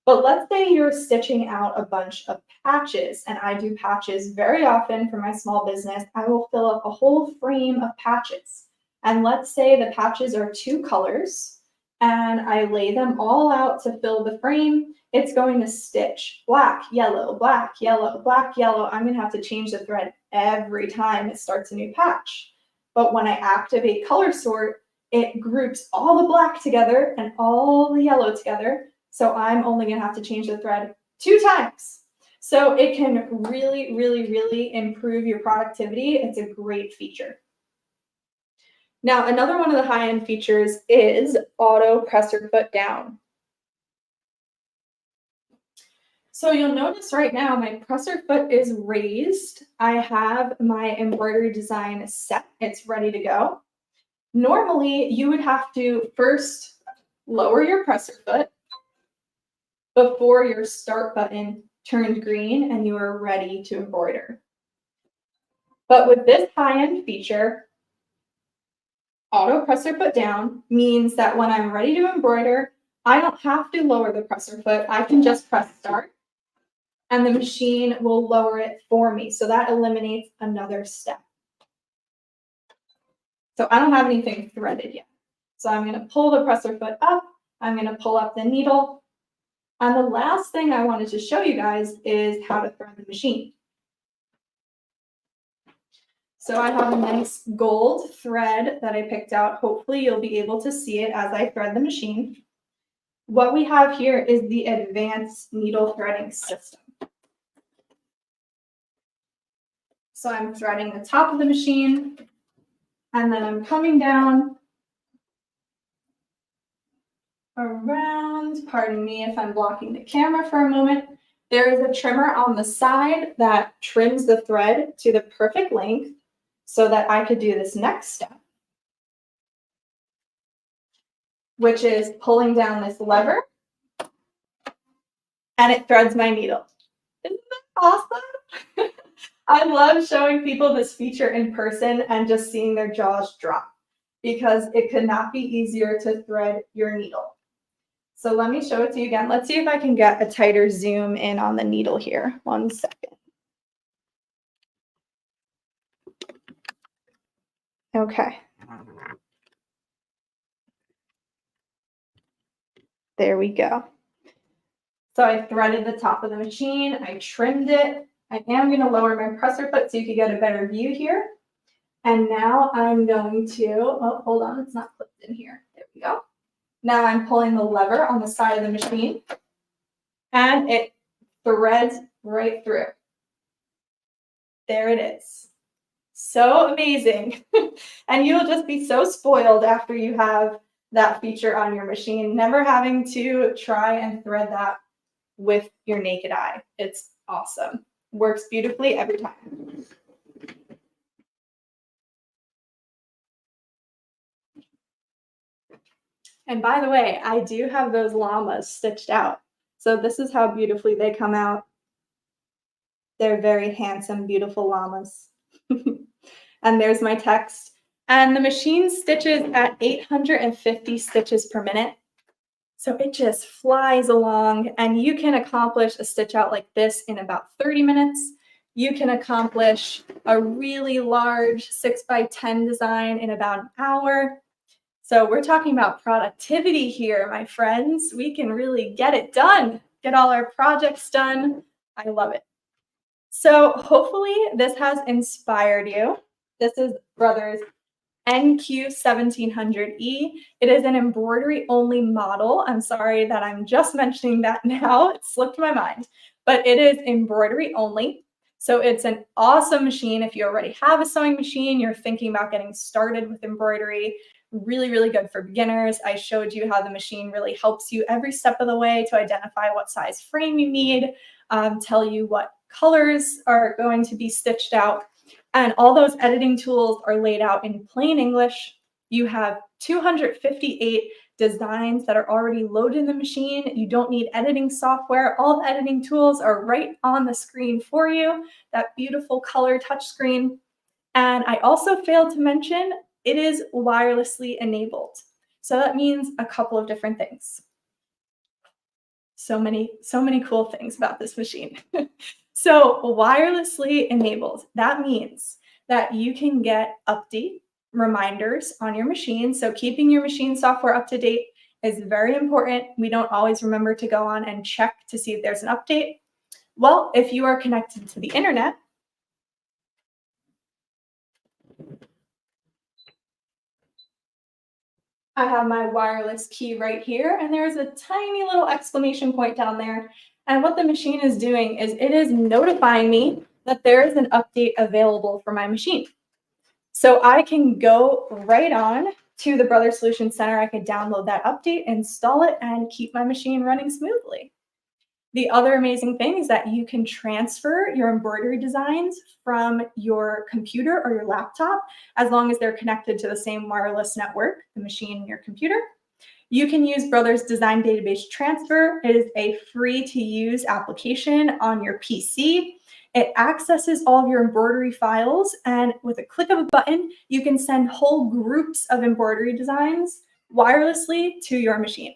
But let's say you're stitching out a bunch of patches, and I do patches very often for my small business. I will fill up a whole frame of patches. And let's say the patches are 2 colors and I lay them all out to fill the frame. It's going to stitch black, yellow, black, yellow, black, yellow. I'm going to have to change the thread every time it starts a new patch. But when I activate color sort, it groups all the black together and all the yellow together. So I'm only going to have to change the thread 2 times. So it can really, really, really improve your productivity. It's a great feature. Now, another one of the high-end features is auto presser foot down. So you'll notice right now my presser foot is raised. I have my embroidery design set. It's ready to go. Normally, you would have to first lower your presser foot before your start button turned green and you are ready to embroider. But with this high-end feature, auto presser foot down means that when I'm ready to embroider, I don't have to lower the presser foot. I can just press start and the machine will lower it for me. So that eliminates another step. So I don't have anything threaded yet. So I'm going to pull the presser foot up. I'm going to pull up the needle. And the last thing I wanted to show you guys is how to thread the machine. So I have a nice gold thread that I picked out. Hopefully you'll be able to see it as I thread the machine. What we have here is the advanced needle threading system. So I'm threading the top of the machine and then I'm coming down around, pardon me if I'm blocking the camera for a moment. There is a trimmer on the side that trims the thread to the perfect length so that I could do this next step, which is pulling down this lever and it threads my needle. Isn't that awesome? I love showing people this feature in person and just seeing their jaws drop because it could not be easier to thread your needle. So let me show it to you again. Let's see if I can get a tighter zoom in on the needle here. 1 second. Okay. There we go. So I threaded the top of the machine. I trimmed it. I am going to lower my presser foot so you can get a better view here. And now I'm going to, oh, hold on, it's not clipped in here. There we go. Now I'm pulling the lever on the side of the machine and it threads right through. There it is. So amazing. And you'll just be so spoiled after you have that feature on your machine, never having to try and thread that with your naked eye. It's awesome. Works beautifully every time. And by the way, I do have those llamas stitched out. So this is how beautifully they come out. They're very handsome, beautiful llamas. And there's my text. And the machine stitches at 850 stitches per minute. So it just flies along, and you can accomplish a stitch out like this in about 30 minutes. You can accomplish a really large 6x10 design in about an hour. So we're talking about productivity here, my friends. We can really get it done, get all our projects done. I love it. So hopefully this has inspired you. This is Brothers NQ1700E. It is an embroidery only model. I'm sorry that I'm just mentioning that now. It slipped my mind, but it is embroidery only. So it's an awesome machine. If you already have a sewing machine, you're thinking about getting started with embroidery, really, really good for beginners. I showed you how the machine really helps you every step of the way to identify what size frame you need, tell you what colors are going to be stitched out. And all those editing tools are laid out in plain English. You have 258 designs that are already loaded in the machine. You don't need editing software. All the editing tools are right on the screen for you, that beautiful color touchscreen. And I also failed to mention, it is wirelessly enabled. So that means a couple of different things. So many cool things about this machine. So wirelessly enabled, that means that you can get update reminders on your machine. So keeping your machine software up to date is very important. We don't always remember to go on and check to see if there's an update. Well, if you are connected to the internet, I have my wireless key right here, and there's a tiny little exclamation point down there. And what the machine is doing is it is notifying me that there is an update available for my machine. So I can go right on to the Brothers Solution Center. I can download that update, install it, and keep my machine running smoothly. The other amazing thing is that you can transfer your embroidery designs from your computer or your laptop as long as they're connected to the same wireless network, the machine and your computer. You can use Brothers Design Database Transfer. It is a free-to-use application on your PC. It accesses all of your embroidery files, and with a click of a button, you can send whole groups of embroidery designs wirelessly to your machine.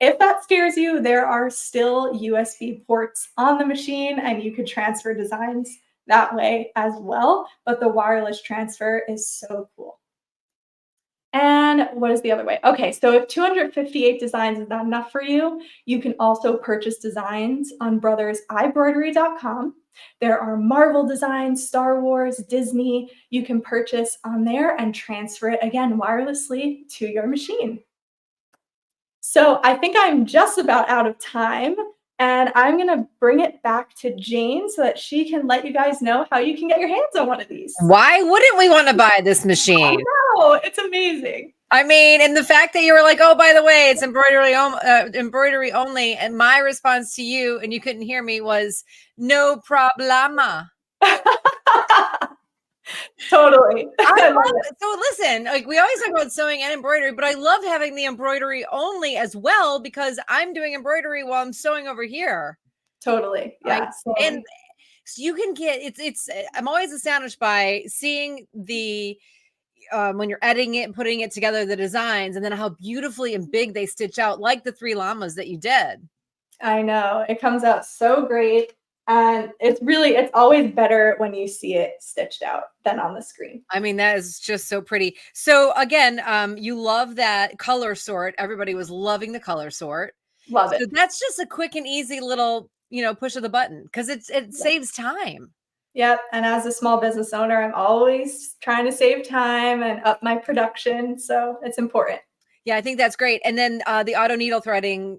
If that scares you, there are still USB ports on the machine, and you could transfer designs that way as well, but the wireless transfer is so cool. And what is the other way? Okay, so if 258 designs is not enough for you, you can also purchase designs on brothersiBroidery.com. There are Marvel designs, Star Wars, Disney. You can purchase on there and transfer it again wirelessly to your machine. So I think I'm just about out of time, and I'm gonna bring it back to Jane so that she can let you guys know how you can get your hands on one of these. Why wouldn't we want to buy this machine? I know, it's amazing. I mean, and the fact that you were like, oh, by the way, it's embroidery only. And my response to you, and you couldn't hear me, was no problema. Totally. So listen, like we always talk about sewing and embroidery, but I love having the embroidery only as well because I'm doing embroidery while I'm sewing over here. Totally. Yeah. And so you can get it's I'm always astonished by seeing the when you're editing it and putting it together, the designs, and then how beautifully and big they stitch out, like the 3 llamas that you did. I know, it comes out so great. And it's always better when you see it stitched out than on the screen. I mean, that is just so pretty. So again, you love that color sort. Everybody was loving the color sort. Love it. So that's just a quick and easy little, push of the button because it saves time. Yep. And as a small business owner, I'm always trying to save time and up my production. So it's important. Yeah, I think that's great. And then the auto needle threading,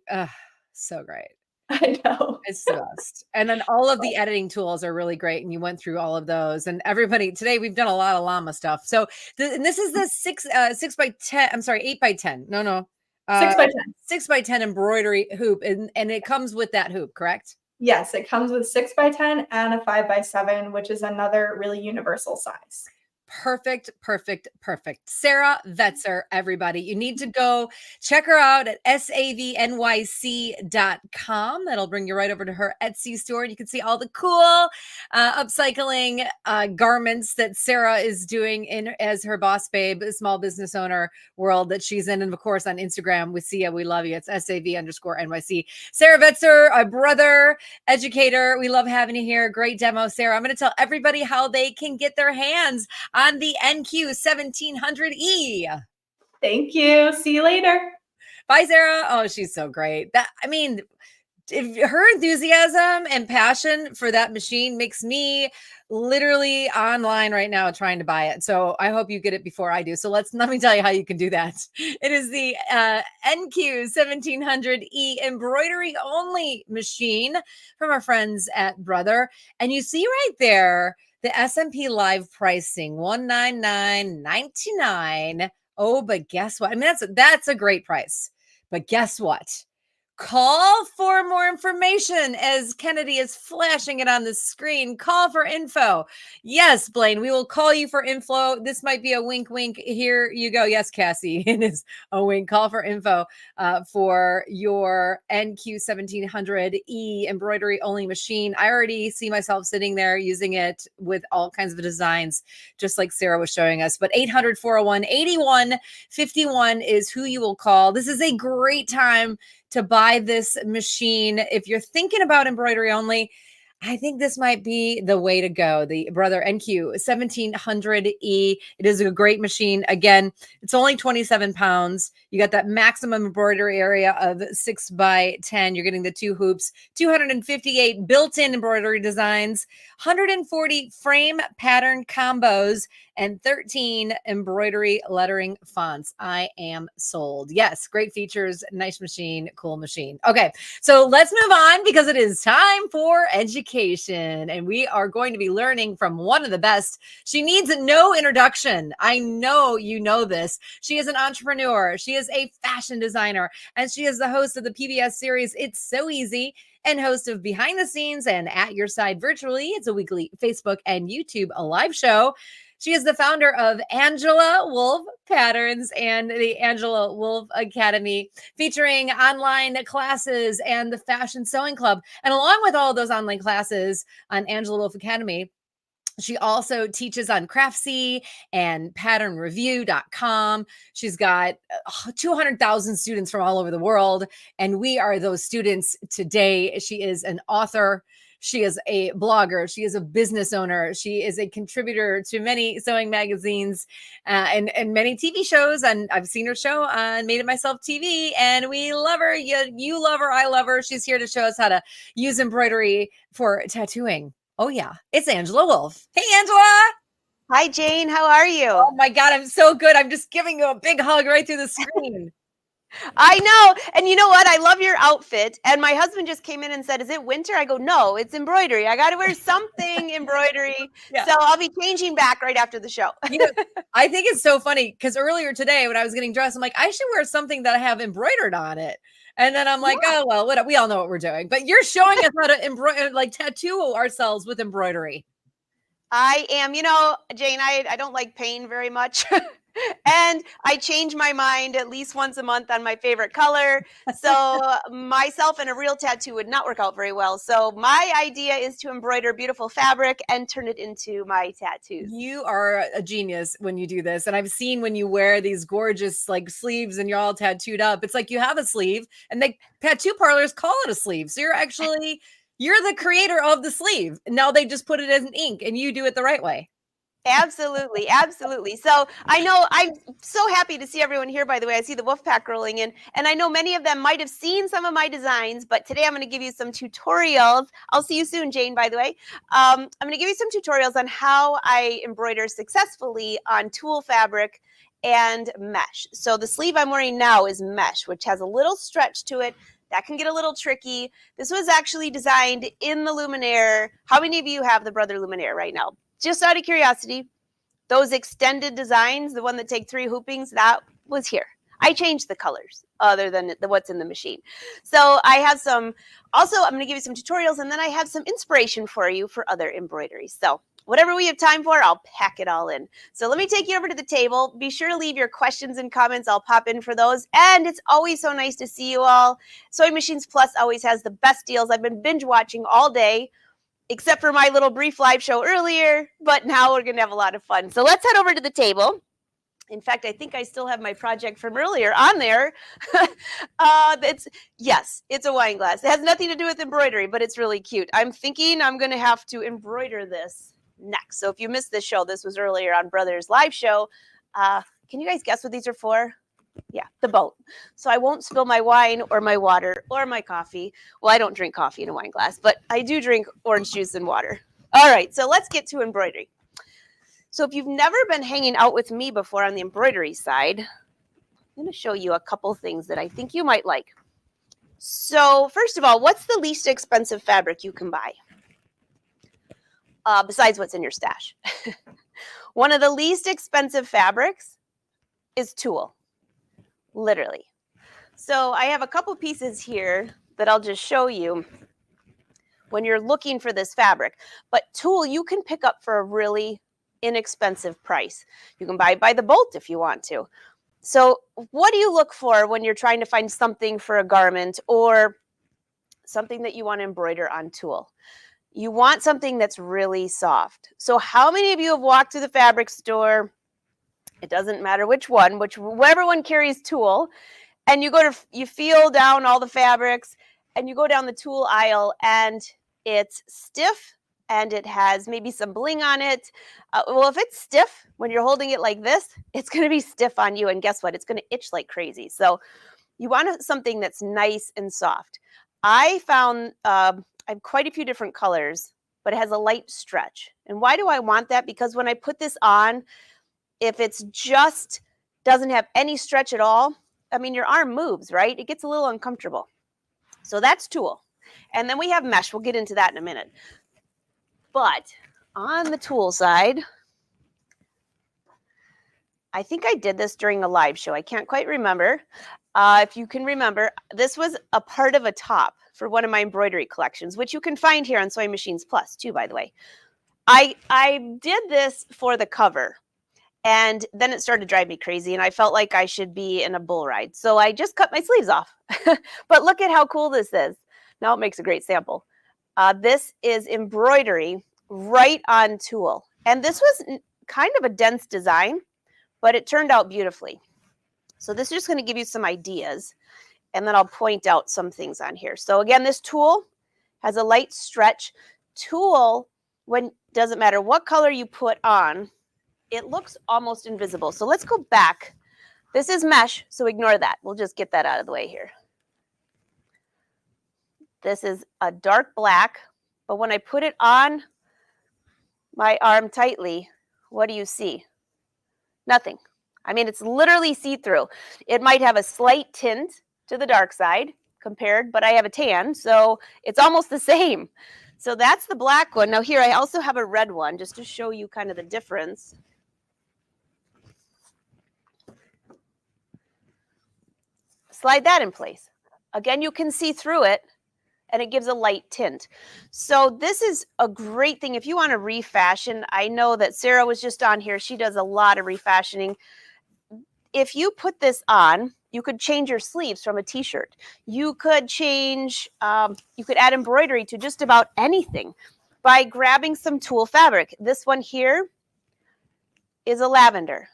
so great. I know. It's the best. And then all of the editing tools are really great. And you went through all of those. And everybody today, we've done a lot of llama stuff. So and this is the 6x10. I'm sorry, 8x10. No. 6x10. 6x10 embroidery hoop. And it comes with that hoop, correct? Yes, it comes with 6x10 and a 5x7, which is another really universal size. Perfect. Sarah Vetzer, everybody. You need to go check her out at SAVNYC.com. That'll bring you right over to her Etsy store. And you can see all the cool upcycling garments that Sarah is doing as her boss babe, small business owner world that she's in. And of course, on Instagram with Sia, we love you. It's SAV_NYC. Sarah Vetzer, a brother, educator. We love having you here. Great demo, Sarah. I'm going to tell everybody how they can get their hands on the NQ1700E. Thank you. See you later. Bye, Sarah. Oh, she's so great. Her enthusiasm and passion for that machine makes me literally online right now trying to buy it. So I hope you get it before I do. So let me tell you how you can do that. It is the NQ1700E embroidery only machine from our friends at Brother. And you see right there, the S&P live pricing, $199.99. Oh, but guess what? I mean, that's a great price. But guess what? Call for more information as Kennedy is flashing it on the screen. Call for info. Yes, Blaine, we will call you for info. This might be a wink, wink. Here you go. Yes, Cassie, it is a wink. Call for info for your NQ1700E embroidery only machine. I already see myself sitting there using it with all kinds of designs, just like Sarah was showing us. But 800-401-8151 is who you will call. This is a great time to buy this machine. If you're thinking about embroidery only, I think this might be the way to go. The Brother NQ1700E. It is a great machine. Again, it's only 27 pounds. You got that maximum embroidery area of 6x10. You're getting the 2 hoops, 258 built-in embroidery designs, 140 frame pattern combos, and 13 embroidery lettering fonts. I am sold. Yes, great features, nice machine, cool machine. Okay, so let's move on because it is time for education. And we are going to be learning from one of the best. She needs no introduction. I know you know this. She is an entrepreneur. She is a fashion designer. And she is the host of the PBS series, It's So Easy, and host of Behind the Scenes and At Your Side Virtually. It's a weekly Facebook and YouTube live show. She is the founder of Angela Wolf Patterns and the Angela Wolf Academy, featuring online classes and the Fashion Sewing Club. And along with all of those online classes on Angela Wolf Academy, she also teaches on Craftsy and patternreview.com. She's got 200,000 students from all over the world, and we are those students today. She is an author. She is a blogger. She is a business owner. She is a contributor to many sewing magazines and many TV shows. And I've seen her show on Made It Myself TV, and we love her. You love her. I love her. She's here to show us how to use embroidery for tattooing. Oh, yeah. It's Angela Wolf. Hey, Angela. Hi, Jane. How are you? Oh, my God. I'm so good. I'm just giving you a big hug right through the screen. I know. And you know what? I love your outfit. And my husband just came in and said, is it winter? I go, no, it's embroidery. I got to wear something embroidery. Yeah. So I'll be changing back right after the show. You know, I think it's so funny because earlier today when I was getting dressed, I'm like, I should wear something that I have embroidered on it. And then I'm like, oh, well, we all know what we're doing. But you're showing us how to embroider, like tattoo ourselves with embroidery. I am, Jane, I don't like pain very much. And I change my mind at least once a month on my favorite color. So myself and a real tattoo would not work out very well. So my idea is to embroider beautiful fabric and turn it into my tattoos. You are a genius when you do this. And I've seen when you wear these gorgeous like sleeves and you're all tattooed up. It's like you have a sleeve and the tattoo parlors call it a sleeve. So you're the creator of the sleeve. Now they just put it as an ink and you do it the right way. Absolutely. Absolutely. So I know I'm so happy to see everyone here, by the way. I see the wolf pack rolling in, and I know many of them might have seen some of my designs, but today I'm going to give you some tutorials. I'll see you soon, Jane, by the way. I'm going to give you some tutorials on how I embroider successfully on tulle fabric and mesh. So the sleeve I'm wearing now is mesh, which has a little stretch to it. That can get a little tricky. This was actually designed in the Luminaire. How many of you have the Brother Luminaire right now? Just out of curiosity, those extended designs, the one that take 3 hoopings, that was here. I changed the colors other than what's in the machine. So I have some, also I'm gonna give you some tutorials, and then I have some inspiration for you for other embroideries. So whatever we have time for, I'll pack it all in. So let me take you over to the table. Be sure to leave your questions and comments. I'll pop in for those. And it's always so nice to see you all. Sewing Machines Plus always has the best deals. I've been binge watching all day, except for my little brief live show earlier, but now we're gonna have a lot of fun. So let's head over to the table. In fact, I think I still have my project from earlier on there. Yes, it's a wine glass. It has nothing to do with embroidery, but it's really cute. I'm thinking I'm gonna have to embroider this next. So if you missed this show, this was earlier on Brother's live show. Can you guys guess what these are for? Yeah, the boat. So I won't spill my wine or my water or my coffee. Well, I don't drink coffee in a wine glass, but I do drink orange juice and water. All right, so let's get to embroidery. So if you've never been hanging out with me before on the embroidery side, I'm going to show you a couple things that I think you might like. So first of all, what's the least expensive fabric you can buy? Besides what's in your stash. One of the least expensive fabrics is tulle, literally. So I have a couple pieces here that I'll just show you when you're looking for this fabric. But tulle you can pick up for a really inexpensive price. You can buy it by the bolt if you want to. So what do you look for when you're trying to find something for a garment or something that you want to embroider on tulle? You want something that's really soft. So how many of you have walked through the fabric store? It doesn't matter which one, whatever one carries tulle, and you feel down all the fabrics, and you go down the tulle aisle, and it's stiff, and it has maybe some bling on it. Well, if it's stiff, when you're holding it like this, it's going to be stiff on you, and guess what? It's going to itch like crazy. So you want something that's nice and soft. I found I have quite a few different colors, but it has a light stretch. And why do I want that? Because when I put this on, if it's just doesn't have any stretch at all, I mean, your arm moves, right? It gets a little uncomfortable. So that's tulle. And then we have mesh. We'll get into that in a minute. But on the tulle side, I think I did this during a live show. I can't quite remember. If you can remember, this was a part of a top for one of my embroidery collections, which you can find here on Sewing Machines Plus too, by the way. I did this for the cover, and then it started to drive me crazy, and I felt like I should be in a bull ride. So I just cut my sleeves off. But look at how cool this is. Now it makes a great sample. This is embroidery right on tulle. And this was kind of a dense design, but it turned out beautifully. So this is just going to give you some ideas, and then I'll point out some things on here. So again, this tulle has a light stretch. Tulle, doesn't matter what color you put on, it looks almost invisible. So let's go back. This is mesh, so ignore that. We'll just get that out of the way here. This is a dark black, but when I put it on my arm tightly, what do you see? Nothing. I mean, it's literally see-through. It might have a slight tint to the dark side compared, but I have a tan, so it's almost the same. So that's the black one. Now here, I also have a red one just to show you kind of the difference. Slide that in place. Again, you can see through it, and it gives a light tint. So this is a great thing if you want to refashion. I know that Sarah was just on here. She does a lot of refashioning. If you put this on, you could change your sleeves from a t-shirt. You could change, you could add embroidery to just about anything by grabbing some tulle fabric. This one here is a lavender.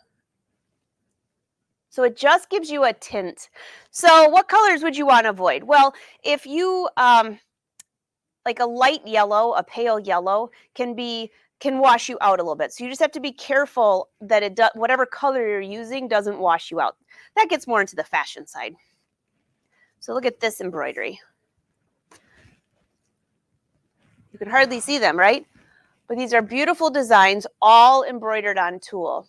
So it just gives you a tint. So what colors would you want to avoid? Well, if you, like a light yellow, a pale yellow can wash you out a little bit. So you just have to be careful that whatever color you're using doesn't wash you out. That gets more into the fashion side. So look at this embroidery. You can hardly see them, right? But these are beautiful designs, all embroidered on tulle.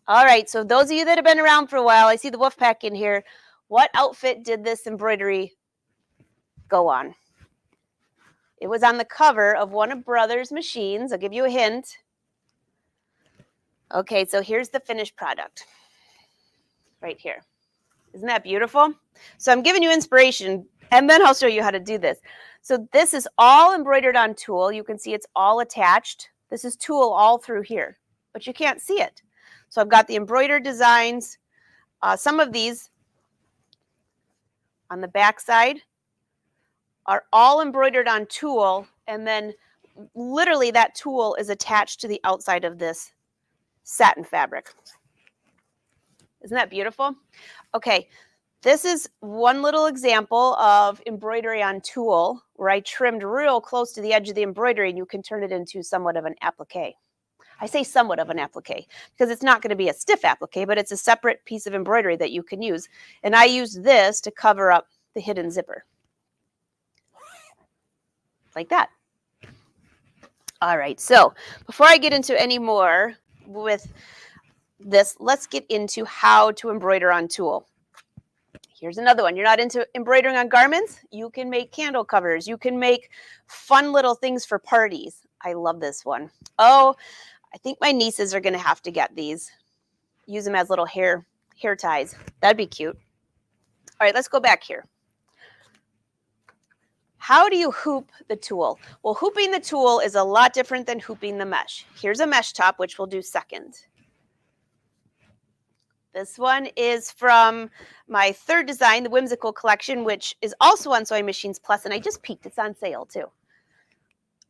All right, so those of you that have been around for a while, I see the wolf pack in here. What outfit did this embroidery go on? It was on the cover of one of Brother's machines. I'll give you a hint. Okay, so here's the finished product right here. Isn't that beautiful? So I'm giving you inspiration, and then I'll show you how to do this. So this is all embroidered on tulle. You can see it's all attached. This is tulle all through here, but you can't see it. So I've got the embroidered designs. Some of these on the back side are all embroidered on tulle, and then literally that tulle is attached to the outside of this satin fabric. Isn't that beautiful? Okay, this is one little example of embroidery on tulle where I trimmed real close to the edge of the embroidery, and you can turn it into somewhat of an applique. I say somewhat of an applique because it's not going to be a stiff applique, but it's a separate piece of embroidery that you can use. And I used this to cover up the hidden zipper. Like that. All right, so before I get into any more with this, let's get into how to embroider on tulle. Here's another one. You're not into embroidering on garments? You can make candle covers. You can make fun little things for parties. I love this one. Oh, I think my nieces are going to have to get these. Use them as little hair ties. That'd be cute. All right, let's go back here. How do you hoop the tulle? Well, hooping the tulle is a lot different than hooping the mesh. Here's a mesh top, which we'll do second. This one is from my third design, the Whimsical Collection, which is also on Sewing Machines Plus, and I just peeked. It's on sale, too.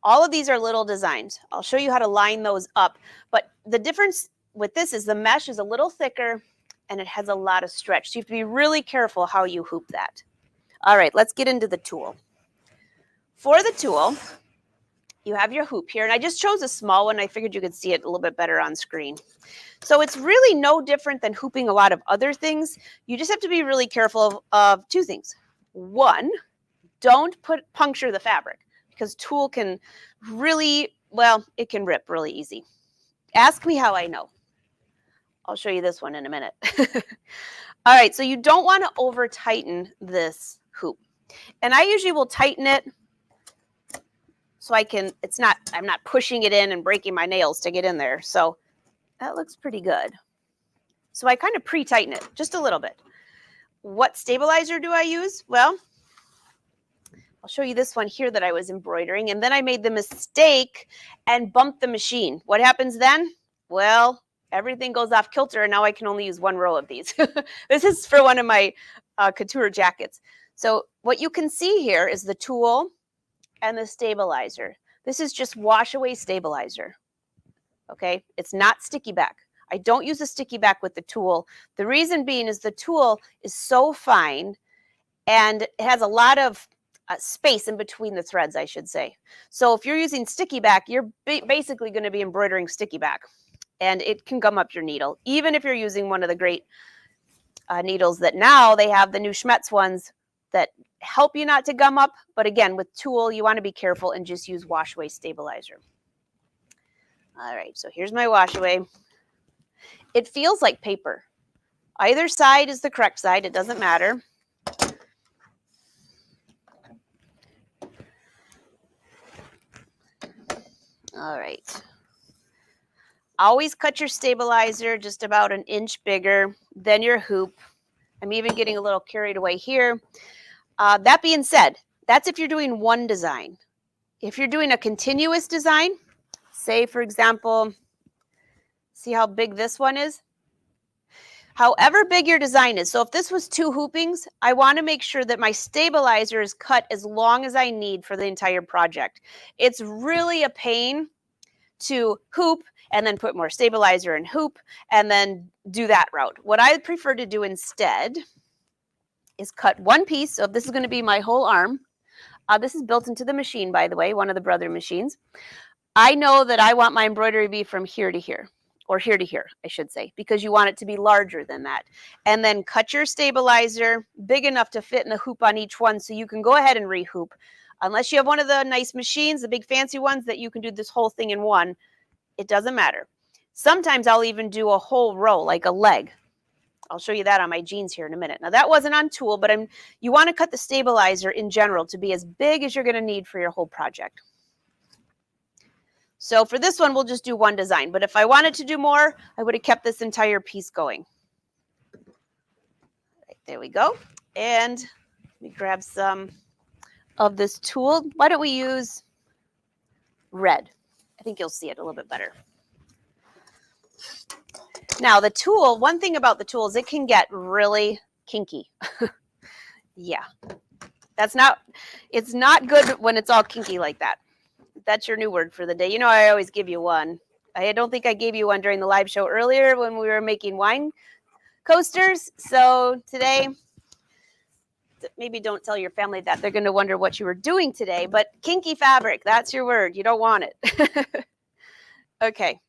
All of these are little designs. I'll show you how to line those up, but the difference with this is the mesh is a little thicker, and it has a lot of stretch, so you have to be really careful how you hoop that. All right, let's get into the tulle. For the tulle, you have your hoop here, and I just chose a small one. I figured you could see it a little bit better on screen. So it's really no different than hooping a lot of other things. You just have to be really careful of two things. One, don't puncture the fabric because tulle can really, well, it can rip really easy. Ask me how I know. I'll show you this one in a minute. All right, so you don't want to over tighten this hoop. And I usually will tighten it so I'm not pushing it in and breaking my nails to get in there. So that looks pretty good. So I kind of pre-tighten it just a little bit. What stabilizer do I use? Well, I'll show you this one here that I was embroidering, and then I made the mistake and bumped the machine. What happens then? Well, everything goes off kilter, and now I can only use one row of these. This is for one of my couture jackets. So what you can see here is the tulle and the stabilizer. This is just wash away stabilizer. Okay, it's not sticky back. I don't use a sticky back with the tulle. The reason being is the tulle is so fine and it has a lot of space in between the threads, I should say. So if you're using sticky back, you're basically going to be embroidering sticky back, and it can gum up your needle. Even if you're using one of the great needles that now they have, the new Schmetz ones that help you not to gum up. But again, with tulle, you want to be careful and just use wash away stabilizer. All right, so here's my wash away. It feels like paper. Either side is the correct side. It doesn't matter. All right. Always cut your stabilizer just about an inch bigger than your hoop. I'm even getting a little carried away here. That being said, that's if you're doing one design. If you're doing a continuous design, say, for example, see how big this one is? However big your design is. So if this was 2 hoopings, I want to make sure that my stabilizer is cut as long as I need for the entire project. It's really a pain to hoop and then put more stabilizer and hoop and then do that route. What I prefer to do instead is cut one piece. So if this is going to be my whole arm, this is built into the machine, by the way, one of the Brother machines. I know that I want my embroidery to be from here to here, or here to here, I should say, because you want it to be larger than that. And then cut your stabilizer big enough to fit in the hoop on each one so you can go ahead and rehoop. Unless you have one of the nice machines, the big fancy ones that you can do this whole thing in one, it doesn't matter. Sometimes I'll even do a whole row, like a leg. I'll show you that on my jeans here in a minute. Now that wasn't on tulle, but you want to cut the stabilizer in general to be as big as you're going to need for your whole project. So for this one, we'll just do one design. But if I wanted to do more, I would have kept this entire piece going. Right, there we go. And let me grab some of this tulle. Why don't we use red? I think you'll see it a little bit better. Now the tulle, one thing about the tulle is it can get really kinky. Yeah, it's not good when it's all kinky like that. That's your new word for the day. You know, I always give you one. I don't think I gave you one during the live show earlier when we were making wine coasters. So today, maybe don't tell your family that. They're going to wonder what you were doing today. But kinky fabric, that's your word. You don't want it. Okay,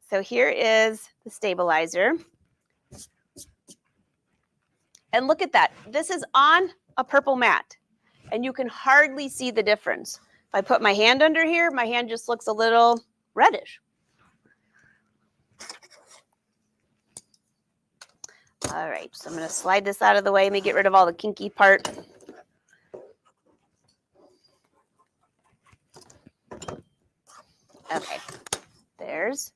so here is the stabilizer. And look at that. This is on a purple mat. And you can hardly see the difference. If I put my hand under here, my hand just looks a little reddish. All right, so I'm going to slide this out of the way. Let me get rid of all the kinky part. Okay, there's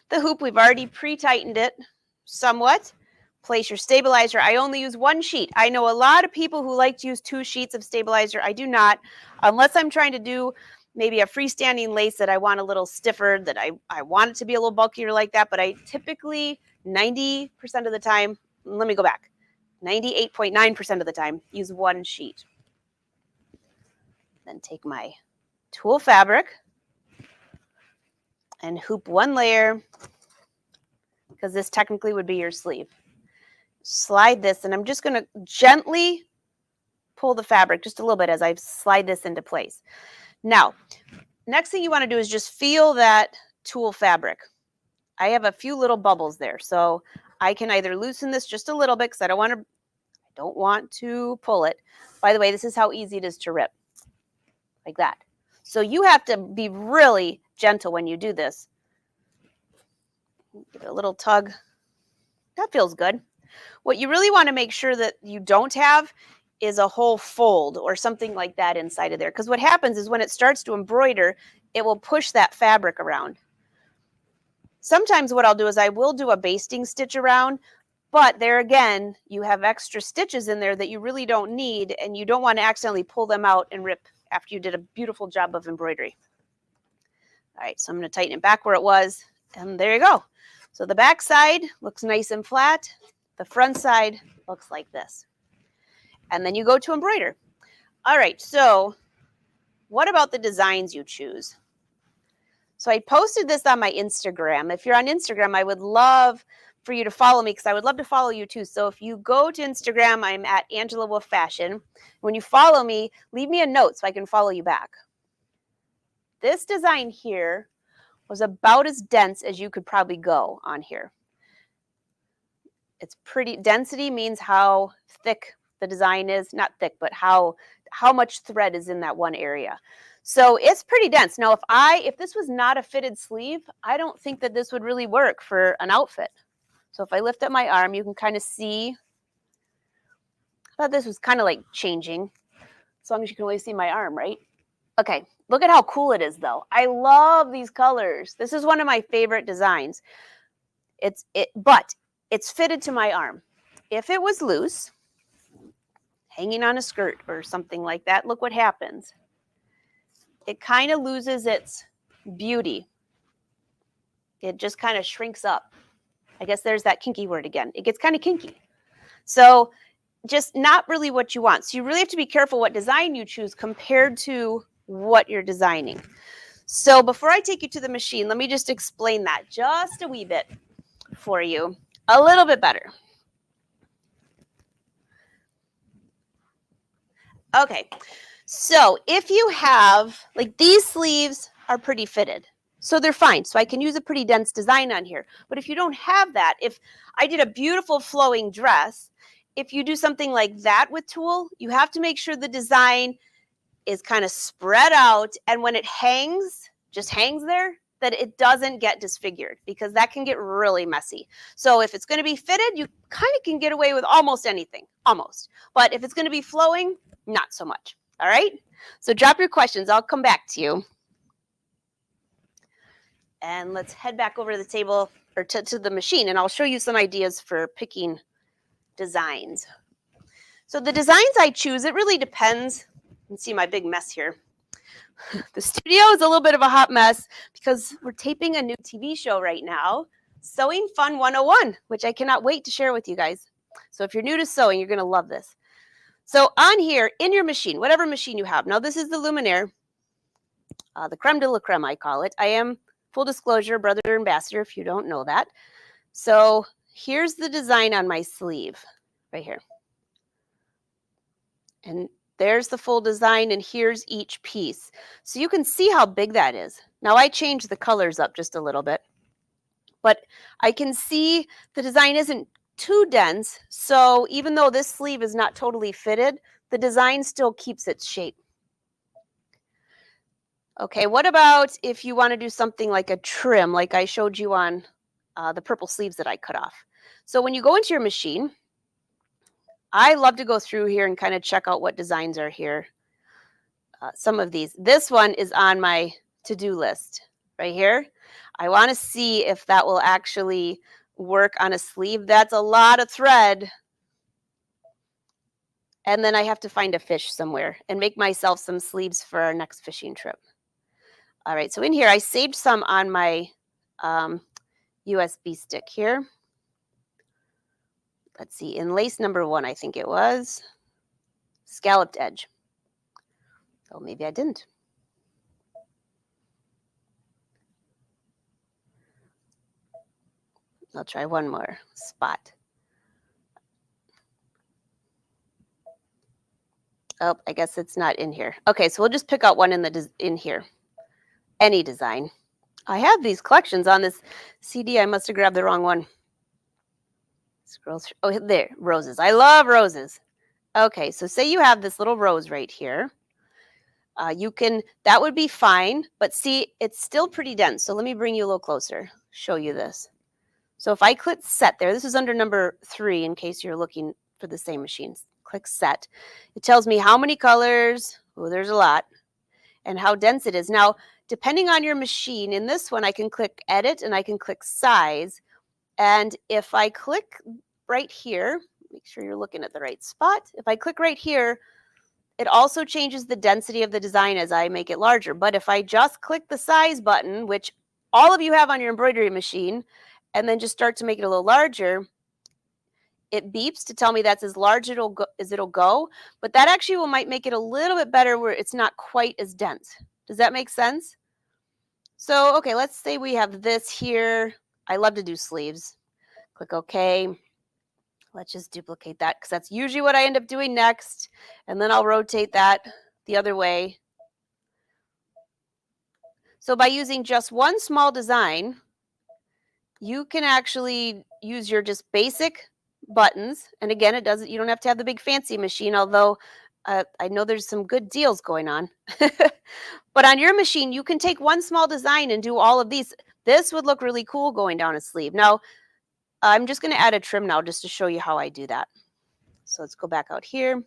the hoop. We've already pre-tightened it somewhat. Place your stabilizer. I only use one sheet. I know a lot of people who like to use 2 sheets of stabilizer. I do not, unless I'm trying to do maybe a freestanding lace that I want a little stiffer, that I want it to be a little bulkier like that. But I typically, 90% of the time, let me go back, 98.9% of the time, use 1 sheet. Then take my tulle fabric and hoop 1 layer, because this technically would be your sleeve. Slide this, and I'm just going to gently pull the fabric just a little bit as I slide this into place. Now, next thing you want to do is just feel that tulle fabric. I have a few little bubbles there, so I can either loosen this just a little bit because I don't want to pull it. By the way, this is how easy it is to rip, like that. So you have to be really gentle when you do this. Give it a little tug. That feels good. What you really want to make sure that you don't have is a whole fold or something like that inside of there. Because what happens is when it starts to embroider, it will push that fabric around. Sometimes what I'll do is I will do a basting stitch around, but there again, you have extra stitches in there that you really don't need, and you don't want to accidentally pull them out and rip after you did a beautiful job of embroidery. All right, so I'm going to tighten it back where it was, and there you go. So the back side looks nice and flat. The front side looks like this. And then you go to embroider. All right, so what about the designs you choose? So I posted this on my Instagram. If you're on Instagram, I would love for you to follow me because I would love to follow you too. So if you go to Instagram, I'm at Angela Wolf Fashion. When you follow me, leave me a note so I can follow you back. This design here was about as dense as you could probably go on here. It's pretty, density means how thick the design is, not thick, but how much thread is in that one area. So it's pretty dense. Now, if this was not a fitted sleeve, I don't think that this would really work for an outfit. So if I lift up my arm, you can kind of see, I thought this was kind of like changing, as long as you can only see my arm, right? Okay, look at how cool it is though. I love these colors. This is one of my favorite designs. But it's fitted to my arm. If it was loose, hanging on a skirt or something like that, look what happens. It kind of loses its beauty. It just kind of shrinks up. I guess there's that kinky word again. It gets kind of kinky. So just not really what you want. So you really have to be careful what design you choose compared to what you're designing. So before I take you to the machine, let me just explain that just a wee bit for you. A little bit better. Okay, so if you have, like these sleeves are pretty fitted, so they're fine. So I can use a pretty dense design on here. But if you don't have that, if I did a beautiful flowing dress, if you do something like that with tulle, you have to make sure the design is kind of spread out. And when it hangs, just hangs there, that it doesn't get disfigured, because that can get really messy. So if it's going to be fitted, you kind of can get away with almost anything, almost. But if it's going to be flowing, not so much. All right? So drop your questions. I'll come back to you. And let's head back over to the table, or to the machine, and I'll show you some ideas for picking designs. So the designs I choose, it really depends. You can see my big mess here. The studio is a little bit of a hot mess because we're taping a new TV show right now, Sewing Fun 101, which I cannot wait to share with you guys. So if you're new to sewing, you're going to love this. So on here, in your machine, whatever machine you have. Now this is the Luminaire, the creme de la creme, I call it. I am, full disclosure, brother ambassador, if you don't know that. So here's the design on my sleeve right here. And there's the full design, and here's each piece. So you can see how big that is. Now I changed the colors up just a little bit, but I can see the design isn't too dense. So even though this sleeve is not totally fitted, the design still keeps its shape. Okay, what about if you want to do something like a trim, like I showed you on the purple sleeves that I cut off? So when you go into your machine, I love to go through here and kind of check out what designs are here. Some of these. This one is on my to-do list right here. I want to see if that will actually work on a sleeve. That's a lot of thread. And then I have to find a fish somewhere and make myself some sleeves for our next fishing trip. All right, so in here, I saved some on my USB stick here. Let's see, in lace number 1, I think it was, scalloped edge. Oh, maybe I didn't. I'll try one more spot. Oh, I guess it's not in here. Okay, so we'll just pick out one in here. Any design. I have these collections on this CD. I must have grabbed the wrong one. Scroll through. Oh, there, roses. I love roses. Okay, so say you have this little rose right here. That would be fine, but see, it's still pretty dense. So let me bring you a little closer, show you this. So if I click set there, this is under number 3 in case you're looking for the same machines. Click set. It tells me how many colors, oh, there's a lot, and how dense it is. Now, depending on your machine, in this one, I can click edit and I can click size. And if I click right here, make sure you're looking at the right spot. If I click right here, it also changes the density of the design as I make it larger. But if I just click the size button, which all of you have on your embroidery machine, and then just start to make it a little larger, it beeps to tell me that's as large as it'll go. But that actually might make it a little bit better where it's not quite as dense. Does that make sense? So, okay, let's say we have this here. I love to do sleeves. Click OK. Let's just duplicate that because that's usually what I end up doing next. And then I'll rotate that the other way. So by using just one small design, you can actually use your just basic buttons. And again, you don't have to have the big fancy machine, although I know there's some good deals going on. But on your machine, you can take one small design and do all of these. This would look really cool going down a sleeve. Now, I'm just going to add a trim now just to show you how I do that. So let's go back out here.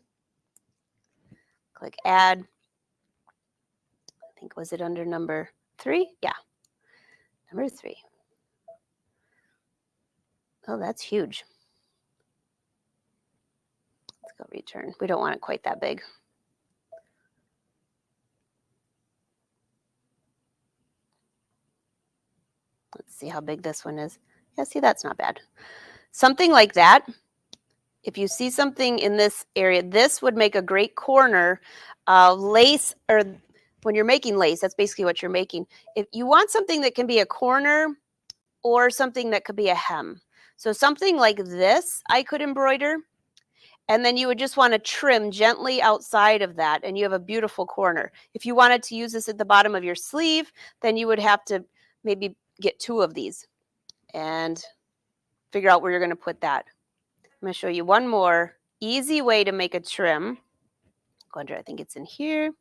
Click add. I think, was it under number 3? Yeah, number 3. Oh, that's huge. Let's go return. We don't want it quite that big. Let's see how big this one is. Yeah, see, that's not bad. Something like that. If you see something in this area, this would make a great corner. Lace, or when you're making lace, that's basically what you're making. If you want something that can be a corner or something that could be a hem. So something like this, I could embroider. And then you would just want to trim gently outside of that, and you have a beautiful corner. If you wanted to use this at the bottom of your sleeve, then you would have to maybe get 2 of these and figure out where you're going to put that. I'm going to show you one more easy way to make a trim. Go under, I think it's in here.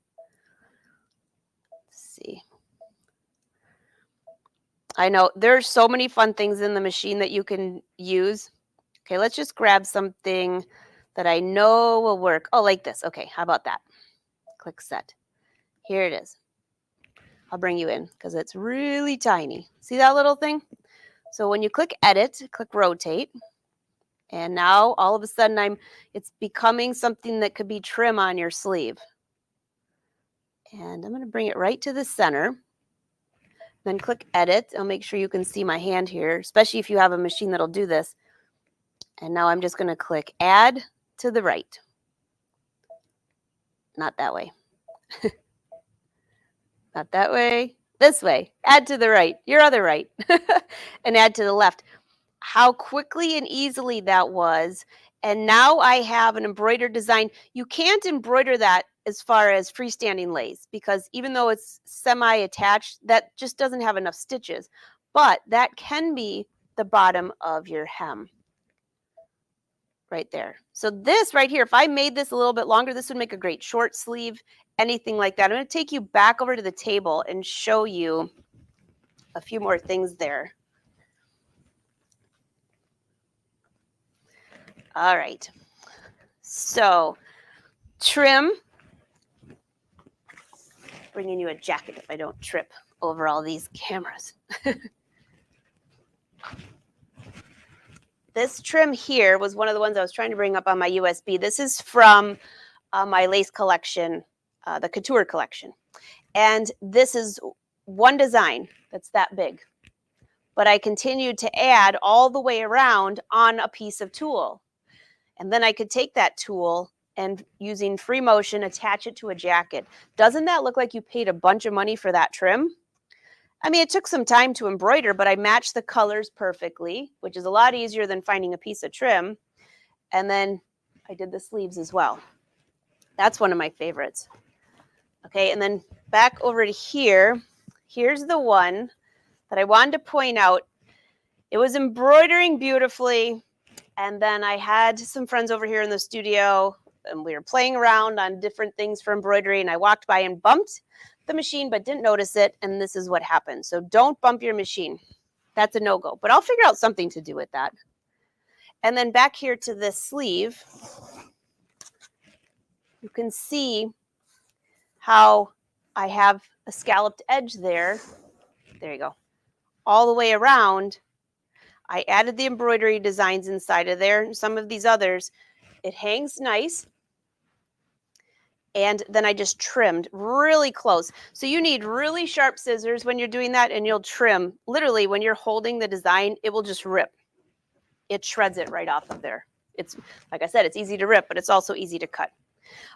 Let's see. I know there's so many fun things in the machine that you can use. Okay, let's just grab something that I know will work. Oh, like this. Okay, how about that? Click set. Here it is. I'll bring you in because it's really tiny. See that little thing? So when you click edit, click rotate. And now all of a sudden it's becoming something that could be trim on your sleeve. And I'm going to bring it right to the center. Then click edit. I'll make sure you can see my hand here, especially if you have a machine that'll do this. And now I'm just going to click add to the right. Not that way. Not that way. This way. Add to the right. Your other right. And add to the left. How quickly and easily that was. And now I have an embroidered design. You can't embroider that as far as freestanding lace because even though it's semi-attached, that just doesn't have enough stitches. But that can be the bottom of your hem. Right there. So this right here, if I made this a little bit longer, this would make a great short sleeve, anything like that. I'm going to take you back over to the table and show you a few more things there. All right. So trim. Bringing you a jacket if I don't trip over all these cameras. This trim here was one of the ones I was trying to bring up on my USB. This is from my lace collection, the couture collection. And this is one design that's that big. But I continued to add all the way around on a piece of tulle. And then I could take that tulle and using free motion, attach it to a jacket. Doesn't that look like you paid a bunch of money for that trim? I mean, it took some time to embroider, but I matched the colors perfectly, which is a lot easier than finding a piece of trim. And then I did the sleeves as well. That's one of my favorites. Okay, and then back over to here. Here's the one that I wanted to point out. It was embroidering beautifully. And then I had some friends over here in the studio, and we were playing around on different things for embroidery. And I walked by and bumped the machine but didn't notice it, and this is what happened. So don't bump your machine. That's a no-go, but I'll figure out something to do with that. And then back here to this sleeve, you can see how I have a scalloped edge there. There you go. All the way around. I added the embroidery designs inside of there. Some of these others, it hangs nice. And then I just trimmed really close. So you need really sharp scissors when you're doing that, and you'll trim. Literally, when you're holding the design, it will just rip. It shreds it right off of there. It's, like I said, it's easy to rip, but it's also easy to cut.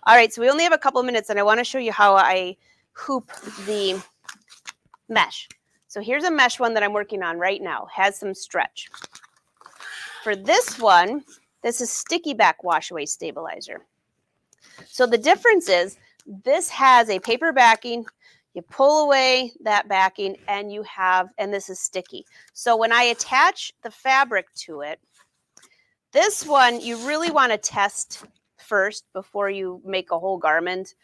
All right, so we only have a couple of minutes, and I want to show you how I hoop the mesh. So here's a mesh one that I'm working on right now. Has some stretch. For this one, this is sticky back wash away stabilizer. So the difference is this has a paper backing. You pull away that backing and you have, and this is sticky. So when I attach the fabric to it, this one you really want to test first before you make a whole garment.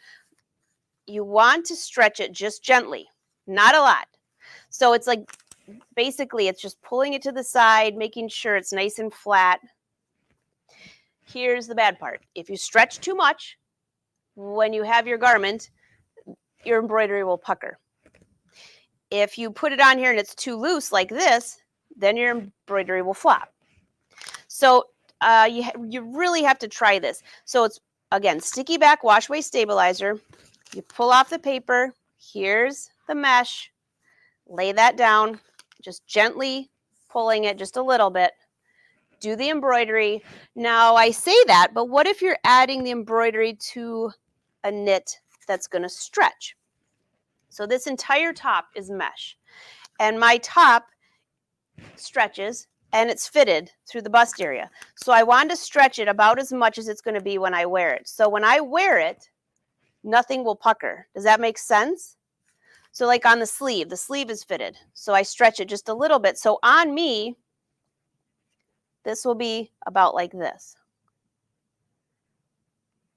You want to stretch it just gently, not a lot. So it's like, basically it's just pulling it to the side, making sure it's nice and flat. Here's the bad part. If you stretch too much, when you have your garment, your embroidery will pucker. If you put it on here and it's too loose like this, then your embroidery will flop. So you really have to try this. So it's, again, sticky back wash away stabilizer. You pull off the paper. Here's the mesh. Lay that down, just gently pulling it just a little bit. Do the embroidery. Now I say that, but what if you're adding the embroidery to a knit that's going to stretch? So this entire top is mesh, and my top stretches and it's fitted through the bust area. So I want to stretch it about as much as it's going to be when I wear it. So when I wear it, nothing will pucker. Does that make sense? So like on the sleeve is fitted. So I stretch it just a little bit. So on me, this will be about like this.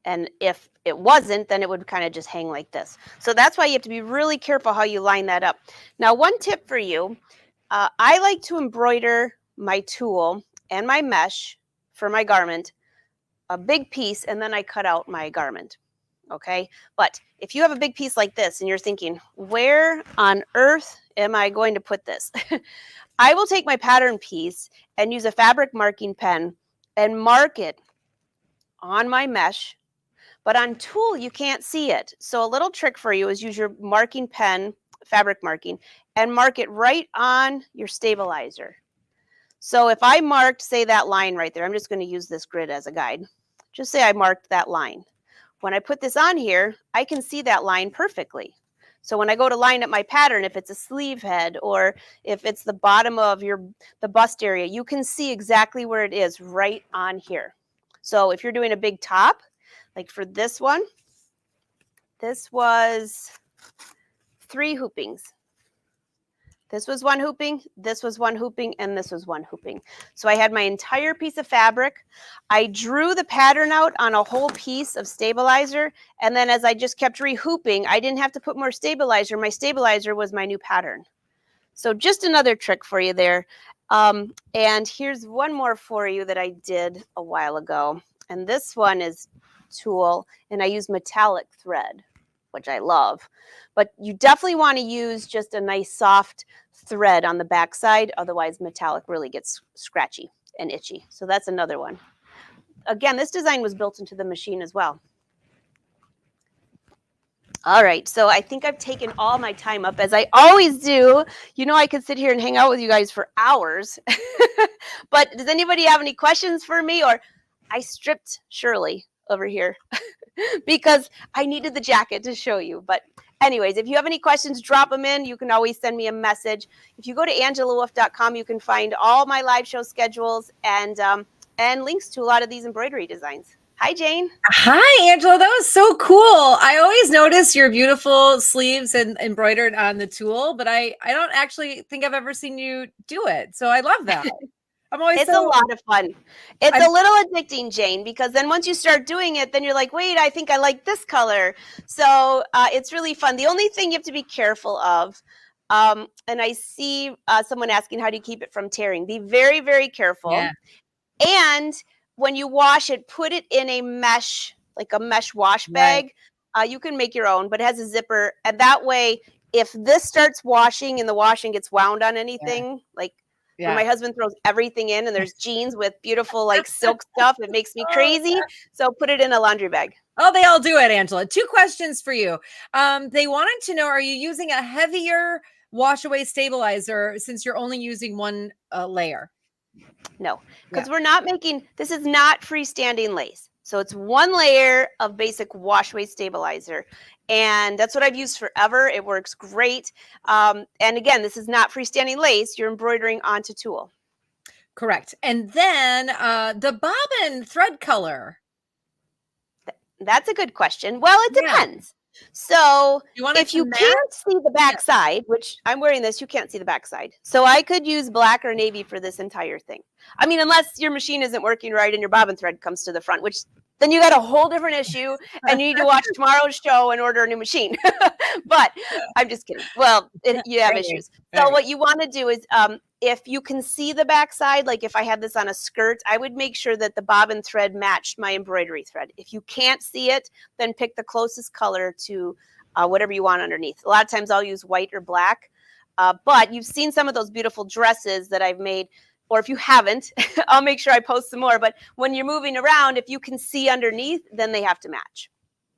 And if it wasn't, then it would kind of just hang like this. So that's why you have to be really careful how you line that up. Now, one tip for you, I like to embroider my tulle and my mesh for my garment, a big piece, and then I cut out my garment. Okay. But if you have a big piece like this and you're thinking, where on earth am I going to put this? I will take my pattern piece and use a fabric marking pen and mark it on my mesh. But on tulle, you can't see it. So a little trick for you is use your marking pen, fabric marking, and mark it right on your stabilizer. So if I marked, say, that line right there, I'm just going to use this grid as a guide. Just say I marked that line. When I put this on here, I can see that line perfectly. So when I go to line up my pattern, if it's a sleeve head or if it's the bottom of the bust area, you can see exactly where it is right on here. So if you're doing a big top, like for this one, this was 3 hoopings. This was 1 hooping, this was 1 hooping, and this was 1 hooping. So I had my entire piece of fabric. I drew the pattern out on a whole piece of stabilizer, and then as I just kept re-hooping, I didn't have to put more stabilizer. My stabilizer was my new pattern. So just another trick for you there. And here's one more for you that I did a while ago. And this one is tulle, and I use metallic thread, which I love. But you definitely want to use just a nice soft thread on the back side. Otherwise, metallic really gets scratchy and itchy. So that's another one. Again, this design was built into the machine as well. All right, so I think I've taken all my time up, as I always do. You know, I could sit here and hang out with you guys for hours. But does anybody have any questions for me? Or I stripped Shirley over here because I needed the jacket to show you. But anyways, if you have any questions, drop them in. You can always send me a message. If you go to angelawolf.com, you can find all my live show schedules and links to a lot of these embroidery designs. Hi, Jane. Hi, Angela. That was so cool. I always notice your beautiful sleeves and embroidered on the tulle, but I don't actually think I've ever seen you do it. So I love that. I'm always It's a lot of fun. It's a little addicting, Jane, because then once you start doing it, then you're like, wait, I think I like this color. So it's really fun. The only thing you have to be careful of, and I see someone asking, how do you keep it from tearing? Be very, very careful. Yeah. And when you wash it, put it in a mesh, like a mesh wash bag. Right. You can make your own, but it has a zipper. And that way, if this starts washing and the washing gets wound on anything, like when my husband throws everything in and there's jeans with beautiful like silk stuff, it makes me crazy. So put it in a laundry bag. Oh, they all do it, Angela. 2 questions for you. They wanted to know, are you using a heavier wash away stabilizer since you're only using 1 layer? No, because we're not making, this is not freestanding lace. So it's 1 layer of basic washaway stabilizer. And that's what I've used forever. It works great. And again, this is not freestanding lace. You're embroidering onto tulle. Correct. And then the bobbin thread color. That's a good question. Well, it depends. So if you can't see the back side, which I'm wearing this, you can't see the back side. So I could use black or navy for this entire thing. I mean, unless your machine isn't working right and your bobbin thread comes to the front, which then you got a whole different issue and you need to watch tomorrow's show and order a new machine. But I'm just kidding. Well, you have issues. So what you want to do is if you can see the back side, like if I had this on a skirt, I would make sure that the bobbin thread matched my embroidery thread. If you can't see it, then pick the closest color to whatever you want underneath. A lot of times I'll use white or black, but you've seen some of those beautiful dresses that I've made. Or if you haven't, I'll make sure I post some more. But when you're moving around, if you can see underneath, then they have to match.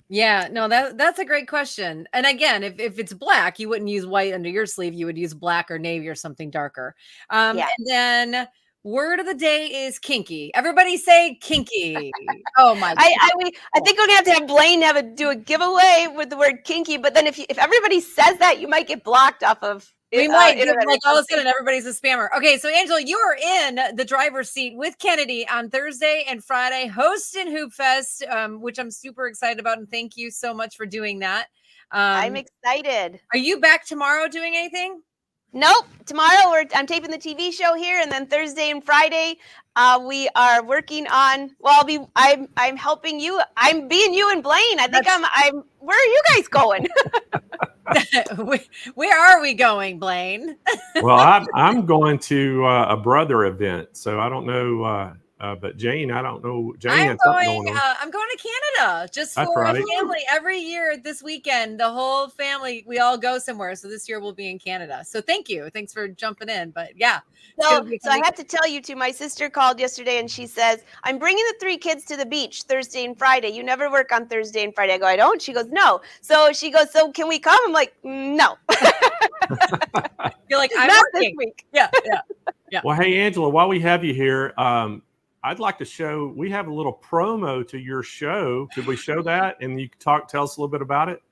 Yeah, no, that's a great question. And again, if it's black, you wouldn't use white under your sleeve. You would use black or navy or something darker. And then word of the day is kinky. Everybody say kinky. Oh my God. I think we're gonna have Blaine do a giveaway with the word kinky. But then if everybody says that, you might get blocked off of. We might get like all of a sudden everybody's a spammer. Okay, so Angela, you are in the driver's seat with Kennedy on Thursday and Friday, hosting Hoopfest, which I'm super excited about, and thank you so much for doing that. I'm excited. Are you back tomorrow doing anything? Nope. Tomorrow I'm taping the TV show here, and then Thursday and Friday we are working on. Well, I'm helping you. I'm being you and Blaine. I think I'm. Where are you guys going? Where are we going, Blaine? Well, I'm going to a brother event, so I don't know. But Jane, I don't know. Jane had something going on. I'm going to Canada just That's for a right. family. Every year this weekend, the whole family, we all go somewhere. So this year we'll be in Canada. So thank you. Thanks for jumping in. But yeah. So I have to tell you too, my sister called yesterday and she says, I'm bringing the 3 kids to the beach Thursday and Friday. You never work on Thursday and Friday. I go, I don't. She goes, no. So she goes, so can we come? I'm like, no. You're like, I'm Not working. this week. Yeah. Well, hey, Angela, while we have you here, I'd like to show, we have a little promo to your show. Could we show that? And you can tell us a little bit about it?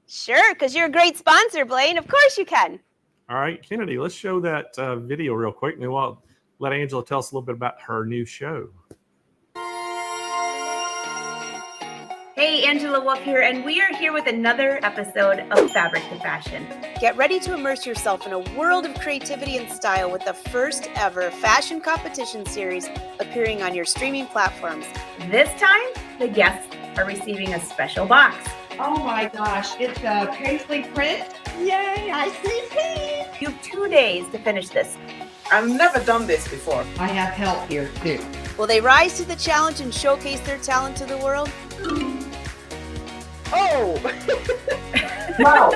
Sure, because you're a great sponsor, Blaine. Of course you can. All right, Kennedy, let's show that video real quick. And then we'll let Angela tell us a little bit about her new show. Hey, Angela Wolf here, and we are here with another episode of Fabric to Fashion. Get ready to immerse yourself in a world of creativity and style with the first ever fashion competition series appearing on your streaming platforms. This time, the guests are receiving a special box. Oh my gosh, it's a paisley print. Yay, I see pink. You have 2 days to finish this. I've never done this before. I have help here too. Will they rise to the challenge and showcase their talent to the world? Oh! No.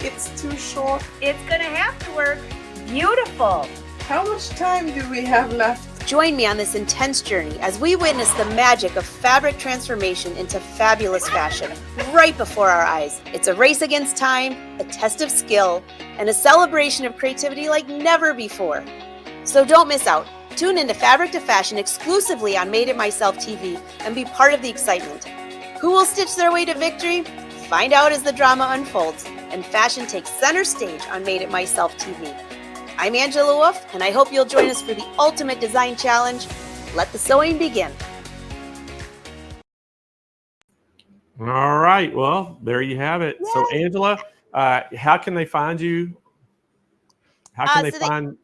It's too short. It's gonna have to work. Beautiful. How much time do we have left? Join me on this intense journey as we witness the magic of fabric transformation into fabulous fashion right before our eyes. It's a race against time, a test of skill, and a celebration of creativity like never before. So don't miss out. Tune into Fabric to Fashion exclusively on Made It Myself TV and be part of the excitement. Who will stitch their way to victory? Find out as the drama unfolds and fashion takes center stage on Made It Myself TV. I'm Angela Wolf, and I hope you'll join us for the ultimate design challenge. Let the sewing begin. All right. Well, there you have it. Yay. So, Angela, how can they find you? How can they find...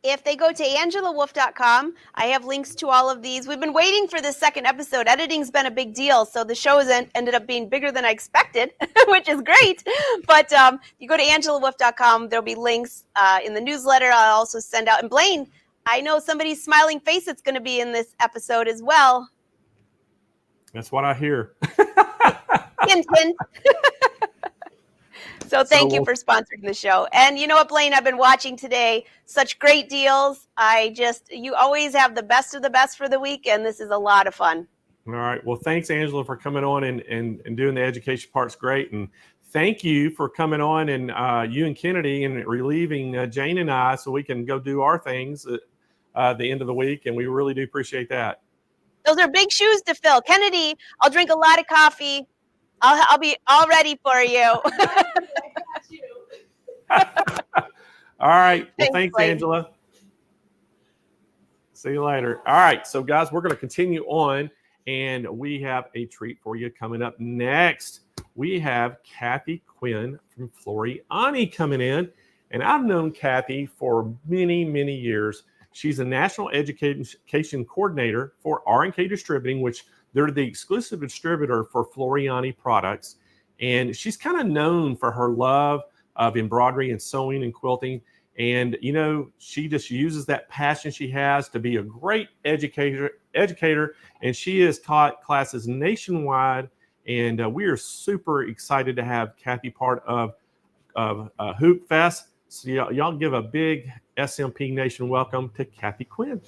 If they go to angelawolf.com, I have links to all of these. We've been waiting for this second episode. Editing's been a big deal, so the show has ended up being bigger than I expected, which is great. But you go to angelawolf.com, there'll be links in the newsletter. I'll also send out. And Blaine, I know somebody's smiling face that's going to be in this episode as well. That's what I hear. Hint, hint. So thank you for sponsoring the show. And you know what, Blaine, I've been watching today. Such great deals. You always have the best of the best for the week, and this is a lot of fun. All right. Well, thanks, Angela, for coming on and doing the education part's great. And thank you for coming on and you and Kennedy and relieving Jane and I so we can go do our things at the end of the week. And we really do appreciate that. Those are big shoes to fill. Kennedy, I'll drink a lot of coffee. I'll be all ready for you. All right. Well, thanks, Blaine. Angela. See you later. All right. So, guys, we're going to continue on, and we have a treat for you coming up next. We have Kathy Quinn from Floriani coming in, and I've known Kathy for many, many years. She's a national education coordinator for R&K Distributing, which they're the exclusive distributor for Floriani products. And she's kind of known for her love of embroidery and sewing and quilting. And, you know, she just uses that passion she has to be a great educator. And she has taught classes nationwide. And we are super excited to have Kathy part of Hoopfest. So y'all give a big SMP Nation welcome to Kathy Quinn.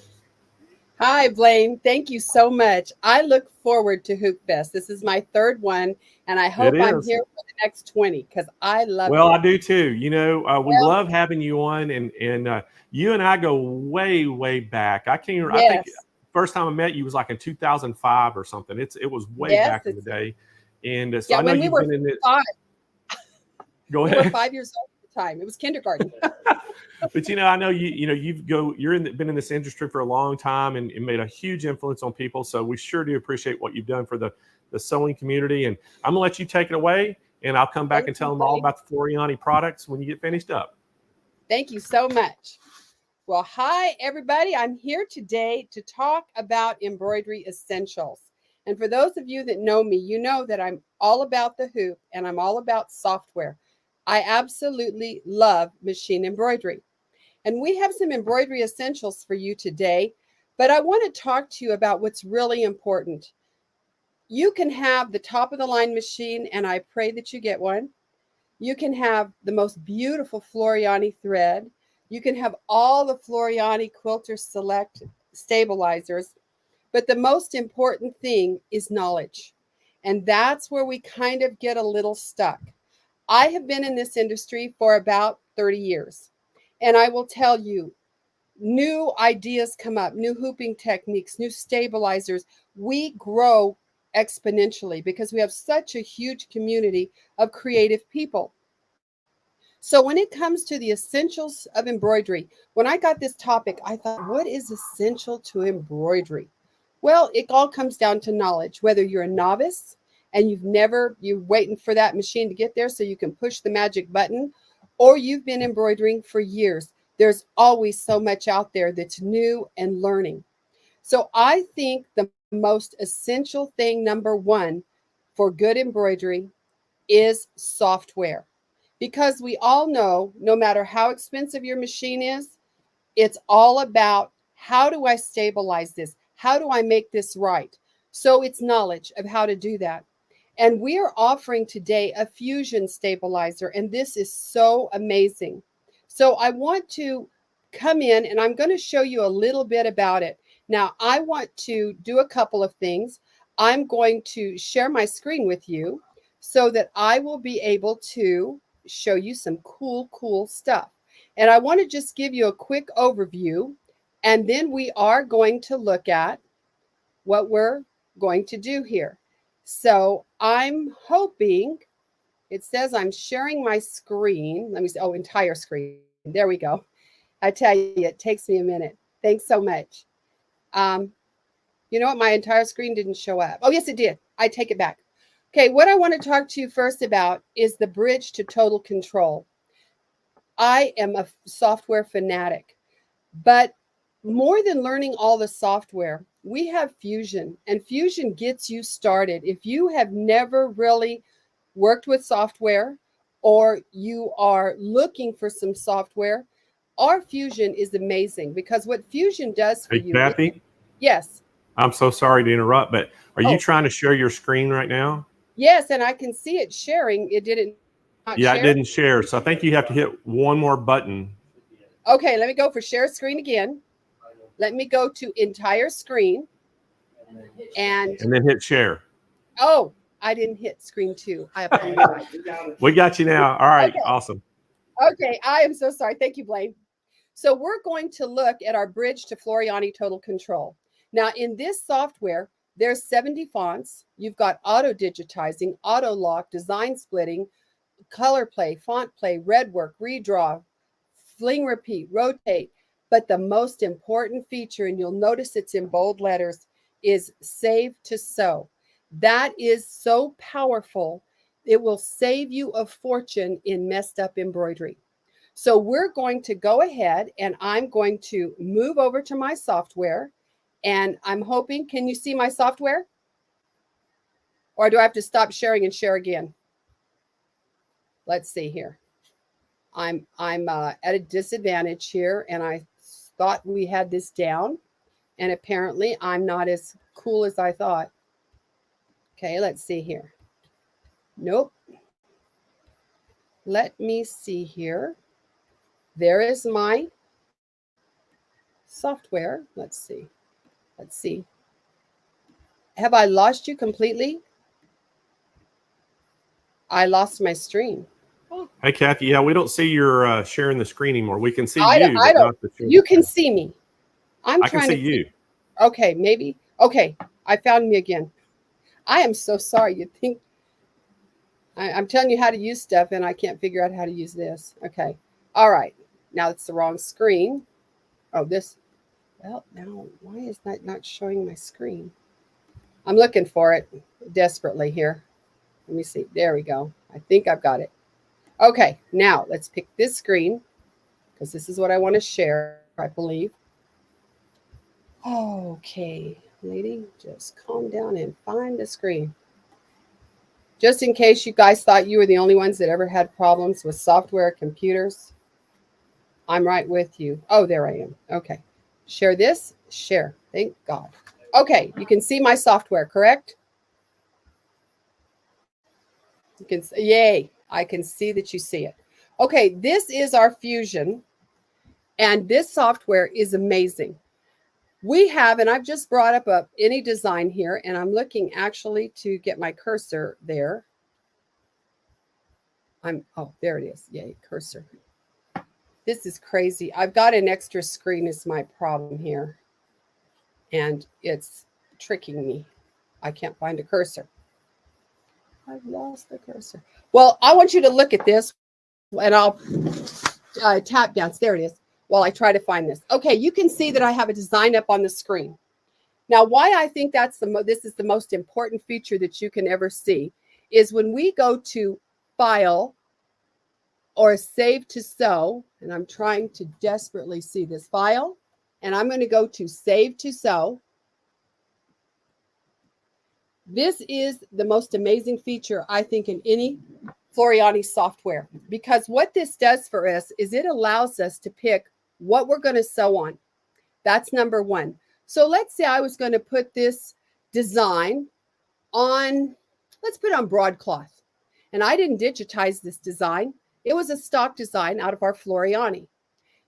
Hi, Blaine. Thank you so much. I look forward to Hoopfest. This is my third one, and I hope I'm here for the next 20 because I love it. Well, I do too. You know, we love having you on, and you and I go way, way back. I can't. Yes. I think first time I met you was like in 2005 or something. It was way back in the day, and so I know you've been in it. Go ahead. We were 5 years old at the time. It was kindergarten. But you know, I know you're been in this industry for a long time and made a huge influence on people. So we sure do appreciate what you've done for the sewing community. And I'm gonna let you take it away, and I'll come back and tell them all about the Floriani products when you get finished up. Thank you so much. Well, hi everybody. I'm here today to talk about embroidery essentials. And for those of you that know me, you know that I'm all about the hoop and I'm all about software. I absolutely love machine embroidery. And we have some embroidery essentials for you today, but I want to talk to you about what's really important. You can have the top of the line machine, and I pray that you get one. You can have the most beautiful Floriani thread. You can have all the Floriani Quilter Select stabilizers. But the most important thing is knowledge. And that's where we kind of get a little stuck. I have been in this industry for about 30 years. And I will tell you, new ideas come up, new hooping techniques, new stabilizers. We grow exponentially because we have such a huge community of creative people. So when it comes to the essentials of embroidery, when I got this topic, I thought, what is essential to embroidery? Well, it all comes down to knowledge, whether you're a novice and you're waiting for that machine to get there so you can push the magic button, or you've been embroidering for years. There's always so much out there that's new and learning. So I think the most essential thing, number one, for good embroidery is software. Because we all know, no matter how expensive your machine is, it's all about how do I stabilize this? How do I make this right? So it's knowledge of how to do that. And we are offering today a fusion stabilizer, and this is so amazing. So I want to come in and I'm going to show you a little bit about it. Now, I want to do a couple of things. I'm going to share my screen with you so that I will be able to show you some cool stuff. And I want to just give you a quick overview, and then we are going to look at what we're going to do here. So I'm hoping, it says I'm sharing my screen. Let me see. Oh, entire screen. There we go. I tell you, it takes me a minute. Thanks so much. You know what? My entire screen didn't show up. Oh, yes, it did. I take it back. Okay, what I want to talk to you first about is the bridge to total control. I am a software fanatic, but more than learning all the software, we have Fusion, and Fusion gets you started. If you have never really worked with software or you are looking for some software, our Fusion is amazing because what Fusion does for you. Kathy? Yes. I'm so sorry to interrupt, but are you trying to share your screen right now? Yes, and I can see it sharing. It didn't Yeah, share. it didn't share. So I think you have to hit one more button. Okay, let me go for share screen again. Let me go to entire screen. And then hit share. Oh, I didn't hit screen 2. I apologize. We got you now. All right, okay. Awesome. Okay, I am so sorry. Thank you, Blaine. So we're going to look at our bridge to Floriani Total Control. Now, in this software, there's 70 fonts. You've got auto digitizing, auto lock, design splitting, color play, font play, red work, redraw, fling repeat, rotate. But the most important feature, and you'll notice it's in bold letters, is save to sew. That is so powerful. It will save you a fortune in messed up embroidery. So we're going to go ahead and I'm going to move over to my software, and I'm hoping, can you see my software? Or do I have to stop sharing and share again? Let's see here. I'm at a disadvantage here, and I thought we had this down, and apparently I'm not as cool as I thought. Okay, let's see here. Nope. Let me see here. There is my software. Let's see. Let's see. Have I lost you completely? I lost my screen. Hey, Kathy. Yeah, we don't see your sharing the screen anymore. We can see you, I but don't. not the screen. You can see me. I can see you. Okay, maybe. Okay, I found me again. I am so sorry. You think I'm telling you how to use stuff, and I can't figure out how to use this. Okay. All right. Now it's the wrong screen. Oh, this. Well, now why is that not showing my screen? I'm looking for it desperately here. Let me see. There we go. I think I've got it. Okay, now let's pick this screen because this is what I want to share, I believe. Okay, lady, just calm down and find the screen. Just in case you guys thought you were the only ones that ever had problems with software computers, I'm right with you. Oh, there I am. Okay. Share this. Share. Thank God. Okay. You can see my software, correct? You can, yay. I can see that you see it. Okay. This is our Fusion. And this software is amazing. We have, and I've just brought up any design here, and I'm looking actually to get my cursor there. Oh, there it is. Yay, cursor. This is crazy. I've got an extra screen is my problem here. And it's tricking me. I can't find a cursor. I've lost the cursor. Well, I want you to look at this, and I'll tap down. There it is. While I try to find this. Okay, you can see that I have a design up on the screen. Now, why I think that's this is the most important feature that you can ever see is when we go to File or Save to Sew, and I'm trying to desperately see this File, and I'm going to go to Save to Sew. This is the most amazing feature, I think, in any Floriani software, because what this does for us is it allows us to pick what we're going to sew on. That's number one. So let's say I was going to put this design on, let's put it on broadcloth. And I didn't digitize this design. It was a stock design out of our Floriani.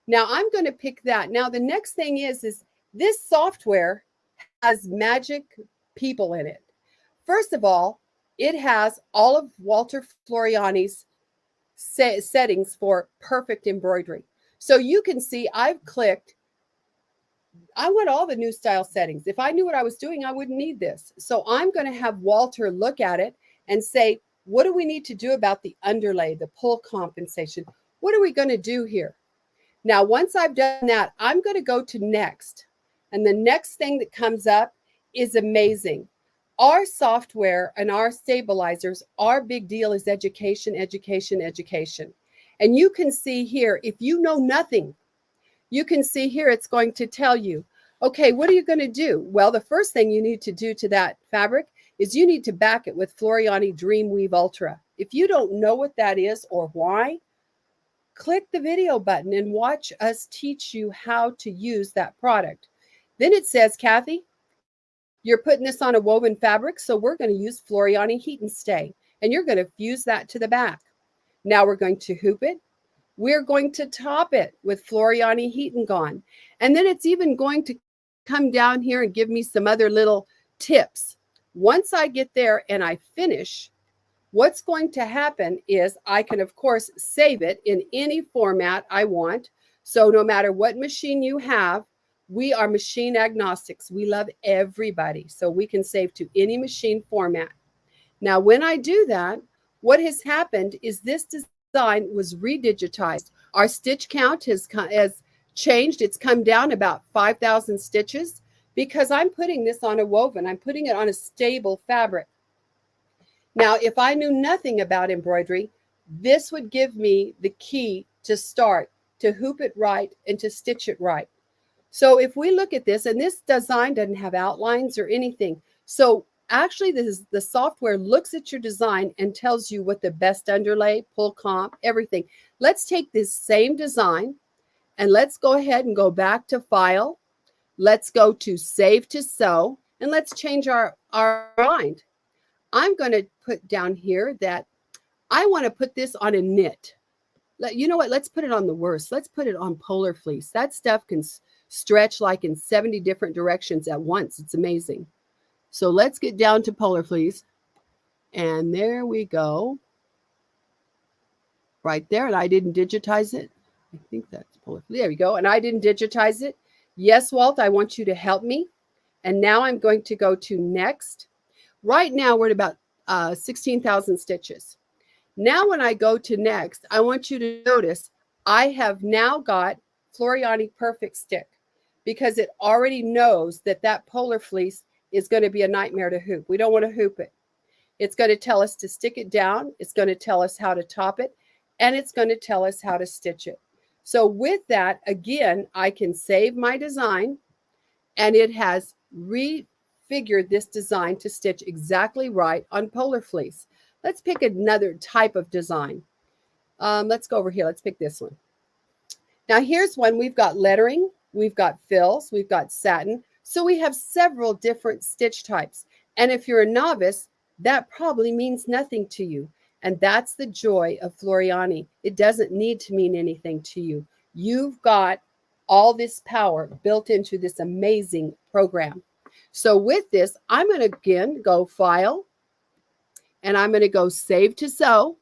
Now I'm going to pick that. Now the next thing is this software has magic people in it. First of all, it has all of Walter Floriani's settings for perfect embroidery. So you can see I've clicked, I want all the new style settings. If I knew what I was doing, I wouldn't need this. So I'm going to have Walter look at it and say, what do we need to do about the underlay, the pull compensation? What are we going to do here? Now, once I've done that, I'm going to go to next. And the next thing that comes up is amazing. Our software and our stabilizers, our big deal is education, education, education. And you can see here, if you know nothing, you can see here it's going to tell you, okay, what are you going to do? Well, the first thing you need to do to that fabric is you need to back it with Floriani Dreamweave Ultra. If you don't know what that is or why, click the video button and watch us teach you how to use that product. Then it says, Kathy, you're putting this on a woven fabric, so we're going to use Floriani Heat and Stay, and you're going to fuse that to the back. Now we're going to hoop it. We're going to top it with Floriani Heat and Gone. And then it's even going to come down here and give me some other little tips. Once I get there and I finish, what's going to happen is I can, of course, save it in any format I want. So no matter what machine you have, we are machine agnostics. We love everybody. So we can save to any machine format. Now, when I do that, what has happened is this design was redigitized. Our stitch count has changed. It's come down about 5,000 stitches because I'm putting this on a woven. I'm putting it on a stable fabric. Now, if I knew nothing about embroidery, this would give me the key to start, to hoop it right and to stitch it right. So if we look at this, and this design doesn't have outlines or anything. So actually, the software looks at your design and tells you what the best underlay, pull comp, everything. Let's take this same design and let's go ahead and go back to File. Let's go to Save to Sew, and let's change our mind. I'm going to put down here that I want to put this on a knit. You know what? Let's put it on the worst. Let's put it on polar fleece. That stuff can stretch like in 70 different directions at once. It's amazing. So let's get down to polar fleece. And there we go. Right there. And I didn't digitize it. I think that's polar fleece. There we go. And I didn't digitize it. Yes, Walt, I want you to help me. And now I'm going to go to next. Right now we're at about 16,000 stitches. Now when I go to next, I want you to notice I have now got Floriani Perfect Stick because it already knows that that polar fleece is going to be a nightmare to hoop. We don't want to hoop it. It's going to tell us to stick it down. It's going to tell us how to top it, and it's going to tell us how to stitch it. So with that, again, I can save my design, and it has refigured this design to stitch exactly right on polar fleece. Let's pick another type of design. Let's go over here. Let's pick this one. Now here's one. We've got lettering, we've got frills, we've got satin. So we have several different stitch types. And if you're a novice, that probably means nothing to you. And that's the joy of Floriani. It doesn't need to mean anything to you. You've got all this power built into this amazing program. So with this, I'm going to again go File, and I'm going to go Save to Sew.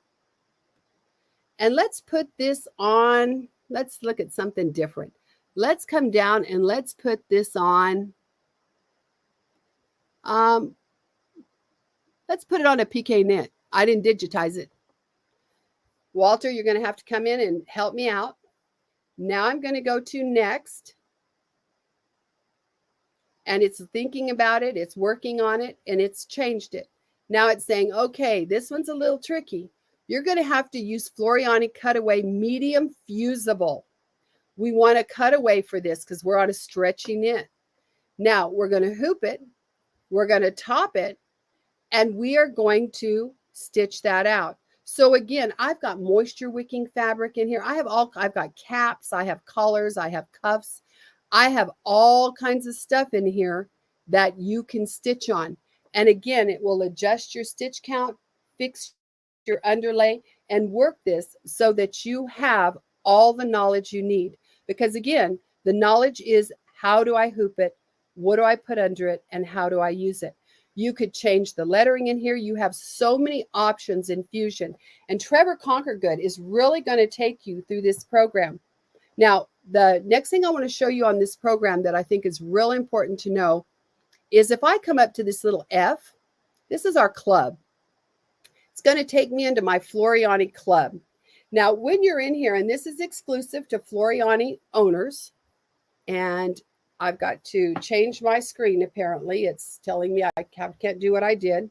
And let's put this on. Let's look at something different. Let's come down and let's put this on. Let's put it on a PK knit. I didn't digitize it. Walter, you're going to have to come in and help me out. Now I'm going to go to Next. And it's thinking about it. It's working on it. And it's changed it. Now it's saying, okay, this one's a little tricky. You're going to have to use Floriani Cutaway Medium Fusible. We want a cutaway for this because we're on a stretchy knit. Now we're going to hoop it. We're going to top it. And we are going to stitch that out. So again, I've got moisture wicking fabric in here. I've got caps, I have collars, I have cuffs. I have all kinds of stuff in here that you can stitch on. And again, it will adjust your stitch count, fix your underlay, and work this so that you have all the knowledge you need. Because again, the knowledge is how do I hoop it? What do I put under it? And how do I use it? You could change the lettering in here. You have so many options in Fusion. And Trevor Conquergood is really going to take you through this program. Now, the next thing I want to show you on this program that I think is real important to know is if I come up to this little F, this is our club. It's going to take me into my Floriani club. Now, when you're in here, and this is exclusive to Floriani owners, and I've got to change my screen, apparently. It's telling me I can't do what I did.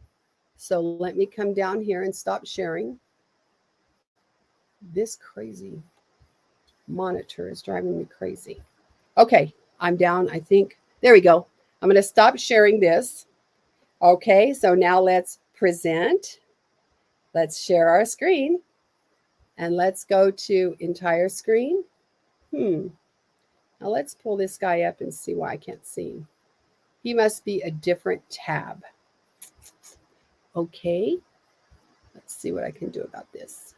So let me come down here and stop sharing. This crazy monitor is driving me crazy. Okay, I'm down, I think. There we go. I'm going to stop sharing this. Okay, so now let's present. Let's share our screen. And let's go to entire screen. Now let's pull this guy up and see why I can't see him. He must be a different tab. Okay. Let's see what I can do about this.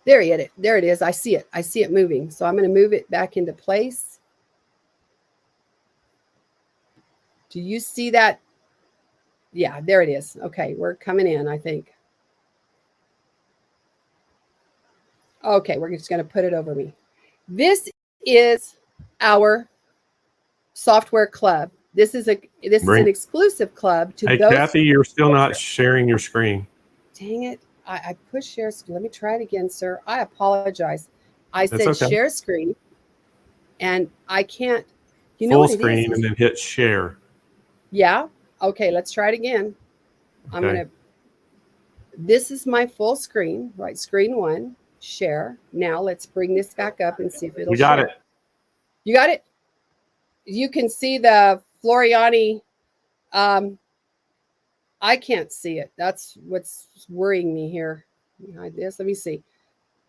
There it is. I see it. I see it moving. So I'm going to move it back into place. Do you see that? Yeah, there it is. Okay, we're coming in, I think. Okay, we're just going to put it over me. This is our software club. This is an exclusive club to those. Hey, Kathy, you're still not sharing your screen. Dang it. I pushed share screen. Let me try it again, sir. I apologize. I said okay. Share screen, and I can't. You know Full what it screen is? and then hit share. Yeah. Okay, let's try it again. Okay. I'm going to. This is my full screen, right? Screen 1. Share. Now let's bring this back up and see if it'll You got share. it. You got it? You can see the Floriani. I can't see it. That's what's worrying me here. Behind this, let me see.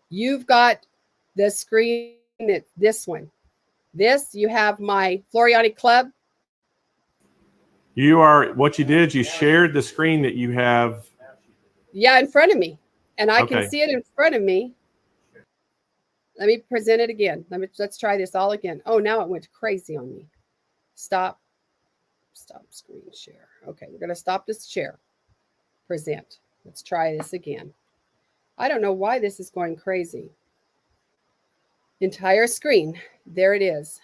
You've got the screen, this one. This, you have my Floriani Club. What you did, you shared the screen that you have. Yeah, in front of me. And I Okay. can see it in front of me. Let me present it again. Let's try this all again. Oh, now it went crazy on me. Stop screen share. Okay, we're going to stop this share. Present. Let's try this again. I don't know why this is going crazy. Entire screen. There it is.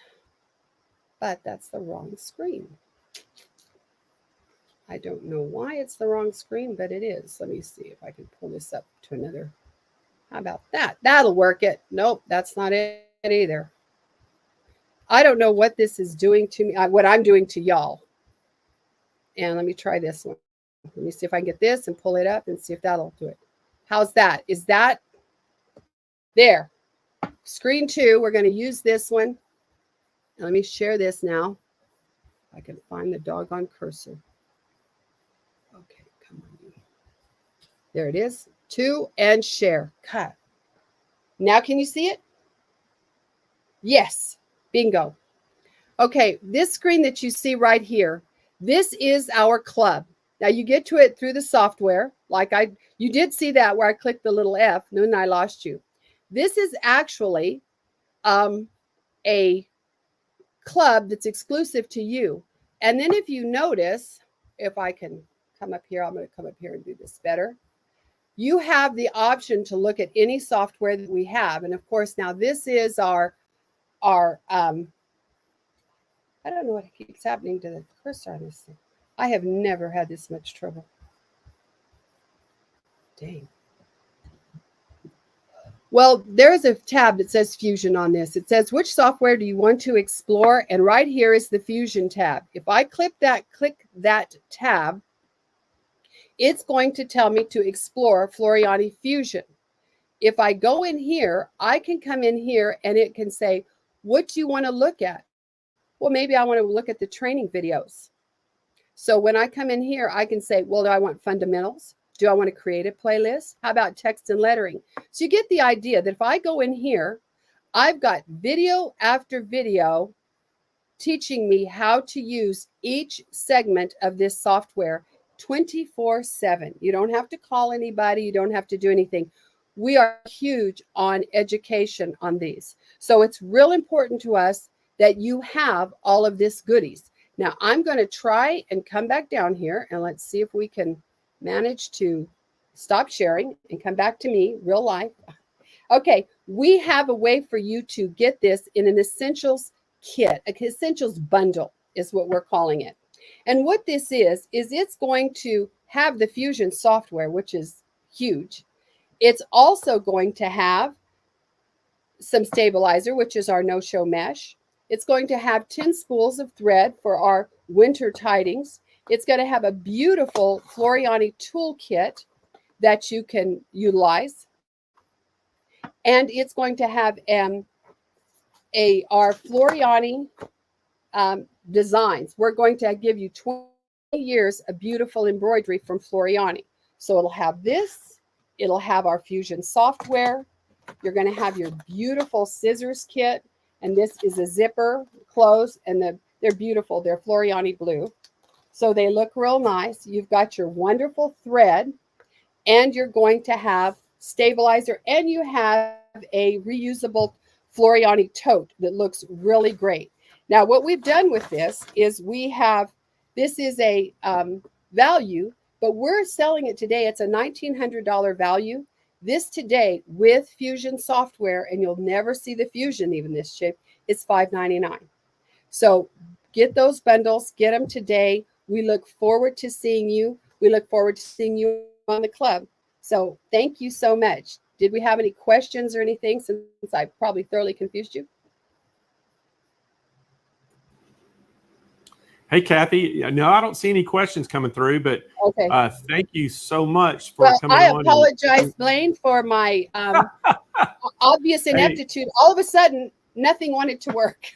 But that's the wrong screen. I don't know why it's the wrong screen, but it is. Let me see if I can pull this up to another. How about that? That'll work it. Nope, that's not it either. I don't know what this is doing to me, what I'm doing to y'all. And let me try this one. Let me see if I can get this and pull it up and see if that'll do it. How's that? Is that there? Screen 2, we're going to use this one. And let me share this now. I can find the doggone cursor. Okay, come on. There it is. 2 and share. Cut. Now can you see it? Yes. Bingo. Okay, this screen that you see right here, this is our club. Now you get to it through the software. You did see that where I clicked the little F, and then I lost you. This is actually a club that's exclusive to you. And then if you notice, if I can come up here, I'm going to come up here and do this better. You have the option to look at any software that we have. And of course, now this is our I don't know what keeps happening to the cursor on this thing. I have never had this much trouble. Dang. Well, there's a tab that says Fusion on this. It says, which software do you want to explore? And right here is the Fusion tab. If I click that tab, it's going to tell me to explore Floriani Fusion. If I go in here, I can come in here and it can say, what do you want to look at? Well, maybe I want to look at the training videos. So when I come in here, I can say, well, do I want fundamentals? Do I want to create a playlist? How about text and lettering? So you get the idea that if I go in here, I've got video after video teaching me how to use each segment of this software 24/7. You don't have to call anybody. You don't have to do anything. We are huge on education on these. So it's real important to us that you have all of this goodies. Now I'm going to try and come back down here and let's see if we can manage to stop sharing and come back to me real life. Okay, we have a way for you to get this in an essentials kit, an essentials bundle is what we're calling it. And what this is it's going to have the Fusion software, which is huge. It's also going to have some stabilizer, which is our no-show mesh. It's going to have 10 spools of thread for our winter tidings. It's going to have a beautiful Floriani toolkit that you can utilize. And it's going to have our Floriani designs. We're going to give you 20 years of beautiful embroidery from Floriani. So it'll have this. It'll have our Fusion software. You're going to have your beautiful scissors kit. And this is a zipper close, and they're beautiful. They're Floriani blue. So they look real nice. You've got your wonderful thread, and you're going to have stabilizer, and you have a reusable Floriani tote that looks really great. Now, what we've done with this is this is a value, but we're selling it today. It's a $1,900 value. This today with Fusion software, and you'll never see the Fusion even this cheap, it's $5.99. So get those bundles, get them today. We look forward to seeing you. We look forward to seeing you on the club. So thank you so much. Did we have any questions or anything since I probably thoroughly confused you? Hey, Kathy. No, I don't see any questions coming through, but okay. Thank you so much for coming on. I apologize, Blaine, for my obvious ineptitude. Hey. All of a sudden, nothing wanted to work.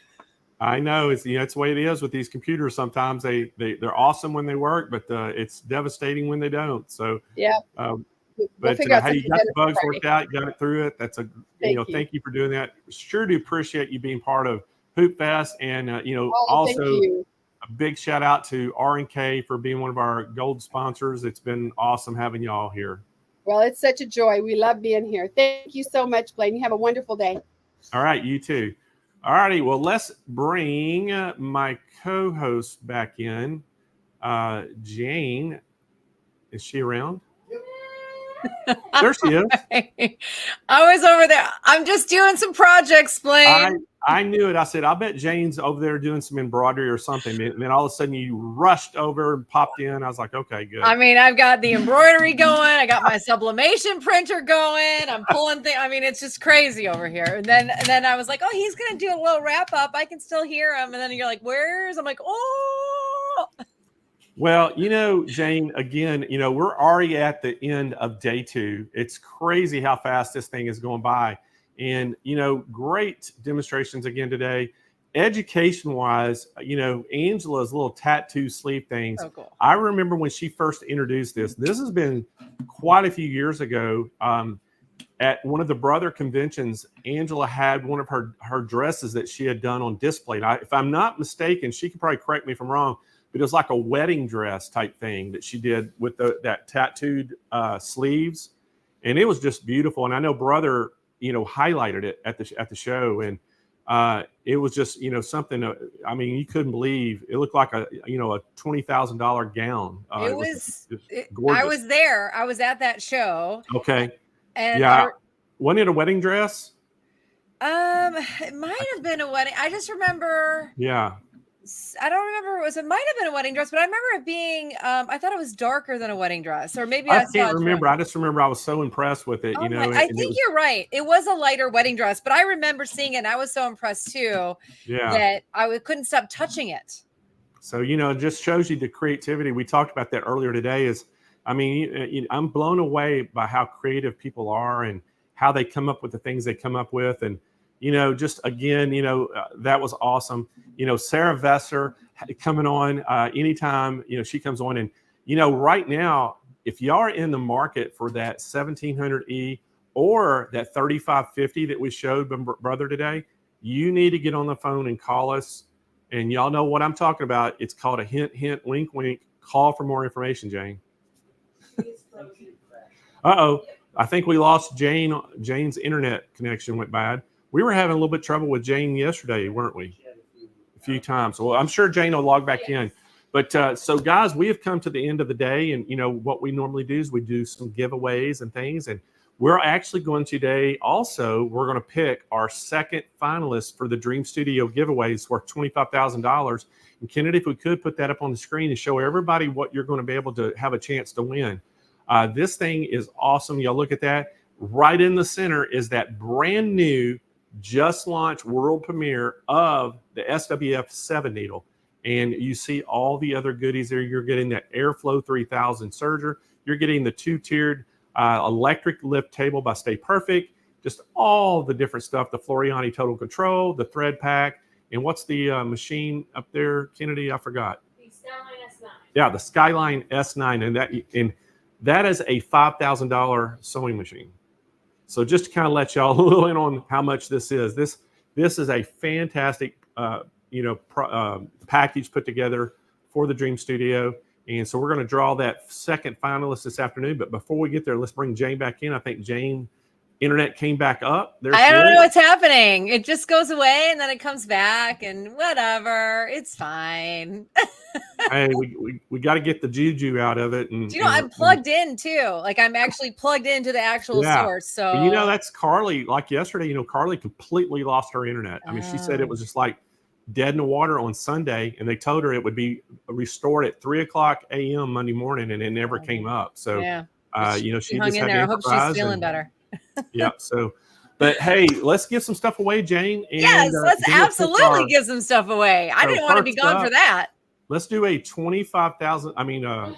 I know it's the way it is with these computers. Sometimes they're awesome when they work, but it's devastating when they don't. So yeah. But hey, you got the bugs worked out, you got it through it. That's thank you for doing that. Sure do appreciate you being part of Hoopfest, and also a big shout out to R&K for being one of our gold sponsors. It's been awesome having y'all here. Well, it's such a joy. We love being here. Thank you so much, Blaine. You have a wonderful day. All right, you too. All righty. Well, let's bring my co-host back in. Jane, is she around? There she is. I was over there. I'm just doing some projects, Blaine. I knew it. I said, I bet Jane's over there doing some embroidery or something. And then all of a sudden you rushed over and popped in. I was like, okay, good. I mean, I've got the embroidery going. I got my sublimation printer going. I'm pulling things. I mean, it's just crazy over here. And then I was like, oh, he's going to do a little wrap up. I can still hear him. And then you're like, where's? I'm like, oh. Well, Jane, again, we're already at the end of day 2. It's crazy how fast this thing is going by. And, great demonstrations again today. education wise, you know, Angela's little tattoo sleeve things. So cool. I remember when she first introduced this. This has been quite a few years ago. At one of the brother conventions, Angela had one of her dresses that she had done on display. And if I'm not mistaken, she could probably correct me if I'm wrong, but it was like a wedding dress type thing that she did with that tattooed sleeves, and it was just beautiful. And I know brother, you know, highlighted it at the show, and it was just, you know, something. I mean, you couldn't believe it. Looked like a $20,000 gown. It was gorgeous. I was there. I was at that show. Okay. And yeah. Wasn't it a wedding dress? It might have been a wedding. I just remember. Yeah. I don't remember. It might have been a wedding dress, but I remember it being. I thought it was darker than a wedding dress, or maybe I can't remember. I just remember I was so impressed with it. Oh you know, I think you're right. It was a lighter wedding dress, but I remember seeing it, and I was so impressed too. Yeah. That I couldn't stop touching it. So, you know, it just shows you the creativity. We talked about that earlier today. I mean, I'm blown away by how creative people are and how they come up with the things they come up with. And, you know, just again, you know, that was awesome. You know, Sarah Vesser coming on anytime, you know, she comes on. And, you know, right now, if y'all are in the market for that 1700E or that 3550 that we showed brother today, you need to get on the phone and call us. And y'all know what I'm talking about. It's called a hint, hint, wink, wink. Call for more information, Jane. Uh-oh. I think we lost Jane. Jane's internet connection went bad. We were having a little bit of trouble with Jane yesterday, weren't we? A few times. Well, I'm sure Jane will log back in. But so, guys, we have come to the end of the day. And, you know, what we normally do is we do some giveaways and things. And we're actually going today also, we're going to pick our second finalist for the Dream Studio giveaways worth $25,000. And Kennedy, if we could put that up on the screen and show everybody what you're going to be able to have a chance to win. This thing is awesome. Y'all look at that. Right in the center is that brand new, just launched world premiere of the SWF 7 needle. And you see all the other goodies there. You're getting that Airflow 3000 serger. You're getting the 2-tiered electric lift table by Stay Perfect. Just all the different stuff. The Floriani Total Control, the thread pack. And what's the machine up there, Kennedy? I forgot. The Skyline S9. Yeah, the Skyline S9. And that is a $5,000 sewing machine. So just to kind of let y'all a little in on how much this is. This is a fantastic package put together for the Dream Studio. And so we're going to draw that second finalist this afternoon. But before we get there, let's bring Jane back in. I think Jane internet came back up. I don't know what's happening. It just goes away and then it comes back and whatever. It's fine. Hey, we got to get the juju out of it. And I'm plugged in too. Like I'm actually plugged into the actual source. So but, you know, that's Carly. Like yesterday, you know, Carly completely lost her internet. I mean, she said it was just like dead in the water on Sunday, and they told her it would be restored at 3:00 a.m. Monday morning, and it never came up. So you know, she hung just in had there. I hope she's feeling better. Yeah. So, but hey, let's give some stuff away, Jane. And, yes, let's absolutely give some stuff away. I didn't want to be gone for that. Let's do a 25,000. I mean, every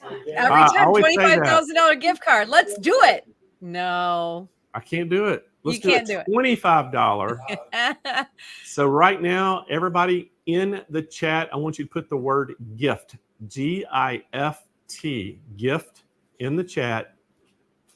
time $25,000 gift card. Let's do it. No, I can't do it. Let's do it. $25. So right now, everybody in the chat, I want you to put the word gift, G-I-F-T, gift in the chat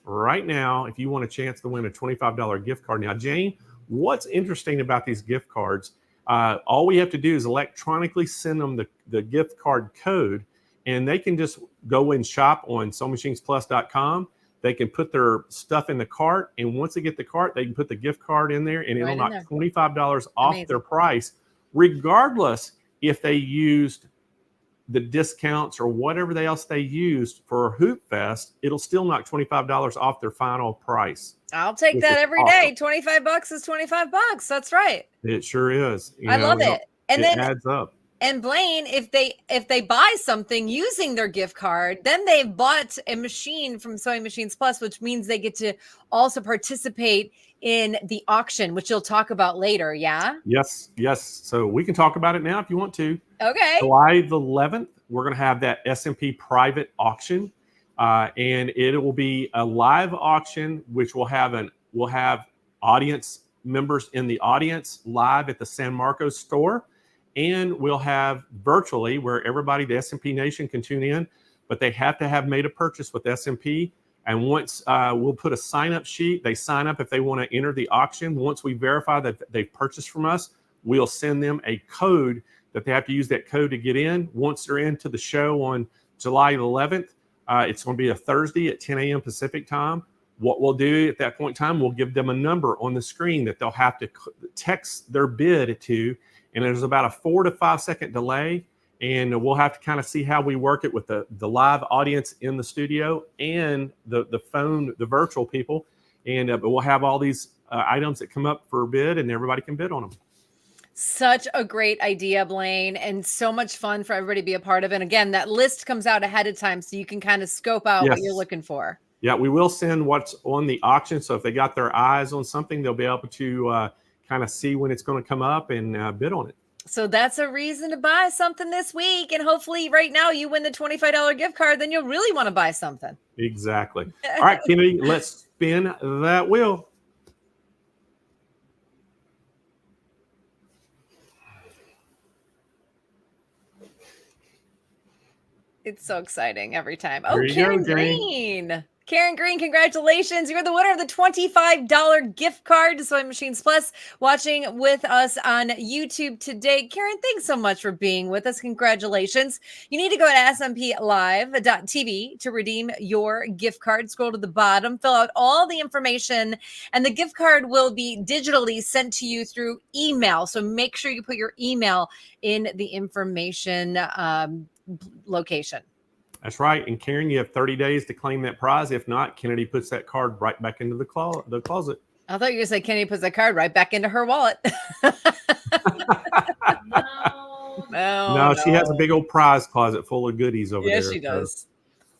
right now if you want a chance to win a $25 gift card. Now, Jane, what's interesting about these gift cards, all we have to do is electronically send them the gift card code, and they can just go and shop on SewingMachinesPlus.com. They can put their stuff in the cart, and once they get the cart, they can put the gift card in there, and it'll knock $25 off their price, regardless if they used the discounts or whatever else they used for Hoopfest. It'll still knock $25 off their final price. I'll take that every day. $25 is $25. That's right. It sure is. I love it. And then adds up. And Blaine, if they buy something using their gift card, then they've bought a machine from Sewing Machines Plus, which means they get to also participate in the auction, which you'll talk about later. Yeah. Yes. So we can talk about it now if you want to. Okay. July the 11th, we're going to have that S&P private auction, and it will be a live auction, which we'll have audience members in the audience live at the San Marcos store. And we'll have virtually where everybody, the SMP Nation, can tune in, but they have to have made a purchase with SMP. And once we'll put a sign-up sheet, they sign up if they want to enter the auction. Once we verify that they've purchased from us, we'll send them a code that they have to use that code to get in. Once they're into the show on July 11th, it's going to be a Thursday at 10 a.m. Pacific time. What we'll do at that point in time, we'll give them a number on the screen that they'll have to text their bid to. And there's about a 4 to 5 second delay. And we'll have to kind of see how we work it with the live audience in the studio and the phone, the virtual people. And but we'll have all these items that come up for bid, and everybody can bid on them. Such a great idea, Blaine, and so much fun for everybody to be a part of. And again, that list comes out ahead of time so you can kind of scope out what you're looking for. Yeah, we will send what's on the auction. So if they got their eyes on something, they'll be able to kind of see when it's going to come up and bid on it. So that's a reason to buy something this week. And hopefully right now you win the $25 gift card, then you'll really want to buy something. Exactly. All right, Kennedy, let's spin that wheel. It's so exciting every time. There you Karen go, Jane. Green. Karen Green, congratulations. You're the winner of the $25 gift card to Sewing Machines Plus, watching with us on YouTube today. Karen, thanks so much for being with us. Congratulations. You need to go to smplive.tv to redeem your gift card. Scroll to the bottom, fill out all the information, and the gift card will be digitally sent to you through email. So make sure you put your email in the information location. That's right. And Karen, you have 30 days to claim that prize. If not, Kennedy puts that card right back into the closet. I thought you were going to say Kennedy puts that card right back into her wallet. No, she has a big old prize closet full of goodies over there. Yes, she does.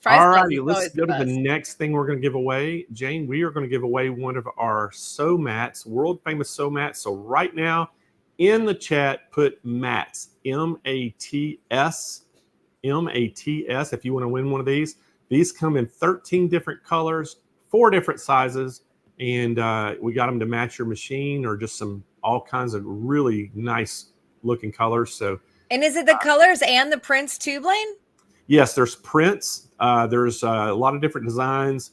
All righty, let's go to the next thing we're going to give away. Jane, we are going to give away one of our sew mats, world famous sew mats. So right now in the chat, put mats, M-A-T-S. M-A-T-S if you want to win one of these. These come in 13 different colors, 4 different sizes, and we got them to match your machine or just all kinds of really nice looking colors. So, and is it the colors and the prints too, Blaine? Yes, there's prints. There's a lot of different designs.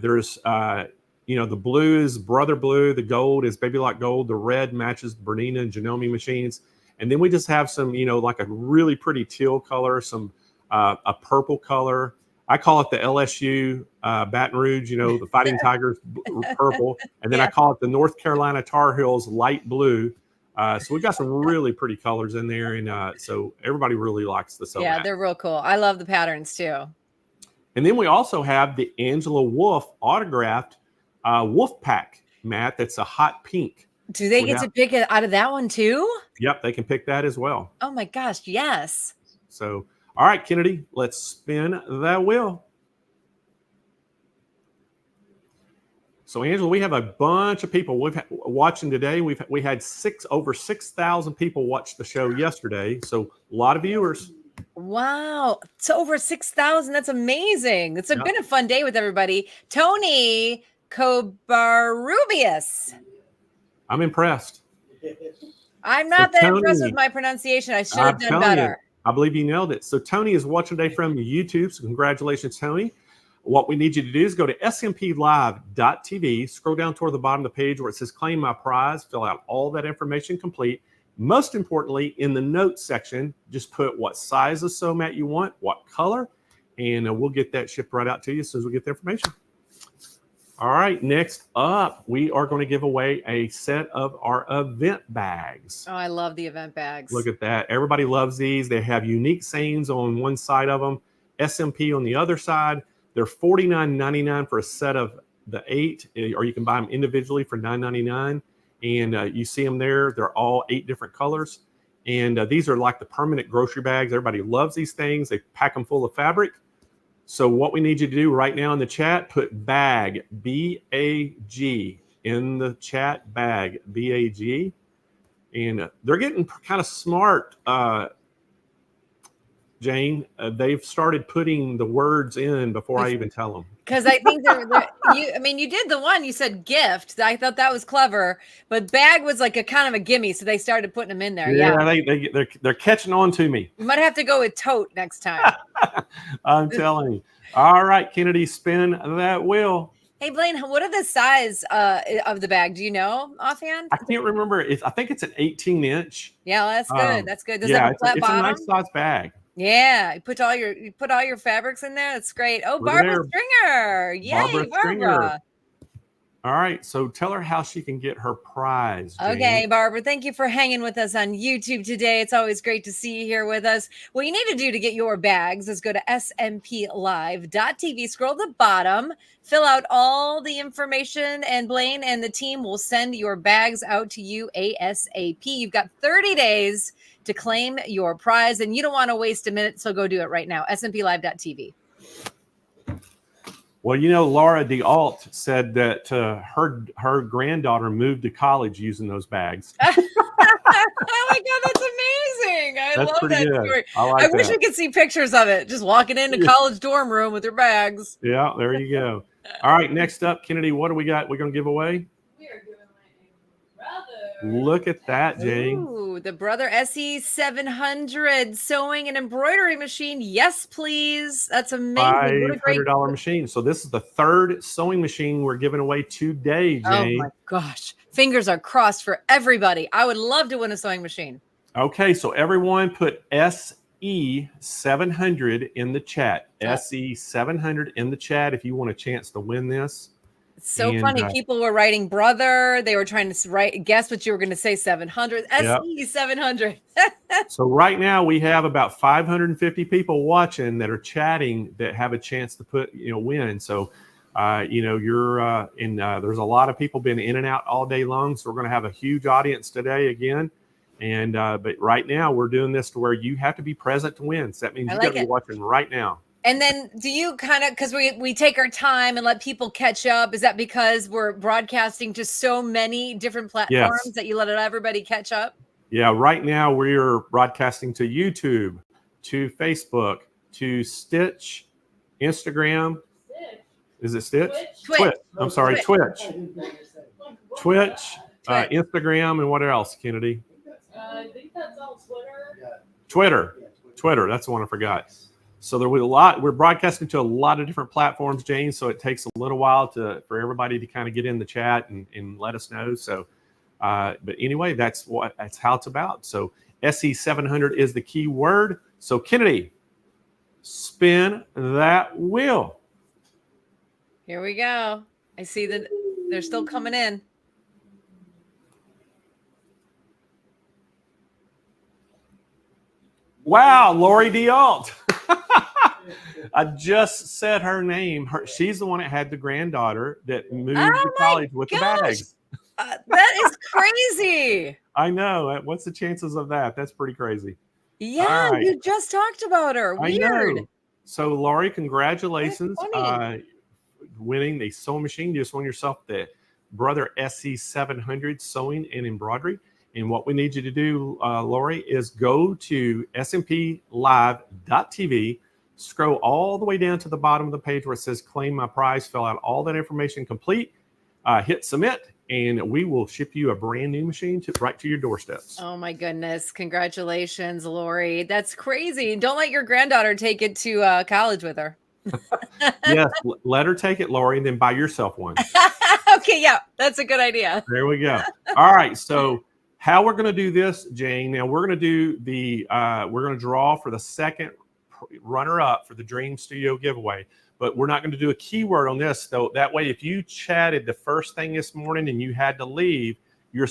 There's the blue is Brother Blue, the gold is Baby Lock Gold, the red matches Bernina and Janome machines. And then we just have some, like a really pretty teal color, some a purple color. I call it the LSU Baton Rouge, the Fighting Tigers purple. And then I call it the North Carolina Tar Heels light blue. So we've got some really pretty colors in there. And so everybody really likes the sew mat. They're real cool. I love the patterns too. And then we also have the Angela Wolf autographed Wolf Pack mat that's a hot pink. Do they get to pick it out of that one too? Yep, they can pick that as well. Oh my gosh, yes. So, all right, Kennedy, let's spin that wheel. So, Angela, we have a bunch of people watching today. We had over 6,000 people watch the show yesterday. So, a lot of viewers. Wow, it's over 6,000. That's amazing. It's been a fun day with everybody. Tony Cobarrubias. I'm impressed. I'm not that impressed with my pronunciation. I should have done better. I believe you nailed it. So Tony is watching today from YouTube. So congratulations, Tony. What we need you to do is go to smplive.tv, scroll down toward the bottom of the page where it says claim my prize, fill out all that information complete. Most importantly, in the notes section, just put what size of sew mat you want, what color, and we'll get that shipped right out to you as soon as we get the information. All right, next up, we are going to give away a set of our event bags. Oh, I love the event bags. Look at that. Everybody loves these. They have unique sayings on one side of them, SMP on the other side. They're $49.99 for a set of the 8, or you can buy them individually for $9.99. And you see them there. They're all 8 different colors. And these are like the permanent grocery bags. Everybody loves these things. They pack them full of fabric. So what we need you to do right now in the chat, put bag, B-A-G, in the chat, bag, B-A-G. And they're getting kind of smart, Jane, they've started putting the words in before I even tell them. Because I think you did the one, you said gift. I thought that was clever, but bag was like a kind of a gimme. So they started putting them in there. Yeah. They're catching on to me. You might have to go with tote next time. I'm telling you. All right, Kennedy, spin that wheel. Hey, Blaine, what are the size of the bag? Do you know offhand? I can't remember. I think it's an 18-inch. Yeah, that's good. That's good. Does yeah, it have a flat it's bottom? a nice size bag. Yeah, you put all your fabrics in there. That's great. Oh, Look at Barbara there. Stringer. Yay, Barbara Barbara. Stringer. All right, so tell her how she can get her prize, Jane. Okay, Barbara, thank you for hanging with us on YouTube today. It's always great to see you here with us. What you need to do to get your bags is go to smplive.tv, scroll to the bottom, fill out all the information, and Blaine and the team will send your bags out to you ASAP. You've got 30 days to claim your prize, and you don't want to waste a minute, so go do it right now, smplive.tv. Well, you know, Laura DeAlt said that her granddaughter moved to college using those bags. Oh my God, that's amazing. I That's love pretty that good. story. I wish that. we could see pictures of it, just walking into college dorm room with their bags. Yeah, there you go. All right, next up, Kennedy, what do we got? We're going to give away? We are giving away a brother. Look at that, Jane. Ooh, the Brother SE700 sewing and embroidery machine. Yes, please. That's amazing. What a great $500 machine. So this is the third sewing machine we're giving away today, Jane. Oh my gosh. Fingers are crossed for everybody. I would love to win a sewing machine. Okay, so everyone put SE700 in the chat. SE700 in the chat if you want a chance to win this. It's so funny. People were writing brother. They were trying to guess what you were going to say. 700. SE700. So right now we have about 550 people watching that are chatting that have a chance to win. So, you're there's a lot of people been in and out all day long. So we're going to have a huge audience today again. And but right now we're doing this to where you have to be present to win. So that means you got to be watching right now. And then do you kind of, because we take our time and let people catch up, is that because we're broadcasting to so many different platforms that you let everybody catch up? Yeah, right now we're broadcasting to YouTube, to Facebook, to Stitch, Instagram. Is it Stitch? Twitch. I'm sorry, Twitch. Twitch, Instagram, and what else, Kennedy? I think that's all Twitter. That's the one I forgot. So there was a lot. We're broadcasting to a lot of different platforms, Jane. So it takes a little while for everybody to kind of get in the chat and let us know. So, but anyway, that's how it's about. So SE700 is the key word. So Kennedy, spin that wheel. Here we go. I see that they're still coming in. Wow, Lori DeAlt. I just said her name. She's the one that had the granddaughter that moved to college with the bags. That is crazy. I know. What's the chances of that? That's pretty crazy. Yeah, right. You just talked about her. Weird. I know. So, Lori, congratulations winning the sewing machine. You just won yourself the Brother SE700 sewing and embroidery. And what we need you to do, Lori, is go to smplive.tv, scroll all the way down to the bottom of the page where it says claim my prize, fill out all that information complete, hit submit, and we will ship you a brand new machine right to your doorsteps. Oh my goodness. Congratulations, Lori. That's crazy. Don't let your granddaughter take it to college with her. Yes, let her take it, Lori, and then buy yourself one. Okay, yeah, that's a good idea. There we go. All right, so how we're going to do this, Jane, now we're going to do we're going to draw for the second runner-up for the Dream Studio giveaway, but we're not going to do a keyword on this, though. That way, if you chatted the first thing this morning and you had to leave, you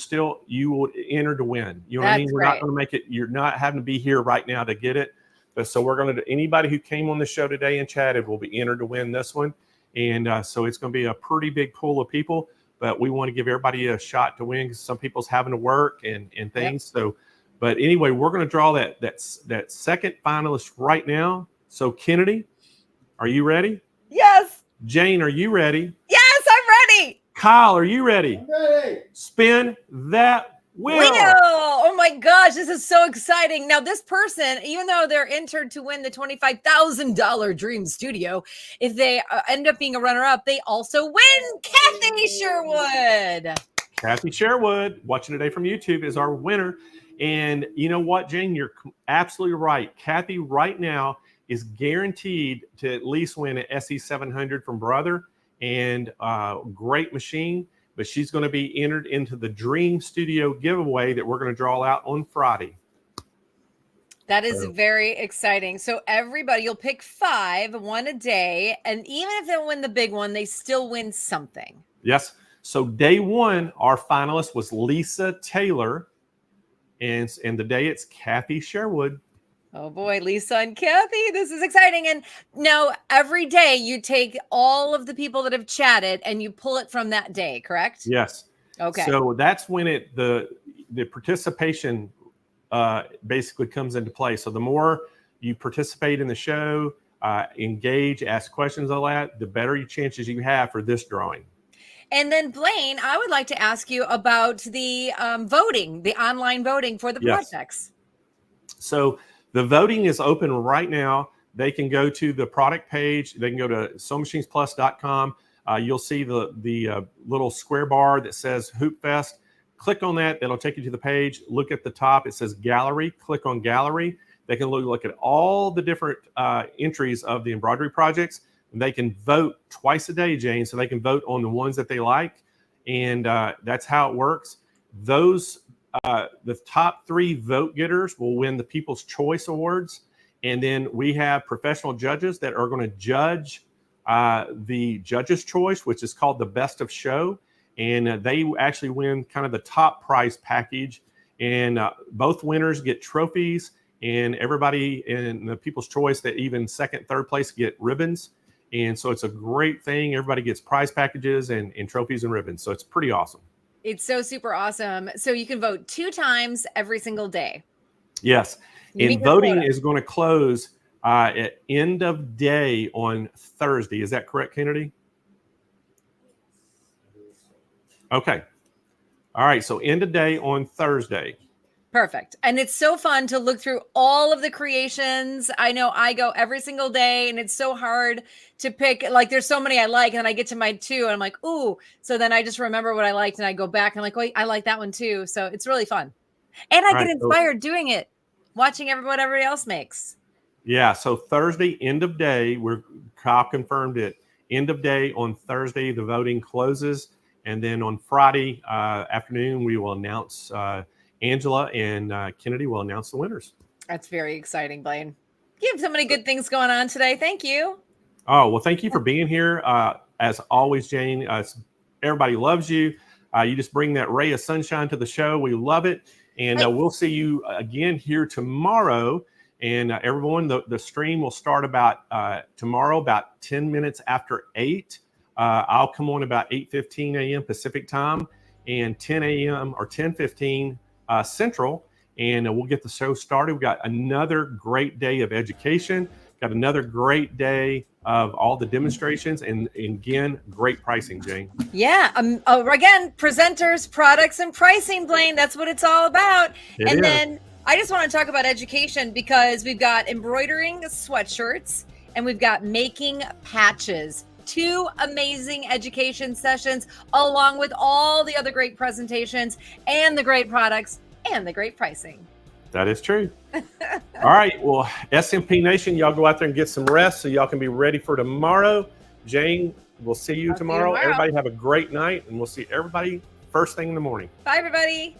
will enter to win. You know what I mean? We're not going to make it, you're not having to be here right now to get it. But so we're going to do, anybody who came on the show today and chatted will be entered to win this one. And so it's going to be a pretty big pool of people. But we want to give everybody a shot to win because some people's having to work and things. Yep. So, but anyway, we're going to draw that second finalist right now. So, Kennedy, are you ready? Yes. Jane, are you ready? Yes, I'm ready. Kyle, are you ready? I'm ready. Spin that Will. Oh my gosh, this is so exciting. Now, this person, even though they're entered to win the $25,000 Dream Studio, if they end up being a runner-up, they also win Kathy Sherwood. Kathy Sherwood, watching today from YouTube, is our winner. And you know what, Jane? You're absolutely right. Kathy right now is guaranteed to at least win an SE700 from Brother, and great machine. But she's going to be entered into the Dream Studio giveaway that we're going to draw out on Friday. That is very exciting. So everybody, you'll pick 5, one a day. And even if they win the big one, they still win something. Yes. So day 1, our finalist was Lisa Taylor. And the day it's Kathy Sherwood. Oh boy, Lisa and Kathy, this is exciting. And now every day you take all of the people that have chatted and you pull it from that day, correct? Yes. Okay. So that's when the participation basically comes into play. So the more you participate in the show, engage, ask questions, all that, the better your chances you have for this drawing. And then Blaine, I would like to ask you about the voting, the online voting for the projects. So the voting is open right now. They can go to the product page. They can go to SewingMachinesPlus.com. You'll see the little square bar that says Hoopfest. Click on that. That'll take you to the page. Look at the top. It says Gallery. Click on Gallery. They can look at all the different entries of the embroidery projects. And they can vote twice a day, Jane. So they can vote on the ones that they like. And that's how it works. Those the top 3 vote getters will win the People's Choice Awards. And then we have professional judges that are going to judge the Judge's Choice, which is called the Best of Show. And they actually win kind of the top prize package. And both winners get trophies. And everybody in the People's Choice, that even second, third place, get ribbons. And so it's a great thing. Everybody gets prize packages and trophies and ribbons. So it's pretty awesome. It's so super awesome. So you can vote 2 times every single day. Yes. And voting is going to close at end of day on Thursday. Is that correct, Kennedy? Okay. All right. So end of day on Thursday. Perfect. And it's so fun to look through all of the creations. I know I go every single day and it's so hard to pick. Like there's so many I like and I get to my 2 and I'm like, ooh. So then I just remember what I liked and I go back and I'm like, wait, I like that one too. So it's really fun. And I get inspired doing it, watching what everybody else makes. Yeah. So Thursday, end of day, Kyle confirmed it. End of day on Thursday, the voting closes. And then on Friday afternoon, we will announce Angela and Kennedy will announce the winners. That's very exciting, Blaine. You have so many good things going on today. Thank you. Oh, well, thank you for being here. As always, Jane, everybody loves you. You just bring that ray of sunshine to the show. We love it. And we'll see you again here tomorrow. And everyone, the stream will start about tomorrow, about 10 minutes after 8. I'll come on about 8:15 a.m. Pacific time and 10 a.m. or 10:15 Central, and we'll get the show started. We've got another great day of education, got another great day of all the demonstrations, and again, great pricing, Jane. Yeah. Again, presenters, products, and pricing, Blaine. That's what it's all about. Then I just want to talk about education because we've got embroidering sweatshirts and we've got making patches. 2 amazing education sessions along with all the other great presentations and the great products and the great pricing. That is true. All right. Well, SMP Nation, y'all go out there and get some rest so y'all can be ready for tomorrow. Jane, we'll see you tomorrow. Everybody have a great night and we'll see everybody first thing in the morning. Bye, everybody.